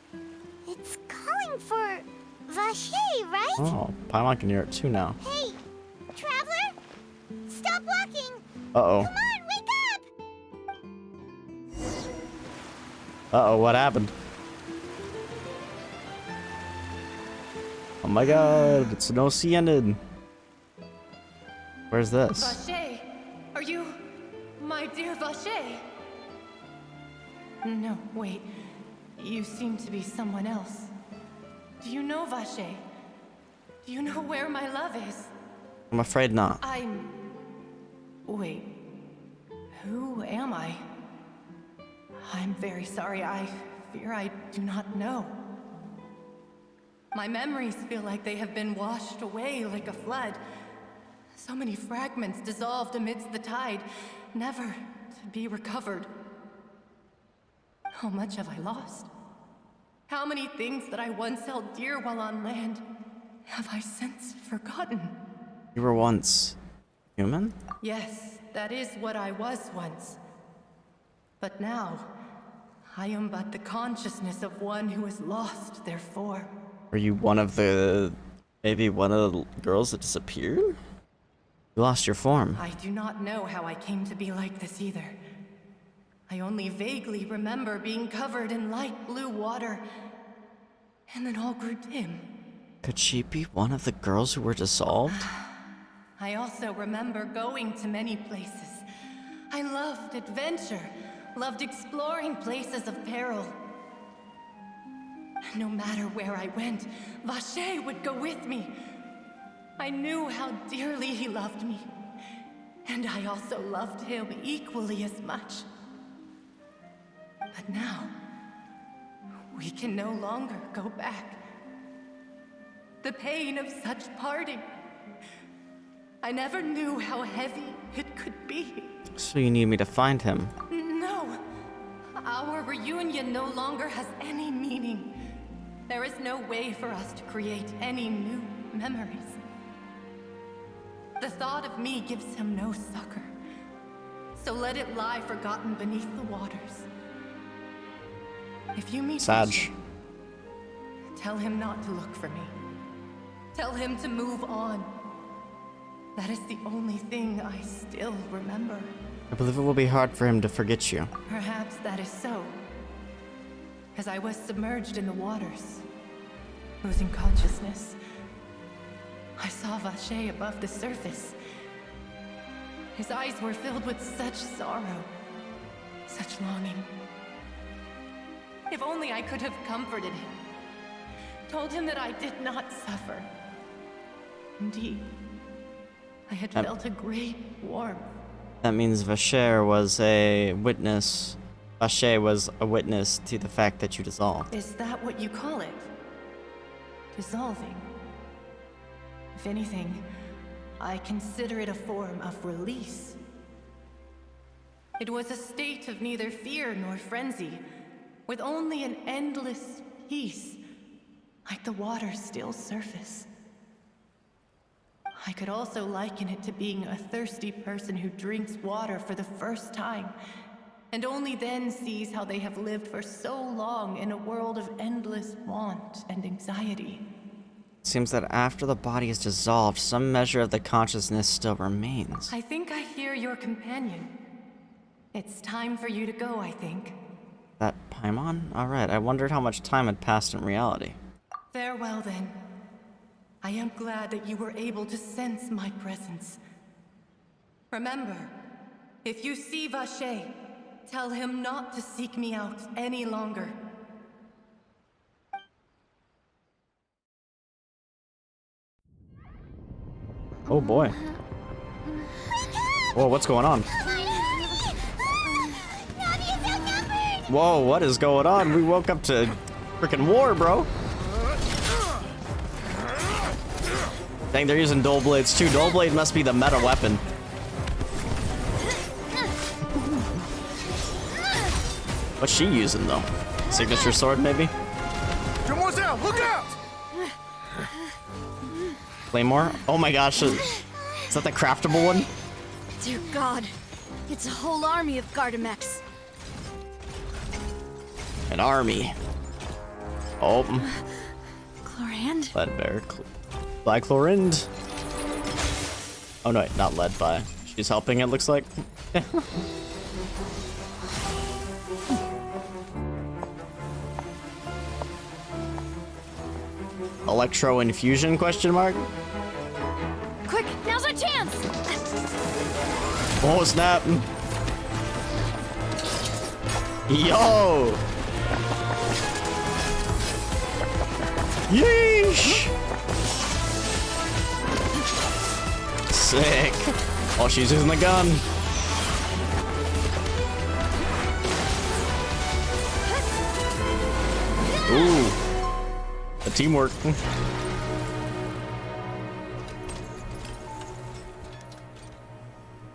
It's calling for Vache, right? Oh, Paimon can hear it too now. Hey, Traveler! Stop walking! Uh-oh. Come on, wake up! Uh-oh, what happened? Oh my god, it's no sea ended. Where's this? Vache, are you my dear Vache? No, wait. You seem to be someone else. Do you know Vache? Do you know where my love is? I'm afraid not. Wait. Who am I? I'm very sorry. I fear I do not know. My memories feel like they have been washed away like a flood. So many fragments dissolved amidst the tide, never to be recovered. How much have I lost? How many things that I once held dear while on land have I since forgotten? You were once human? Yes, that is what I was once. But now, I am but the consciousness of one who has lost their form. Were you one of the... maybe one of the girls that disappeared? You lost your form. I do not know how I came to be like this either. I only vaguely remember being covered in light blue water, and then all grew dim. Could she be one of the girls who were dissolved? I also remember going to many places. I loved adventure, loved exploring places of peril. No matter where I went, Vacher would go with me. I knew how dearly he loved me, and I also loved him equally as much. But now, we can no longer go back. The pain of such parting, I never knew how heavy it could be. So you need me to find him? No, our reunion no longer has any meaning. There is no way for us to create any new memories. The thought of me gives him no succor, so let it lie forgotten beneath the waters. If you meet Sag. tell him not to look for me. Tell him to move on. That is the only thing I still remember. I believe it will be hard for him to forget you. Perhaps that is so. As I was submerged in the waters, losing consciousness, I saw Vacher above the surface. His eyes were filled with such sorrow, such longing. If only I could have comforted him, told him that I did not suffer. Indeed, I had felt a great warmth. That means Vacher was a witness. Vacher was a witness to the fact that you dissolved. Is that what you call it? Dissolving? If anything, I consider it a form of release. It was a state of neither fear nor frenzy, with only an endless peace, like the water's still surface. I could also liken it to being a thirsty person who drinks water for the first time, and only then sees how they have lived for so long in a world of endless want and anxiety. It seems that after the body is dissolved, some measure of the consciousness still remains. I think I hear your companion. It's time for you to go, I think. That Paimon? Alright, I wondered how much time had passed in reality. Farewell, then. I am glad that you were able to sense my presence. Remember, if you see Vacher, tell him not to seek me out any longer. Oh boy. Whoa, what's going on? Whoa, what is going on? We woke up to freaking war, bro. Dang, they're using dual blades too. Dual blade must be the meta weapon. What's she using though? Signature sword, maybe? Demoiselle, look out! Claymore? Oh my gosh, is that the craftable one? Dear God, it's a whole army of Gardamex. An army. Oh. Chlorand? Leadbear. By Chlorind. Oh no, wait, not led by. She's helping, it looks like. Electro infusion, question mark? Quick, now's our chance! Oh snap! Yo! Yeesh! Sick! Oh, she's using the gun! Ooh. The teamwork.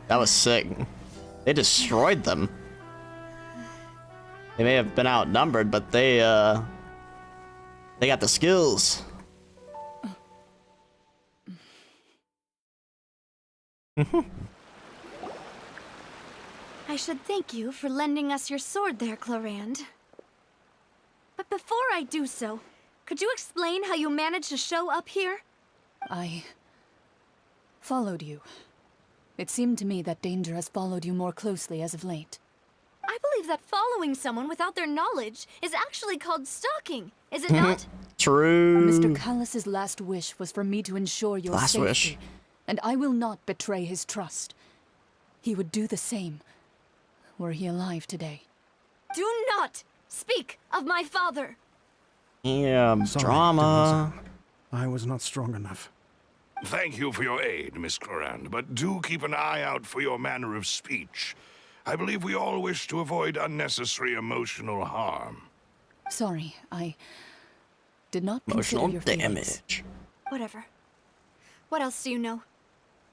That was sick. They destroyed them. They may have been outnumbered, but they got the skills. I should thank you for lending us your sword there, Clarand. But before I do so, could you explain how you managed to show up here? I followed you. It seemed to me that danger has followed you more closely as of late. I believe that following someone without their knowledge is actually called stalking, is it not? True. Mr. Callus's last wish was for me to ensure your safety, and I will not betray his trust. He would do the same, were he alive today. Do not speak of my father! Yeah, Sorry, drama. I was not strong enough. Thank you for your aid, Miss Clarand, but do keep an eye out for your manner of speech. I believe we all wish to avoid unnecessary emotional harm. Sorry, I did not Emotional consider your feelings. damage. Whatever. What else do you know?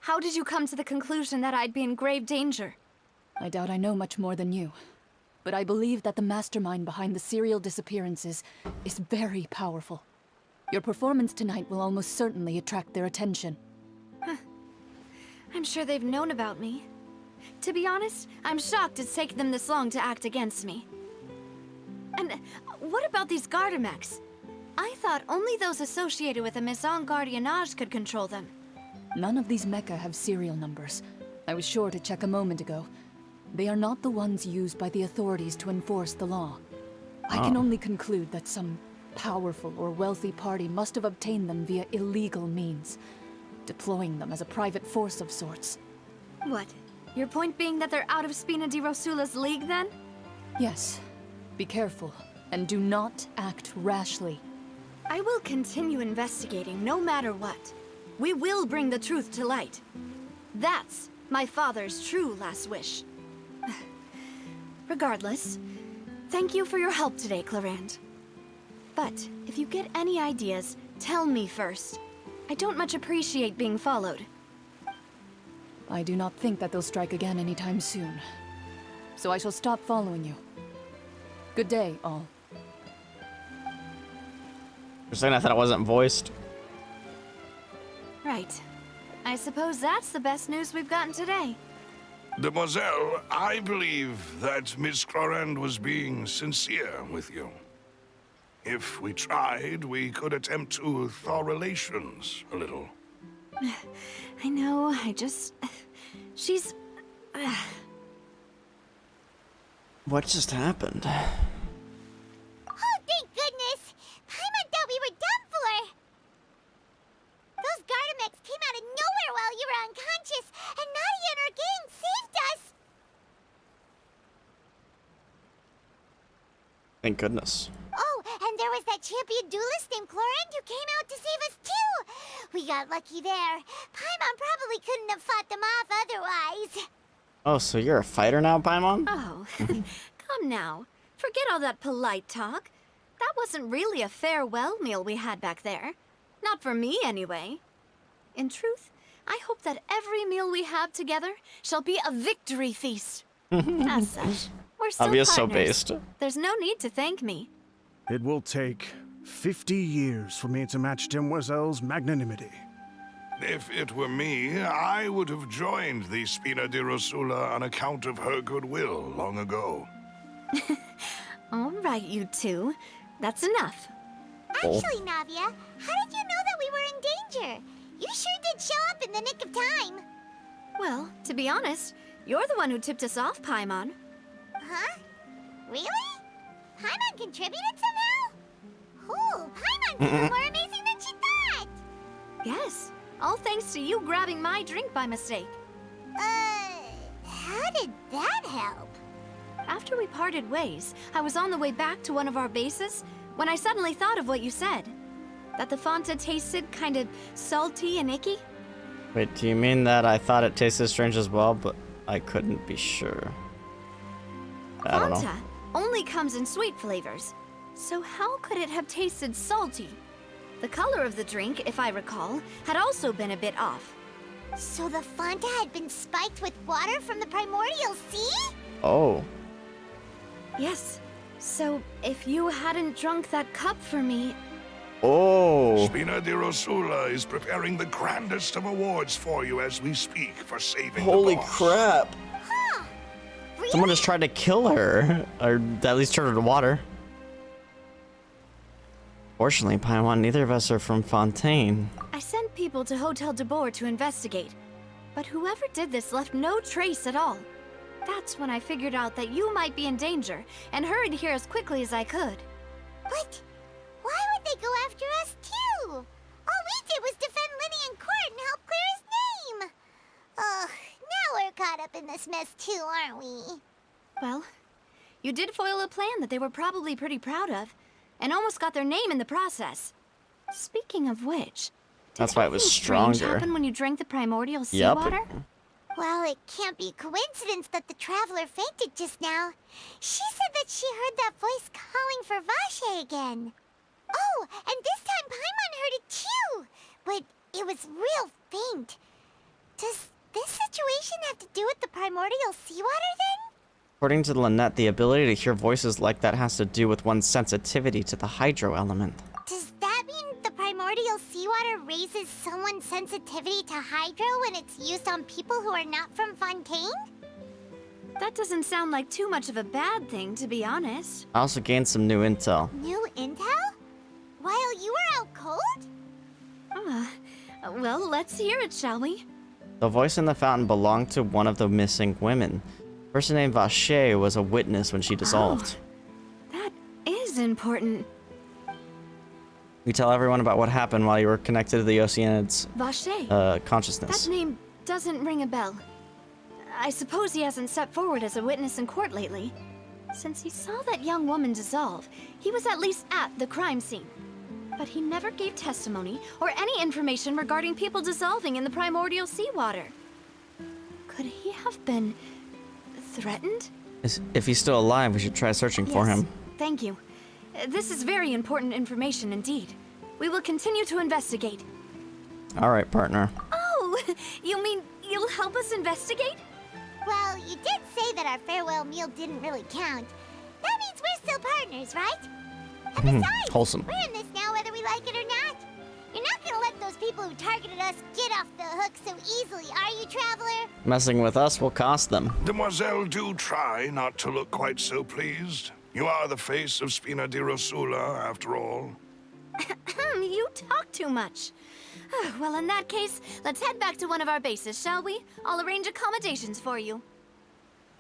How did you come to the conclusion that I'd be in grave danger? I doubt I know much more than you, but I believe that the mastermind behind the serial disappearances is very powerful. Your performance tonight will almost certainly attract their attention. I'm sure they've known about me. To be honest, I'm shocked it's taken them this long to act against me. And what about these Gardamex? I thought only those associated with the Maison Gardiennage could control them. None of these mecha have serial numbers. I was sure to check a moment ago. They are not the ones used by the authorities to enforce the law. I can only conclude that some powerful or wealthy party must have obtained them via illegal means, deploying them as a private force of sorts. What? Your point being that they're out of Spina di Rosula's league, then? Yes. Be careful, and do not act rashly. I will continue investigating no matter what. We will bring the truth to light. That's my father's true last wish. Regardless, thank you for your help today, Clarand. But if you get any ideas, tell me first. I don't much appreciate being followed. I do not think that they'll strike again anytime soon. So I shall stop following you. Good day, all. You're saying I thought it wasn't voiced? Right. I suppose that's the best news we've gotten today. Demoiselle, I believe that Miss Clarand was being sincere with you. If we tried, we could attempt to thaw relations a little. I know, she's... What just happened? Oh, thank goodness! Paimon thought we were done for! Those Gardamex came out of nowhere while you were unconscious, and Nadia and her gang saved us! Thank goodness. Oh, and there was that champion duelist named Clarand who came out to save us too! We got lucky there. Paimon probably couldn't have fought them off otherwise. Oh, so you're a fighter now, Paimon? Oh, come now. Forget all that polite talk. That wasn't really a farewell meal we had back there. Not for me, anyway. In truth, I hope that every meal we have together shall be a victory feast. As such, we're still Obvious so partners. based. There's no need to thank me. It will take 50 years for me to match Demoiselle's magnanimity. If it were me, I would have joined the Spina di Rosula on account of her goodwill long ago. All right, you two. That's enough. Actually, Navia, how did you know that we were in danger? You sure did show up in the nick of time. Well, to be honest, you're the one who tipped us off, Paimon. Huh? Really? Paimon contributed somehow? Ooh, Paimon's even more amazing than she thought! Yes, all thanks to you grabbing my drink by mistake. How did that help? After we parted ways, I was on the way back to one of our bases when I suddenly thought of what you said. That the Fanta tasted kind of salty and icky. Wait, do you mean that I thought it tasted strange as well, but I couldn't be sure? I don't know. Fanta only comes in sweet flavors. So how could it have tasted salty? The color of the drink, if I recall, had also been a bit off. So the Fanta had been spiked with water from the primordial sea? Oh. Yes. So if you hadn't drunk that cup for me... Oh. Spina di Rosula is preparing the grandest of awards for you as we speak for saving Holy the boss. crap. Someone just tried to kill her, or at least turn her to water. Fortunately, Paimon, neither of us are from Fontaine. I sent people to Hotel Tabor to investigate, but whoever did this left no trace at all. That's when I figured out that you might be in danger, and hurried here as quickly as I could. But why would they go after us too? All we did was defend Lenny in court and help clear his name. Ugh, now we're caught up in this mess too, aren't we? Well, you did foil a plan that they were probably pretty proud of, and almost got their name in the process. Speaking of which, That's why it was strange stronger. happened when you drank the primordial Yep. seawater? Well, it can't be coincidence that the traveler fainted just now. She said that she heard that voice calling for Vache again. Oh, and this time Paimon heard it too, but it was real faint. Does this situation have to do with the primordial seawater then? According to Lynette, the ability to hear voices like that has to do with one's sensitivity to the hydro element. Does that mean the primordial seawater raises someone's sensitivity to hydro when it's used on people who are not from Fontaine? That doesn't sound like too much of a bad thing, to be honest. I also gained some new intel. New intel? While you were out cold? Well, let's hear it, shall we? The voice in the fountain belonged to one of the missing women. A person named Vache was a witness when she dissolved. That is important. You tell everyone about what happened while you were connected to the Oceanid's Vache. consciousness. That name doesn't ring a bell. I suppose he hasn't stepped forward as a witness in court lately. Since he saw that young woman dissolve, he was at least at the crime scene. But he never gave testimony or any information regarding people dissolving in the primordial seawater. Could he have been threatened? If he's still alive, we should try searching for him. Thank you. This is very important information indeed. We will continue to investigate. All right, partner. Oh, you mean you'll help us investigate? Well, you did say that our farewell meal didn't really count. That means we're still partners, right? And besides, Wholesome. we're in this now whether we like it or not. You're not gonna let those people who targeted us get off the hook so easily, are you, Traveler? Messing with us will cost them. Demoiselle, do try not to look quite so pleased. You are the face of Spina di Rosula, after all. You talk too much. Well, in that case, let's head back to one of our bases, shall we? I'll arrange accommodations for you.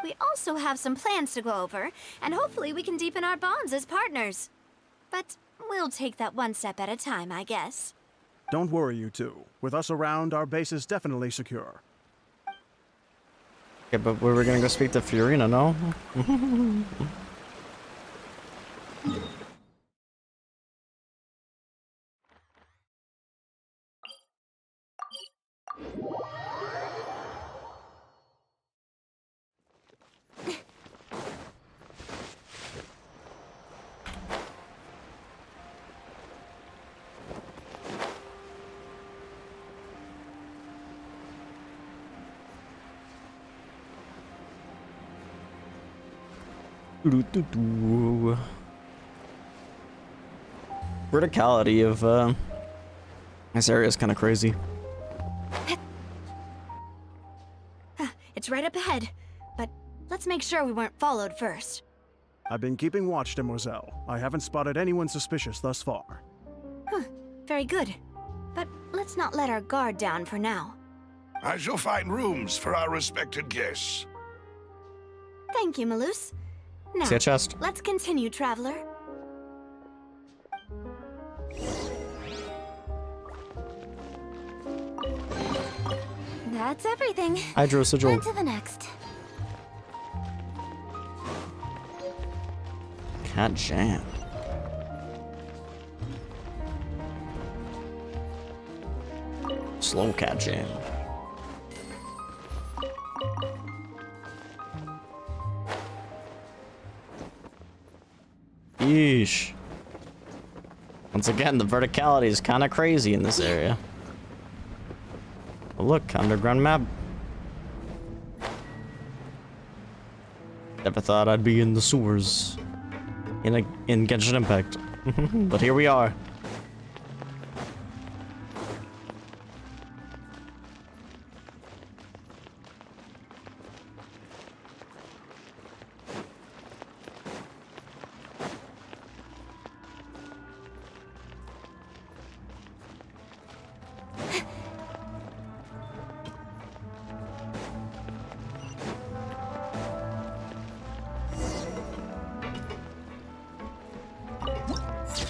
We also have some plans to go over, and hopefully we can deepen our bonds as partners. But we'll take that one step at a time, I guess. Don't worry, you two. With us around, our base is definitely secure. Okay, but we were gonna go speak to Fiorina, no? Verticality of this area is kind of crazy. It's right up ahead, but let's make sure we weren't followed first. I've been keeping watch, Demoiselle. I haven't spotted anyone suspicious thus far. Very good. But let's not let our guard down for now. I shall find rooms for our respected guests. Thank you, Malus. Now, See a chest. let's continue, Traveler. That's everything. Hydro sigil. On to the next. Cat jam. Slow cat jam. Yeesh. Once again, the verticality is kind of crazy in this area. Oh, look, underground map. Never thought I'd be in the sewers in Genshin Impact, but here we are.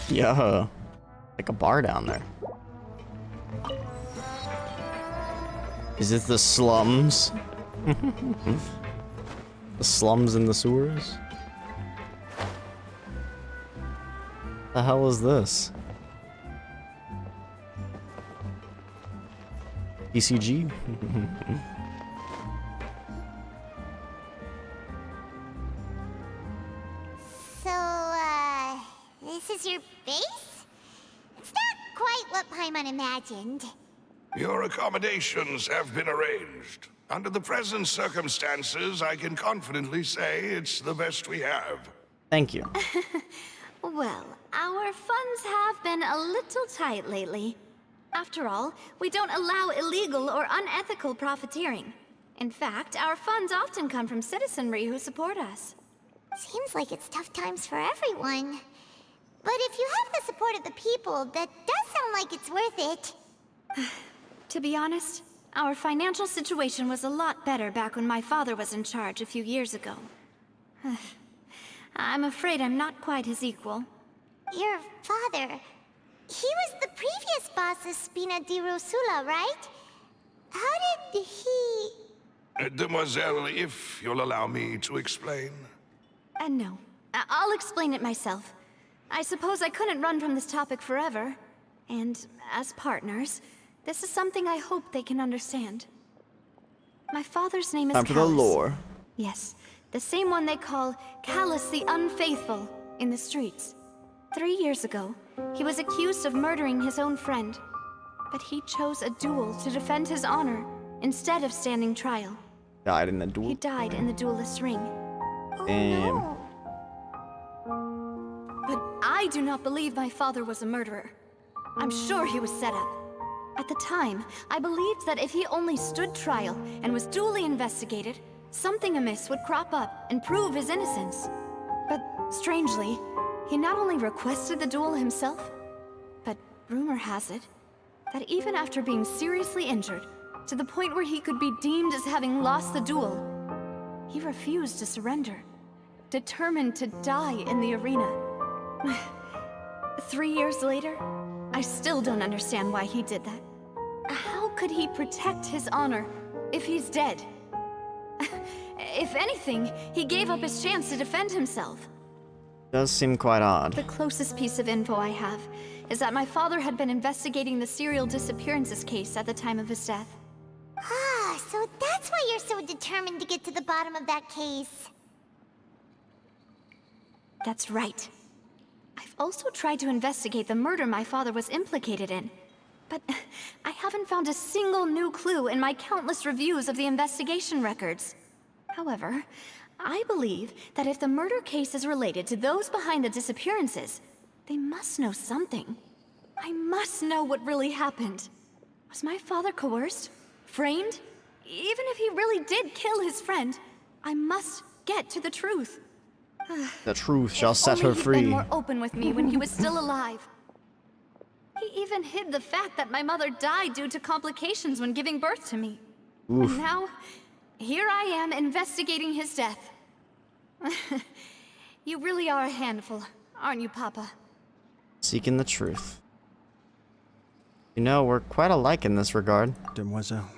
Yeah, like a bar down there. Is it the slums? The slums in the sewers? The hell is this? ECG? This is your base? It's not quite what Paimon imagined. Your accommodations have been arranged. Under the present circumstances, I can confidently say it's the best we have. Thank you. Well, our funds have been a little tight lately. After all, we don't allow illegal or unethical profiteering. In fact, our funds often come from citizenry who support us. Seems like it's tough times for everyone. But if you have the support of the people, that does sound like it's worth it. To be honest, our financial situation was a lot better back when my father was in charge a few years ago. I'm afraid I'm not quite his equal. Your father... he was the previous boss of Spina di Rosula, right? How did he... Demoiselle, if you'll allow me to explain. No. I'll explain it myself. I suppose I couldn't run from this topic forever. And as partners, this is something I hope they can understand. My father's name is Time for the lore. Yes, the same one they call Callus the Unfaithful in the streets. 3 years ago, he was accused of murdering his own friend. But he chose a duel to defend his honor instead of standing trial. Died in the duel? He died in the duelist's ring. Damn. But I do not believe my father was a murderer. I'm sure he was set up. At the time, I believed that if he only stood trial and was duly investigated, something amiss would crop up and prove his innocence. But strangely, he not only requested the duel himself, but rumor has it that even after being seriously injured, to the point where he could be deemed as having lost the duel, he refused to surrender, determined to die in the arena. 3 years later, I still don't understand why he did that. How could he protect his honor if he's dead? If anything, he gave up his chance to defend himself. Does seem quite odd. The closest piece of info I have is that my father had been investigating the serial disappearances case at the time of his death. Ah, so that's why you're so determined to get to the bottom of that case. That's right. I've also tried to investigate the murder my father was implicated in, but I haven't found a single new clue in my countless reviews of the investigation records. However, I believe that if the murder case is related to those behind the disappearances, they must know something. I must know what really happened. Was my father coerced? Framed? Even if he really did kill his friend, I must get to the truth. The truth shall set her Only he'd been free. more open with me when he was still alive. He even hid the fact that my mother died due to complications when giving birth to me. Oof. And now, here I am investigating his death. You really are a handful, aren't you, Papa? Seeking the truth. You know, we're quite alike in this regard. Demoiselle,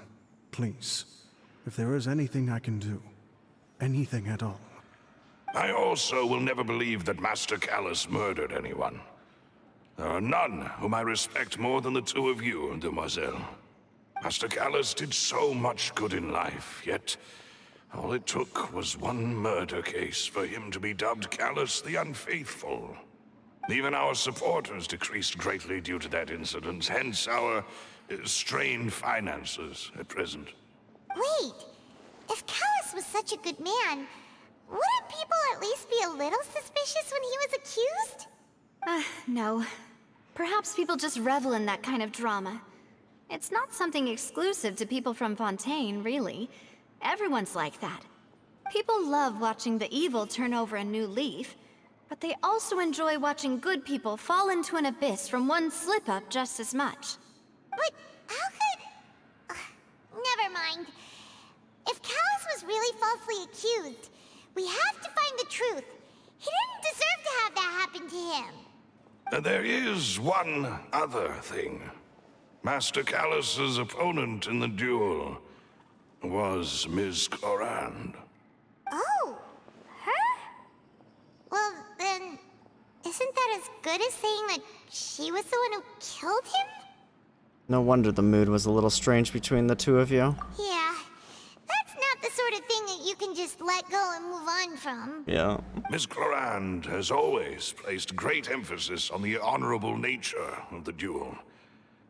please, if there is anything I can do, anything at all. I also will never believe that Master Callus murdered anyone. There are none whom I respect more than the two of you, Demoiselle. Master Callus did so much good in life, yet all it took was one murder case for him to be dubbed Callus the Unfaithful. Even our supporters decreased greatly due to that incident, hence our strained finances at present. Wait, if Callus was such a good man, wouldn't people at least be a little suspicious when he was accused? No. Perhaps people just revel in that kind of drama. It's not something exclusive to people from Fontaine, really. Everyone's like that. People love watching the evil turn over a new leaf, but they also enjoy watching good people fall into an abyss from one slip-up just as much. But how could... never mind. If Callus was really falsely accused, we have to find the truth. He didn't deserve to have that happen to him. There is one other thing. Master Callus's opponent in the duel was Ms. Clorand. Oh, her? Well, then, isn't that as good as saying that she was the one who killed him? No wonder the mood was a little strange between the two of you. Yeah, that's not the sort of thing that you can just let go and move on from. Yeah. Ms. Clorand has always placed great emphasis on the honorable nature of the duel.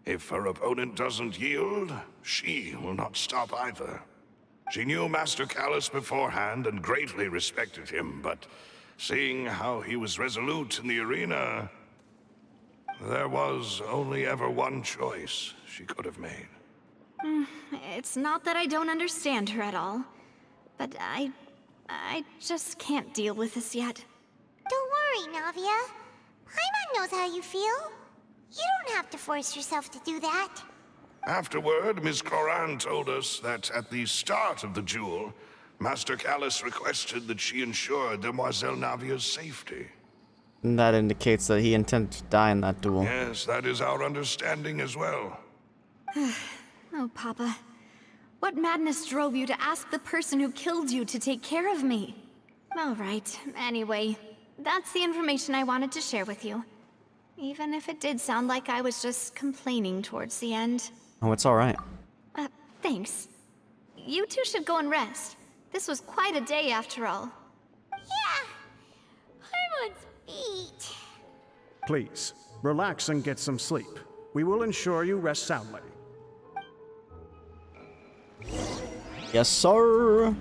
If her opponent doesn't yield, she will not stop either. She knew Master Callus beforehand and greatly respected him, but seeing how he was resolute in the arena, there was only ever one choice she could have made. It's not that I don't understand her at all, but I just can't deal with this yet. Don't worry, Navia. Paimon knows how you feel. You don't have to force yourself to do that. Afterward, Ms. Clorand told us that at the start of the duel, Master Callus requested that she ensure Demoiselle Navia's safety. And that indicates that he intended to die in that duel. Yes, that is our understanding as well. Oh, Papa. What madness drove you to ask the person who killed you to take care of me? All right, anyway, that's the information I wanted to share with you. Even if it did sound like I was just complaining towards the end. Oh, it's alright. Thanks. You two should go and rest. This was quite a day after all. Yeah, Paimon's beat. Please, relax and get some sleep. We will ensure you rest soundly. Yes, sir.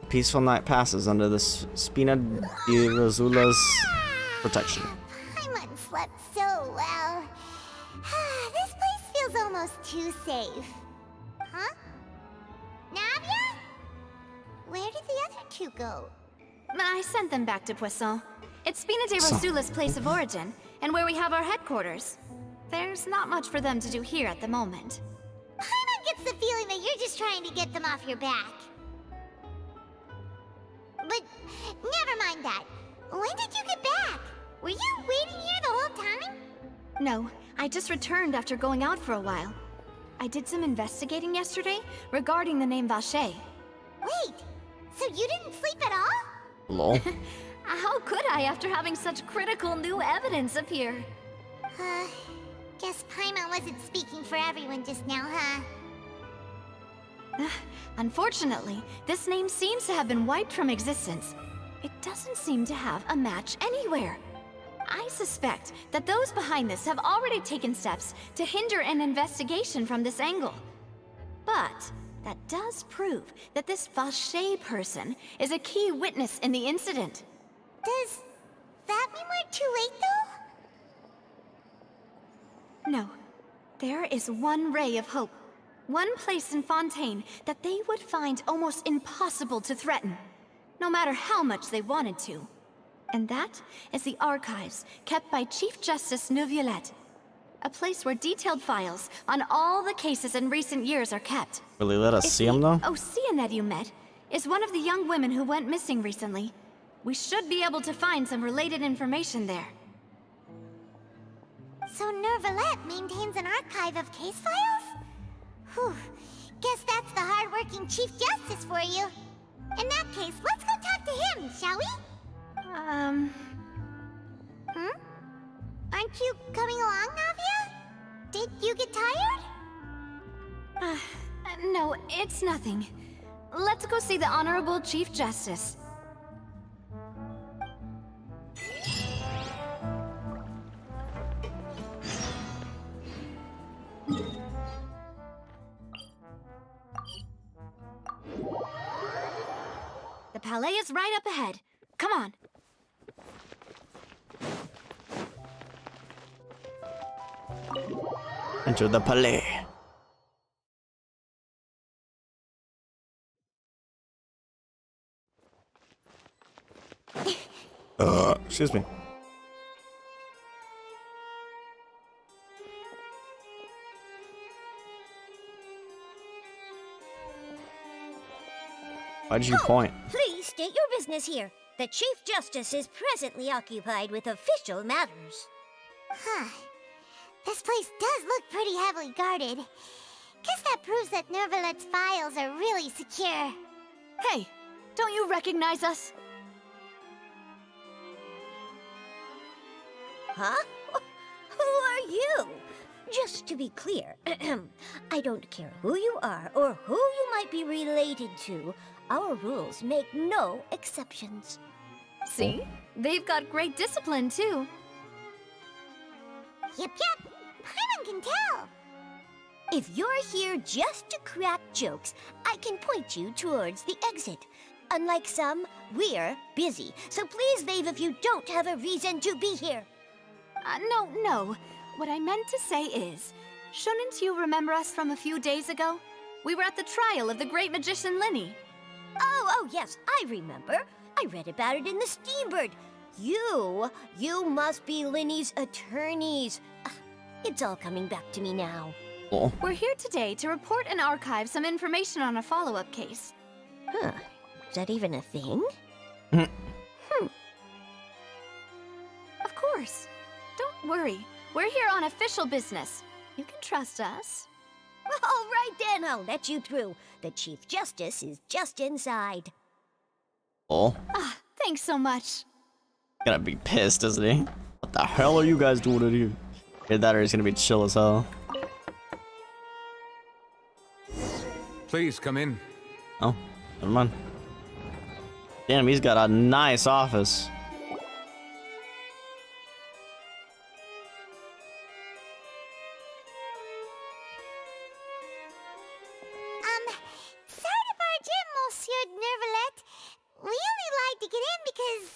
Peaceful night passes under the Spina di Rosula's protection. Paimon slept so well. This place feels almost too safe. Huh? Navia? Where did the other two go? I sent them back to Poisson. It's Spina di Rosula's place of origin, and where we have our headquarters. There's not much for them to do here at the moment. Paimon gets the feeling that you're just trying to get them off your back. But never mind that. When did you get back? Were you waiting here the whole time? No, I just returned after going out for a while. I did some investigating yesterday regarding the name Vache. Wait, so you didn't sleep at all? Lol. How could I after having such critical new evidence appear? Guess Paimon wasn't speaking for everyone just now, huh? Unfortunately, this name seems to have been wiped from existence. It doesn't seem to have a match anywhere. I suspect that those behind this have already taken steps to hinder an investigation from this angle. But that does prove that this Vache person is a key witness in the incident. Does that mean we're too late, though? No. There is one ray of hope. One place in Fontaine that they would find almost impossible to threaten, no matter how much they wanted to. And that is the archives kept by Chief Justice Neuvillette. A place where detailed files on all the cases in recent years are kept. Really let us see him, though? Oceanette you met is one of the young women who went missing recently. We should be able to find some related information there. So Neuvillette maintains an archive of case files? Whew. Guess that's the hard-working Chief Justice for you. In that case, let's go talk to him, shall we? Aren't you coming along, Navia? Did you get tired? No, it's nothing. Let's go see the Honorable Chief Justice. palais is right up ahead. Come on. Enter the palais. Excuse me. Why did you point? Please state your business here. The Chief Justice is presently occupied with official matters. Huh. This place does look pretty heavily guarded. Guess that proves that Nervalet's files are really secure. Hey, don't you recognize us? Huh? Who are you? Just to be clear, I don't care who you are or who you might be related to. Our rules make no exceptions. See? They've got great discipline, too. Yep. Paimon can tell. If you're here just to crack jokes, I can point you towards the exit. Unlike some, we're busy, so please leave if you don't have a reason to be here. No. What I meant to say is, shouldn't you remember us from a few days ago? We were at the trial of the great magician Linny. Oh, yes, I remember. I read about it in the Steambird. You must be Linny's attorneys. It's all coming back to me now. Oh. We're here today to report and archive some information on a follow-up case. Huh. Is that even a thing? Of course. Don't worry. We're here on official business. You can trust us. All right then, I'll let you through. The Chief Justice is just inside. Oh. Thanks so much. Gonna be pissed, isn't he? What the hell are you guys doing in here? Either that or he's gonna be chill as hell. Please come in. Oh, never mind. Damn, he's got a nice office. Sorry to barge in, Monsieur Nervalet. We only lied to get in because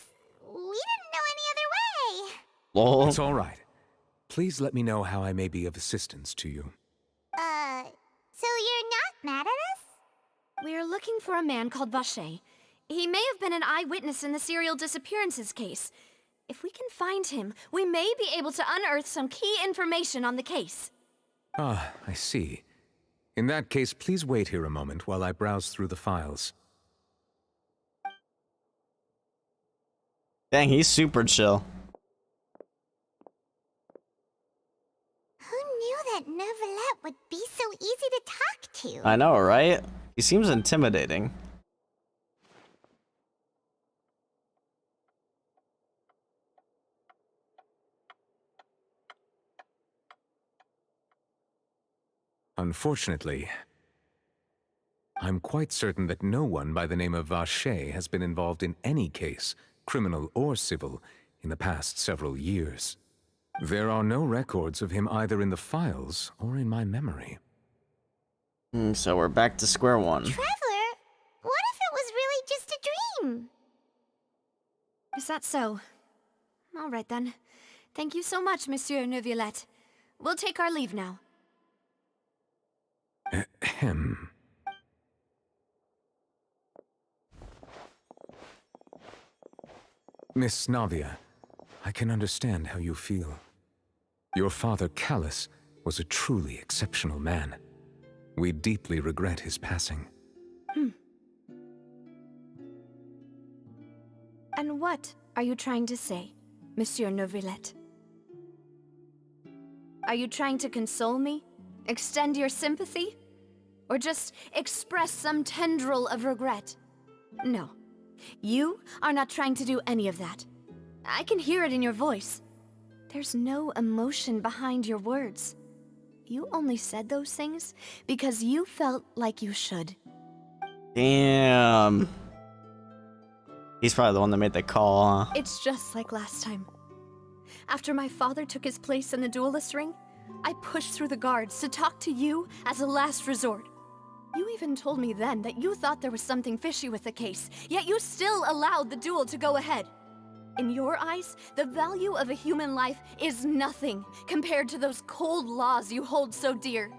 we didn't know any other way. Lol. It's all right. Please let me know how I may be of assistance to you. So you're not mad at us? We're looking for a man called Vacher. He may have been an eyewitness in the serial disappearances case. If we can find him, we may be able to unearth some key information on the case. Ah, I see. In that case, please wait here a moment while I browse through the files. Dang, he's super chill. Who knew that Nervalet would be so easy to talk to? I know, right? He seems intimidating. Unfortunately, I'm quite certain that no one by the name of Vacher has been involved in any case, criminal or civil, in the past several years. There are no records of him either in the files or in my memory. So we're back to square one. Traveler, what if it was really just a dream? Is that so? All right then. Thank you so much, Monsieur Neuvillette. We'll take our leave now. Ahem. Miss Navia, I can understand how you feel. Your father, Callus, was a truly exceptional man. We deeply regret his passing. And what are you trying to say, Monsieur Neuvillette? Are you trying to console me? Extend your sympathy? Or just express some tendril of regret? No. You are not trying to do any of that. I can hear it in your voice. There's no emotion behind your words. You only said those things because you felt like you should. Damn. He's probably the one that made the call, huh? It's just like last time. After my father took his place in the duelist ring, I pushed through the guards to talk to you as a last resort. You even told me then that you thought there was something fishy with the case, yet you still allowed the duel to go ahead. In your eyes, the value of a human life is nothing compared to those cold laws you hold so dear.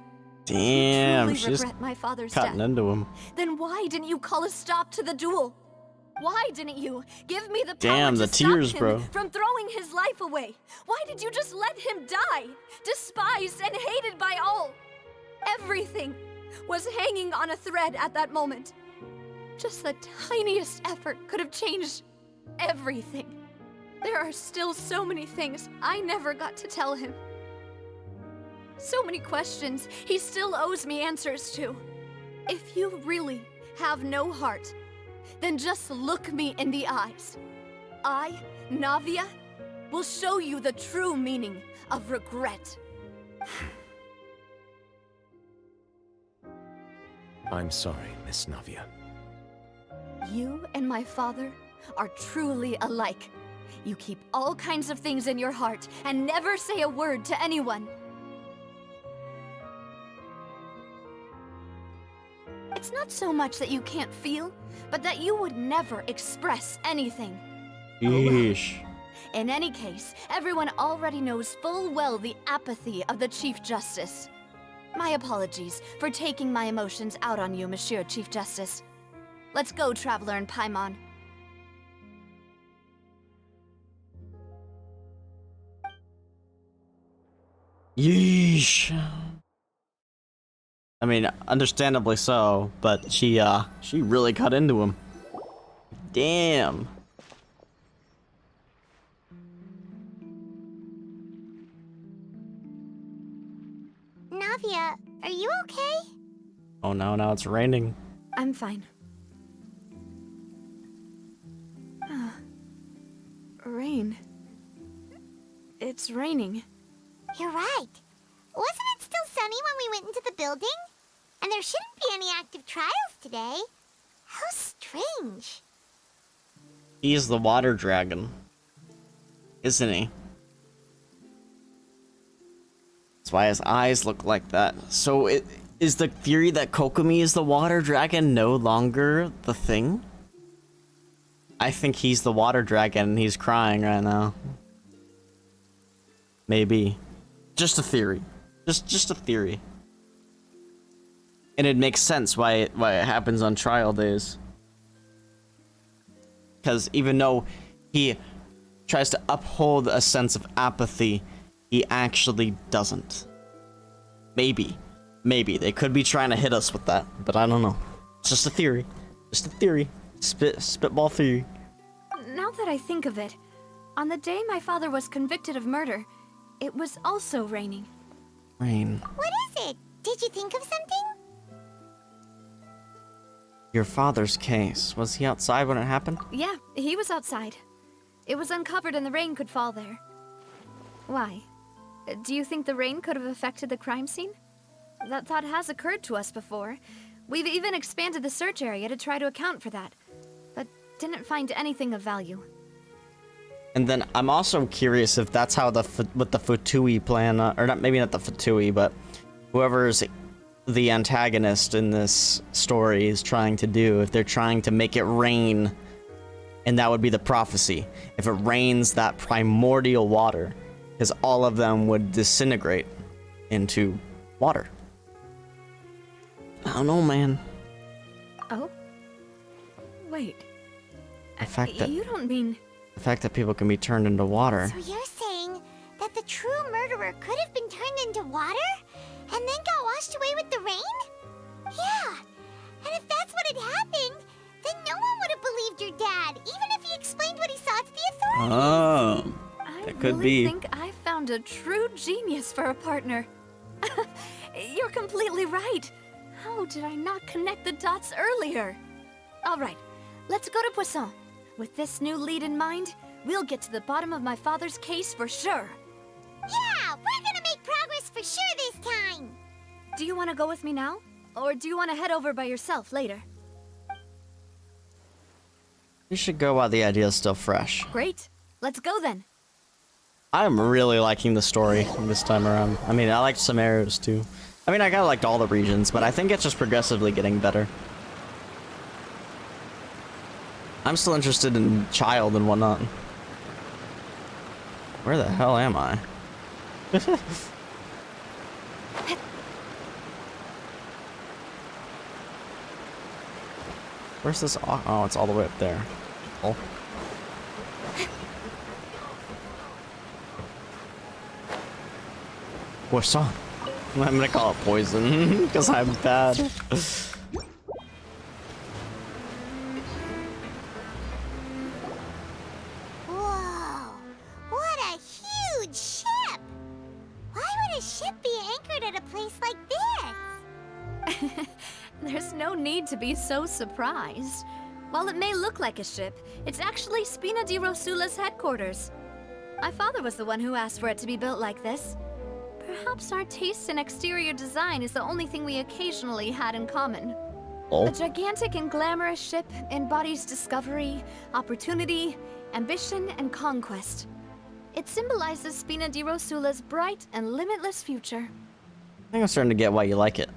Damn, If you she's truly regret my father's cutting death, into him. then why didn't you call a stop to the duel? Why didn't you give me the power Damn, to the stop tears, him bro. from throwing his life away? Why did you just let him die, despised and hated by all? Everything was hanging on a thread at that moment. Just the tiniest effort could have changed everything. There are still so many things I never got to tell him. So many questions he still owes me answers to. If you really have no heart, then just look me in the eyes. I, Navia, will show you the true meaning of regret. I'm sorry, Miss Navia. You and my father are truly alike. You keep all kinds of things in your heart and never say a word to anyone. It's not so much that you can't feel, but that you would never express anything. Yeesh. In any case, everyone already knows full well the apathy of the Chief Justice. My apologies for taking my emotions out on you, Monsieur Chief Justice. Let's go, Traveler and Paimon. Yeesh. I mean, understandably so, but she really cut into him. Damn. Navia, are you okay? Oh no, now it's raining. I'm fine. Rain. It's raining. You're right. Wasn't it still sunny when we went into the building? And there shouldn't be any active trials today. How strange. He's the water dragon, isn't he? That's why his eyes look like that. So is the theory that Kokomi is the water dragon no longer the thing? I think he's the water dragon and he's crying right now. Maybe. Just a theory. Just a theory. And it makes sense why it happens on trial days. Because even though he tries to uphold a sense of apathy, he actually doesn't. Maybe. Maybe. They could be trying to hit us with that, but I don't know. It's just a theory. Just a theory. Spitball theory. Now that I think of it, on the day my father was convicted of murder, it was also raining. Rain. What is it? Did you think of something? Your father's case. Was he outside when it happened? Yeah, he was outside. It was uncovered and the rain could fall there. Why? Do you think the rain could have affected the crime scene? That thought has occurred to us before. We've even expanded the search area to try to account for that, but didn't find anything of value. And then I'm also curious if that's how what the Futui plan, or not, maybe not the Futui, but whoever's the antagonist in this story is trying to do, if they're trying to make it rain, and that would be the prophecy. If it rains that primordial water, because all of them would disintegrate into water. I don't know, man. Oh? Wait. The fact that You don't mean... The fact that people can be turned into water. So you're saying that the true murderer could have been turned into water? And then got washed away with the rain? Yeah. And if that's what had happened, then no one would have believed your dad, even if he explained what he saw to the authorities. Oh, that could I be. think I found a true genius for a partner. You're completely right. How did I not connect the dots earlier? All right, let's go to Poisson. With this new lead in mind, we'll get to the bottom of my father's case for sure. Yeah, we're gonna make progress for sure this time. Do you want to go with me now? Or do you want to head over by yourself later? We should go while the idea is still fresh. Great. Let's go then. I'm really liking the story this time around. I mean, I liked some arrows too. I mean, I kinda liked all the regions, but I think it's just progressively getting better. I'm still interested in Child and whatnot. Where the hell am I? Where's this? Oh, it's all the way up there. Oh. What's on? I'm gonna call it poison because I'm bad. Whoa! What a huge ship! Why would a ship be anchored at a place like this? There's no need to be so surprised. While it may look like a ship, it's actually Spina di Rosula's headquarters. My father was the one who asked for it to be built like this. Perhaps our taste in exterior design is the only thing we occasionally had in common. Oh. A gigantic and glamorous ship embodies discovery, opportunity, ambition, and conquest. It symbolizes Spina di Rosula's bright and limitless future. I think I'm starting to get why you like it.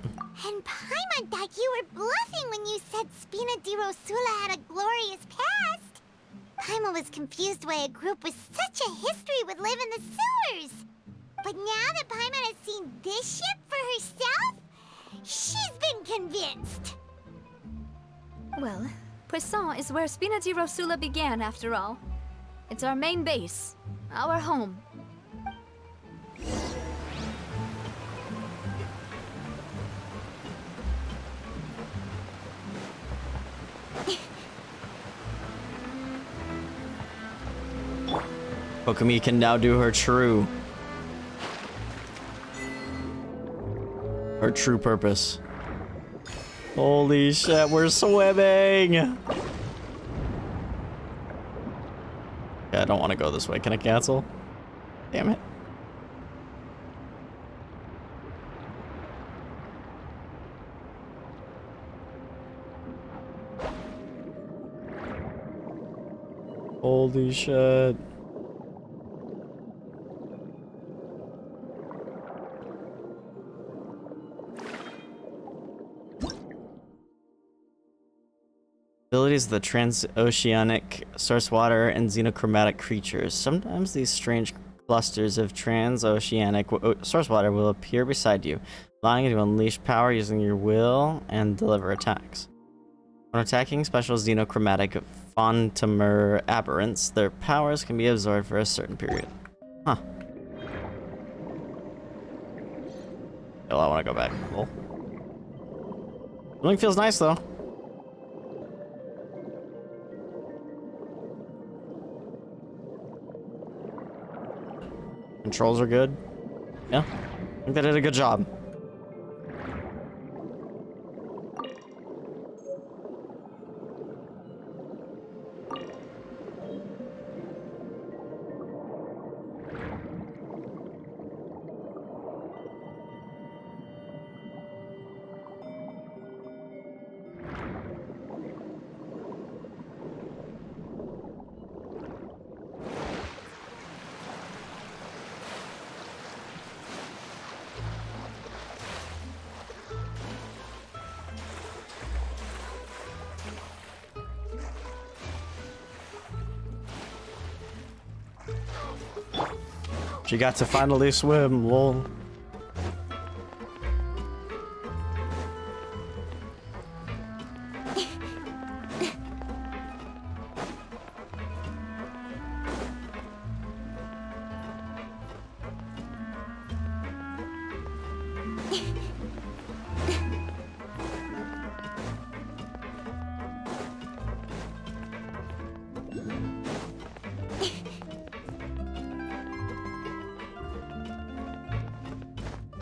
And Paimon thought you were bluffing when you said Spina di Rosula had a glorious past. Paimon was confused why a group with such a history would live in the sewers. But now that Paimon has seen this ship for herself, she's been convinced. Well, Poisson is where Spina di Rosula began, after all. It's our main base, our home. Kokomi can now do her true purpose. Holy shit, we're swimming! Yeah, I don't want to go this way. Can I cancel? Damn it. Holy shit. Abilities of the transoceanic source water and xenochromatic creatures. Sometimes these strange clusters of transoceanic source water will appear beside you, allowing you to unleash power using your will and deliver attacks. When attacking special xenochromatic Fontaine aberrants, their powers can be absorbed for a certain period. Huh. Well, I want to go back. Cool. Swimming feels nice though. Controls are good. Yeah, I think they did a good job. She got to finally swim, lol.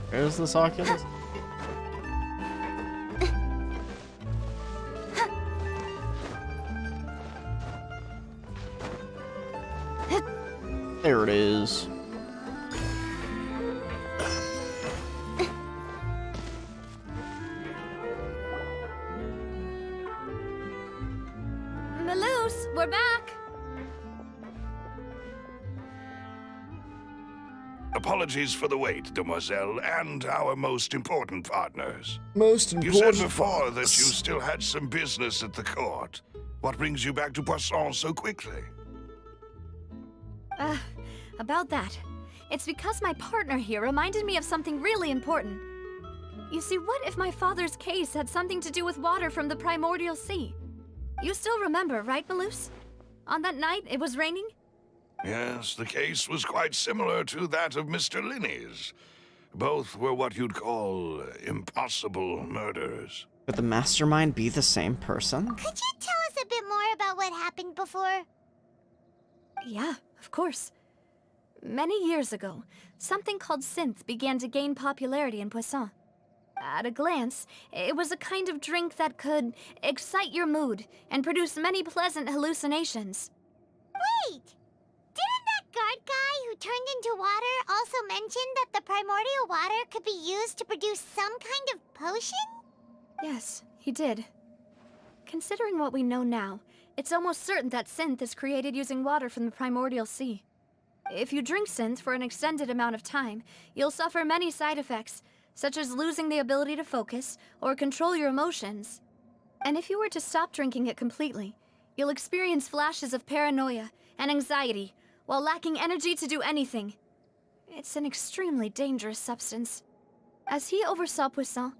Where's this Oculus? There it is. Maloose, we're back. Apologies for the wait, demoiselle, and our most important partners. Most You important said before that partners. you still had some business at the court. What brings you back to Poisson so quickly? About that. It's because my partner here reminded me of something really important. You see, what if my father's case had something to do with water from the primordial sea? You still remember, right, Malus? On that night, it was raining? Yes, the case was quite similar to that of Mr. Linney's. Both were what you'd call impossible murders. Could the mastermind be the same person? Could you tell us a bit more about what happened before? Yeah, of course. Many years ago, something called synth began to gain popularity in Poisson. At a glance, it was a kind of drink that could excite your mood and produce many pleasant hallucinations. Wait! Didn't that guard guy who turned into water also mention that the primordial water could be used to produce some kind of potion? Yes, he did. Considering what we know now, it's almost certain that synth is created using water from the primordial sea. If you drink synth for an extended amount of time, you'll suffer many side effects, such as losing the ability to focus or control your emotions. And if you were to stop drinking it completely, you'll experience flashes of paranoia and anxiety while lacking energy to do anything. It's an extremely dangerous substance. As he oversaw Poisson,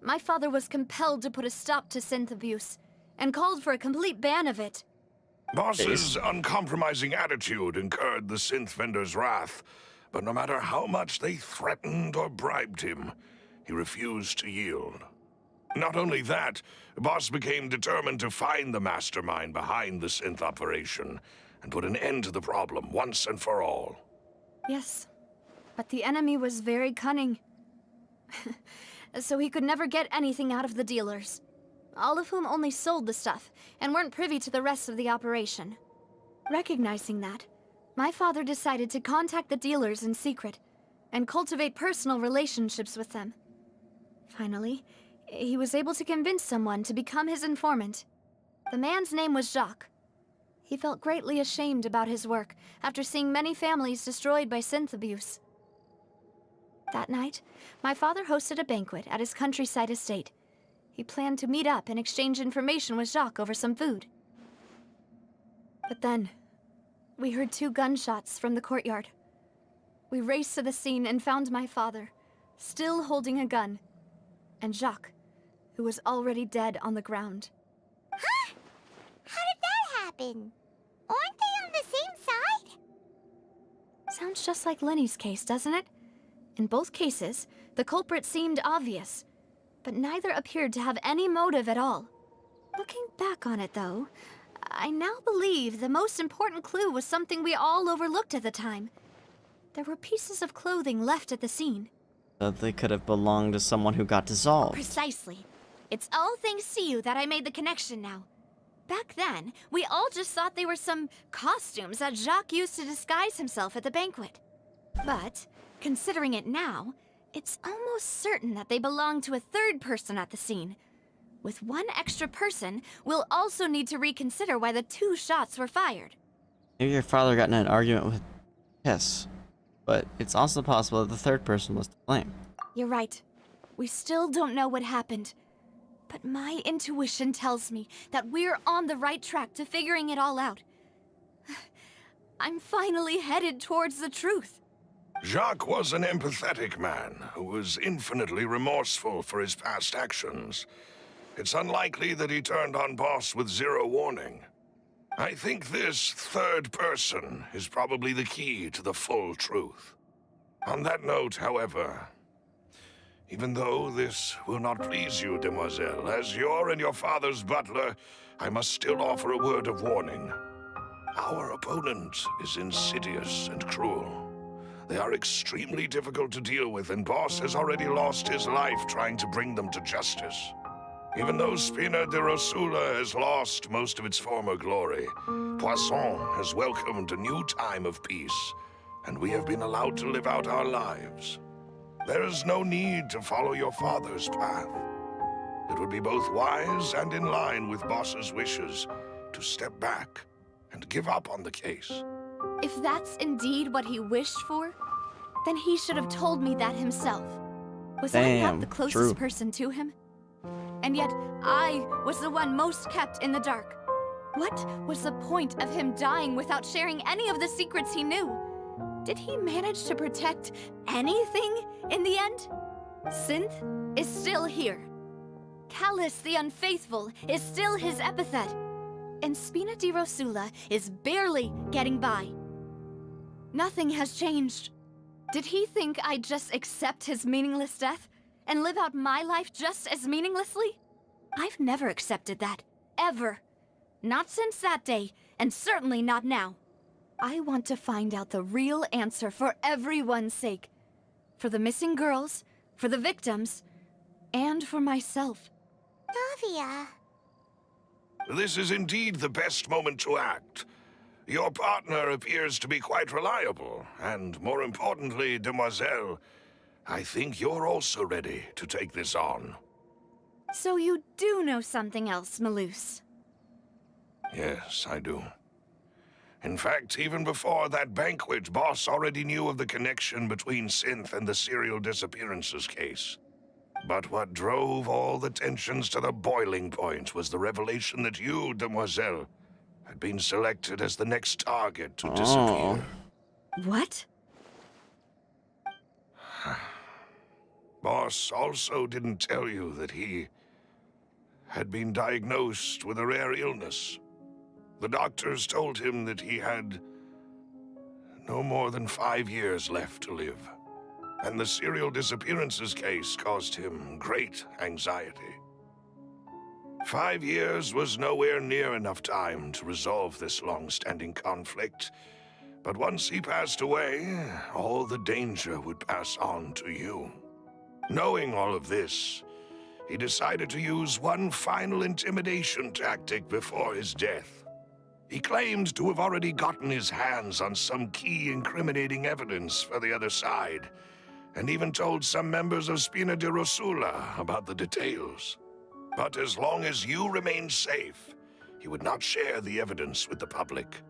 my father was compelled to put a stop to synth abuse and called for a complete ban of it. Boss's uncompromising attitude incurred the synth vendor's wrath, but no matter how much they threatened or bribed him, he refused to yield. Not only that, Boss became determined to find the mastermind behind the synth operation and put an end to the problem once and for all. Yes, but the enemy was very cunning. So he could never get anything out of the dealers, all of whom only sold the stuff and weren't privy to the rest of the operation. Recognizing that, my father decided to contact the dealers in secret and cultivate personal relationships with them. Finally, he was able to convince someone to become his informant. The man's name was Jacques. He felt greatly ashamed about his work after seeing many families destroyed by synth abuse. That night, my father hosted a banquet at his countryside estate. He planned to meet up and exchange information with Jacques over some food. But then, we heard 2 gunshots from the courtyard. We raced to the scene and found my father, still holding a gun, and Jacques, who was already dead on the ground. Huh? How did that happen? Aren't they on the same side? Sounds just like Lenny's case, doesn't it? In both cases, the culprit seemed obvious, but neither appeared to have any motive at all. Looking back on it, though, I now believe the most important clue was something we all overlooked at the time. There were pieces of clothing left at the scene. That they could have belonged to someone who got dissolved. Precisely. It's all thanks to you that I made the connection now. Back then, we all just thought they were some costumes that Jacques used to disguise himself at the banquet. But, considering it now, it's almost certain that they belong to a third person at the scene. With one extra person, we'll also need to reconsider why the 2 shots were fired. Maybe your father got in an argument with Piss, but it's also possible that the third person was to blame. You're right. We still don't know what happened. But my intuition tells me that we're on the right track to figuring it all out. I'm finally headed towards the truth. Jacques was an empathetic man who was infinitely remorseful for his past actions. It's unlikely that he turned on Boss with 0 warning. I think this third person is probably the key to the full truth. On that note, however, even though this will not please you, demoiselle, as your and your father's butler, I must still offer a word of warning. Our opponent is insidious and cruel. They are extremely difficult to deal with, and Boss has already lost his life trying to bring them to justice. Even though Spina de Rosula has lost most of its former glory, Poisson has welcomed a new time of peace, and we have been allowed to live out our lives. There is no need to follow your father's path. It would be both wise and in line with Boss's wishes to step back and give up on the case. If that's indeed what he wished for, Then he should have told me that himself. Was I not the closest true. person to him? And yet, I was the one most kept in the dark. What was the point of him dying without sharing any of the secrets he knew? Did he manage to protect anything in the end? Synth is still here. Callus the Unfaithful is still his epithet. And Spina di Rosula is barely getting by. Nothing has changed. Did he think I'd just accept his meaningless death and live out my life just as meaninglessly? I've never accepted that. Ever. Not since that day, and certainly not now. I want to find out the real answer for everyone's sake. For the missing girls, for the victims, and for myself. Navia. This is indeed the best moment to act. Your partner appears to be quite reliable, and more importantly, Demoiselle, I think you're also ready to take this on. So you do know something else, Malus? Yes, I do. In fact, even before that banquet, Boss already knew of the connection between Synth and the serial disappearances case. But what drove all the tensions to the boiling point was the revelation that you, Demoiselle, had been selected as the next target to disappear. What? Boss also didn't tell you that he had been diagnosed with a rare illness. The doctors told him that he had no more than 5 years left to live, and the serial disappearances case caused him great anxiety. 5 years was nowhere near enough time to resolve this long-standing conflict, but once he passed away, all the danger would pass on to you. Knowing all of this, he decided to use one final intimidation tactic before his death. He claimed to have already gotten his hands on some key incriminating evidence for the other side, and even told some members of Spina di Rosula about the details. But as long as you remained safe, he would not share the evidence with the public.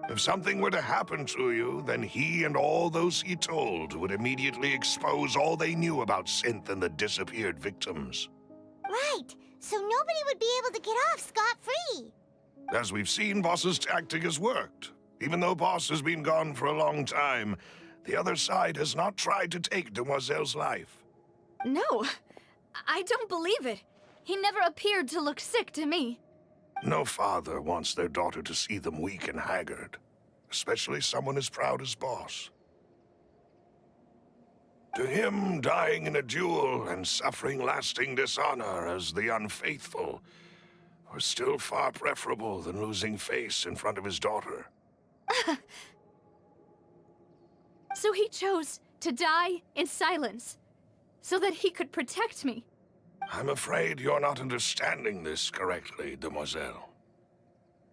If something were to happen to you, then he and all those he told would immediately expose all they knew about Synth and the disappeared victims. Right, so nobody would be able to get off scot-free. As we've seen, Boss's tactic has worked. Even though Boss has been gone for a long time, the other side has not tried to take Demoiselle's life. No, I don't believe it. He never appeared to look sick to me. No father wants their daughter to see them weak and haggard, especially someone as proud as Boss. To him, dying in a duel and suffering lasting dishonor as the Unfaithful was still far preferable than losing face in front of his daughter. So he chose to die in silence, so that he could protect me. I'm afraid you're not understanding this correctly, Demoiselle.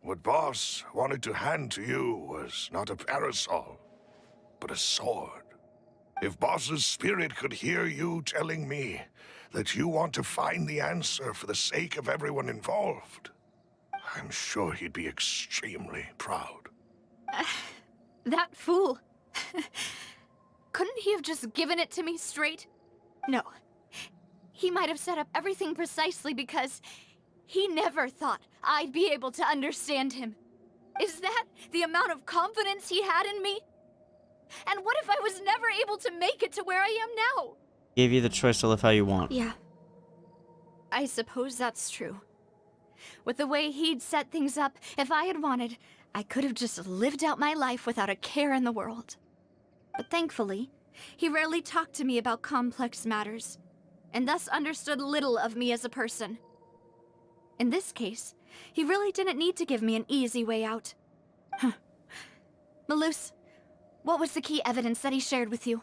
What Boss wanted to hand to you was not a parasol, but a sword. If Boss's spirit could hear you telling me that you want to find the answer for the sake of everyone involved, I'm sure he'd be extremely proud. That fool. Couldn't he have just given it to me straight? No. He might have set up everything precisely because he never thought I'd be able to understand him. Is that the amount of confidence he had in me? And what if I was never able to make it to where I am now? Gave you the choice to live how you want. Yeah. I suppose that's true. With the way he'd set things up, if I had wanted, I could have just lived out my life without a care in the world. But thankfully, he rarely talked to me about complex matters, and thus understood little of me as a person. In this case, he really didn't need to give me an easy way out. Malus, what was the key evidence that he shared with you?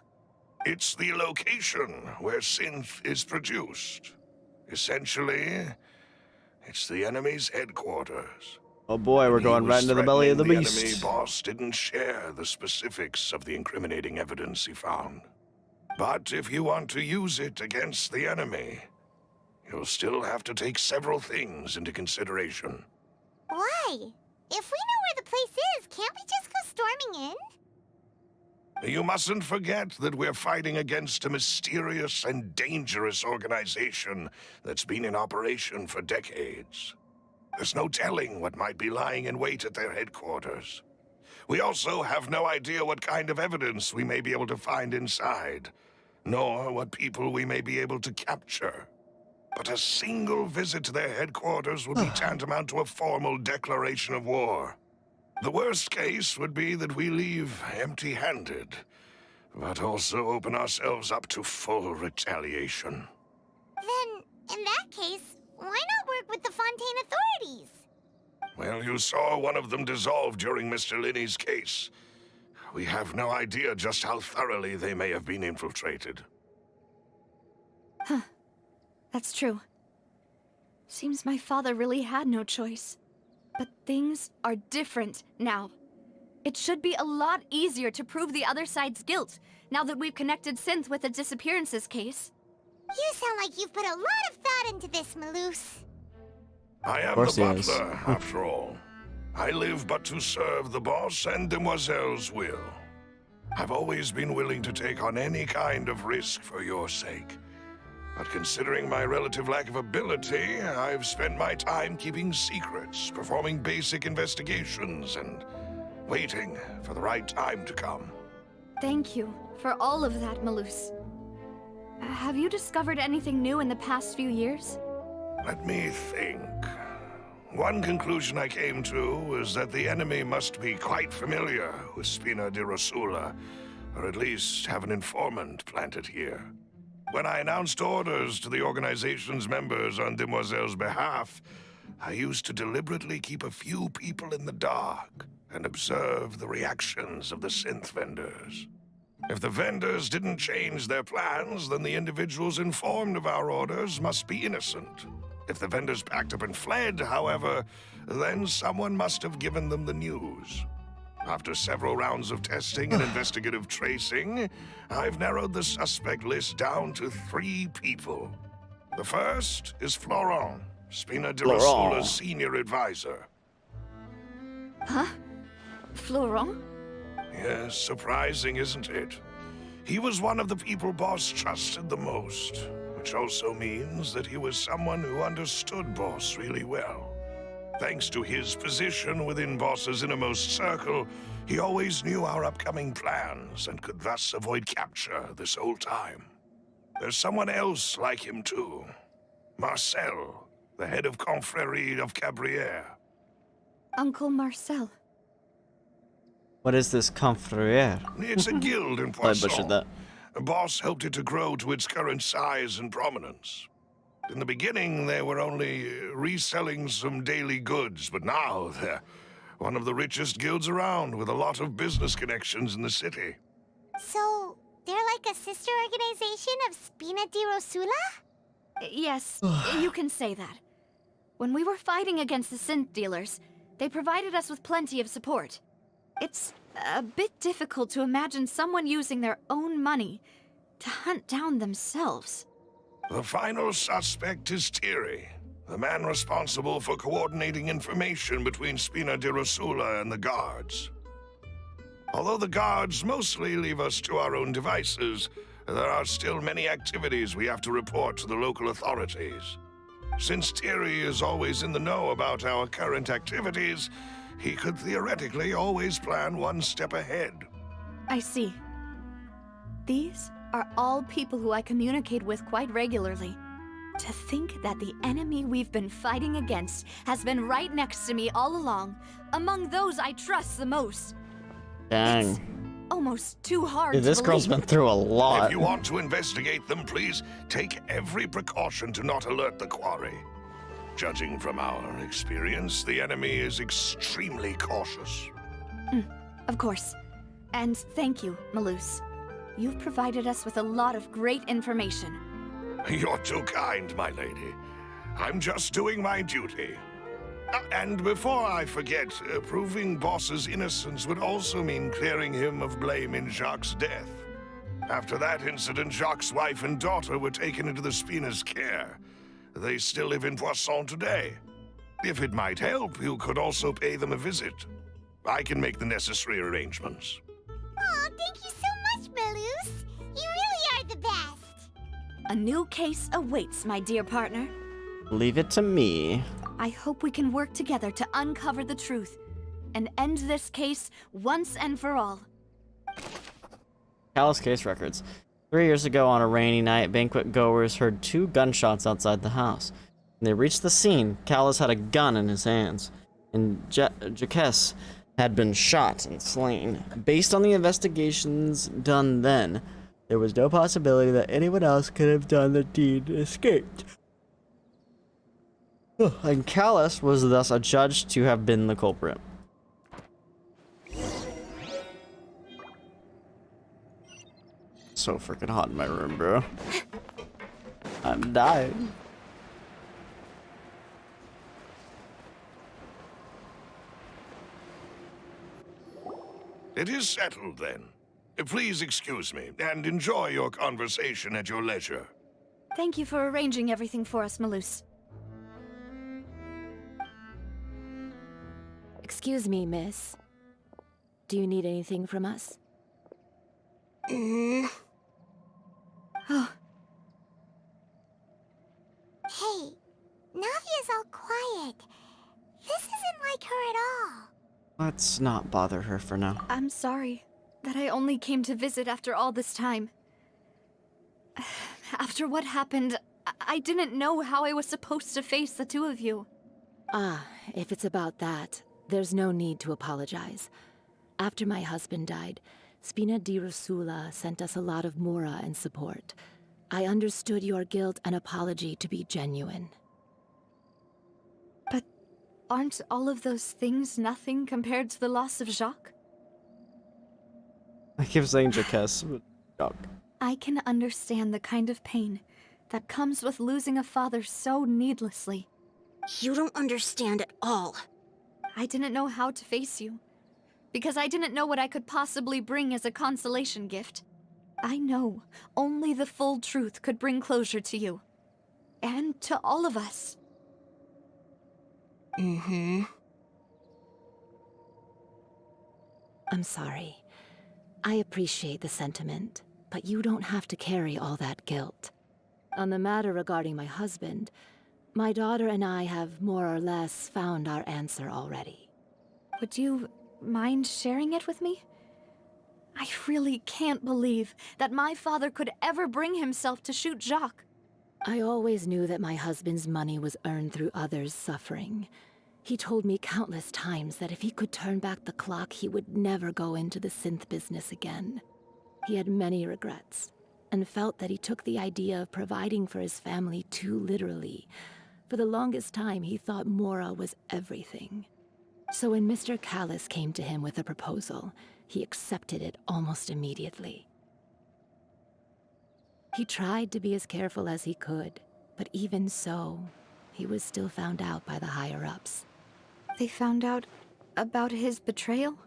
It's the location where Synth is produced. Essentially, it's the enemy's headquarters. Oh boy, we're going right into the belly of the beast. The enemy boss didn't share the specifics of the incriminating evidence he found. But if you want to use it against the enemy, you'll still have to take several things into consideration. Why? If we know where the place is, can't we just go storming in? You mustn't forget that we're fighting against a mysterious and dangerous organization that's been in operation for decades. There's no telling what might be lying in wait at their headquarters. We also have no idea what kind of evidence we may be able to find inside, nor what people we may be able to capture. But a single visit to their headquarters would be tantamount to a formal declaration of war. The worst case would be that we leave empty-handed, but also open ourselves up to full retaliation. Then, in that case, why not work with the Fontaine authorities? Well, you saw one of them dissolve during Mr. Linney's case. We have no idea just how thoroughly they may have been infiltrated. Huh. That's true. Seems my father really had no choice. But things are different now. It should be a lot easier to prove the other side's guilt, now that we've connected Synth with the disappearances case. You sound like you've put a lot of thought into this, Maloose. I am the butler, after all. I live but to serve the boss and Demoiselle's will. I've always been willing to take on any kind of risk for your sake. But considering my relative lack of ability, I've spent my time keeping secrets, performing basic investigations, and waiting for the right time to come. Thank you for all of that, Maloose. Have you discovered anything new in the past few years? Let me think. One conclusion I came to was that the enemy must be quite familiar with Spina di Rosula, or at least have an informant planted here. When I announced orders to the organization's members on Demoiselle's behalf, I used to deliberately keep a few people in the dark and observe the reactions of the synth vendors. If the vendors didn't change their plans, then the individuals informed of our orders must be innocent. If the vendors packed up and fled, however, then someone must have given them the news. After several rounds of testing and investigative tracing, I've narrowed the suspect list down to 3 people. The first is Florent, Spina di Rosula's senior advisor. Huh? Florent? Yes, surprising, isn't it? He was one of the people Boss trusted the most, which also means that he was someone who understood Boss really well. Thanks to his position within Boss's innermost circle, he always knew our upcoming plans and could thus avoid capture this whole time. There's someone else like him too. Marcel, the head of Confrérie of Cabrières. Uncle Marcel. What is this confrère? It's a guild in I Poisson. butchered that. Boss helped it to grow to its current size and prominence. In the beginning, they were only reselling some daily goods, but now they're one of the richest guilds around with a lot of business connections in the city. So, they're like a sister organization of Spina di Rosula? Yes, you can say that. When we were fighting against the synth dealers, they provided us with plenty of support. It's a bit difficult to imagine someone using their own money to hunt down themselves. The final suspect is Thierry, the man responsible for coordinating information between Spina di Rosula and the guards. Although the guards mostly leave us to our own devices, there are still many activities we have to report to the local authorities. Since Thierry is always in the know about our current activities, he could theoretically always plan one step ahead. I see. These are all people who I communicate with quite regularly. To think that the enemy we've been fighting against has been right next to me all along, among those I trust the most. Dang. Almost too hard Dude, to this girl's believe. been through a lot. If you want to investigate them, please take every precaution to not alert the quarry. Judging from our experience, the enemy is extremely cautious. Of course. And thank you, Maloose. You've provided us with a lot of great information. You're too kind, my lady. I'm just doing my duty. And before I forget, proving Boss's innocence would also mean clearing him of blame in Jacques' death. After that incident, Jacques' wife and daughter were taken into the Spina's care. They still live in Poisson today. If it might help, you could also pay them a visit. I can make the necessary arrangements. Aw, thank you so Malus. You really are the best. A new case awaits, my dear partner. Leave it to me. I hope we can work together to uncover the truth and end this case once and for all. Callus case records. 3 years ago on a rainy night, banquet goers heard 2 gunshots outside the house. When they reached the scene, Callus had a gun in his hands, and Jacques had been shot and slain. Based on the investigations done then, there was no possibility that anyone else could have done the deed and escaped. And Callus was thus adjudged to have been the culprit. So freaking hot in my room, bro. I'm dying. It is settled then. Please excuse me and enjoy your conversation at your leisure. Thank you for arranging everything for us, Malus. Excuse me, miss. Do you need anything from us? Oh. Hey, Navia's all quiet. This isn't like her at all. Let's not bother her for now. I'm sorry that I only came to visit after all this time. After what happened, I didn't know how I was supposed to face the two of you. Ah, if it's about that, there's no need to apologize. After my husband died, Spina di Rosula sent us a lot of mora and support. I understood your guilt and apology to be genuine. But aren't all of those things nothing compared to the loss of Jacques? I keep saying Jacques, but Jacques. I can understand the kind of pain that comes with losing a father so needlessly. You don't understand at all. I didn't know how to face you, because I didn't know what I could possibly bring as a consolation gift. I know only the full truth could bring closure to you. And to all of us. I'm sorry. I appreciate the sentiment, but you don't have to carry all that guilt. On the matter regarding my husband, my daughter and I have more or less found our answer already. Would you mind sharing it with me? I really can't believe that my father could ever bring himself to shoot Jacques. I always knew that my husband's money was earned through others' suffering. He told me countless times that if he could turn back the clock, he would never go into the synth business again. He had many regrets, and felt that he took the idea of providing for his family too literally. For the longest time, he thought Mora was everything. So when Mr. Callus came to him with a proposal, he accepted it almost immediately. He tried to be as careful as he could, but even so, he was still found out by the higher-ups. They found out about his betrayal?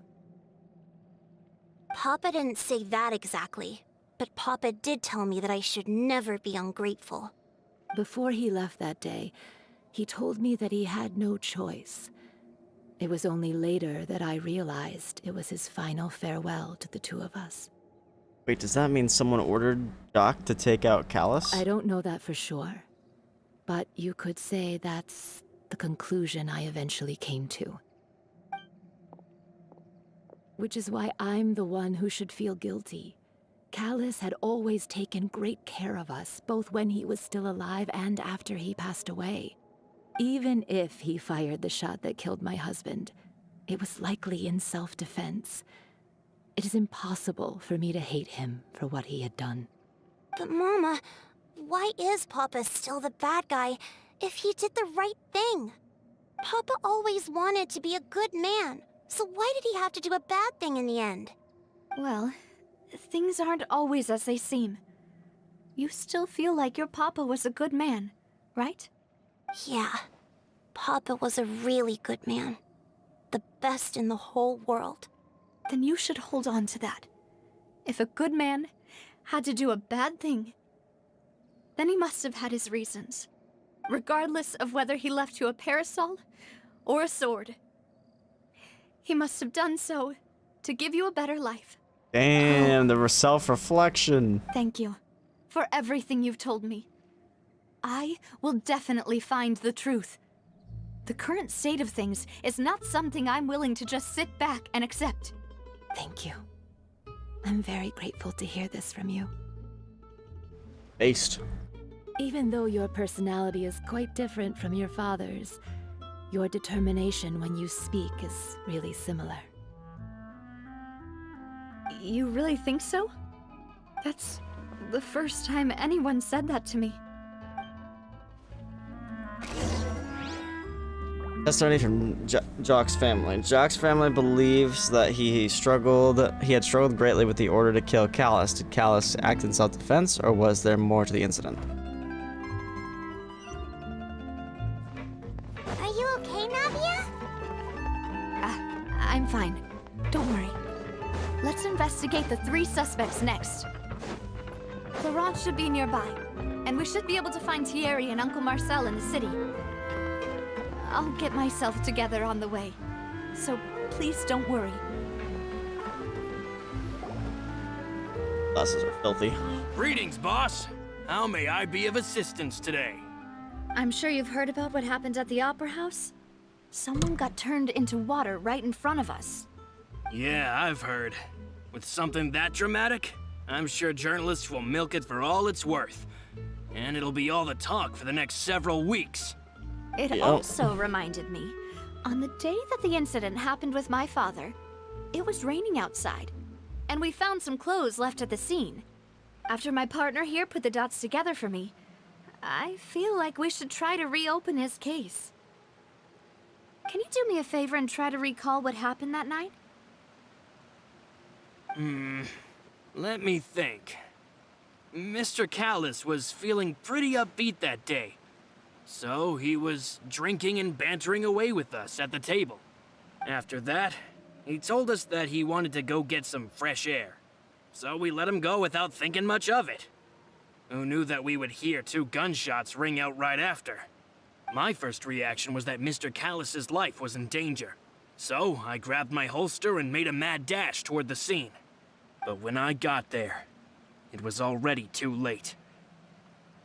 Papa didn't say that exactly, but Papa did tell me that I should never be ungrateful. Before he left that day, he told me that he had no choice. It was only later that I realized it was his final farewell to the two of us. Wait, does that mean someone ordered Doc to take out Callus? I don't know that for sure, but you could say that's the conclusion I eventually came to. Which is why I'm the one who should feel guilty. Callus had always taken great care of us, both when he was still alive and after he passed away. Even if he fired the shot that killed my husband, it was likely in self-defense. It is impossible for me to hate him for what he had done. But Mama, why is Papa still the bad guy if he did the right thing? Papa always wanted to be a good man, so why did he have to do a bad thing in the end? Well, things aren't always as they seem. You still feel like your Papa was a good man, right? Yeah, Papa was a really good man. The best in the whole world. Then you should hold on to that. If a good man had to do a bad thing, then he must have had his reasons. Regardless of whether he left you a parasol or a sword. He must have done so to give you a better life. Damn, the self-reflection. Thank you for everything you've told me. I will definitely find the truth. The current state of things is not something I'm willing to just sit back and accept. Thank you. I'm very grateful to hear this from you. Based. Even though your personality is quite different from your father's, your determination when you speak is really similar. You really think so? That's the first time anyone said that to me. Testimony from Jock's family. Jock's family believes that he had struggled greatly with the order to kill Callus. Did Callus act in self-defense, or was there more to the incident? Are you okay, Navia? I'm fine. Don't worry. Let's investigate the 3 suspects next. Laurent should be nearby, and we should be able to find Thierry and Uncle Marcel in the city. I'll get myself together on the way, so please don't worry. Glasses are filthy. Greetings, boss. How may I be of assistance today? I'm sure you've heard about what happened at the Opera House. Someone got turned into water right in front of us. Yeah, I've heard. With something that dramatic, I'm sure journalists will milk it for all it's worth. And it'll be all the talk for the next several weeks. It also reminded me, on the day that the incident happened with my father, it was raining outside, and we found some clothes left at the scene. After my partner here put the dots together for me, I feel like we should try to reopen his case. Can you do me a favor and try to recall what happened that night? Let me think. Mr. Callus was feeling pretty upbeat that day. So he was drinking and bantering away with us at the table. After that, he told us that he wanted to go get some fresh air. So we let him go without thinking much of it. Who knew that we would hear 2 gunshots ring out right after? My first reaction was that Mr. Callus's life was in danger. So I grabbed my holster and made a mad dash toward the scene. But when I got there, it was already too late.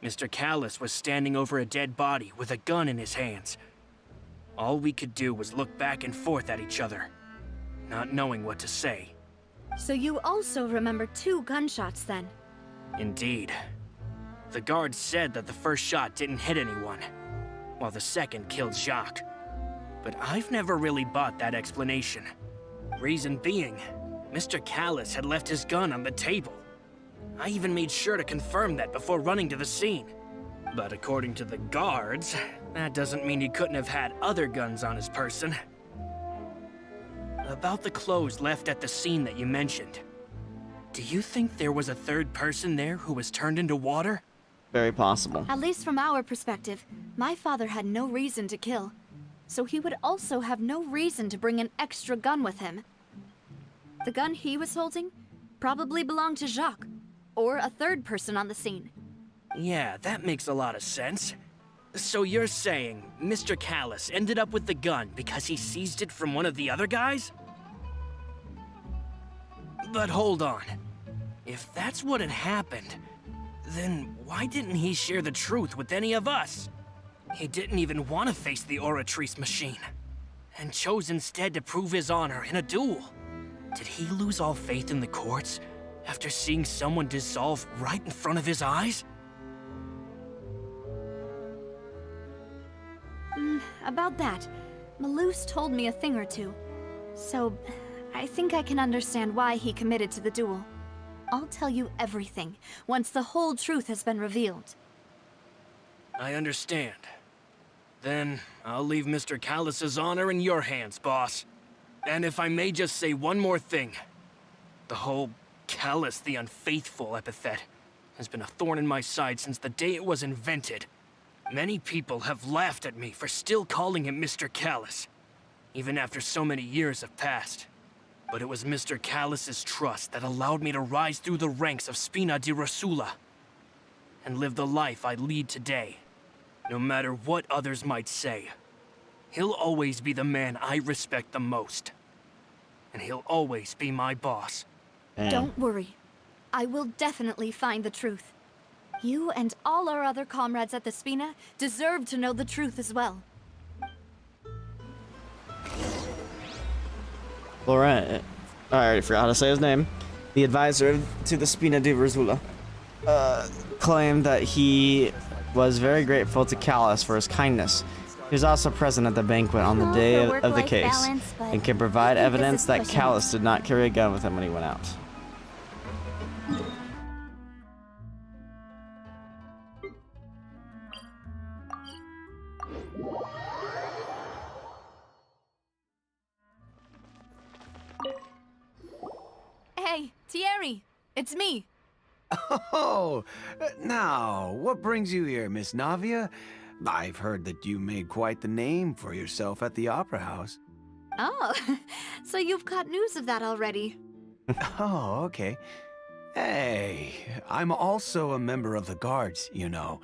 Mr. Callus was standing over a dead body with a gun in his hands. All we could do was look back and forth at each other, not knowing what to say. So you also remember 2 gunshots then? Indeed. The guard said that the first shot didn't hit anyone, while the second killed Jacques. But I've never really bought that explanation. Reason being, Mr. Callus had left his gun on the table. I even made sure to confirm that before running to the scene. But according to the guards, that doesn't mean he couldn't have had other guns on his person. About the clothes left at the scene that you mentioned, do you think there was a 3rd person there who was turned into water? Very possible. At least from our perspective, my father had no reason to kill. So he would also have no reason to bring an extra gun with him. The gun he was holding probably belonged to Jacques, or a 3rd person on the scene. Yeah, that makes a lot of sense. So you're saying Mr. Callus ended up with the gun because he seized it from one of the other guys? But hold on. If that's what had happened, then why didn't he share the truth with any of us? He didn't even want to face the Oratrice machine, and chose instead to prove his honor in a duel. Did he lose all faith in the courts after seeing someone dissolve right in front of his eyes? About that, Malus told me a thing or two. So, I think I can understand why he committed to the duel. I'll tell you everything, once the whole truth has been revealed. I understand. Then, I'll leave Mr. Callus's honor in your hands, boss. And if I may just say one more thing. The whole Callus the Unfaithful epithet has been a thorn in my side since the day it was invented. Many people have laughed at me for still calling him Mr. Callus, even after so many years have passed. But it was Mr. Callus's trust that allowed me to rise through the ranks of Spina di Rosula and live the life I lead today. No matter what others might say, he'll always be the man I respect the most. And he'll always be my boss. Damn. Don't worry. I will definitely find the truth. You and all our other comrades at the Spina deserve to know the truth as well. Alright. I already forgot how to say his name. The advisor to the Spina di Verzula claimed that he was very grateful to Callus for his kindness. He was also present at the banquet on the day of the case balance, but and can provide I think this evidence is that pushing Callus did not carry a gun with him when he went out. Hey, Thierry! It's me! Oh, now, what brings you here, Miss Navia? I've heard that you made quite the name for yourself at the Opera House. Oh, so you've caught news of that already. Oh, okay. Hey, I'm also a member of the Guards, you know.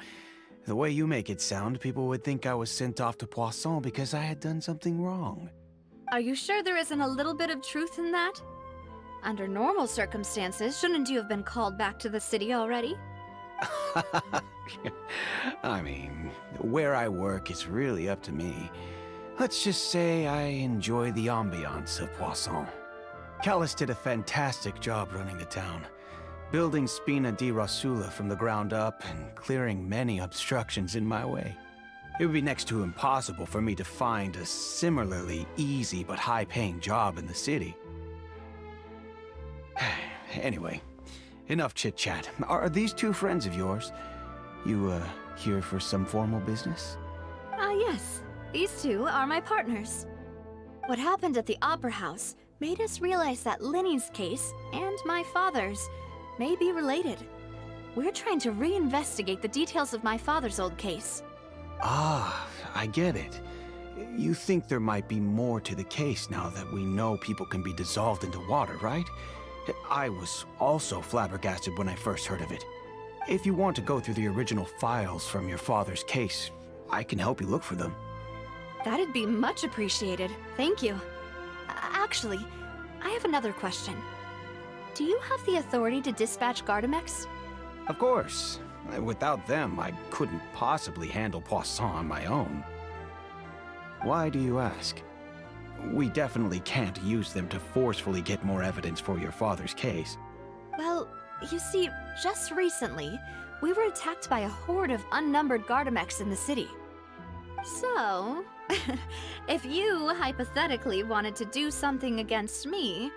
The way you make it sound, people would think I was sent off to Poisson because I had done something wrong. Are you sure there isn't a little bit of truth in that? Under normal circumstances, shouldn't you have been called back to the city already? I mean, where I work is really up to me. Let's just say I enjoy the ambiance of Poisson. Callus did a fantastic job running the town, building Spina di Rasula from the ground up and clearing many obstructions in my way. It would be next to impossible for me to find a similarly easy but high-paying job in the city. Anyway, enough chit-chat. Are these two friends of yours? You, here for some formal business? Yes. These two are my partners. What happened at the Opera House made us realize that Linny's case and my father's may be related. We're trying to reinvestigate the details of my father's old case. Ah, I get it. You think there might be more to the case now that we know people can be dissolved into water, right? I was also flabbergasted when I first heard of it. If you want to go through the original files from your father's case, I can help you look for them. That'd be much appreciated. Thank you. Actually, I have another question. Do you have the authority to dispatch Gardamex? Of course. Without them, I couldn't possibly handle Poisson on my own. Why do you ask? We definitely can't use them to forcefully get more evidence for your father's case. Well, you see, just recently, we were attacked by a horde of unnumbered Gardamex in the city. So, if you hypothetically wanted to do something against me,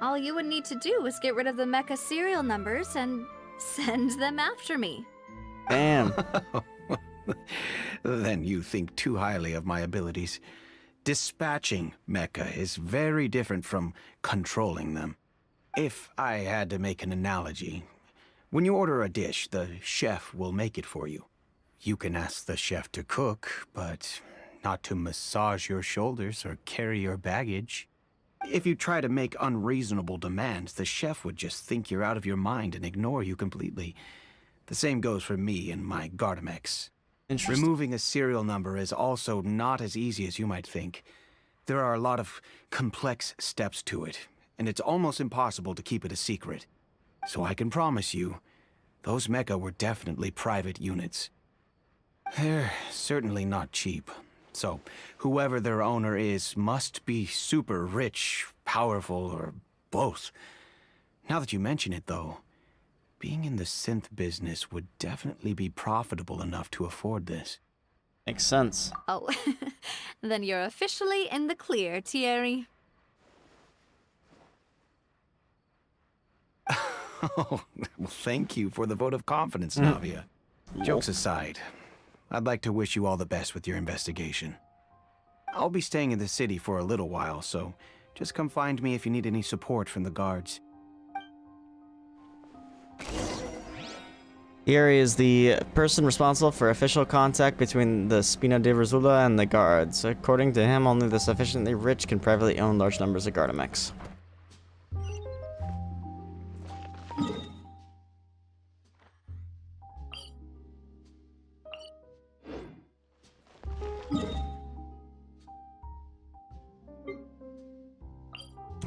all you would need to do is get rid of the mecha serial numbers and send them after me. Damn. Then you think too highly of my abilities. Dispatching mecha is very different from controlling them. If I had to make an analogy, when you order a dish, the chef will make it for you. You can ask the chef to cook, but not to massage your shoulders or carry your baggage. If you try to make unreasonable demands, the chef would just think you're out of your mind and ignore you completely. The same goes for me and my Gardamex. Removing a serial number is also not as easy as you might think. There are a lot of complex steps to it, and it's almost impossible to keep it a secret. So I can promise you, those mecha were definitely private units. They're certainly not cheap. So, whoever their owner is must be super rich, powerful, or both. Now that you mention it, though, being in the synth business would definitely be profitable enough to afford this. Makes sense. Oh, then you're officially in the clear, Thierry. Oh, well, thank you for the vote of confidence, Navia. Jokes aside, I'd like to wish you all the best with your investigation. I'll be staying in the city for a little while, so just come find me if you need any support from the guards. Thierry is the person responsible for official contact between the Spina di Verzula and the guards. According to him, only the sufficiently rich can privately own large numbers of Gardamex.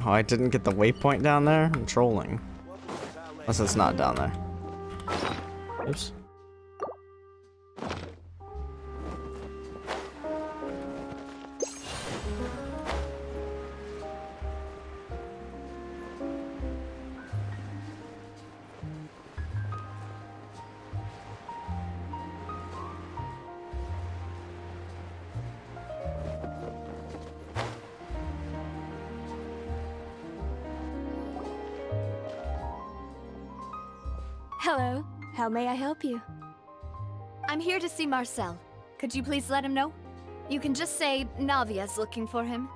Oh, I didn't get the waypoint down there? I'm trolling. Unless it's not down there. Oops. Hello. How may I help you? I'm here to see Marcel. Could you please let him know? You can just say Navia's looking for him.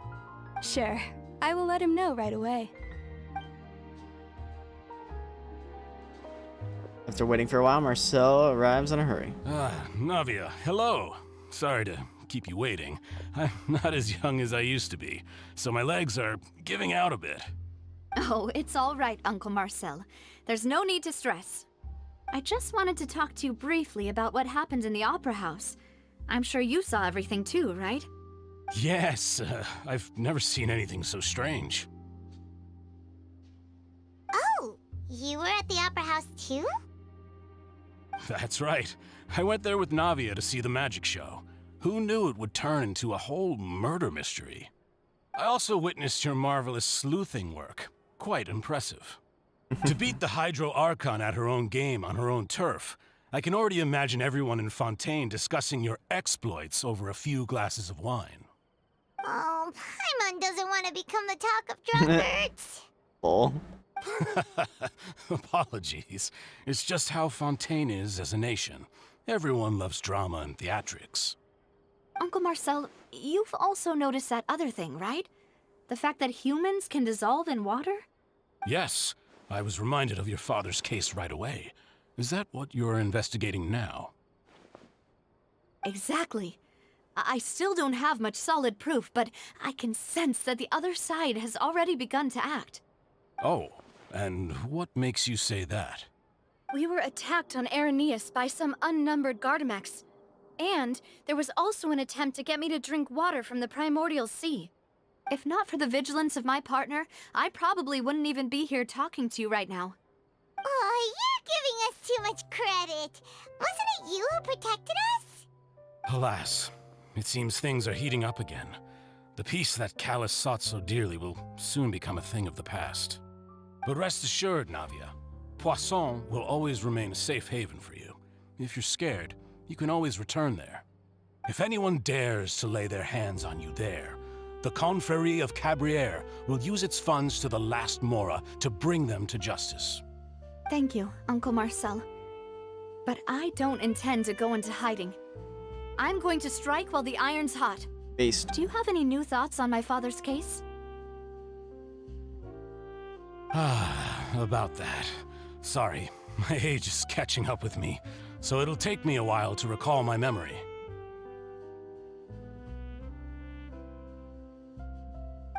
Sure. I will let him know right away. After waiting for a while, Marcel arrives in a hurry. Navia, hello. Sorry to keep you waiting. I'm not as young as I used to be, so my legs are giving out a bit. Oh, it's all right, Uncle Marcel. There's no need to stress. I just wanted to talk to you briefly about what happened in the Opera House. I'm sure you saw everything too, right? Yes, I've never seen anything so strange. Oh, you were at the Opera House too? That's right. I went there with Navia to see the magic show. Who knew it would turn into a whole murder mystery? I also witnessed your marvelous sleuthing work. Quite impressive. To beat the Hydro Archon at her own game on her own turf, I can already imagine everyone in Fontaine discussing your exploits over a few glasses of wine. Oh, Paimon doesn't want to become the talk of drunkards. Oh. Apologies. It's just how Fontaine is as a nation. Everyone loves drama and theatrics. Uncle Marcel, you've also noticed that other thing, right? The fact that humans can dissolve in water? Yes, I was reminded of your father's case right away. Is that what you're investigating now? Exactly. I still don't have much solid proof, but I can sense that the other side has already begun to act. Oh, and what makes you say that? We were attacked on Araneus by some unnumbered Gardamex. And there was also an attempt to get me to drink water from the primordial sea. If not for the vigilance of my partner, I probably wouldn't even be here talking to you right now. Oh, you're giving us too much credit. Wasn't it you who protected us? Alas, it seems things are heating up again. The peace that Callus sought so dearly will soon become a thing of the past. But rest assured, Navia, Poisson will always remain a safe haven for you. If you're scared, you can always return there. If anyone dares to lay their hands on you there, the Confrérie of Cabrières will use its funds to the last Mora to bring them to justice. Thank you, Uncle Marcel. But I don't intend to go into hiding. I'm going to strike while the iron's hot. Beast. Do you have any new thoughts on my father's case? About that. Sorry, my age is catching up with me, so it'll take me a while to recall my memory.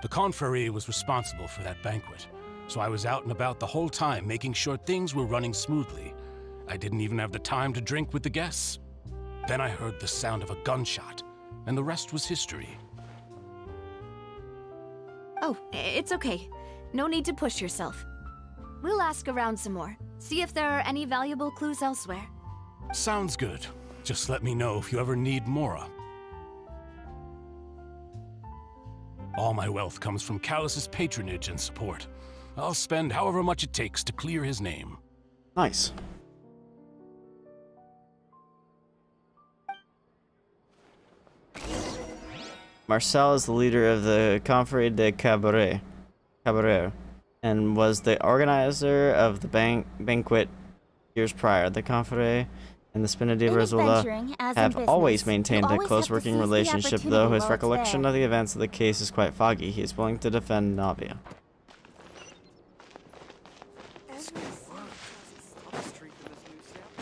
The Confrérie was responsible for that banquet, so I was out and about the whole time making sure things were running smoothly. I didn't even have the time to drink with the guests. Then I heard the sound of a gunshot, and the rest was history. Oh, it's okay. No need to push yourself. We'll ask around some more, see if there are any valuable clues elsewhere. Sounds good. Just let me know if you ever need Mora. All my wealth comes from Callus's patronage and support. I'll spend however much it takes to clear his name. Nice. Marcel is the leader of the Confrérie de Cabaret, and was the organizer of the banquet years prior. The Confrérie and the Spina di Rosula have always maintained a close working relationship, though his recollection of the events of the case is quite foggy. He is willing to defend Navia.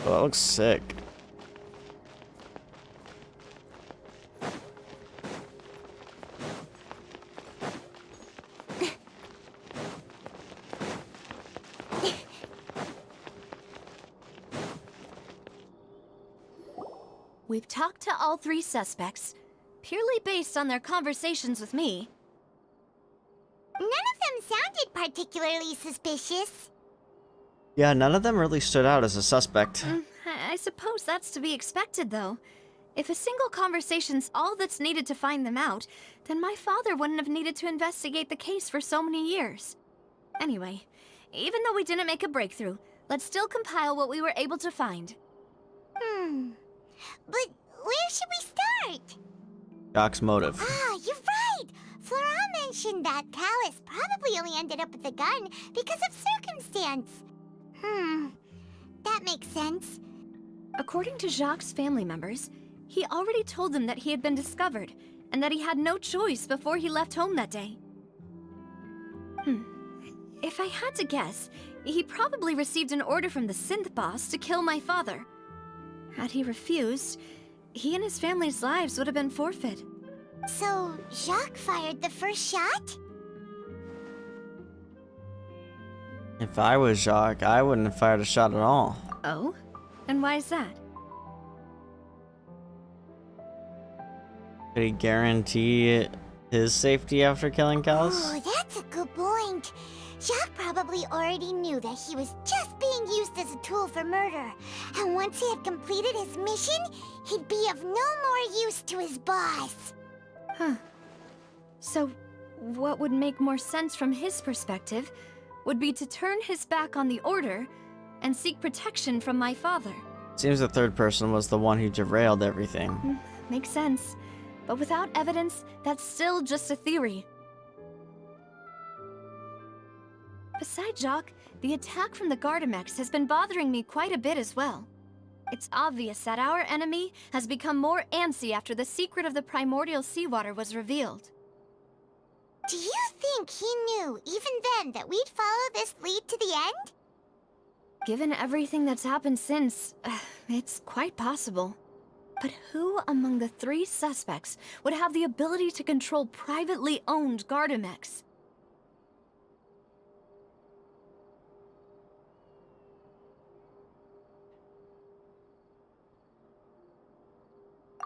Oh, that looks sick. We've talked to all three suspects, purely based on their conversations with me. None of them sounded particularly suspicious. Yeah, none of them really stood out as a suspect. I suppose that's to be expected, though. If a single conversation's all that's needed to find them out, then my father wouldn't have needed to investigate the case for so many years. Anyway, even though we didn't make a breakthrough, let's still compile what we were able to find. But where should we start? Jacques' motive. Ah, you're right! Florent mentioned that Callus probably only ended up with the gun because of circumstance. That makes sense. According to Jacques' family members, he already told them that he had been discovered, and that he had no choice before he left home that day. If I had to guess, he probably received an order from the synth boss to kill my father. Had he refused, he and his family's lives would have been forfeit. So, Jacques fired the first shot? If I was Jacques, I wouldn't have fired a shot at all. Oh? And why is that? Could he guarantee his safety after killing Callus? Oh, that's a good point. Jacques probably already knew that he was just being used as a tool for murder. And once he had completed his mission, he'd be of no more use to his boss. So, what would make more sense from his perspective would be to turn his back on the Order and seek protection from my father. Seems the third person was the one who derailed everything. Makes sense. But without evidence, that's still just a theory. Besides Jacques, the attack from the Gardamex has been bothering me quite a bit as well. It's obvious that our enemy has become more antsy after the secret of the primordial seawater was revealed. Do you think he knew, even then, that we'd follow this lead to the end? Given everything that's happened since, it's quite possible. But who among the three suspects would have the ability to control privately owned Gardamex?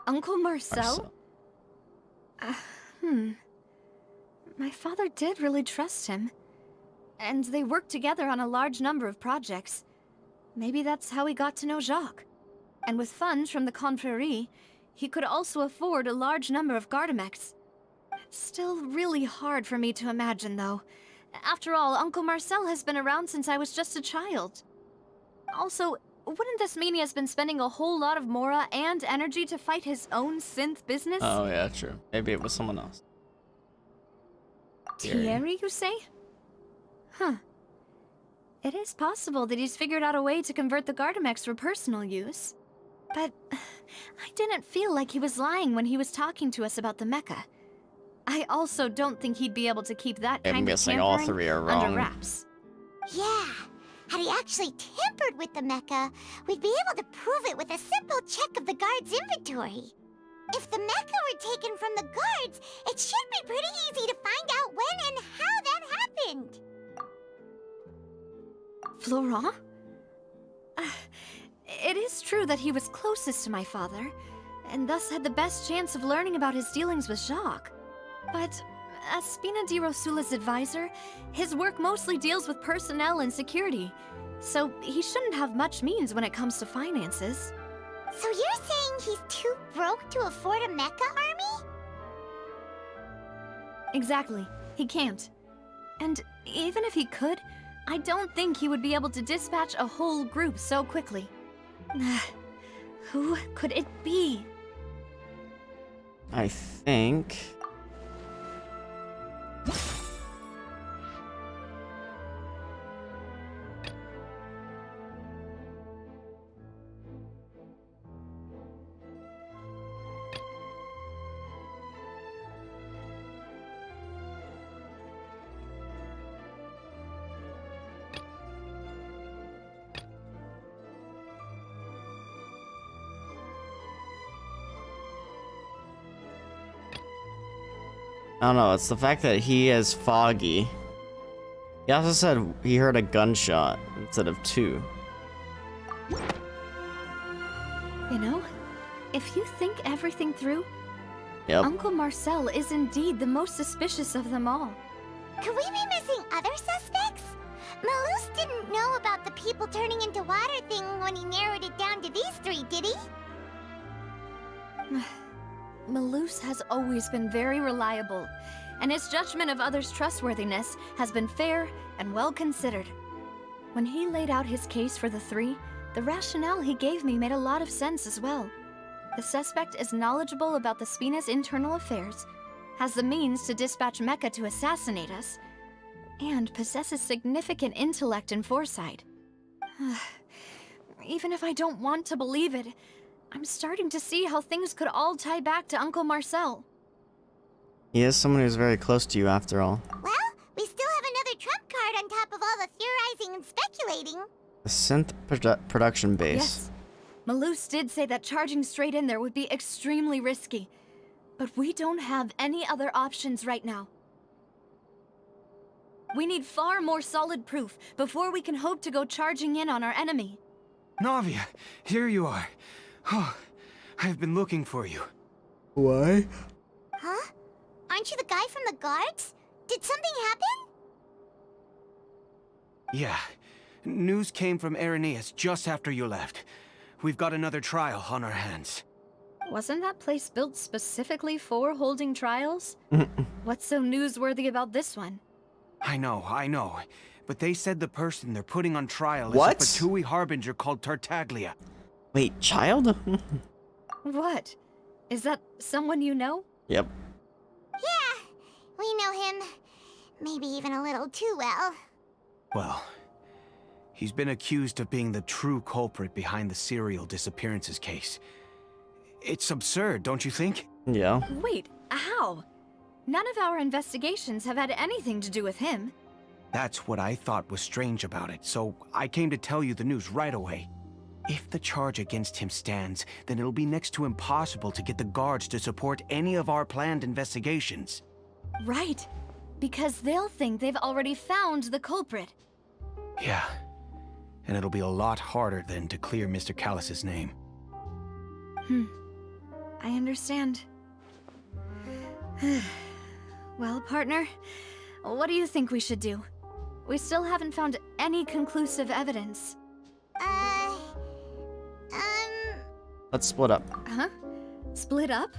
Uncle Marcel? My father did really trust him. And they worked together on a large number of projects. Maybe that's how he got to know Jacques. And with funds from the Confrérie, he could also afford a large number of Gardamex. It's still really hard for me to imagine, though. After all, Uncle Marcel has been around since I was just a child. Also, wouldn't this mean he has been spending a whole lot of mora and energy to fight his own synth business? Oh yeah, true. Maybe it was someone else. Thierry, you say? It is possible that he's figured out a way to convert the Gardamex for personal use. But I didn't feel like he was lying when he was talking to us about the mecha. I also don't think he'd be able to keep that kind of tampering all three are wrong. under wraps. Yeah. Had he actually tampered with the mecha, we'd be able to prove it with a simple check of the guard's inventory. If the mecha were taken from the guards, it should be pretty easy to find out when and how that happened. Florent? It is true that he was closest to my father, and thus had the best chance of learning about his dealings with Jacques. But as Spina di Rosula's advisor, his work mostly deals with personnel and security, so he shouldn't have much means when it comes to finances. So you're saying he's too broke to afford a mecha army? Exactly. He can't. And even if he could, I don't think he would be able to dispatch a whole group so quickly. Who could it be? I think... I don't know, it's the fact that he is foggy. He also said he heard a gunshot instead of two. You know, if you think everything through, Yep. Uncle Marcel is indeed the most suspicious of them all. Could we be missing other suspects? Malus didn't know about the people turning into water thing when he narrowed it down to these three, did he? Malus has always been very reliable, and his judgment of others' trustworthiness has been fair and well considered. When he laid out his case for the three, the rationale he gave me made a lot of sense as well. The suspect is knowledgeable about the Spina's internal affairs, has the means to dispatch Mecha to assassinate us, and possesses significant intellect and foresight. Even if I don't want to believe it, I'm starting to see how things could all tie back to Uncle Marcel. He is someone who's very close to you, after all. Well, we still have another trump card on top of all the theorizing and speculating. The synth production base. Yes. Malus did say that charging straight in there would be extremely risky, but we don't have any other options right now. We need far more solid proof before we can hope to go charging in on our enemy. Navia, here you are. Oh, I've been looking for you. Why? Huh? Aren't you the guy from the guards? Did something happen? Yeah. News came from Irenaeus just after you left. We've got another trial on our hands. Wasn't that place built specifically for holding trials? What's so newsworthy about this one? I know. But they said the person they're putting on trial What? is a Fatui harbinger called Tartaglia. Wait, child? What? Is that someone you know? Yep. Yeah, we know him. Maybe even a little too well. Well, he's been accused of being the true culprit behind the serial disappearances case. It's absurd, don't you think? Yeah. Wait, how? None of our investigations have had anything to do with him. That's what I thought was strange about it, so I came to tell you the news right away. If the charge against him stands, then it'll be next to impossible to get the guards to support any of our planned investigations. Right, because they'll think they've already found the culprit. Yeah, and it'll be a lot harder then to clear Mr. Callus's name. I understand. Well, partner, what do you think we should do? We still haven't found any conclusive evidence. Let's split up. Huh? Split up?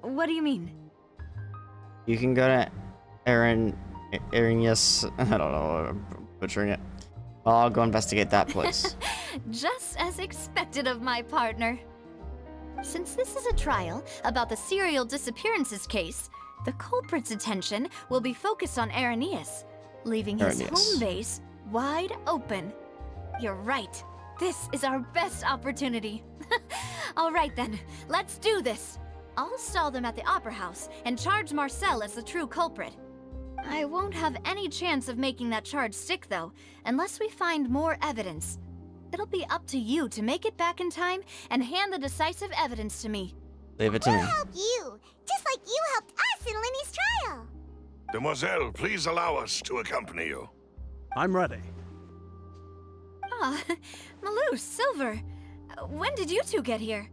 What do you mean? You can go to Irenaeus. I don't know, I'm butchering it. I'll go investigate that place. Just as expected of my partner. Since this is a trial about the serial disappearances case, the culprit's attention will be focused on Irenaeus, leaving his home base wide open. You're right. This is our best opportunity. All right then, let's do this. I'll stall them at the Opera House and charge Marcel as the true culprit. I won't have any chance of making that charge stick though, unless we find more evidence. It'll be up to you to make it back in time and hand the decisive evidence to me. Leave it to me. We'll help you, just like you helped us in Lenny's trial. Demoiselle, please allow us to accompany you. I'm ready. Ah, Malus, Silver. When did you two get here?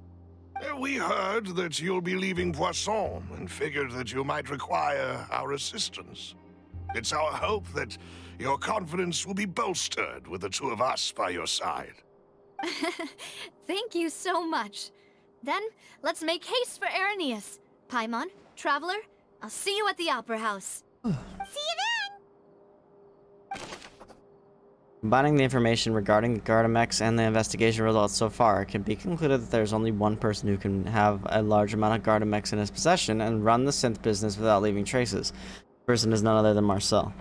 We heard that you'll be leaving Poisson and figured that you might require our assistance. It's our hope that your confidence will be bolstered with the two of us by your side. Thank you so much. Then, let's make haste for Irenaeus. Paimon, Traveler, I'll see you at the Opera House. See you then! Combining the information regarding the Gardamex and the investigation results so far, it can be concluded that there's only one person who can have a large amount of Gardamex in his possession and run the synth business without leaving traces. The person is none other than Marcel.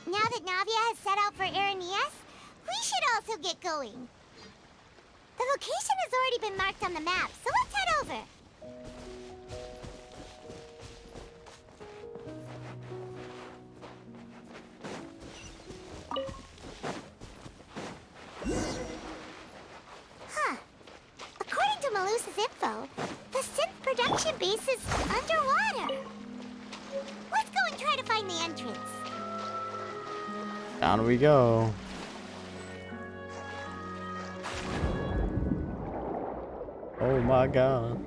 Now that Navia has set out for Irenaeus, we should also get going. The location has already been marked on the map, so let's head over. Huh. According to Malus's info, the synth production base is underwater. Let's go and try to find the entrance. Down we go. Oh my god.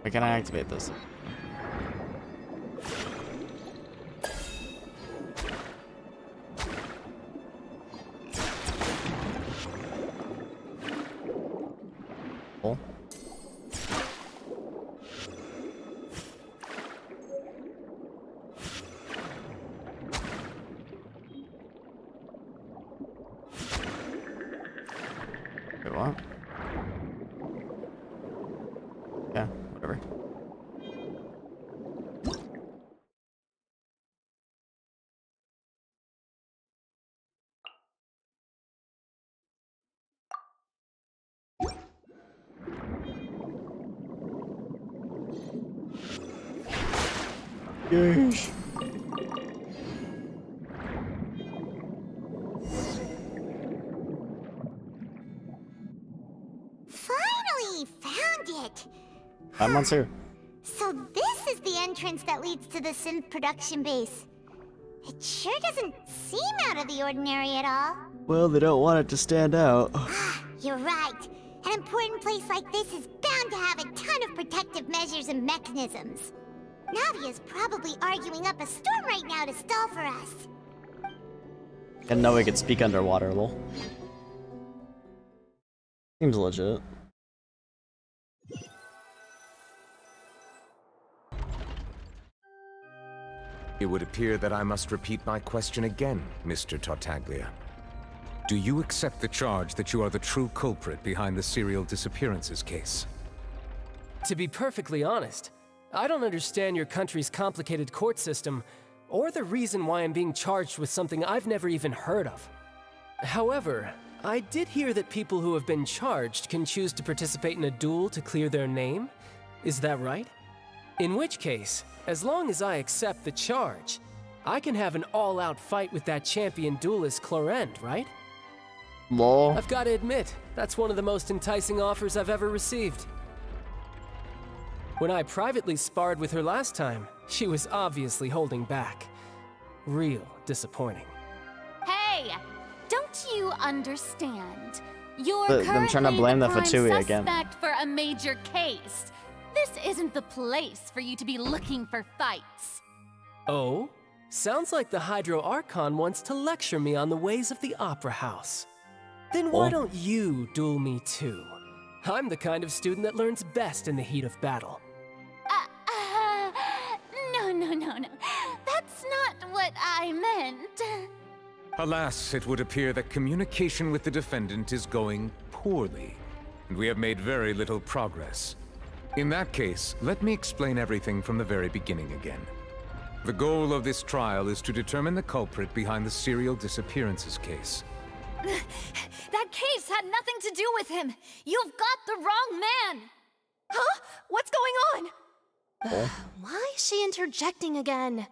Why can't I activate this? Cool. Wait, what? Yeah, whatever. Yeesh. Finally found it! 5 months here. So this is the entrance that leads to the synth production base. It sure doesn't seem out of the ordinary at all. Well, they don't want it to stand out. You're right. An important place like this is bound to have a ton of protective measures and mechanisms. Navia's probably arguing up a storm right now to stall for us. And know we could speak underwater, lol. Seems legit. It would appear that I must repeat my question again, Mr. Tartaglia. Do you accept the charge that you are the true culprit behind the serial disappearances case? To be perfectly honest, I don't understand your country's complicated court system, or the reason why I'm being charged with something I've never even heard of. However, I did hear that people who have been charged can choose to participate in a duel to clear their name. Is that right? In which case, as long as I accept the charge, I can have an all-out fight with that champion duelist Clorend, right? Lol. I've got to admit, that's one of the most enticing offers I've ever received. When I privately sparred with her last time, she was obviously holding back. Real disappointing. Hey! Don't you understand? You're I'm trying to currently blame the the prime Fatui again. suspect for a major case. This isn't the place for you to be looking for fights. Oh? Sounds like the Hydro Archon wants to lecture me on the ways of the Opera House. Then why don't you duel me too? I'm the kind of student that learns best in the heat of battle. No. That's not what I meant. Alas, it would appear that communication with the defendant is going poorly, and we have made very little progress. In that case, let me explain everything from the very beginning again. The goal of this trial is to determine the culprit behind the serial disappearances case. That case had nothing to do with him. You've got the wrong man. Huh? What's going on? Why is she interjecting again?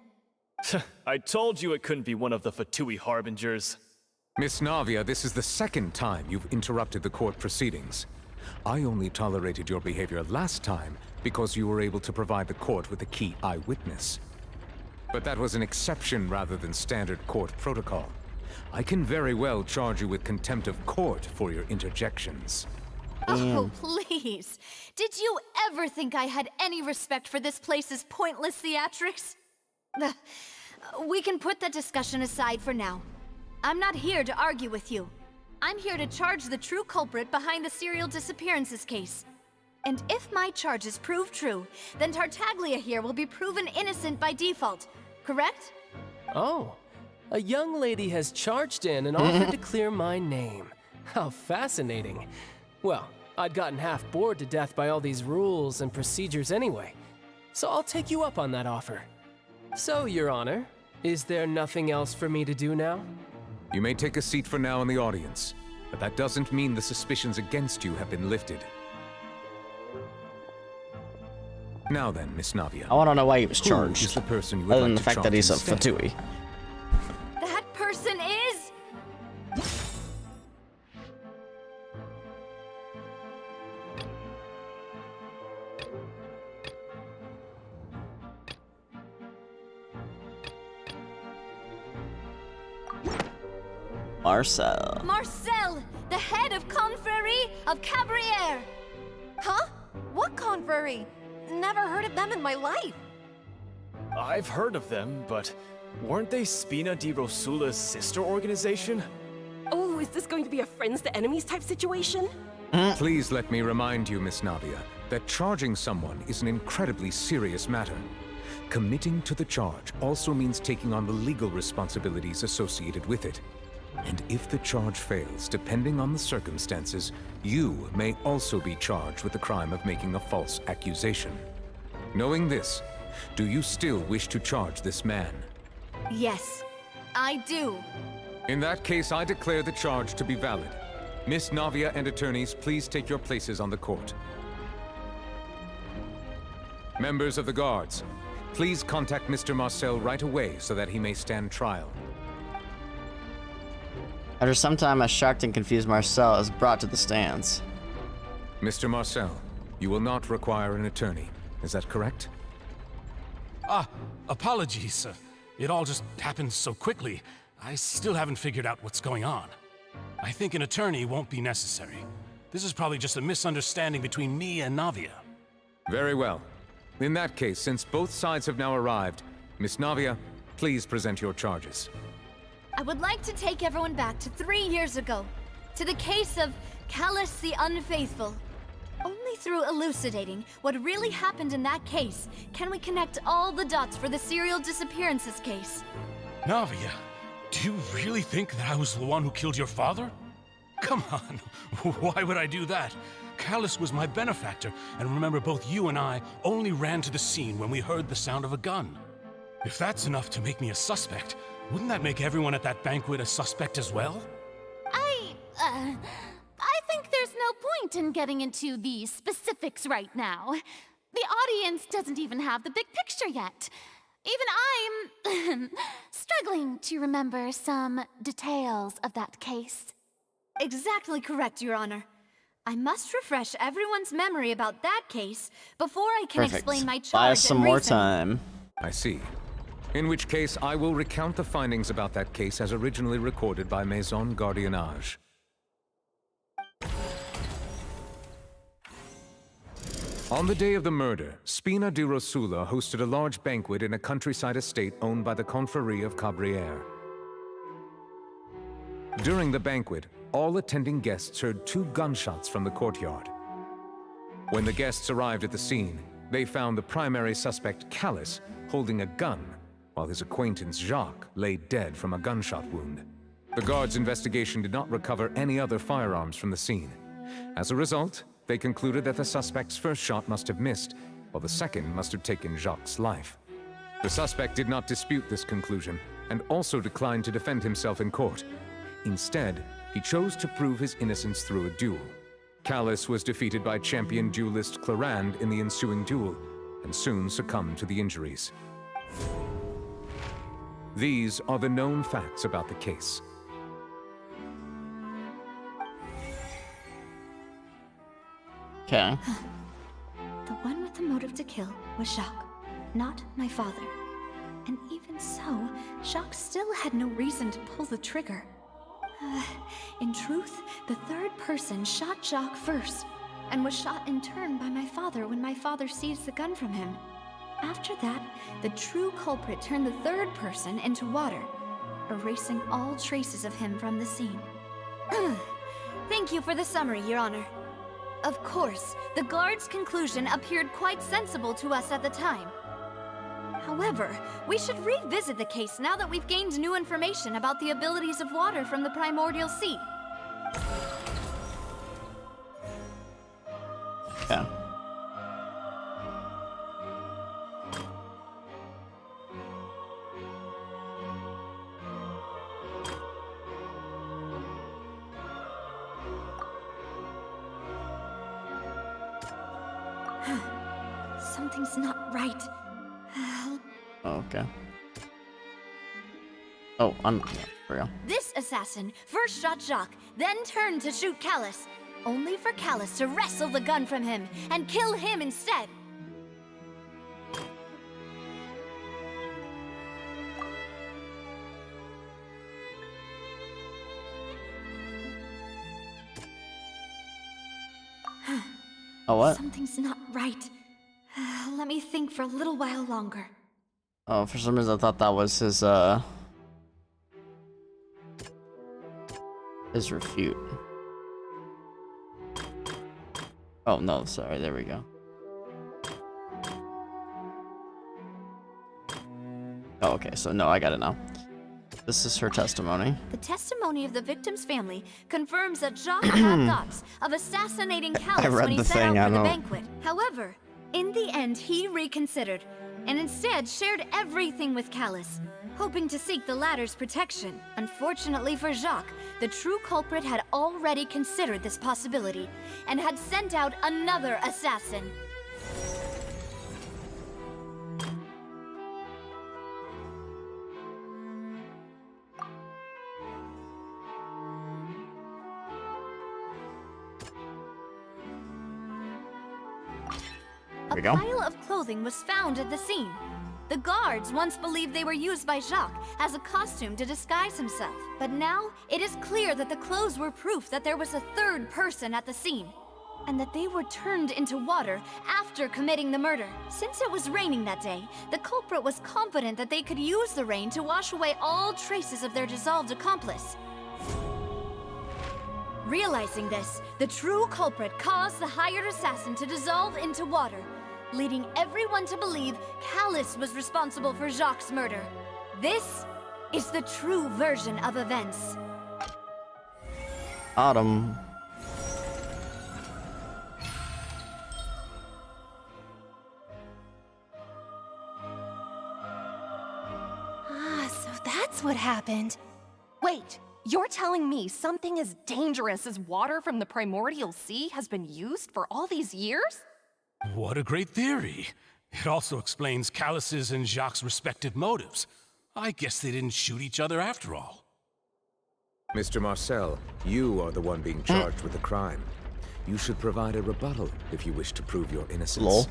I told you it couldn't be one of the Fatui harbingers. Miss Navia, this is the second time you've interrupted the court proceedings. I only tolerated your behavior last time because you were able to provide the court with a key eyewitness. But that was an exception rather than standard court protocol. I can very well charge you with contempt of court for your interjections. Oh, please. Did you ever think I had any respect for this place's pointless theatrics? We can put that discussion aside for now. I'm not here to argue with you. I'm here to charge the true culprit behind the serial disappearances case. And if my charges prove true, then Tartaglia here will be proven innocent by default, correct? Oh, a young lady has charged in and offered to clear my name. How fascinating. Well, I'd gotten half bored to death by all these rules and procedures anyway, so I'll take you up on that offer. So, Your Honor, is there nothing else for me to do now? You may take a seat for now in the audience, but that doesn't mean the suspicions against you have been lifted. Now then, Miss Navia. I want to know why he was Who charged. is the person you would Other than like the to fact that charge he's a instead? Fatui. That person is... Marcel. Marcel, the head of Confrérie of Cabrières. Huh? What confrérie? Never heard of them in my life. I've heard of them, but weren't they Spina di Rosula's sister organization? Oh, is this going to be a friends to enemies type situation? Please let me remind you, Miss Navia, that charging someone is an incredibly serious matter. Committing to the charge also means taking on the legal responsibilities associated with it. And if the charge fails, depending on the circumstances, you may also be charged with the crime of making a false accusation. Knowing this, do you still wish to charge this man? Yes, I do. In that case, I declare the charge to be valid. Miss Navia and attorneys, please take your places on the court. Members of the guards, please contact Mr. Marcel right away so that he may stand trial. After some time, a shocked and confused Marcel is brought to the stands. Mr. Marcel, you will not require an attorney. Is that correct? Apologies. It all just happened so quickly. I still haven't figured out what's going on. I think an attorney won't be necessary. This is probably just a misunderstanding between me and Navia. Very well. In that case, since both sides have now arrived, Miss Navia, please present your charges. I would like to take everyone back to 3 years ago, to the case of Callus the Unfaithful. Only through elucidating what really happened in that case can we connect all the dots for the serial disappearances case. Navia, do you really think that I was the one who killed your father? Come on, why would I do that? Callus was my benefactor, and remember, both you and I only ran to the scene when we heard the sound of a gun. If that's enough to make me a suspect, wouldn't that make everyone at that banquet a suspect as well? I think there's no point in getting into the specifics right now. The audience doesn't even have the big picture yet. Even I'm struggling to remember some details of that case. Exactly correct, Your Honor. I must refresh everyone's memory about that case before I can explain my charge. Buy us some and more reason. time. I see. In which case, I will recount the findings about that case as originally recorded by Maison Gardiennage. On the day of the murder, Spina di Rosula hosted a large banquet in a countryside estate owned by the Confrérie of Cabrières. During the banquet, all attending guests heard 2 gunshots from the courtyard. When the guests arrived at the scene, they found the primary suspect, Callus, holding a gun, while his acquaintance Jacques lay dead from a gunshot wound. The guards' investigation did not recover any other firearms from the scene. As a result, they concluded that the suspect's first shot must have missed, while the second must have taken Jacques' life. The suspect did not dispute this conclusion, and also declined to defend himself in court. Instead, he chose to prove his innocence through a duel. Callus was defeated by champion duelist Clarande in the ensuing duel, and soon succumbed to the injuries. These are the known facts about the case. Okay. The one with the motive to kill was Jacques, not my father. And even so, Jacques still had no reason to pull the trigger. In truth, the third person shot Jacques first, and was shot in turn by my father when my father seized the gun from him. After that, the true culprit turned the third person into water, erasing all traces of him from the scene. Thank you for the summary, Your Honor. Of course, the guard's conclusion appeared quite sensible to us at the time. However, we should revisit the case now that we've gained new information about the abilities of water from the primordial sea. Okay. Something's not right. Okay. Oh, yeah, for real. This assassin first shot Jacques, then turned to shoot Callus, only for Callus to wrestle the gun from him and kill him instead. Oh, what? Something's not right. let me think for a little while longer. Oh, for some reason I thought that was his refute. Oh no, sorry, there we go. Oh, okay, so no, I got it now. This is her testimony. The testimony of the victim's family confirms that Jacques had thoughts of assassinating Callus when he set out for the banquet. However, in the end, he reconsidered and instead shared everything with Callus, hoping to seek the latter's protection. Unfortunately for Jacques, the true culprit had already considered this possibility and had sent out another assassin. A pile of clothing was found at the scene. The guards once believed they were used by Jacques as a costume to disguise himself. But now, it is clear that the clothes were proof that there was a third person at the scene, and that they were turned into water after committing the murder. Since it was raining that day, the culprit was confident that they could use the rain to wash away all traces of their dissolved accomplice. Realizing this, the true culprit caused the hired assassin to dissolve into water, leading everyone to believe Callus was responsible for Jacques' murder. This is the true version of events. Autumn. So that's what happened. Wait, you're telling me something as dangerous as water from the primordial sea has been used for all these years? What a great theory. It also explains Callus's and Jacques' respective motives. I guess they didn't shoot each other after all. Mr. Marcel, you are the one being charged with the crime. You should provide a rebuttal if you wish to prove your innocence. Lol.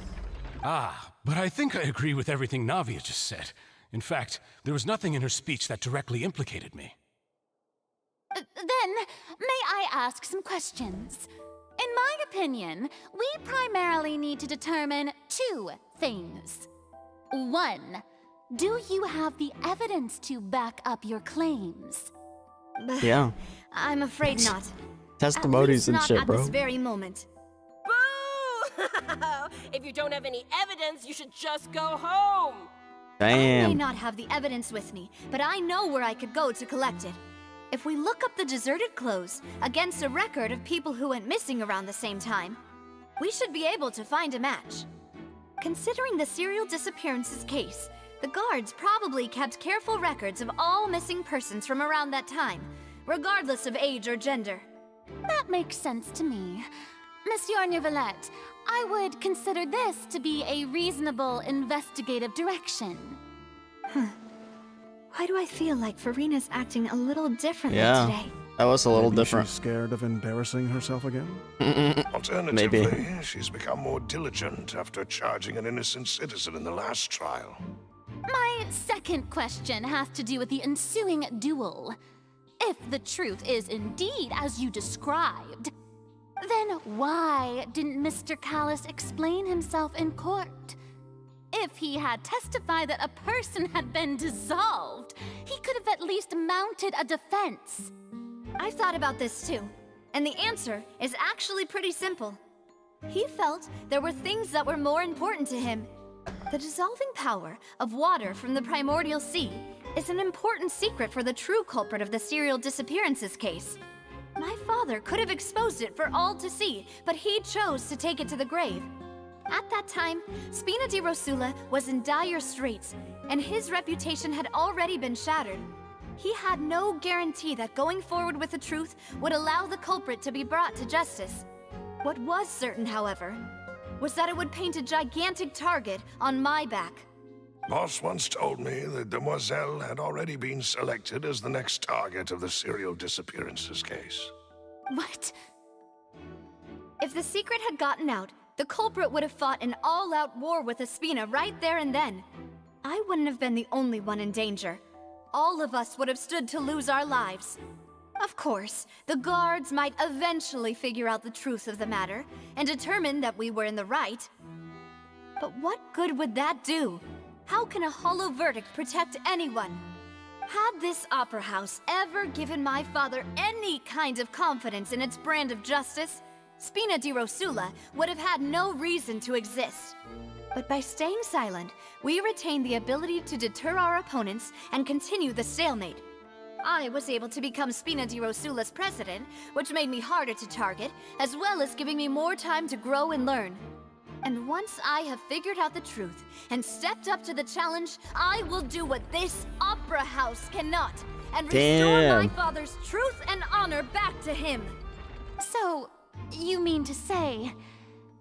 Ah, but I think I agree with everything Navia just said. In fact, there was nothing in her speech that directly implicated me. Then, may I ask some questions? In my opinion, we primarily need to determine two things. One, do you have the evidence to back up your claims? Yeah. I'm afraid not. Testimonies and shit, at bro. this very moment. Boo! If you don't have any evidence, you should just go home. I may Damn. not have the evidence with me, but I know where I could go to collect it. If we look up the deserted clothes against a record of people who went missing around the same time, we should be able to find a match. Considering the serial disappearances case, the guards probably kept careful records of all missing persons from around that time, regardless of age or gender. That makes sense to me. Monsieur Neuvillette, I would consider this to be a reasonable investigative direction. Why do I feel like Farina's acting a little differently Yeah, today? that was a little Maybe different. She's scared of embarrassing herself again? Alternatively, Maybe. she's become more diligent after charging an innocent citizen in the last trial. My second question has to do with the ensuing duel. If the truth is indeed as you described, then why didn't Mr. Callus explain himself in court? If he had testified that a person had been dissolved, he could have at least mounted a defense. I've thought about this too, and the answer is actually pretty simple. He felt there were things that were more important to him. The dissolving power of water from the primordial sea is an important secret for the true culprit of the serial disappearances case. My father could have exposed it for all to see, but he chose to take it to the grave. At that time, Spina di Rosula was in dire straits, and his reputation had already been shattered. He had no guarantee that going forward with the truth would allow the culprit to be brought to justice. What was certain, however, was that it would paint a gigantic target on my back. Boss once told me that Demoiselle had already been selected as the next target of the serial disappearances case. What? If the secret had gotten out, the culprit would have fought an all-out war with Espina right there and then. I wouldn't have been the only one in danger. All of us would have stood to lose our lives. Of course, the guards might eventually figure out the truth of the matter and determine that we were in the right. But what good would that do? How can a hollow verdict protect anyone? Had this opera house ever given my father any kind of confidence in its brand of justice, Spina di Rosula would have had no reason to exist. But by staying silent, we retain the ability to deter our opponents and continue the stalemate. I was able to become Spina di Rosula's president, which made me harder to target, as well as giving me more time to grow and learn. And once I have figured out the truth and stepped up to the challenge, I will do what this opera house cannot, and restore my father's truth and honor back to him. So, you mean to say,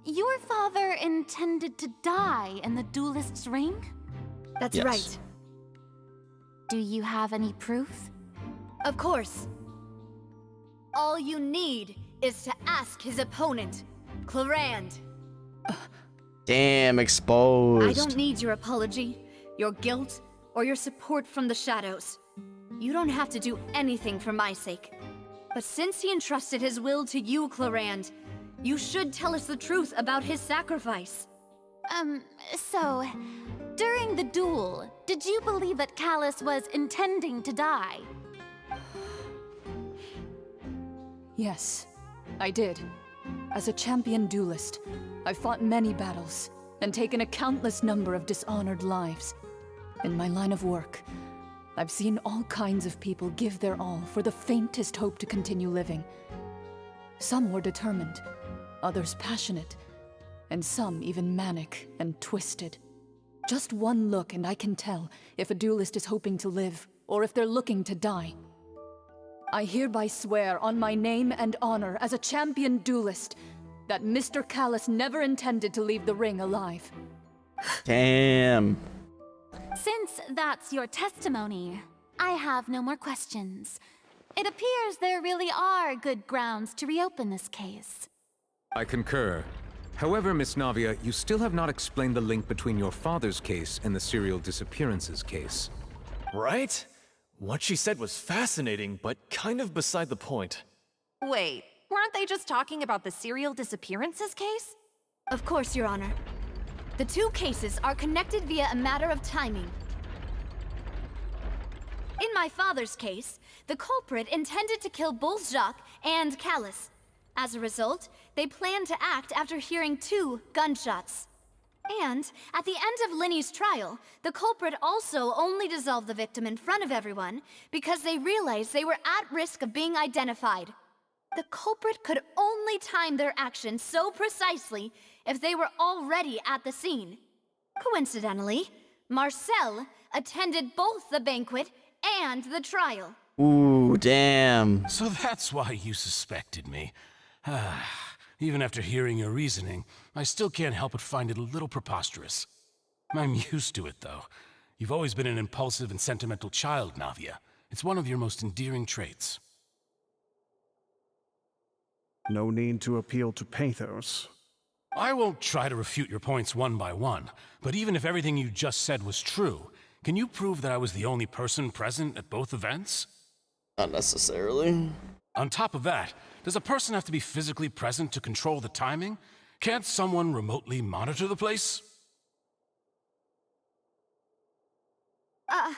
your father intended to die in the duelist's ring? That's right. Do you have any proof? Of course. All you need is to ask his opponent, Clarand. Damn, exposed. I don't need your apology, your guilt, or your support from the shadows. You don't have to do anything for my sake. But since he entrusted his will to you, Clarand, you should tell us the truth about his sacrifice. So, during the duel, did you believe that Callus was intending to die? Yes, I did. As a champion duelist, I've fought many battles and taken a countless number of dishonored lives. In my line of work, I've seen all kinds of people give their all for the faintest hope to continue living. Some were determined, others passionate, and some even manic and twisted. Just one look and I can tell if a duelist is hoping to live or if they're looking to die. I hereby swear on my name and honor as a champion duelist that Mr. Callus never intended to leave the ring alive. Damn. Since that's your testimony, I have no more questions. It appears there really are good grounds to reopen this case. I concur. However, Miss Navia, you still have not explained the link between your father's case and the serial disappearances case. Right? What she said was fascinating, but kind of beside the point. Wait, weren't they just talking about the serial disappearances case? Of course, Your Honor. The two cases are connected via a matter of timing. In my father's case, the culprit intended to kill both Jacques and Callus. As a result, they planned to act after hearing 2 gunshots. And at the end of Linny's trial, the culprit also only dissolved the victim in front of everyone because they realized they were at risk of being identified. The culprit could only time their actions so precisely if they were already at the scene. Coincidentally, Marcel attended both the banquet and the trial. Ooh, damn. So that's why you suspected me. Even after hearing your reasoning, I still can't help but find it a little preposterous. I'm used to it, though. You've always been an impulsive and sentimental child, Navia. It's one of your most endearing traits. No need to appeal to pathos. I won't try to refute your points one by one, but even if everything you just said was true, can you prove that I was the only person present at both events? Not necessarily. On top of that, does a person have to be physically present to control the timing? Can't someone remotely monitor the place? I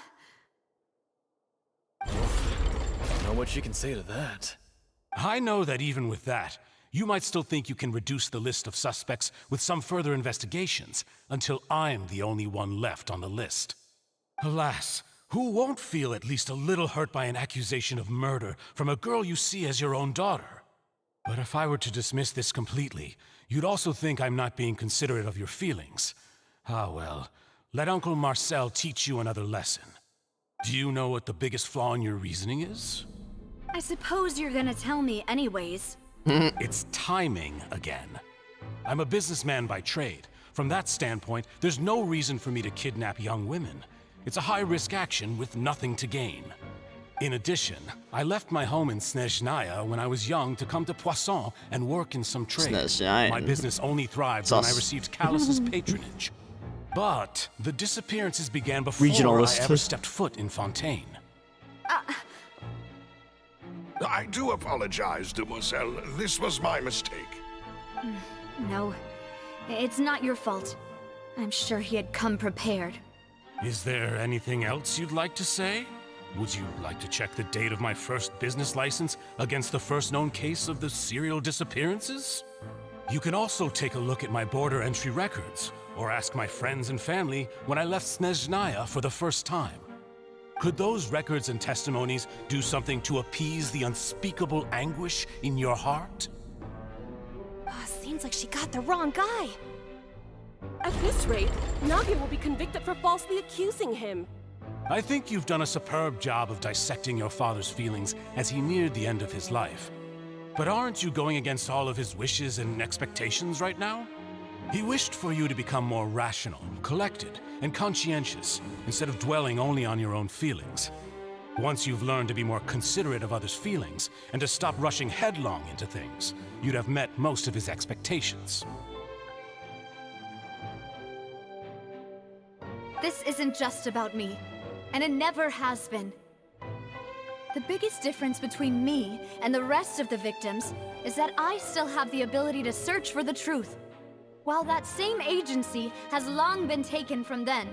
don't know what you can say to that. I know that even with that, you might still think you can reduce the list of suspects with some further investigations until I'm the only one left on the list. Alas, who won't feel at least a little hurt by an accusation of murder from a girl you see as your own daughter? But if I were to dismiss this completely, you'd also think I'm not being considerate of your feelings. Ah well, let Uncle Marcel teach you another lesson. Do you know what the biggest flaw in your reasoning is? I suppose you're gonna tell me anyways. It's timing again. I'm a businessman by trade. From that standpoint, there's no reason for me to kidnap young women. It's a high-risk action with nothing to gain. In addition, I left my home in Snezhnaya when I was young to come to Poisson and work in some trade. Snezhnaya. My business only thrived when I received Callus's patronage. But the disappearances began before Regionalist. I ever stepped foot in Fontaine. I do apologize, demoiselle. This was my mistake. No, it's not your fault. I'm sure he had come prepared. Is there anything else you'd like to say? Would you like to check the date of my first business license against the first known case of the serial disappearances? You can also take a look at my border entry records, or ask my friends and family when I left Snezhnaya for the first time. Could those records and testimonies do something to appease the unspeakable anguish in your heart? Seems like she got the wrong guy. At this rate, Navia will be convicted for falsely accusing him. I think you've done a superb job of dissecting your father's feelings as he neared the end of his life. But aren't you going against all of his wishes and expectations right now? He wished for you to become more rational, collected, and conscientious, instead of dwelling only on your own feelings. Once you've learned to be more considerate of others' feelings, and to stop rushing headlong into things, you'd have met most of his expectations. This isn't just about me, and it never has been. The biggest difference between me and the rest of the victims is that I still have the ability to search for the truth, while that same agency has long been taken from them.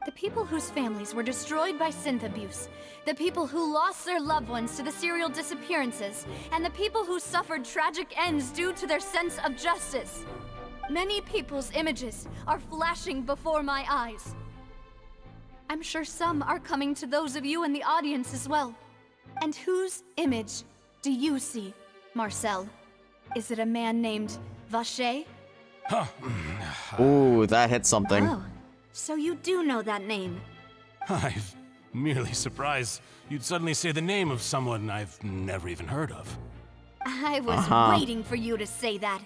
The people whose families were destroyed by synth abuse, the people who lost their loved ones to the serial disappearances, and the people who suffered tragic ends due to their sense of justice. Many people's images are flashing before my eyes. I'm sure some are coming to those of you in the audience as well. And whose image do you see, Marcel? Is it a man named Vacher? Huh. Ooh, that hit something. Oh, so you do know that name. I'm merely surprised you'd suddenly say the name of someone I've never even heard of. I was waiting for you to say that.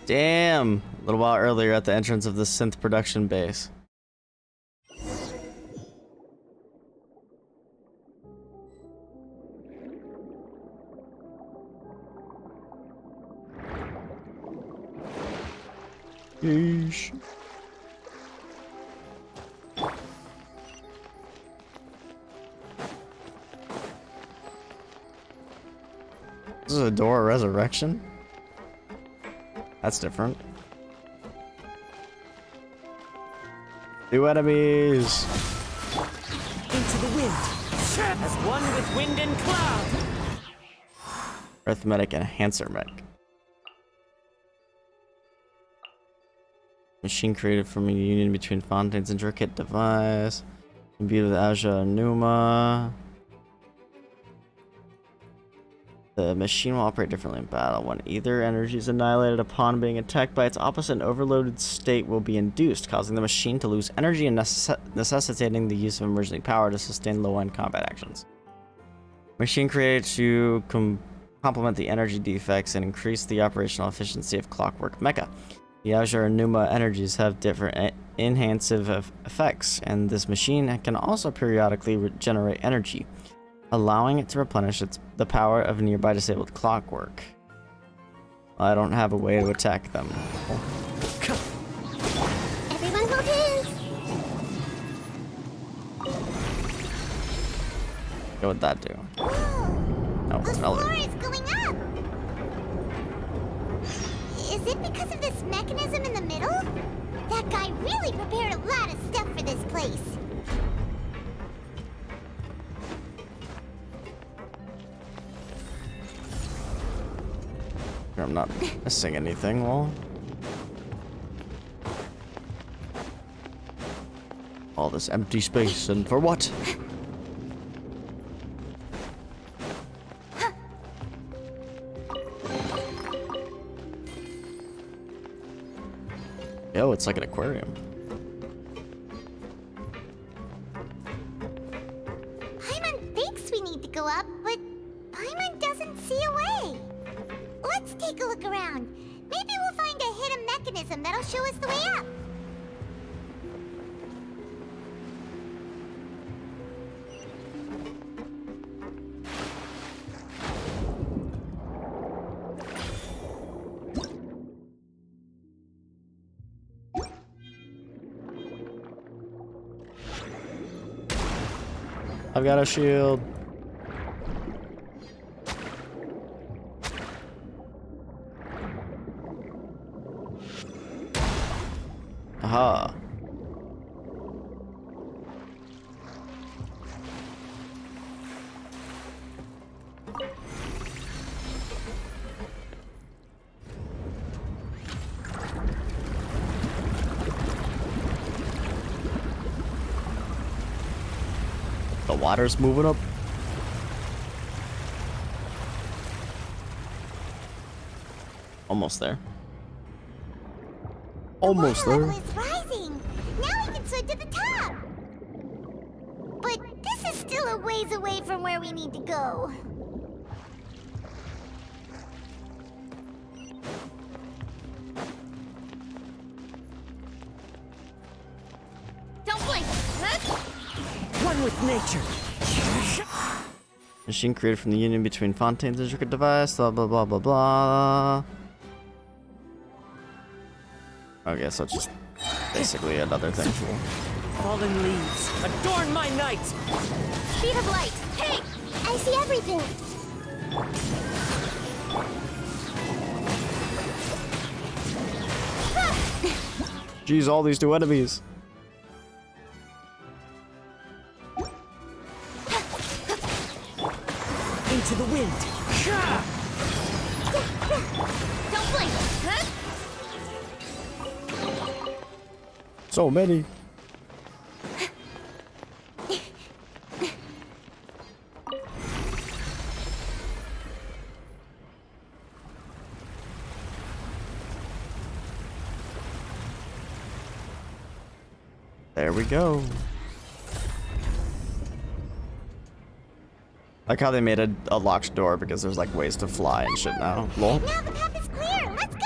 Damn. A little while earlier at the entrance of the synth production base. Yeesh. This is a door of resurrection? That's different. New enemies! Into the wind, as one with wind and cloud. Arithmetic enhancer mech. Machine created from a union between Fontaine's intricate device, imbued with Aja Numa. The machine will operate differently in battle. When either energy is annihilated upon being attacked by its opposite, an overloaded state will be induced, causing the machine to lose energy and necessitating the use of emergency power to sustain low-end combat actions. Machine created to complement the energy defects and increase the operational efficiency of Clockwork Mecha. The Azure and Numa energies have different enhancive effects, and this machine can also periodically regenerate energy, allowing it to replenish the power of nearby disabled clockwork. I don't have a way to attack them. Everyone hold hands! What would that do? Whoa! Oh, it's an The floor elevator. is going up! Is it because of this mechanism in the middle? That guy really prepared a lot of stuff for this place. I'm not missing anything, well. All this empty space, and for what? Yo, it's like an aquarium. Paimon thinks we need to go up, but Paimon doesn't see a way. Let's take a look around. Maybe we'll find a hidden mechanism that'll show us the way up. I've got a shield. Haha. The water's moving up. Almost there. Almost The there. water level is rising. Now we can swim to the top. But this is still a ways away from where we need to go. Don't blink. One with nature. Machine created from the union between Fontaine's intricate device, blah blah blah blah blah. Okay, so it's just basically another thing. Fallen leaves, adorn my night. Speed of light. Hey, I see everything. Jeez, all these new enemies. Into the wind. Don't blink. So many. There we go. Like how they made a locked door because there's like ways to fly and shit now. Lol. Now the path is clear. Let's go.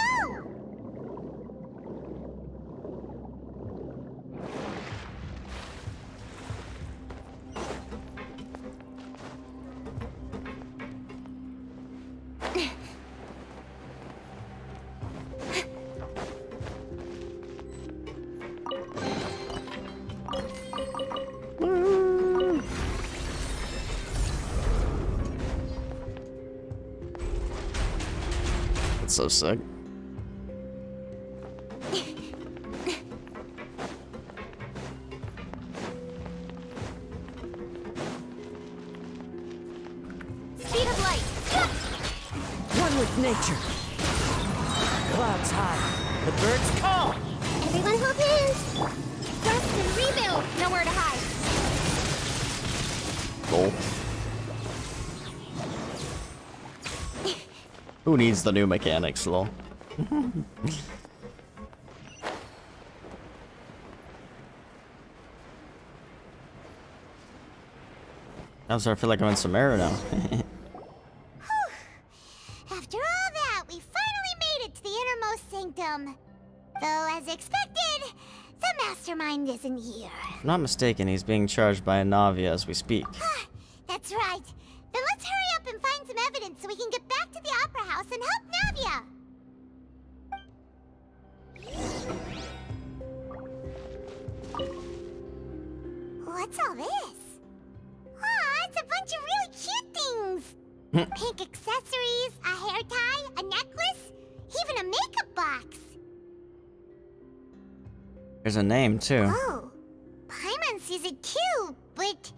That's so sick. Speed of light. One with nature. Clouds high. The birds call. Everyone hold hands. Dust and rebuild. Nowhere to hide. Lol. Who needs the new mechanics, lol? I'm sorry, I feel like I'm in Samara now. After all that, we finally made it to the innermost sanctum. Though, as expected, the mastermind isn't here. If I'm not mistaken, he's being charged by Navia as we speak. That's right. Then let's hurry up and find some evidence so we can get back to the Opera House and help Navia. What's all this? Aw, it's a bunch of really cute things. Pink accessories, a hair tie, a necklace, even a makeup box. There's a name, too. Oh, Paimon sees it too, but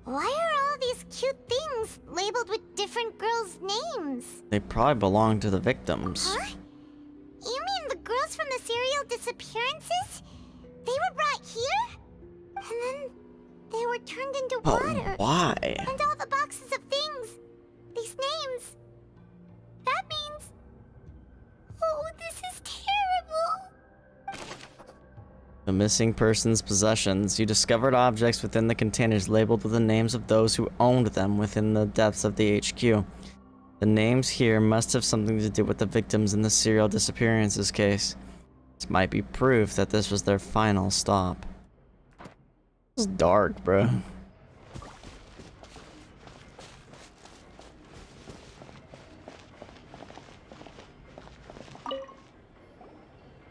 why are all these cute things labeled with different girls' names? They probably belong to the victims. Huh? You mean the girls from the serial disappearances? They were brought here? And then they were turned into But water. why? And all the boxes of things. These names. That means... Oh, this is terrible. The missing person's possessions. You discovered objects within the containers labeled with the names of those who owned them within the depths of the HQ. The names here must have something to do with the victims in the serial disappearances case. This might be proof that this was their final stop. It's dark, bro.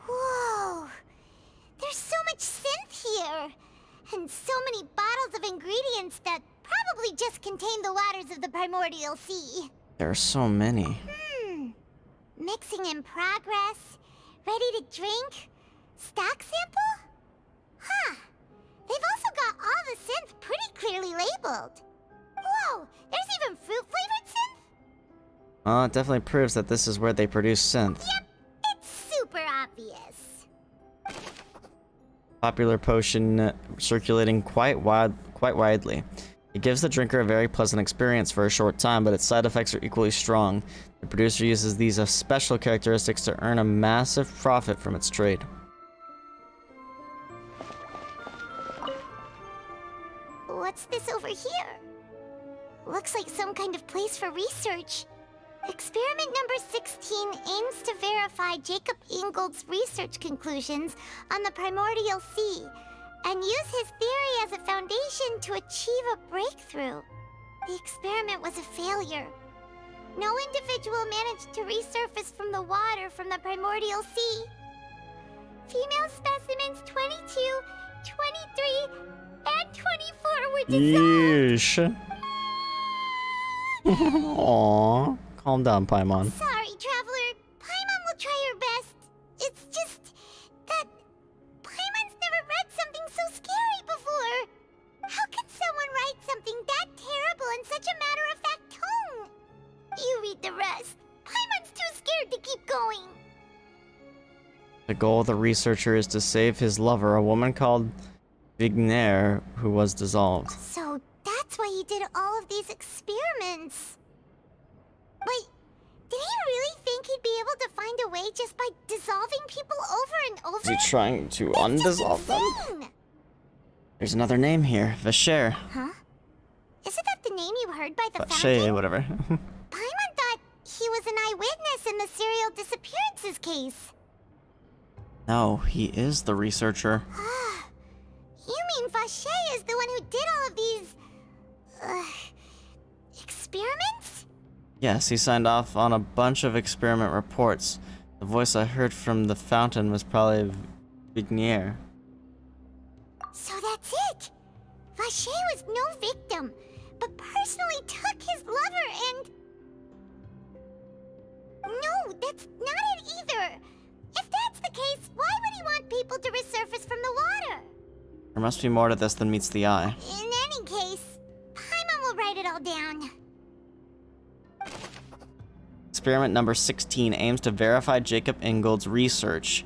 Whoa. There's so much synth here. And so many bottles of ingredients that probably just contain the waters of the primordial sea. There are so many. Mixing in progress. Ready to drink. Stock sample? Huh. They've also got all the synth pretty clearly labeled. Whoa, there's even fruit-flavored synth? It definitely proves that this is where they produce synth. Yep, it's super obvious. Popular potion circulating quite widely. It gives the drinker a very pleasant experience for a short time, but its side effects are equally strong. The producer uses these special characteristics to earn a massive profit from its trade. What's this over here? Looks like some kind of place for research. Experiment number 16 aims to verify Jacob Ingold's research conclusions on the primordial sea and use his theory as a foundation to achieve a breakthrough. The experiment was a failure. No individual managed to resurface from the water from the primordial sea. Female specimens 22, 23, and 24 were dissolved. Yeesh. Aww. Calm down, Paimon. Sorry, Traveler. Paimon will try her best. It's just that Paimon's never read something so scary before. How can someone write something that terrible in such a matter-of-fact tone? You read the rest. Paimon's too scared to keep going. The goal of the researcher is to save his lover, a woman called Vigner, who was dissolved. So that's why he did all of these experiments. Wait, did he really think he'd be able to find a way just by dissolving people over and over? Is he trying to undissolve them? There's another name here, Vacher. Huh? Isn't that the name you heard by the Vacher, fountain? whatever. Paimon thought he was an eyewitness in the serial disappearances case. No, he is the researcher. You mean Vacher is the one who did all of these... experiments? Yes, he signed off on a bunch of experiment reports. The voice I heard from the fountain was probably Vigner. So that's it! Vacher was no victim, but personally took his lover and... No, that's not it either! If that's the case, why would he want people to resurface from the water? There must be more to this than meets the eye. In any case, Paimon will write it all down. Experiment number 16 aims to verify Jacob Ingold's research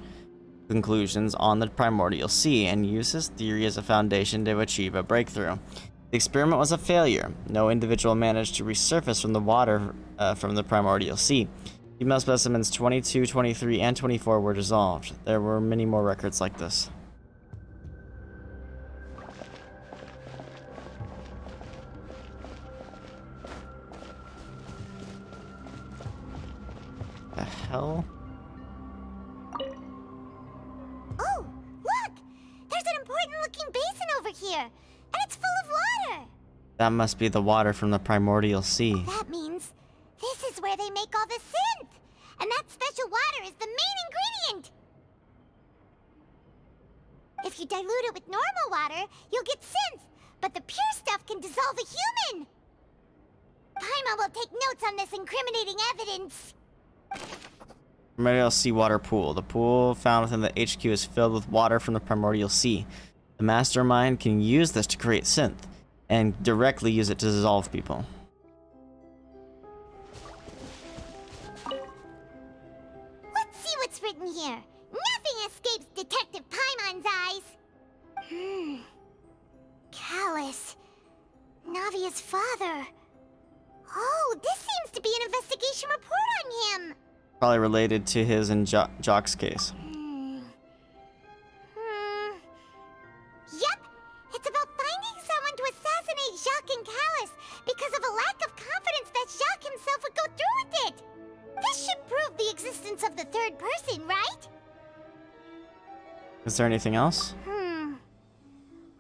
conclusions on the primordial sea and use his theory as a foundation to achieve a breakthrough. The experiment was a failure. No individual managed to resurface from the water from the primordial sea. Female specimens 22, 23, and 24 were dissolved. There were many more records like this. The hell? Oh, look! There's an important-looking basin over here, and it's full of water! That must be the water from the primordial sea. That means this is where they make all the synth! And that special water is the main ingredient! If you dilute it with normal water, you'll get synth, but the pure stuff can dissolve a human! Paimon will take notes on this incriminating evidence. Primordial seawater pool. The pool found within the HQ is filled with water from the primordial sea. The mastermind can use this to create synth, and directly use it to dissolve people. Let's see what's written here. Nothing escapes Detective Paimon's eyes. Callus. Navia's father. Oh, this seems to be an investigation report on him. Probably related to his and Jock's case. Yep, it's about finding someone to assassinate Jacques and Callus because of a lack of confidence that Jacques himself would go through with it. This should prove the existence of the third person, right? Is there anything else?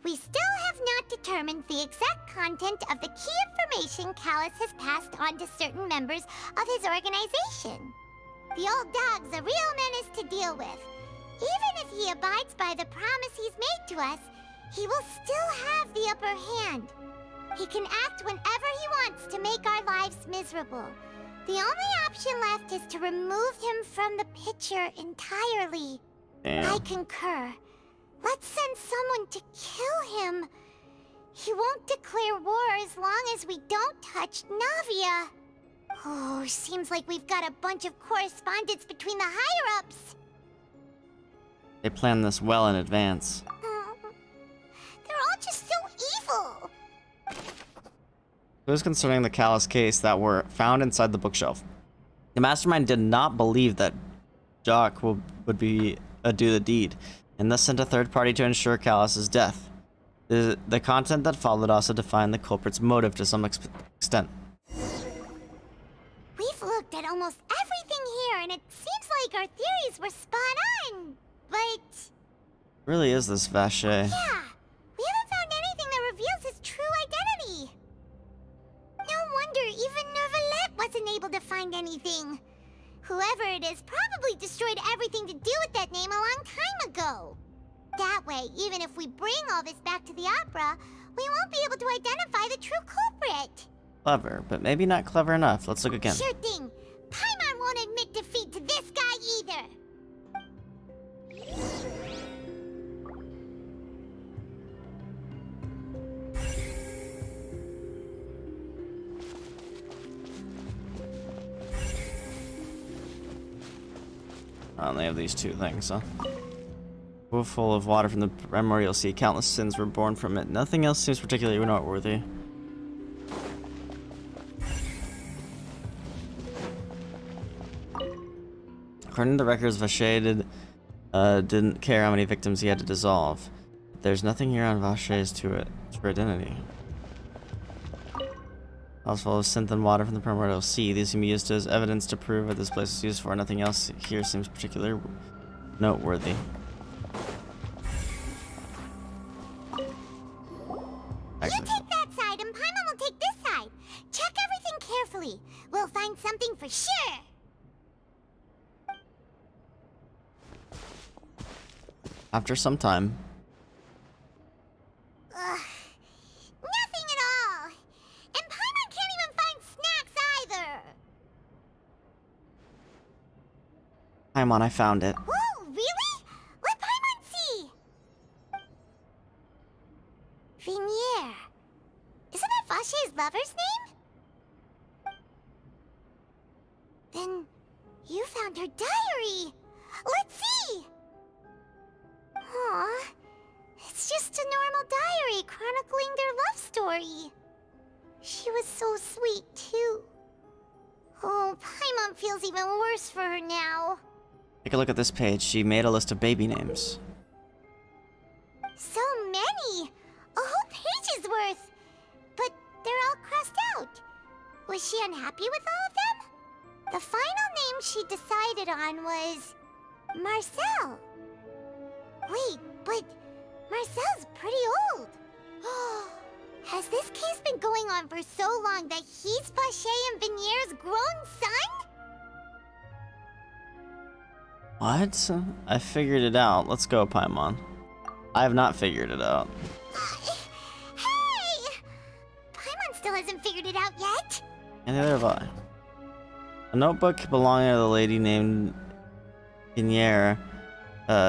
We still have not determined the exact content of the key information Callus has passed on to certain members of his organization. The old dog's a real menace to deal with. Even if he abides by the promise he's made to us, he will still have the upper hand. He can act whenever he wants to make our lives miserable. The only option left is to remove him from the picture entirely. Damn. I concur. Let's send someone to kill him. He won't declare war as long as we don't touch Navia. Oh, seems like we've got a bunch of correspondence between the higher-ups. They planned this well in advance. They're all just so evil. Clues concerning the Callus case that were found inside the bookshelf. The mastermind did not believe that Jock would do the deed, and thus sent a third party to ensure Callus's death. The content that followed also defined the culprit's motive to some extent. We've looked at almost everything here, and it seems like our theories were spot on, but... Really is this Vache? Yeah, we haven't found anything that reveals his true identity. No wonder even Nervalette wasn't able to find anything. Whoever it is probably destroyed everything to do with that name a long time ago. That way, even if we bring all this back to the opera, we won't be able to identify the true culprit. Clever, but maybe not clever enough. Let's look again. Sure thing. Paimon won't admit defeat to this guy either. I only have these two things, huh? Pool full of water from the primordial sea. Countless sins were born from it. Nothing else seems particularly noteworthy. According to the records, Vache didn't care how many victims he had to dissolve. There's nothing here on Vache's true identity. Also full of synth and water from the primordial sea. These can be used as evidence to prove what this place is used for. Nothing else here seems particularly noteworthy. You take that side, and Paimon will take this side. Check everything carefully. We'll find something for sure. After some time, Nothing at all. And Paimon can't even find snacks either. Paimon, I found it. Whoa, really? Let Paimon see. Vinier. Isn't that Vache's lover's name? Then you found her diary. Let's see. Aw, it's just a normal diary chronicling their love story. She was so sweet, too. Oh, Paimon feels even worse for her now. Take a look at this page. She made a list of baby names. So many! A whole page's worth! But they're all crossed out. Was she unhappy with all of them? The final name she decided on was... Marcel. Wait, but Marcel's pretty old. Has this case been going on for so long that he's Vache and Vinier's grown son? What? I figured it out. Let's go, Paimon. I have not figured it out. Hey! Paimon still hasn't figured it out yet. And neither have I. A notebook belonging to the lady named Vinier.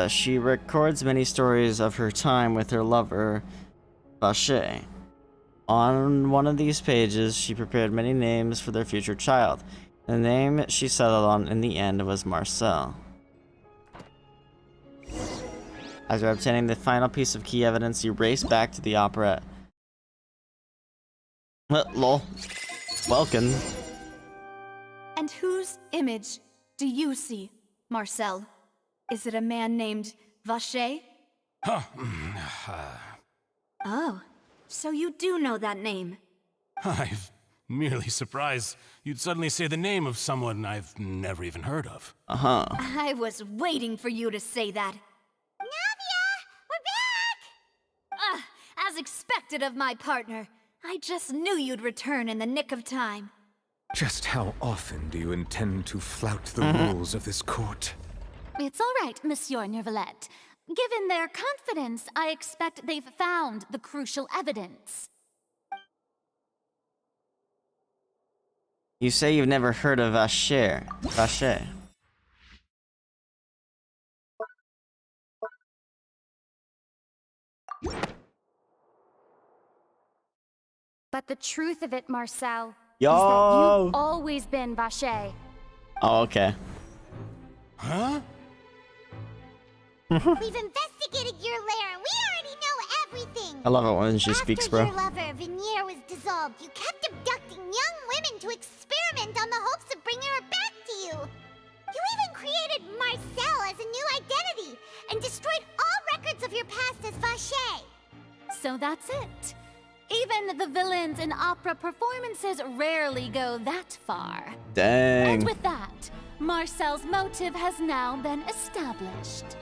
She records many stories of her time with her lover, Vache. On one of these pages, she prepared many names for their future child. The name she settled on in the end was Marcel. After obtaining the final piece of key evidence, you race back to the opera. Lol. Welcome. And whose image do you see, Marcel? Is it a man named Vache? Oh, so you do know that name. I'm merely surprised you'd suddenly say the name of someone I've never even heard of. Uh-huh. I was waiting for you to say that. Navia! We're back! As expected of my partner. I just knew you'd return in the nick of time. Just how often do you intend to flout the rules of this court? It's all right, Monsieur Nervalette. Given their confidence, I expect they've found the crucial evidence. You say you've never heard of Vache. But the truth of it, Marcel, is that Yo! you've always been Vache. Oh, okay. Huh? We've investigated your lair and we already know everything. I love it when she speaks, bro. After your lover, Vinier, was dissolved, you kept abducting young women to experiment on the hopes of bringing her back to you. You even created Marcel as a new identity and destroyed all records of your past as Vache. So that's it. Even the villains in opera performances rarely go that far. Dang. And with that, Marcel's motive has now been established.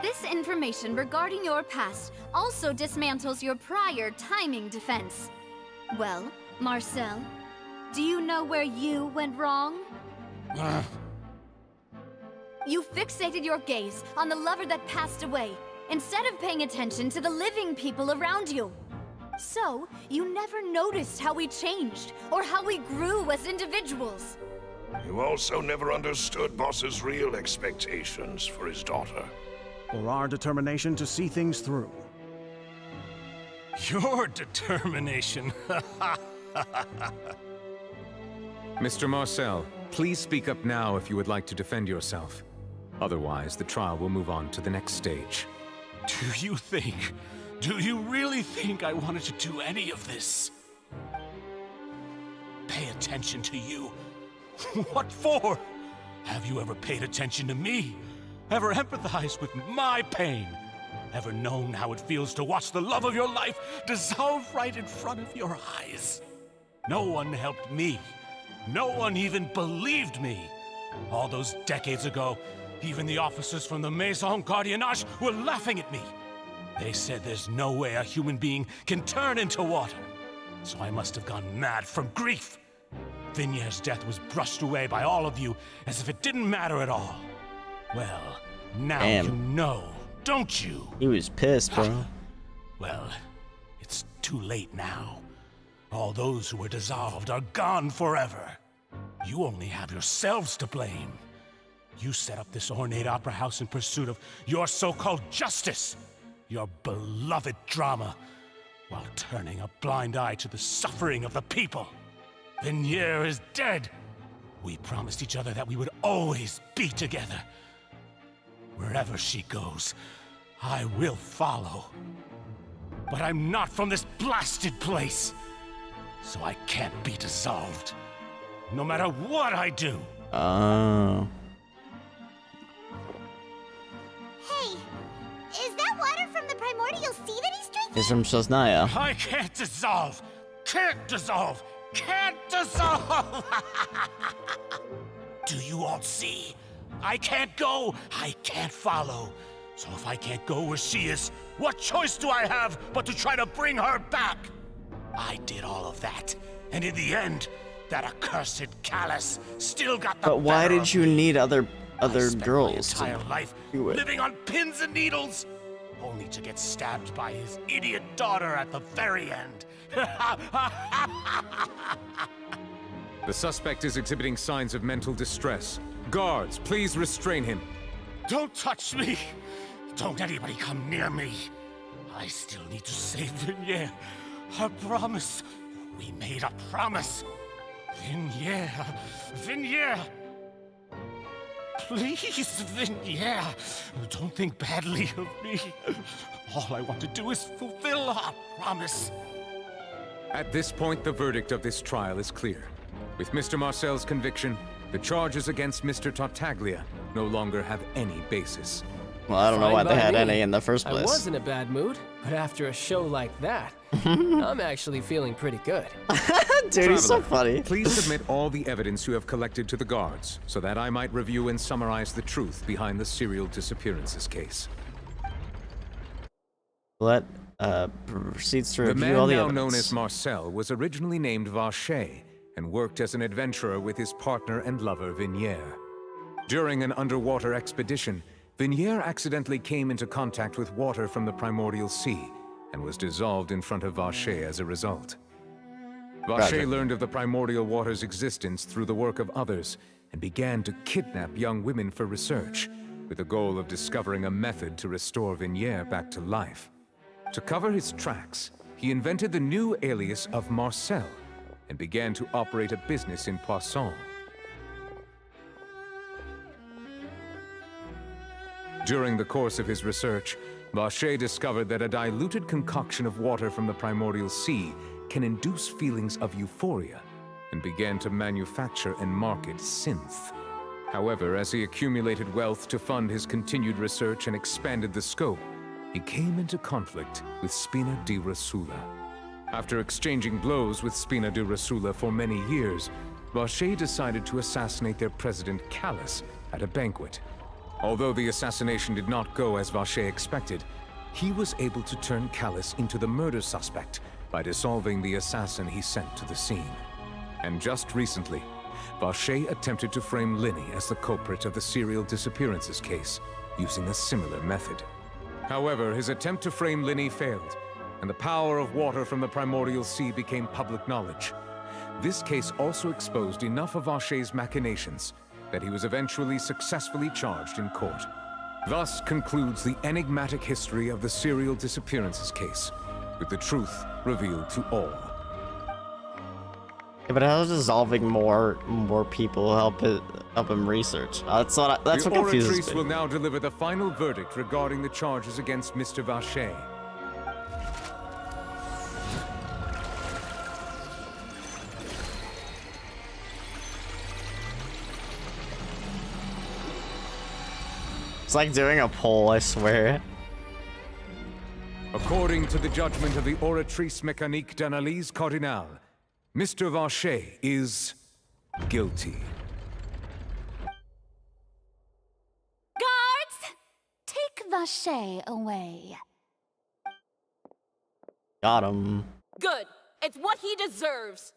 This information regarding your past also dismantles your prior timing defense. Well, Marcel, do you know where you went wrong? You fixated your gaze on the lover that passed away, instead of paying attention to the living people around you. So, you never noticed how we changed, or how we grew as individuals. You also never understood Boss's real expectations for his daughter. Or our determination to see things through. Your determination. Mr. Marcel, please speak up now if you would like to defend yourself. Otherwise, the trial will move on to the next stage. Do you really think I wanted to do any of this? Pay attention to you? What for? Have you ever paid attention to me? Ever empathized with my pain? Ever known how it feels to watch the love of your life dissolve right in front of your eyes? No one helped me. No one even believed me. All those decades ago, even the officers from the Maison Gardiennage were laughing at me. They said there's no way a human being can turn into water. So I must have gone mad from grief. Vinier's death was brushed away by all of you as if it didn't matter at all. Well, now Damn. you know, don't you? He was pissed, bro. Well, it's too late now. All those who were dissolved are gone forever. You only have yourselves to blame. You set up this ornate opera house in pursuit of your so-called justice, your beloved drama, while turning a blind eye to the suffering of the people. Vinier is dead. We promised each other that we would always be together. Wherever she goes, I will follow. But I'm not from this blasted place, so I can't be dissolved. No matter what I do. Oh. Hey, is that water from the primordial sea that he's drinking? He's from Sosnaya. I can't dissolve! Can't dissolve! Can't dissolve! Do you all see? I can't go, I can't follow. So if I can't go where she is, what choice do I have but to try to bring her back? I did all of that, and in the end, that accursed Callus still got the But why better did of you me. need other My girls entire to life do it? living on pins and needles, only to get stabbed by his idiot daughter at the very end. The suspect is exhibiting signs of mental distress. Guards, please restrain him. Don't touch me! Don't anybody come near me! I still need to save Vinier. I promise. We made a promise. Vinier. Vinier! Please, Vinier. Don't think badly of me. All I want to do is fulfill our promise. At this point, the verdict of this trial is clear. With Mr. Marcel's conviction, the charges against Mr. Tartaglia no longer have any basis. Well, I don't know Fine why they by had me. any in the first I place. was in a bad mood, but after a show like that, I'm actually feeling pretty good. Dude, he's so Traveler, funny. Please submit all the evidence you have collected to the guards, so that I might review and summarize the truth behind the serial disappearances case. Let proceeds to The review man all the now evidence. known as Marcel was originally named Vache and worked as an adventurer with his partner and lover Vinier. During an underwater expedition, Vinier accidentally came into contact with water from the primordial sea and was dissolved in front of Vache as a result. Vache Roger. learned of the primordial water's existence through the work of others and began to kidnap young women for research, with the goal of discovering a method to restore Vinier back to life. To cover his tracks, he he invented the new alias of Marcel and began to operate a business in Poisson. During the course of his research, Vacher discovered that a diluted concoction of water from the primordial sea can induce feelings of euphoria, and began to manufacture and market synth. However, as he accumulated wealth to fund his continued research and expanded the scope, he came into conflict with Spina di Rosula. After exchanging blows with Spina di Rosula for many years, Vacher decided to assassinate their president Callus at a banquet. Although the assassination did not go as Vacher expected, he was able to turn Callus into the murder suspect by dissolving the assassin he sent to the scene. And just recently, Vacher attempted to frame Linny as the culprit of the serial disappearances case, using a similar method. However, his attempt to frame Linny failed, and the power of water from the primordial sea became public knowledge. This case also exposed enough of Vacher's machinations that he was eventually successfully charged in court. Thus concludes the enigmatic history of the serial disappearances case, with the truth revealed to all. Yeah, but how does dissolving more people help him research? That's what confuses me. The Oratrice will now deliver the final verdict regarding the charges against Mr. Vacher. It's like doing a poll, I swear. According to the judgment of the Oratrice Mécanique d'Analyse Cardinale, Mr. Vacher is guilty. Guards! Take Vacher away. Got him. Good. It's what he deserves.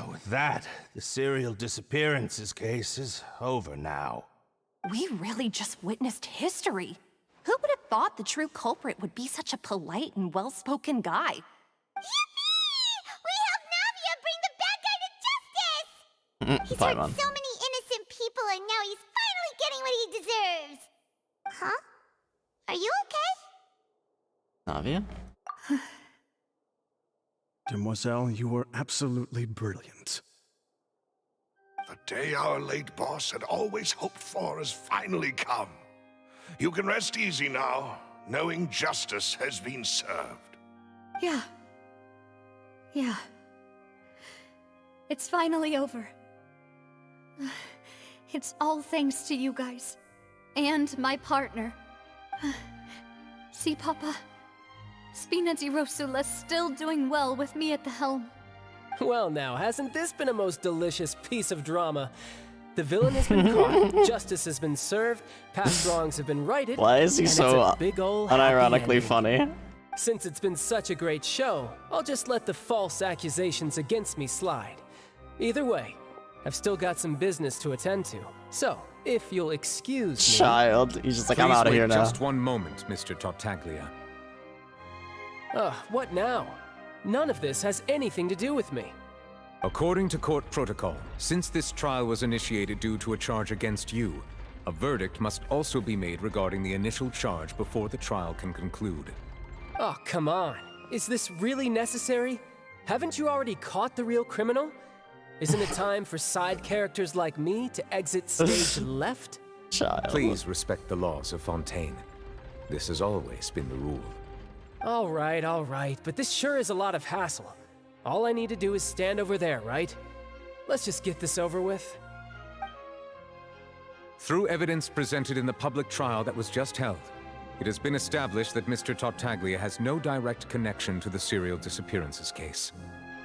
With that, the serial disappearances case is over now. We really just witnessed history. Who would have thought the true culprit would be such a polite and well-spoken guy? Yippee! We helped Navia bring the bad guy to justice! He's hurt so many innocent people, and now he's finally getting what he deserves. Huh? Are you okay? Navia? Demoiselle, you were absolutely brilliant. The day our late boss had always hoped for has finally come. You can rest easy now, knowing justice has been served. Yeah. Yeah. It's finally over. It's all thanks to you guys. And my partner. See, Papa? Spina di Rosula's still doing well with me at the helm. Well now, hasn't this been a most delicious piece of drama? The villain has been caught, justice has been served, past wrongs have been righted. Why is he so unironically funny? Since it's been such a great show, I'll just let the false accusations against me slide. Either way, I've still got some business to attend to. So, if you'll excuse me... Child, he's just like, I'm out of here now. Just one moment, Mr. Tartaglia. What now? None of this has anything to do with me. According to court protocol, since this trial was initiated due to a charge against you, a verdict must also be made regarding the initial charge before the trial can conclude. Oh, come on. Is this really necessary? Haven't you already caught the real criminal? Isn't it time for side characters like me to exit stage left? Child. Please respect the laws of Fontaine. This has always been the rule. All right, but this sure is a lot of hassle. All I need to do is stand over there, right? Let's just get this over with. Through evidence presented in the public trial that was just held, it has been established that Mr. Tartaglia has no direct connection to the serial disappearances case.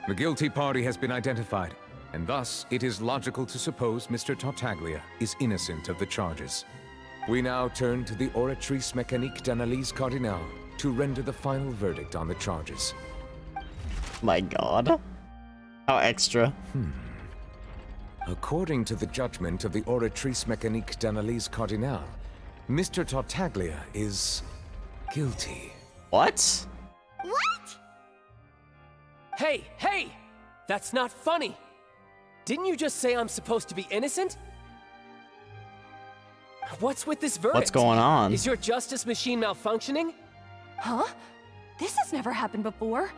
The guilty party has been identified, and thus it is logical to suppose Mr. Tartaglia is innocent of the charges. We now turn to the Oratrice Mécanique d'Analyse Cardinale to render the final verdict on the charges. My god. How extra. According to the judgment of the Oratrice Mécanique d'Analyse Cardinale, Mr. Tartaglia is guilty. What? What? Hey! That's not funny! Didn't you just say I'm supposed to be innocent? What's with this verdict? What's going on? Is your justice machine malfunctioning? Huh? This has never happened before.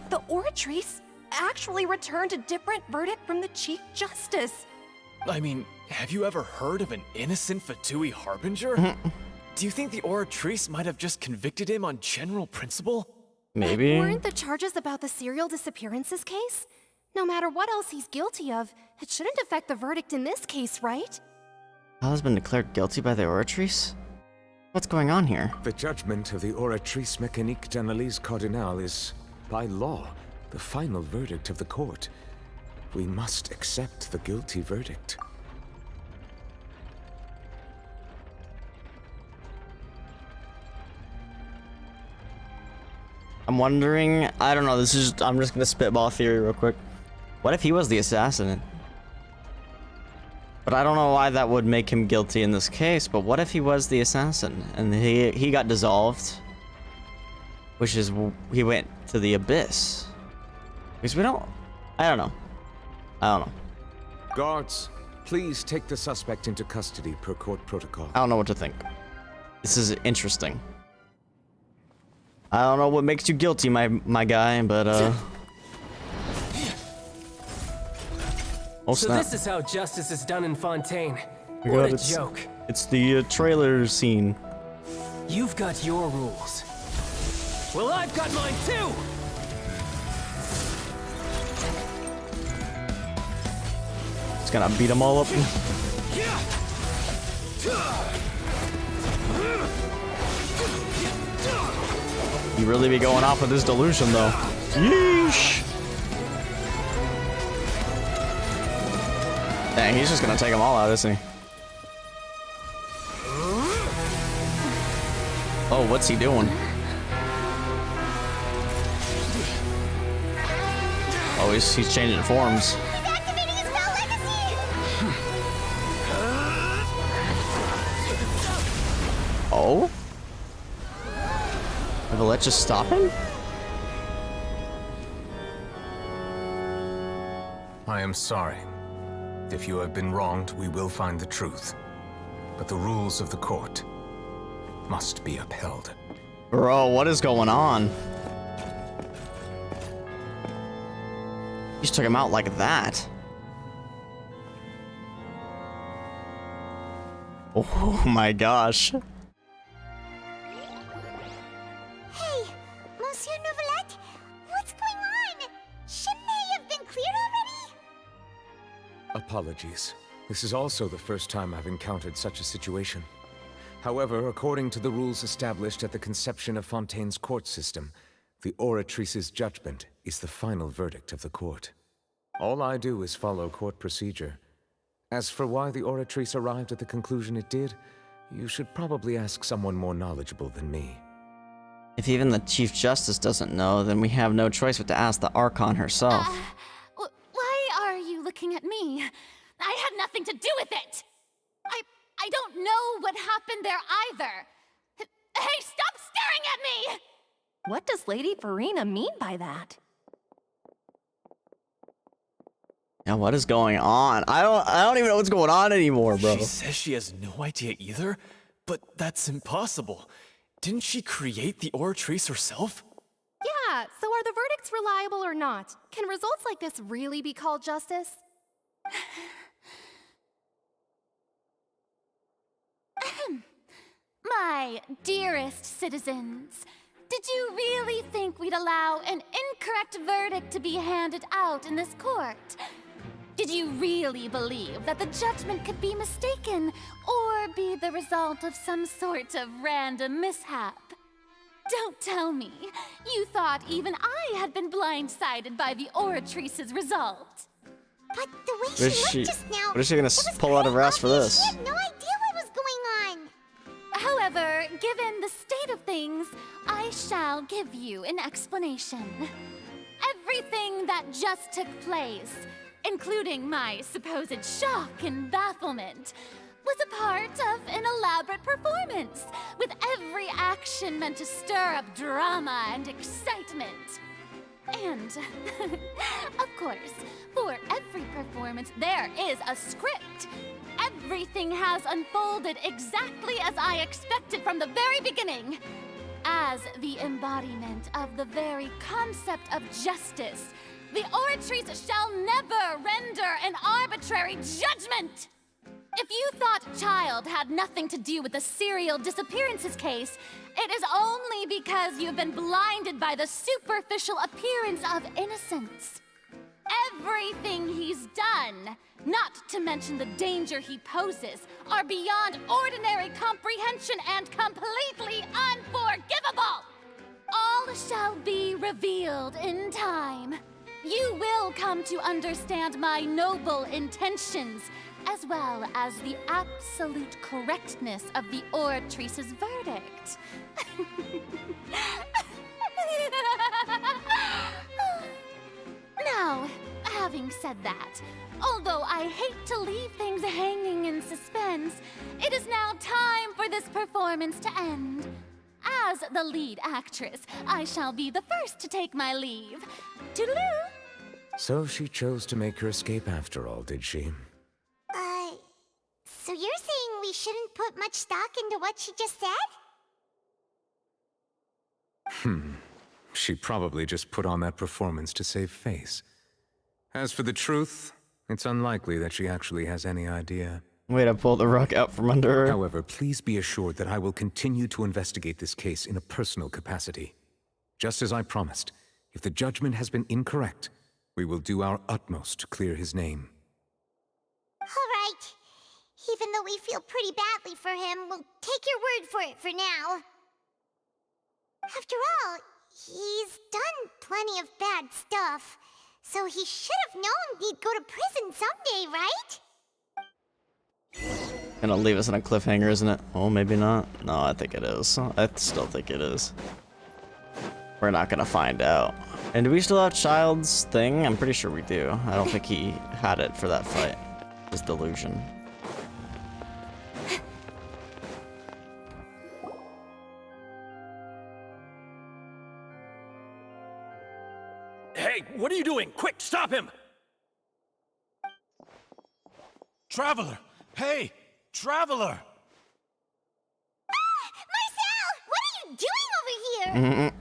The Oratrice actually returned a different verdict from the Chief Justice. I mean, have you ever heard of an innocent Fatui Harbinger? Do you think the Oratrice might have just convicted him on general principle? Maybe. Weren't the charges about the serial disappearances case? No matter what else he's guilty of, it shouldn't affect the verdict in this case, right? Hal has been declared guilty by the Oratrice? What's going on here? The judgment of the Oratrice Mécanique d'Analyse Cardinal is, by law, the final verdict of the court. We must accept the guilty verdict. I'm wondering, I don't know, I'm just gonna spitball theory real quick. What if he was the assassin? But I don't know why that would make him guilty in this case, but what if he was the assassin and he got dissolved? Which is, he went to the abyss. Because I don't know. Guards, please take the suspect into custody per court protocol. I don't know what to think. This is interesting. I don't know what makes you guilty, my guy, but oh, so snap. this is how justice is done in Fontaine. Oh What God, a joke. It's the trailer scene. You've got your rules. Well, I've got mine too! It's gonna beat them all up. He really be going off with his delusion, though. Yeesh! Dang, he's just gonna take them all out, isn't he? Oh, what's he doing? Oh, he's changing forms. Oh? Will that just stop him? I am sorry. If you have been wronged, we will find the truth. But the rules of the court must be upheld. Bro, what is going on? He just took him out like that. Oh my gosh. Hey, Monsieur Novelette, what's going on? Shouldn't they have been cleared already? Apologies. This is also the first time I've encountered such a situation. However, according to the rules established at the conception of Fontaine's court system, the Oratrice's judgment is the final verdict of the court. All I do is follow court procedure. As for why the Oratrice arrived at the conclusion it did, you should probably ask someone more knowledgeable than me. If even the Chief Justice doesn't know, then we have no choice but to ask the Archon herself. Why are you looking at me? I had nothing to do with it! I don't know what happened there either! Hey, stop staring at me! What does Lady Farina mean by that? Now what is going on? I don't even know what's going on anymore, bro. She says she has no idea either, but that's impossible. Didn't she create the Oratrice herself? Yeah, so are the verdicts reliable or not? Can results like this really be called justice? My dearest citizens, did you really think we'd allow an incorrect verdict to be handed out in this court? Did you really believe that the judgment could be mistaken or be the result of some sort of random mishap? Don't tell me you thought even I had been blindsided by the Oratrice's result. But the way What is she she- looked just now, what is she gonna pull out of her ass for this? She had no idea what was going on. However, given the state of things, I shall give you an explanation. Everything that just took place, including my supposed shock and bafflement, was a part of an elaborate performance, with every action meant to stir up drama and excitement. And, of course, for every performance, there is a script. Everything has unfolded exactly as I expected from the very beginning. as the embodiment of the very concept of justice, the Oratrice shall never render an arbitrary judgment! If you thought Child had nothing to do with the serial disappearances case, it is only because you've been blinded by the superficial appearance of innocence. Everything he's done, not to mention the danger he poses, are beyond ordinary comprehension and completely unforgivable! All shall be revealed in time. You will come to understand my noble intentions, as well as the absolute correctness of the Oratrice's verdict. Now, having said that, although I hate to leave things hanging in suspense, it is now time for this performance to end. As the lead actress, I shall be the first to take my leave. Toodaloo! So she chose to make her escape after all, did she? So you're saying we shouldn't put much stock into what she just said? She probably just put on that performance to save face. As for the truth, it's unlikely that she actually has any idea. Way to pull the rug out from under her. However, please be assured that I will continue to investigate this case in a personal capacity. Just as I promised, if the judgment has been incorrect, we will do our utmost to clear his name. All right. Even though we feel pretty badly for him, we'll take your word for it for now. After all, he's done plenty of bad stuff, so he should have known he'd go to prison someday, right? Gonna leave us on a cliffhanger, isn't it? Oh, maybe not. No, I think it is. I still think it is. We're not gonna find out. And do we still have Child's thing? I'm pretty sure we do. I don't think he had it for that fight. His delusion. Hey, what are you doing? Quick, stop him! Traveler! Hey! Traveler! Marcel! What are you doing over here?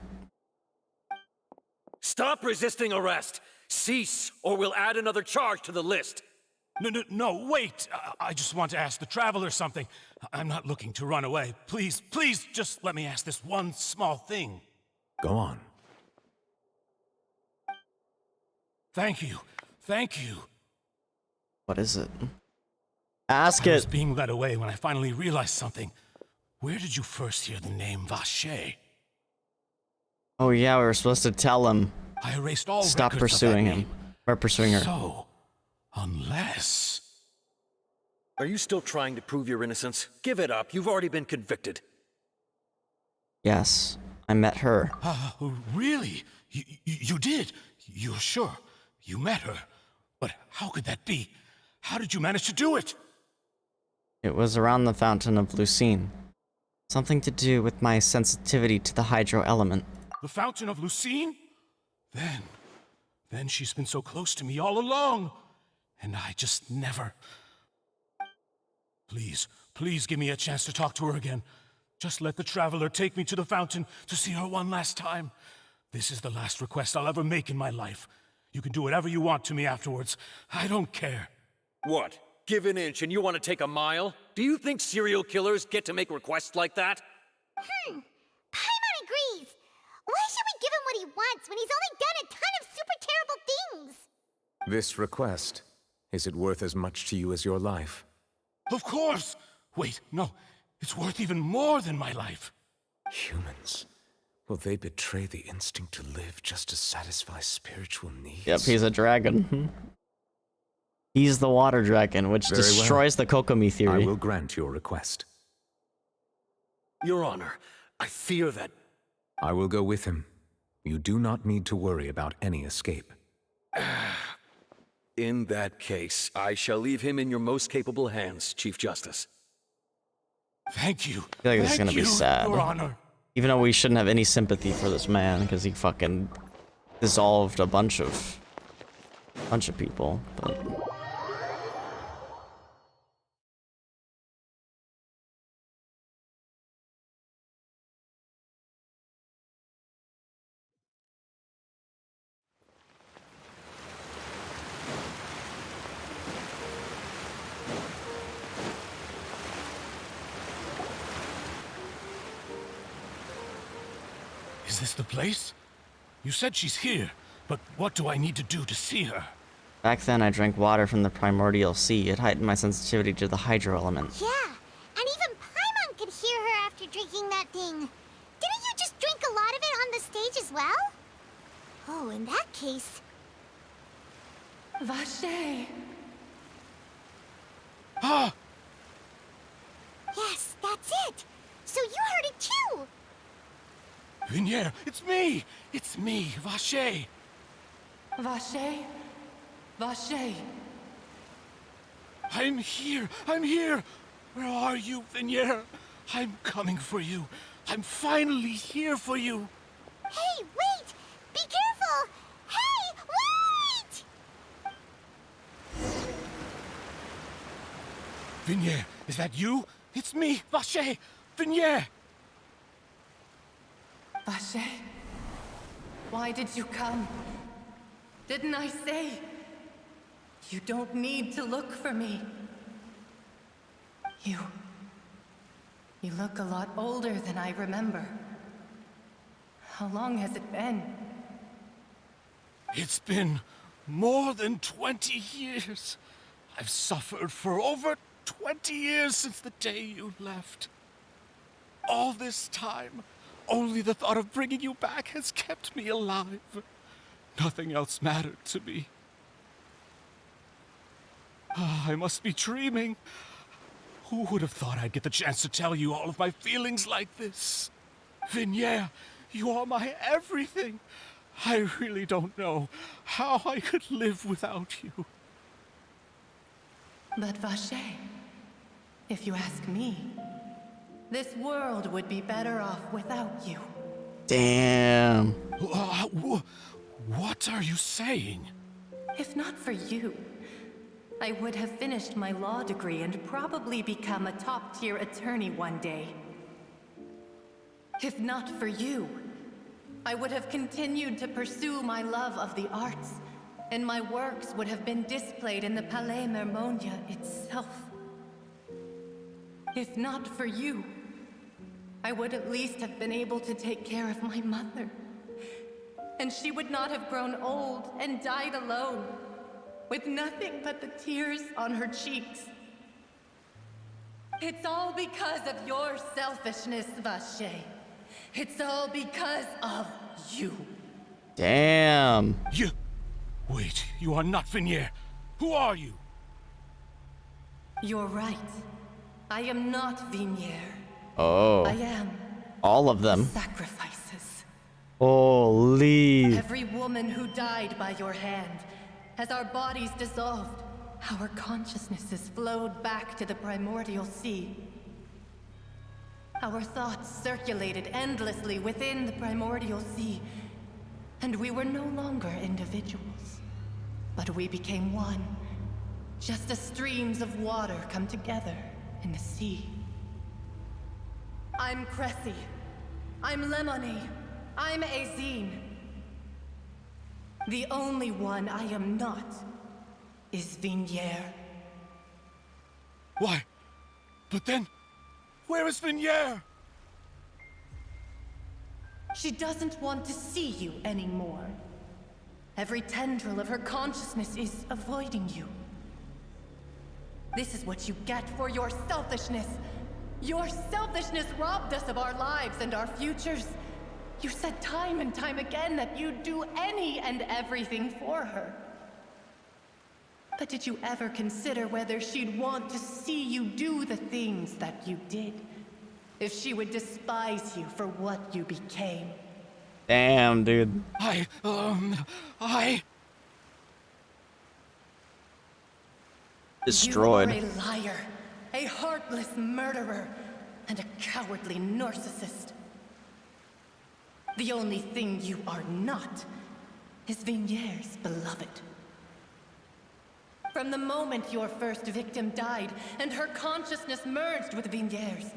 Stop resisting arrest! Cease, or we'll add another charge to the list. No, wait! I just want to ask the Traveler something. I'm not looking to run away. Please, just let me ask this one small thing. Go on. Thank you. What is it? Ask I it. was being led away when I finally realized something. Where did you first hear the name Vache? Oh yeah, we were supposed to tell him. I erased all Stop records pursuing of that him. name. Or pursuing her. So, unless... Are you still trying to prove your innocence? Give it up. You've already been convicted. Yes, I met her. Really? You did? You're sure? You met her? But how could that be? How did you manage to do it? It was around the Fountain of Lucine. Something to do with my sensitivity to the hydro element. The Fountain of Lucine? Then she's been so close to me all along. And I just never... Please give me a chance to talk to her again. Just let the Traveler take me to the fountain to see her one last time. This is the last request I'll ever make in my life. You can do whatever you want to me afterwards. I don't care. What? Give an inch and you want to take a mile? Do you think serial killers get to make requests like that? Paimon agrees. Why should we give him what he wants when he's only done a ton of super terrible things? This request, is it worth as much to you as your life? Of course! Wait, no. It's worth even more than my life. Humans. Will they betray the instinct to live just to satisfy spiritual needs? Yep, he's a dragon. He's the water dragon, which Very destroys the Kokomi theory. I will grant your request. Your Honor, I fear that... I will go with him. You do not need to worry about any escape. In that case, I shall leave him in your most capable hands, Chief Justice. Thank you. I feel like this is gonna be sad. Your Honor. Even though we shouldn't have any sympathy for this man, because he fucking dissolved a bunch of people, but... Is this the place? You said she's here, but what do I need to do to see her? Back then, I drank water from the primordial sea. It heightened my sensitivity to the hydro element. Yeah, and even Paimon could hear her after drinking that thing. Didn't you just drink a lot of it on the stage as well? Oh, in that case... Vache! Ah! Yes, that's it! So you heard it too! Vinier, it's me! It's me, Vache! Vache? Vache? I'm here! I'm here! Where are you, Vinier? I'm coming for you. I'm finally here for you. Hey, wait! Be careful! Hey, wait! Vinier, is that you? It's me, Vache! Vinier! Vache? Why did you come? Didn't I say? You don't need to look for me. You look a lot older than I remember. How long has it been? It's been more than 20 years. I've suffered for over 20 years since the day you left. All this time, only the thought of bringing you back has kept me alive. Nothing else mattered to me. I must be dreaming. Who would have thought I'd get the chance to tell you all of my feelings like this? Vinier, you are my everything. I really don't know how I could live without you. But Vache, if you ask me, this world would be better off without you. Damn. What are you saying? If not for you, I would have finished my law degree and probably become a top-tier attorney one day. If not for you, I would have continued to pursue my love of the arts, and my works would have been displayed in the Palais Mermonia itself. If not for you, I would at least have been able to take care of my mother. And she would not have grown old and died alone, with nothing but the tears on her cheeks. It's all because of your selfishness, Vache. It's all because of you. Damn. You... Wait, you are not Vinier. Who are you? You're right. I am not Vinier. Oh. I am. All of them. Sacrifices. Holy. Every woman who died by your hand, as our bodies dissolved, our consciousnesses flowed back to the primordial sea. Our thoughts circulated endlessly within the primordial sea, and we were no longer individuals, but we became one, just as streams of water come together in the sea. I'm Cressy. I'm Lemony. I'm Azine. The only one I am not is Vinier. Why? But then, where is Vinier? She doesn't want to see you anymore. Every tendril of her consciousness is avoiding you. This is what you get for your selfishness. Your selfishness robbed us of our lives and our futures. You said time and time again that you'd do any and everything for her. But did you ever consider whether she'd want to see you do the things that you did? If she would despise you for what you became? Damn, dude. Destroyed. You are a liar, a heartless murderer, and a cowardly narcissist. The only thing you are not is Vinier's beloved. From the moment your first victim died and her consciousness merged with Vinier's,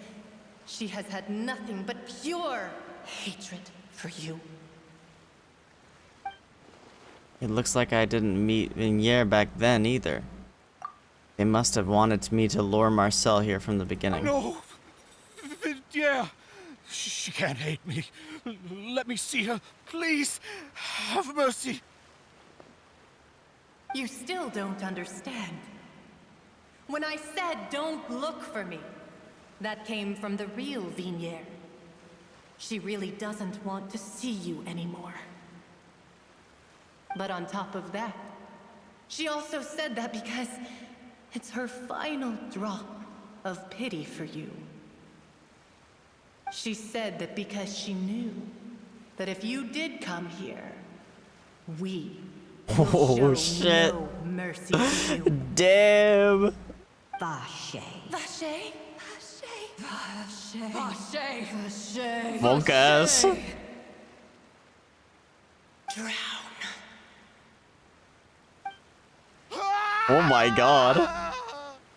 she has had nothing but pure hatred for you. It looks like I didn't meet Vinier back then either. They must have wanted me to lure Marcel here from the beginning. No! Vinier! She can't hate me. Let me see her, please. Have mercy. You still don't understand. When I said don't look for me, that came from the real Vignier. She really doesn't want to see you anymore. But on top of that, she also said that because it's her final drop of pity for you. She said that because she knew that if you did come here, we will show no mercy to you. Damn. Vache. Vache. Vache. Vache. Vache. Monk ass. Drown. Oh my god.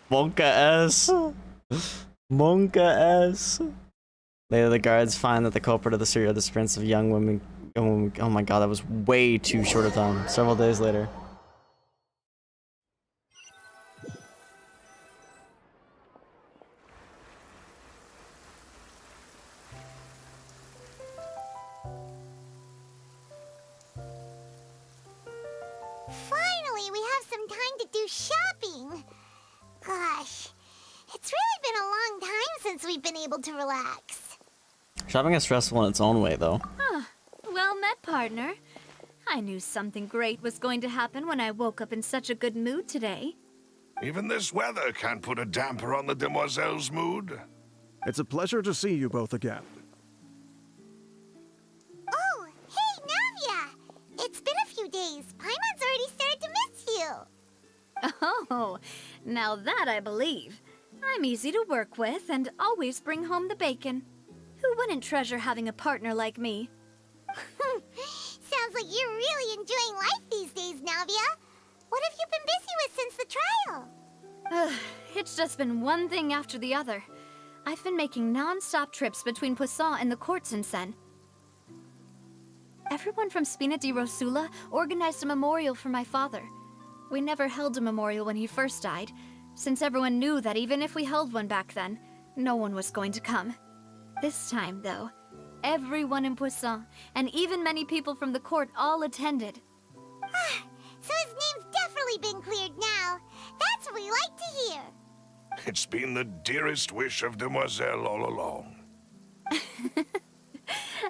Monka S. Monka S. Later, the guards find that the culprit of the serial disappearance of young women. Oh my god, that was way too short a time. Several days later. Finally, we have some time to do shopping. Gosh, it's really been a long time since we've been able to relax. Shopping is stressful in its own way, though. Huh. Well met, partner. I knew something great was going to happen when I woke up in such a good mood today. Even this weather can't put a damper on the demoiselle's mood. It's a pleasure to see you both again. Oh, hey, Navia! It's been a few days. Paimon's already started to miss you. Oh, now that I believe. I'm easy to work with and always bring home the bacon. Who wouldn't treasure having a partner like me? Sounds like you're really enjoying life these days, Navia. What have you been busy with since the trial? It's just been one thing after the other. I've been making non-stop trips between Poisson and the courts in Sen. Everyone from Spina di Rosula organized a memorial for my father. We never held a memorial when he first died, since everyone knew that even if we held one back then, no one was going to come. This time, though, everyone in Poisson, and even many people from the court, all attended. So his name's definitely been cleared now. That's what we like to hear. It's been the dearest wish of Demoiselle all along.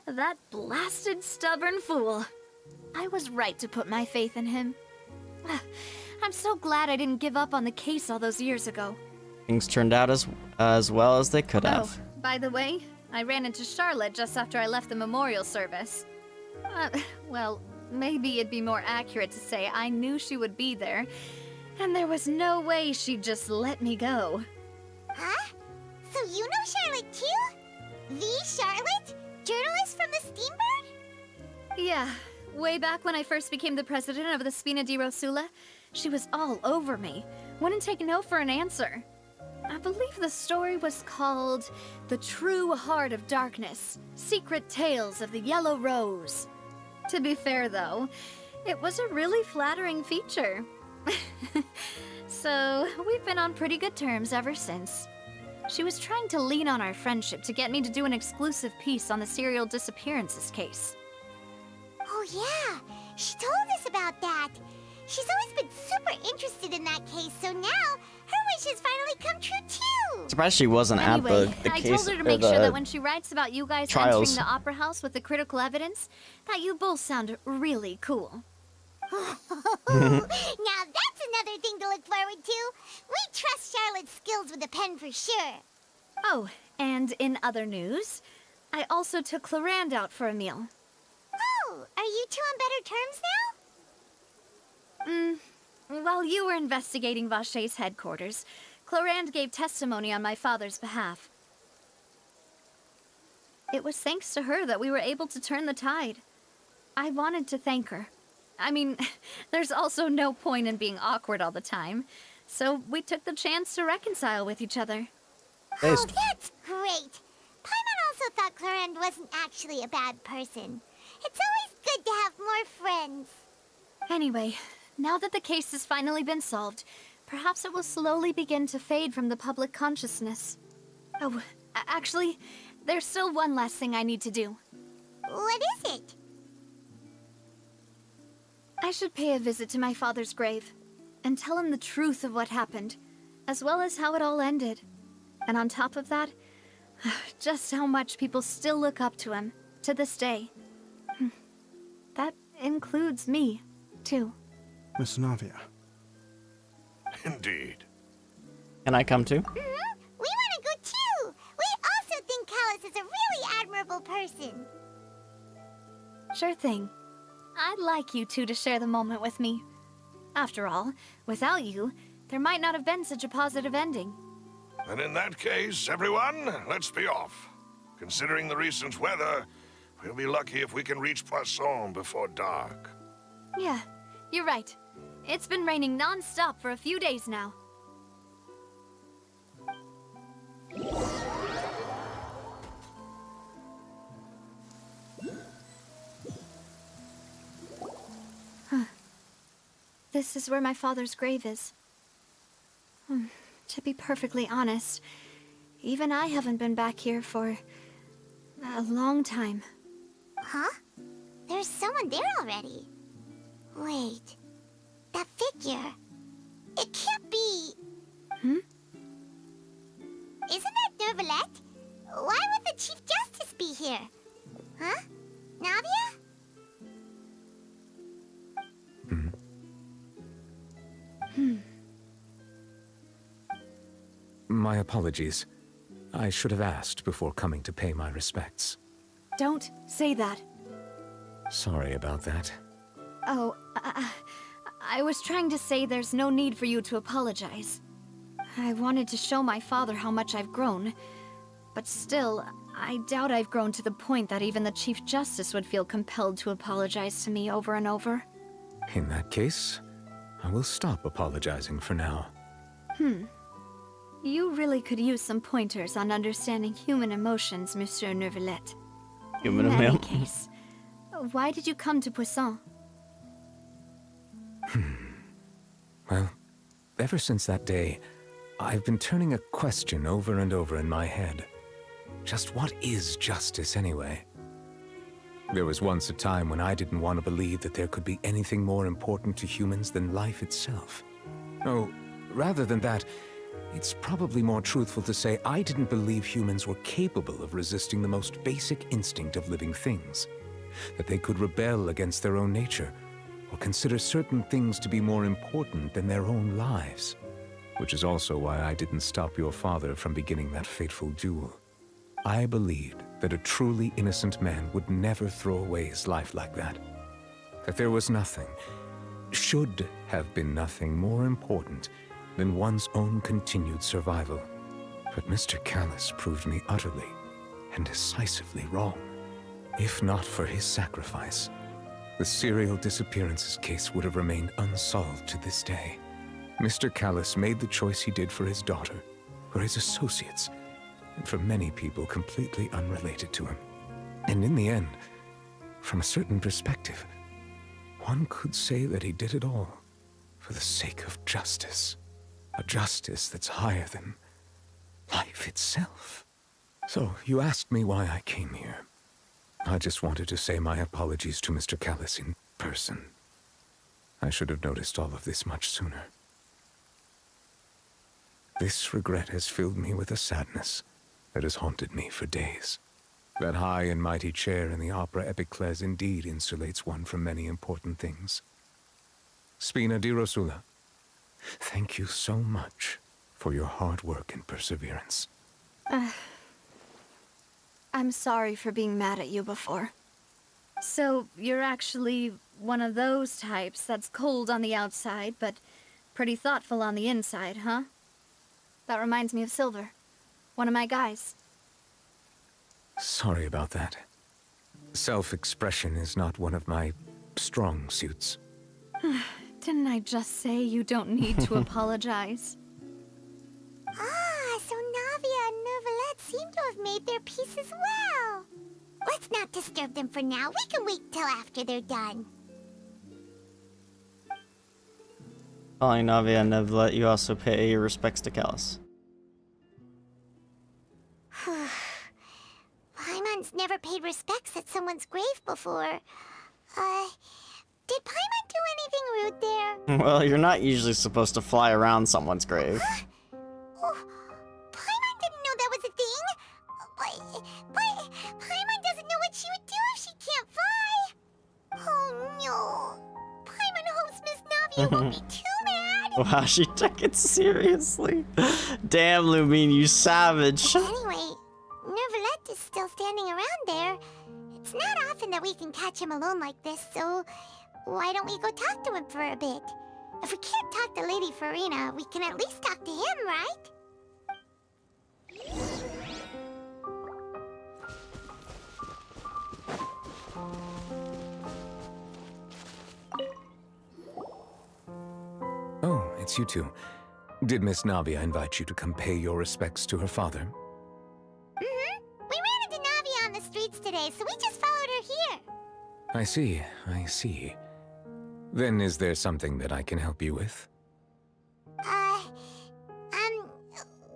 That blasted stubborn fool. I was right to put my faith in him. I'm so glad I didn't give up on the case all those years ago. Things turned out as well as they could have. Oh, by the way, I ran into Charlotte just after I left the memorial service. Well, maybe it'd be more accurate to say I knew she would be there, and there was no way she'd just let me go. Huh? So you know Charlotte too? The Charlotte? Journalist from the Steambird? Yeah, way back when I first became the president of the Spina di Rosula, she was all over me. Wouldn't take no for an answer. I believe the story was called The True Heart of Darkness, Secret Tales of the Yellow Rose. To be fair, though, it was a really flattering feature. So, we've been on pretty good terms ever since. She was trying to lean on our friendship to get me to do an exclusive piece on the serial disappearances case. Oh yeah, she told us about that. She's always been super interested in that case, so now her wish has finally come true too. Surprised she wasn't Anyway, at the I case told her to or make the sure that when she writes about you guys trials. entering the opera house with the critical evidence, that you both sound really cool. Now that's another thing to look forward to. We trust Charlotte's skills with a pen for sure. Oh, and in other news, I also took Clarand out for a meal. Oh, are you two on better terms now? While you were investigating Vache's headquarters, Clarand gave testimony on my father's behalf. It was thanks to her that we were able to turn the tide. I wanted to thank her. I mean, there's also no point in being awkward all the time, so we took the chance to reconcile with each other. Oh, that's great. Paimon also thought Clarand wasn't actually a bad person. It's always good to have more friends. Anyway, now that the case has finally been solved, perhaps it will slowly begin to fade from the public consciousness. Oh, actually, there's still one last thing I need to do. What is it? I should pay a visit to my father's grave and tell him the truth of what happened, as well as how it all ended. And on top of that, just how much people still look up to him to this day. That includes me, too. Miss Navia. Indeed. Can I come too? We want to go too! We also think Callus is a really admirable person. Sure thing. I'd like you two to share the moment with me. After all, without you, there might not have been such a positive ending. And in that case, everyone, let's be off. Considering the recent weather, we'll be lucky if we can reach Poisson before dark. Yeah, you're right. It's been raining non-stop for a few days now. This is where my father's grave is. To be perfectly honest, even I haven't been back here for a long time. Huh? There's someone there already. Wait. That figure. It can't be... Isn't that Neuvillette? Why would the Chief Justice be here? Huh? Navia? My apologies. I should have asked before coming to pay my respects. Don't say that. Sorry about that. Oh, I was trying to say there's no need for you to apologize. I wanted to show my father how much I've grown, but still, I doubt I've grown to the point that even the Chief Justice would feel compelled to apologize to me over and over. In that case, I will stop apologizing for now. You really could use some pointers on understanding human emotions, Monsieur Neuvillette. Human In any emotions. case, why did you come to Poisson? Well, ever since that day, I've been turning a question over and over in my head. Just what is justice anyway? There was once a time when I didn't want to believe that there could be anything more important to humans than life itself. Oh, rather than that, it's probably more truthful to say I didn't believe humans were capable of resisting the most basic instinct of living things. That they could rebel against their own nature, or consider certain things to be more important than their own lives. Which is also why I didn't stop your father from beginning that fateful duel. I believed that a truly innocent man would never throw away his life like that. That there was nothing, should have been nothing more important than one's own continued survival. But Mr. Callus proved me utterly and decisively wrong. If not for his sacrifice, the serial disappearances case would have remained unsolved to this day. Mr. Callus made the choice he did for his daughter, for his associates, and for many people completely unrelated to him. And in the end, from a certain perspective, one could say that he did it all for the sake of justice. A justice that's higher than life itself. So, you asked me why I came here. I just wanted to say my apologies to Mr. Callus in person. I should have noticed all of this much sooner. This regret has filled me with a sadness that has haunted me for days. That high and mighty chair in the Opera Epiclese indeed insulates one from many important things. Spina di Rosula, thank you so much for your hard work and perseverance. I'm sorry for being mad at you before. So, you're actually one of those types that's cold on the outside, but pretty thoughtful on the inside, huh? That reminds me of Silver, one of my guys. Sorry about that. Self-expression is not one of my strong suits. Didn't I just say you don't need to apologize? So Navia and Neuvillette seem to have made their peace as well. Let's not disturb them for now. We can wait till after they're done. Following Navia and Neuvillette, you also pay your respects to Callus. Paimons never paid respects at someone's grave before. Did Paimon do anything rude there? Well, you're not usually supposed to fly around someone's grave. Oh, Paimon didn't know that was a thing. But Paimon doesn't know what she would do if she can't fly. Oh no. Paimon hopes Miss Navia won't be too mad. Wow, she took it seriously. Damn, Lumine, you savage. Anyway, Nervalette is still standing around there. It's not often that we can catch him alone like this, so why don't we go talk to him for a bit? If we can't talk to Lady Farina, we can at least talk to him, right? Oh, it's you two. Did Miss Navia invite you to come pay your respects to her father? Mm-hmm. We ran into Navia on the streets today, so we just followed her here. I see, I see. Then is there something that I can help you with?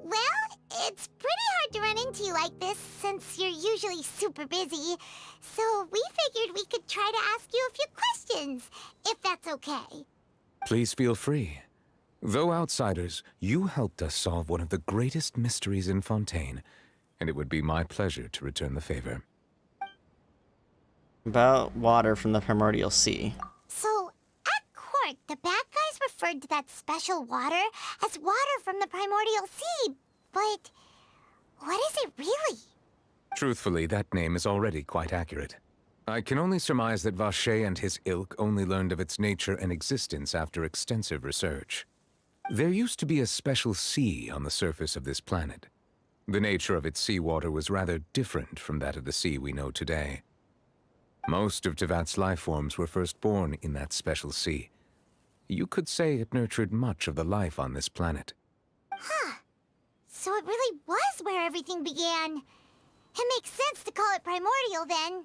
Well, it's pretty hard to run into you like this since you're usually super busy. So we figured we could try to ask you a few questions, if that's okay. Please feel free. Though outsiders, you helped us solve one of the greatest mysteries in Fontaine, and it would be my pleasure to return the favor. About water from the primordial sea. So, at court, the bad guys referred to that special water as water from the primordial sea, but what is it really? Truthfully, that name is already quite accurate. I can only surmise that Vacher and his ilk only learned of its nature and existence after extensive research. There used to be a special sea on the surface of this planet. The nature of its seawater was rather different from that of the sea we know today. Most of Tevat's life forms were first born in that special sea. You could say it nurtured much of the life on this planet. Huh. So it really was where everything began. It makes sense to call it primordial then.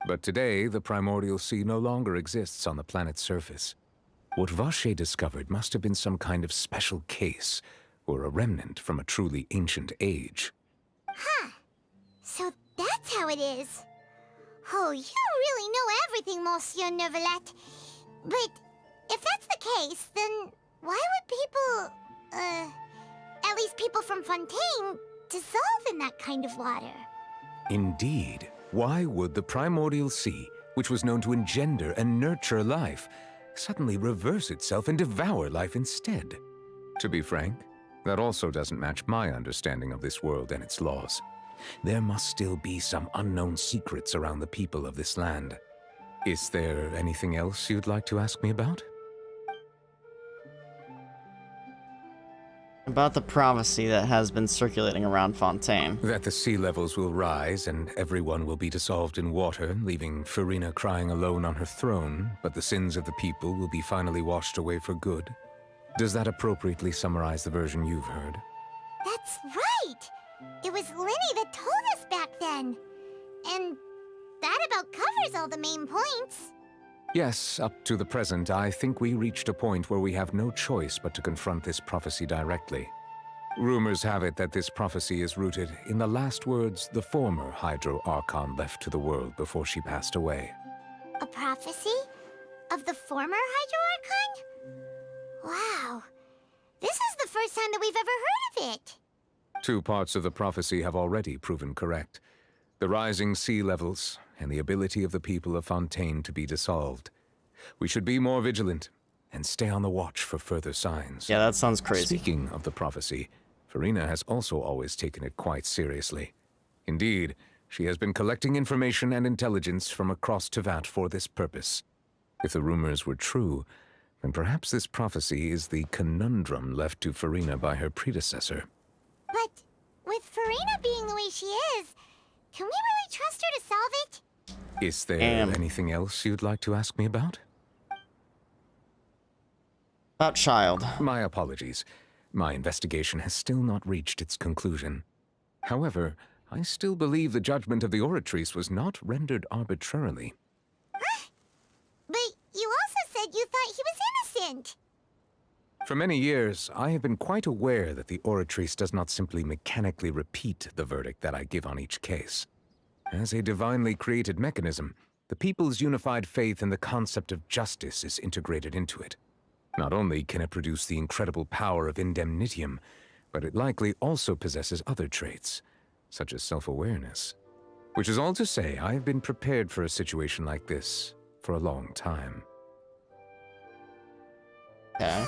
But today, the primordial sea no longer exists on the planet's surface. What Vacher discovered must have been some kind of special case, or a remnant from a truly ancient age. Huh. So that's how it is. Oh, you really know everything, Monsieur Nervalette. But if that's the case, then why would people, at least people from Fontaine, dissolve in that kind of water? Indeed. Why would the primordial sea, which was known to engender and nurture life, suddenly reverse itself and devour life instead? To be frank, that also doesn't match my understanding of this world and its laws. There must still be some unknown secrets around the people of this land. Is there anything else you'd like to ask me about? About the prophecy that has been circulating around Fontaine. That the sea levels will rise and everyone will be dissolved in water, leaving Farina crying alone on her throne, but the sins of the people will be finally washed away for good. Does that appropriately summarize the version you've heard? That's right! It was Linny that told us back then. And that about covers all the main points. Yes, up to the present, I think we reached a point where we have no choice but to confront this prophecy directly. Rumors have it that this prophecy is rooted in the last words the former Hydro Archon left to the world before she passed away. A prophecy? Of the former Hydro Archon? Wow. This is the first time that we've ever heard of it. 2 parts of the prophecy have already proven correct. The rising sea levels, and the ability of the people of Fontaine to be dissolved. We should be more vigilant, and stay on the watch for further signs. Yeah, that sounds crazy. Speaking of the prophecy, Farina has also always taken it quite seriously. Indeed, she has been collecting information and intelligence from across Tevat for this purpose. If the rumors were true, then perhaps this prophecy is the conundrum left to Farina by her predecessor. But with Farina being the way she is, can we really trust her to solve it? Is there anything else you'd like to ask me about? About Child. My apologies. My investigation has still not reached its conclusion. However, I still believe the judgment of the Oratrice was not rendered arbitrarily. Huh? But you also said you thought he was innocent. For many years, I have been quite aware that the Oratrice does not simply mechanically repeat the verdict that I give on each case. As a divinely created mechanism, the people's unified faith in the concept of justice is integrated into it. Not only can it produce the incredible power of indemnitium, but it likely also possesses other traits, such as self-awareness. Which is all to say, I have been prepared for a situation like this for a long time. Okay.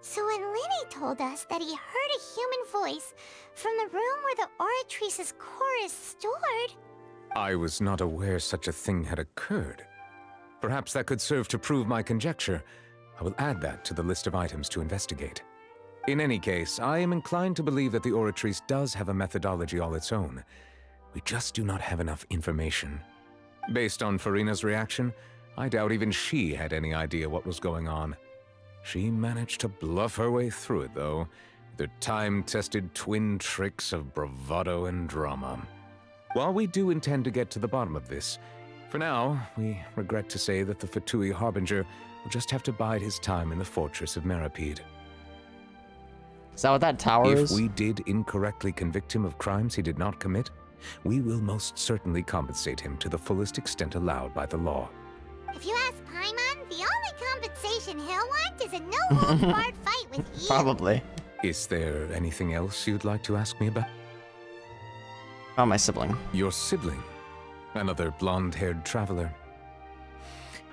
So when Lenny told us that he heard a human voice from the room where the Oratrice's core is stored... I was not aware such a thing had occurred. Perhaps that could serve to prove my conjecture. I will add that to the list of items to investigate. In any case, I am inclined to believe that the Oratrice does have a methodology all its own. We just do not have enough information. Based on Farina's reaction, I doubt even she had any idea what was going on. She managed to bluff her way through it, though, with her time-tested twin tricks of bravado and drama. While we do intend to get to the bottom of this, for now, we regret to say that the Fatui Harbinger will just have to bide his time in the fortress of Meripede. Is that what that tower is? If we did incorrectly convict him of crimes he did not commit, we will most certainly compensate him to the fullest extent allowed by the law. If you ask Paimon, the only compensation he'll want is a no-holds-barred fight with you. Probably. Is there anything else you'd like to ask me about? Oh, my sibling. Your sibling? Another blonde-haired traveler?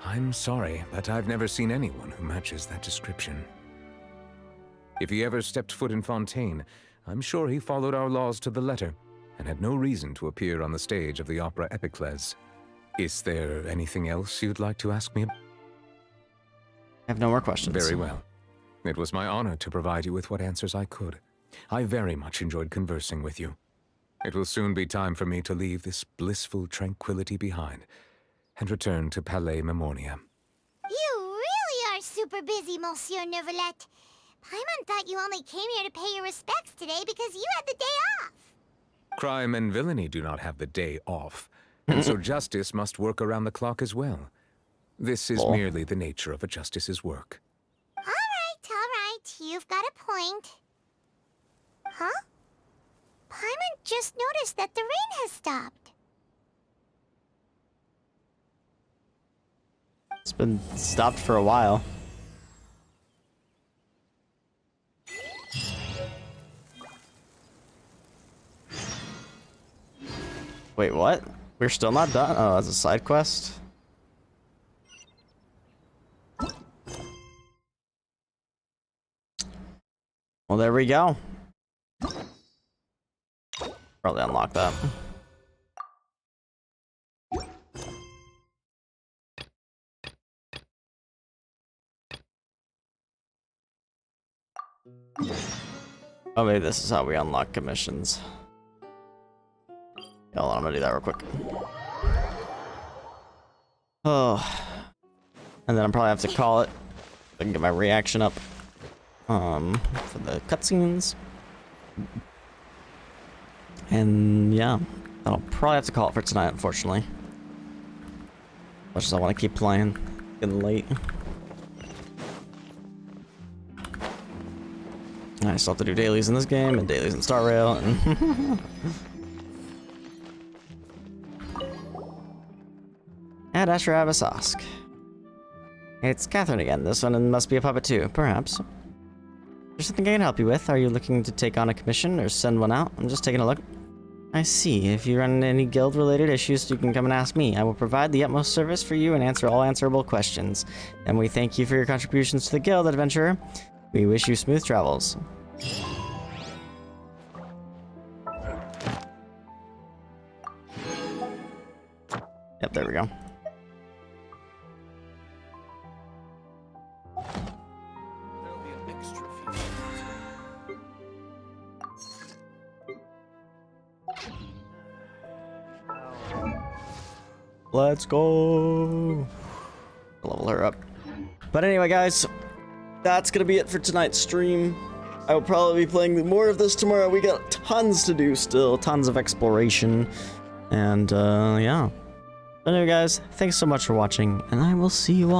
I'm sorry, but I've never seen anyone who matches that description. If he ever stepped foot in Fontaine, I'm sure he followed our laws to the letter and had no reason to appear on the stage of the opera Epicles. Is there anything else you'd like to ask me? I have no more questions. Very well. It was my honor to provide you with what answers I could. I very much enjoyed conversing with you. It will soon be time for me to leave this blissful tranquility behind and return to Palais Memornia. You really are super busy, Monsieur Neuvillette. Paimon thought you only came here to pay your respects today because you had the day off. Crime and villainy do not have the day off, and so justice must work around the clock as well. This is merely the nature of a justice's work. All right. You've got a point. Huh? Paimon just noticed that the rain has stopped. It's been stopped for a while. Wait, what? We're still not done? Oh, that's a side quest? Well, there we go. Probably unlock that. Oh, maybe this is how we unlock commissions. Hold on, I'm gonna do that real quick. Oh. And then I'll probably have to call it. I can get my reaction up. For the cutscenes. And yeah, I'll probably have to call it for tonight, unfortunately. Much as I want to keep playing. Getting late. I still have to do dailies in this game and dailies in Star Rail. And Ad Asher Abasask. It's Catherine again. This one must be a puppet too, perhaps. There's something I can help you with. Are you looking to take on a commission or send one out? I'm just taking a look. I see. If you run into any guild-related issues, you can come and ask me. I will provide the utmost service for you and answer all answerable questions. And we thank you for your contributions to the guild, adventurer. We wish you smooth travels. Yep, there we go. Let's go. Level her up. But anyway, guys, that's gonna be it for tonight's stream. I will probably be playing more of this tomorrow. We got tons to do still, tons of exploration, and yeah. But anyway, guys, thanks so much for watching, and I will see you all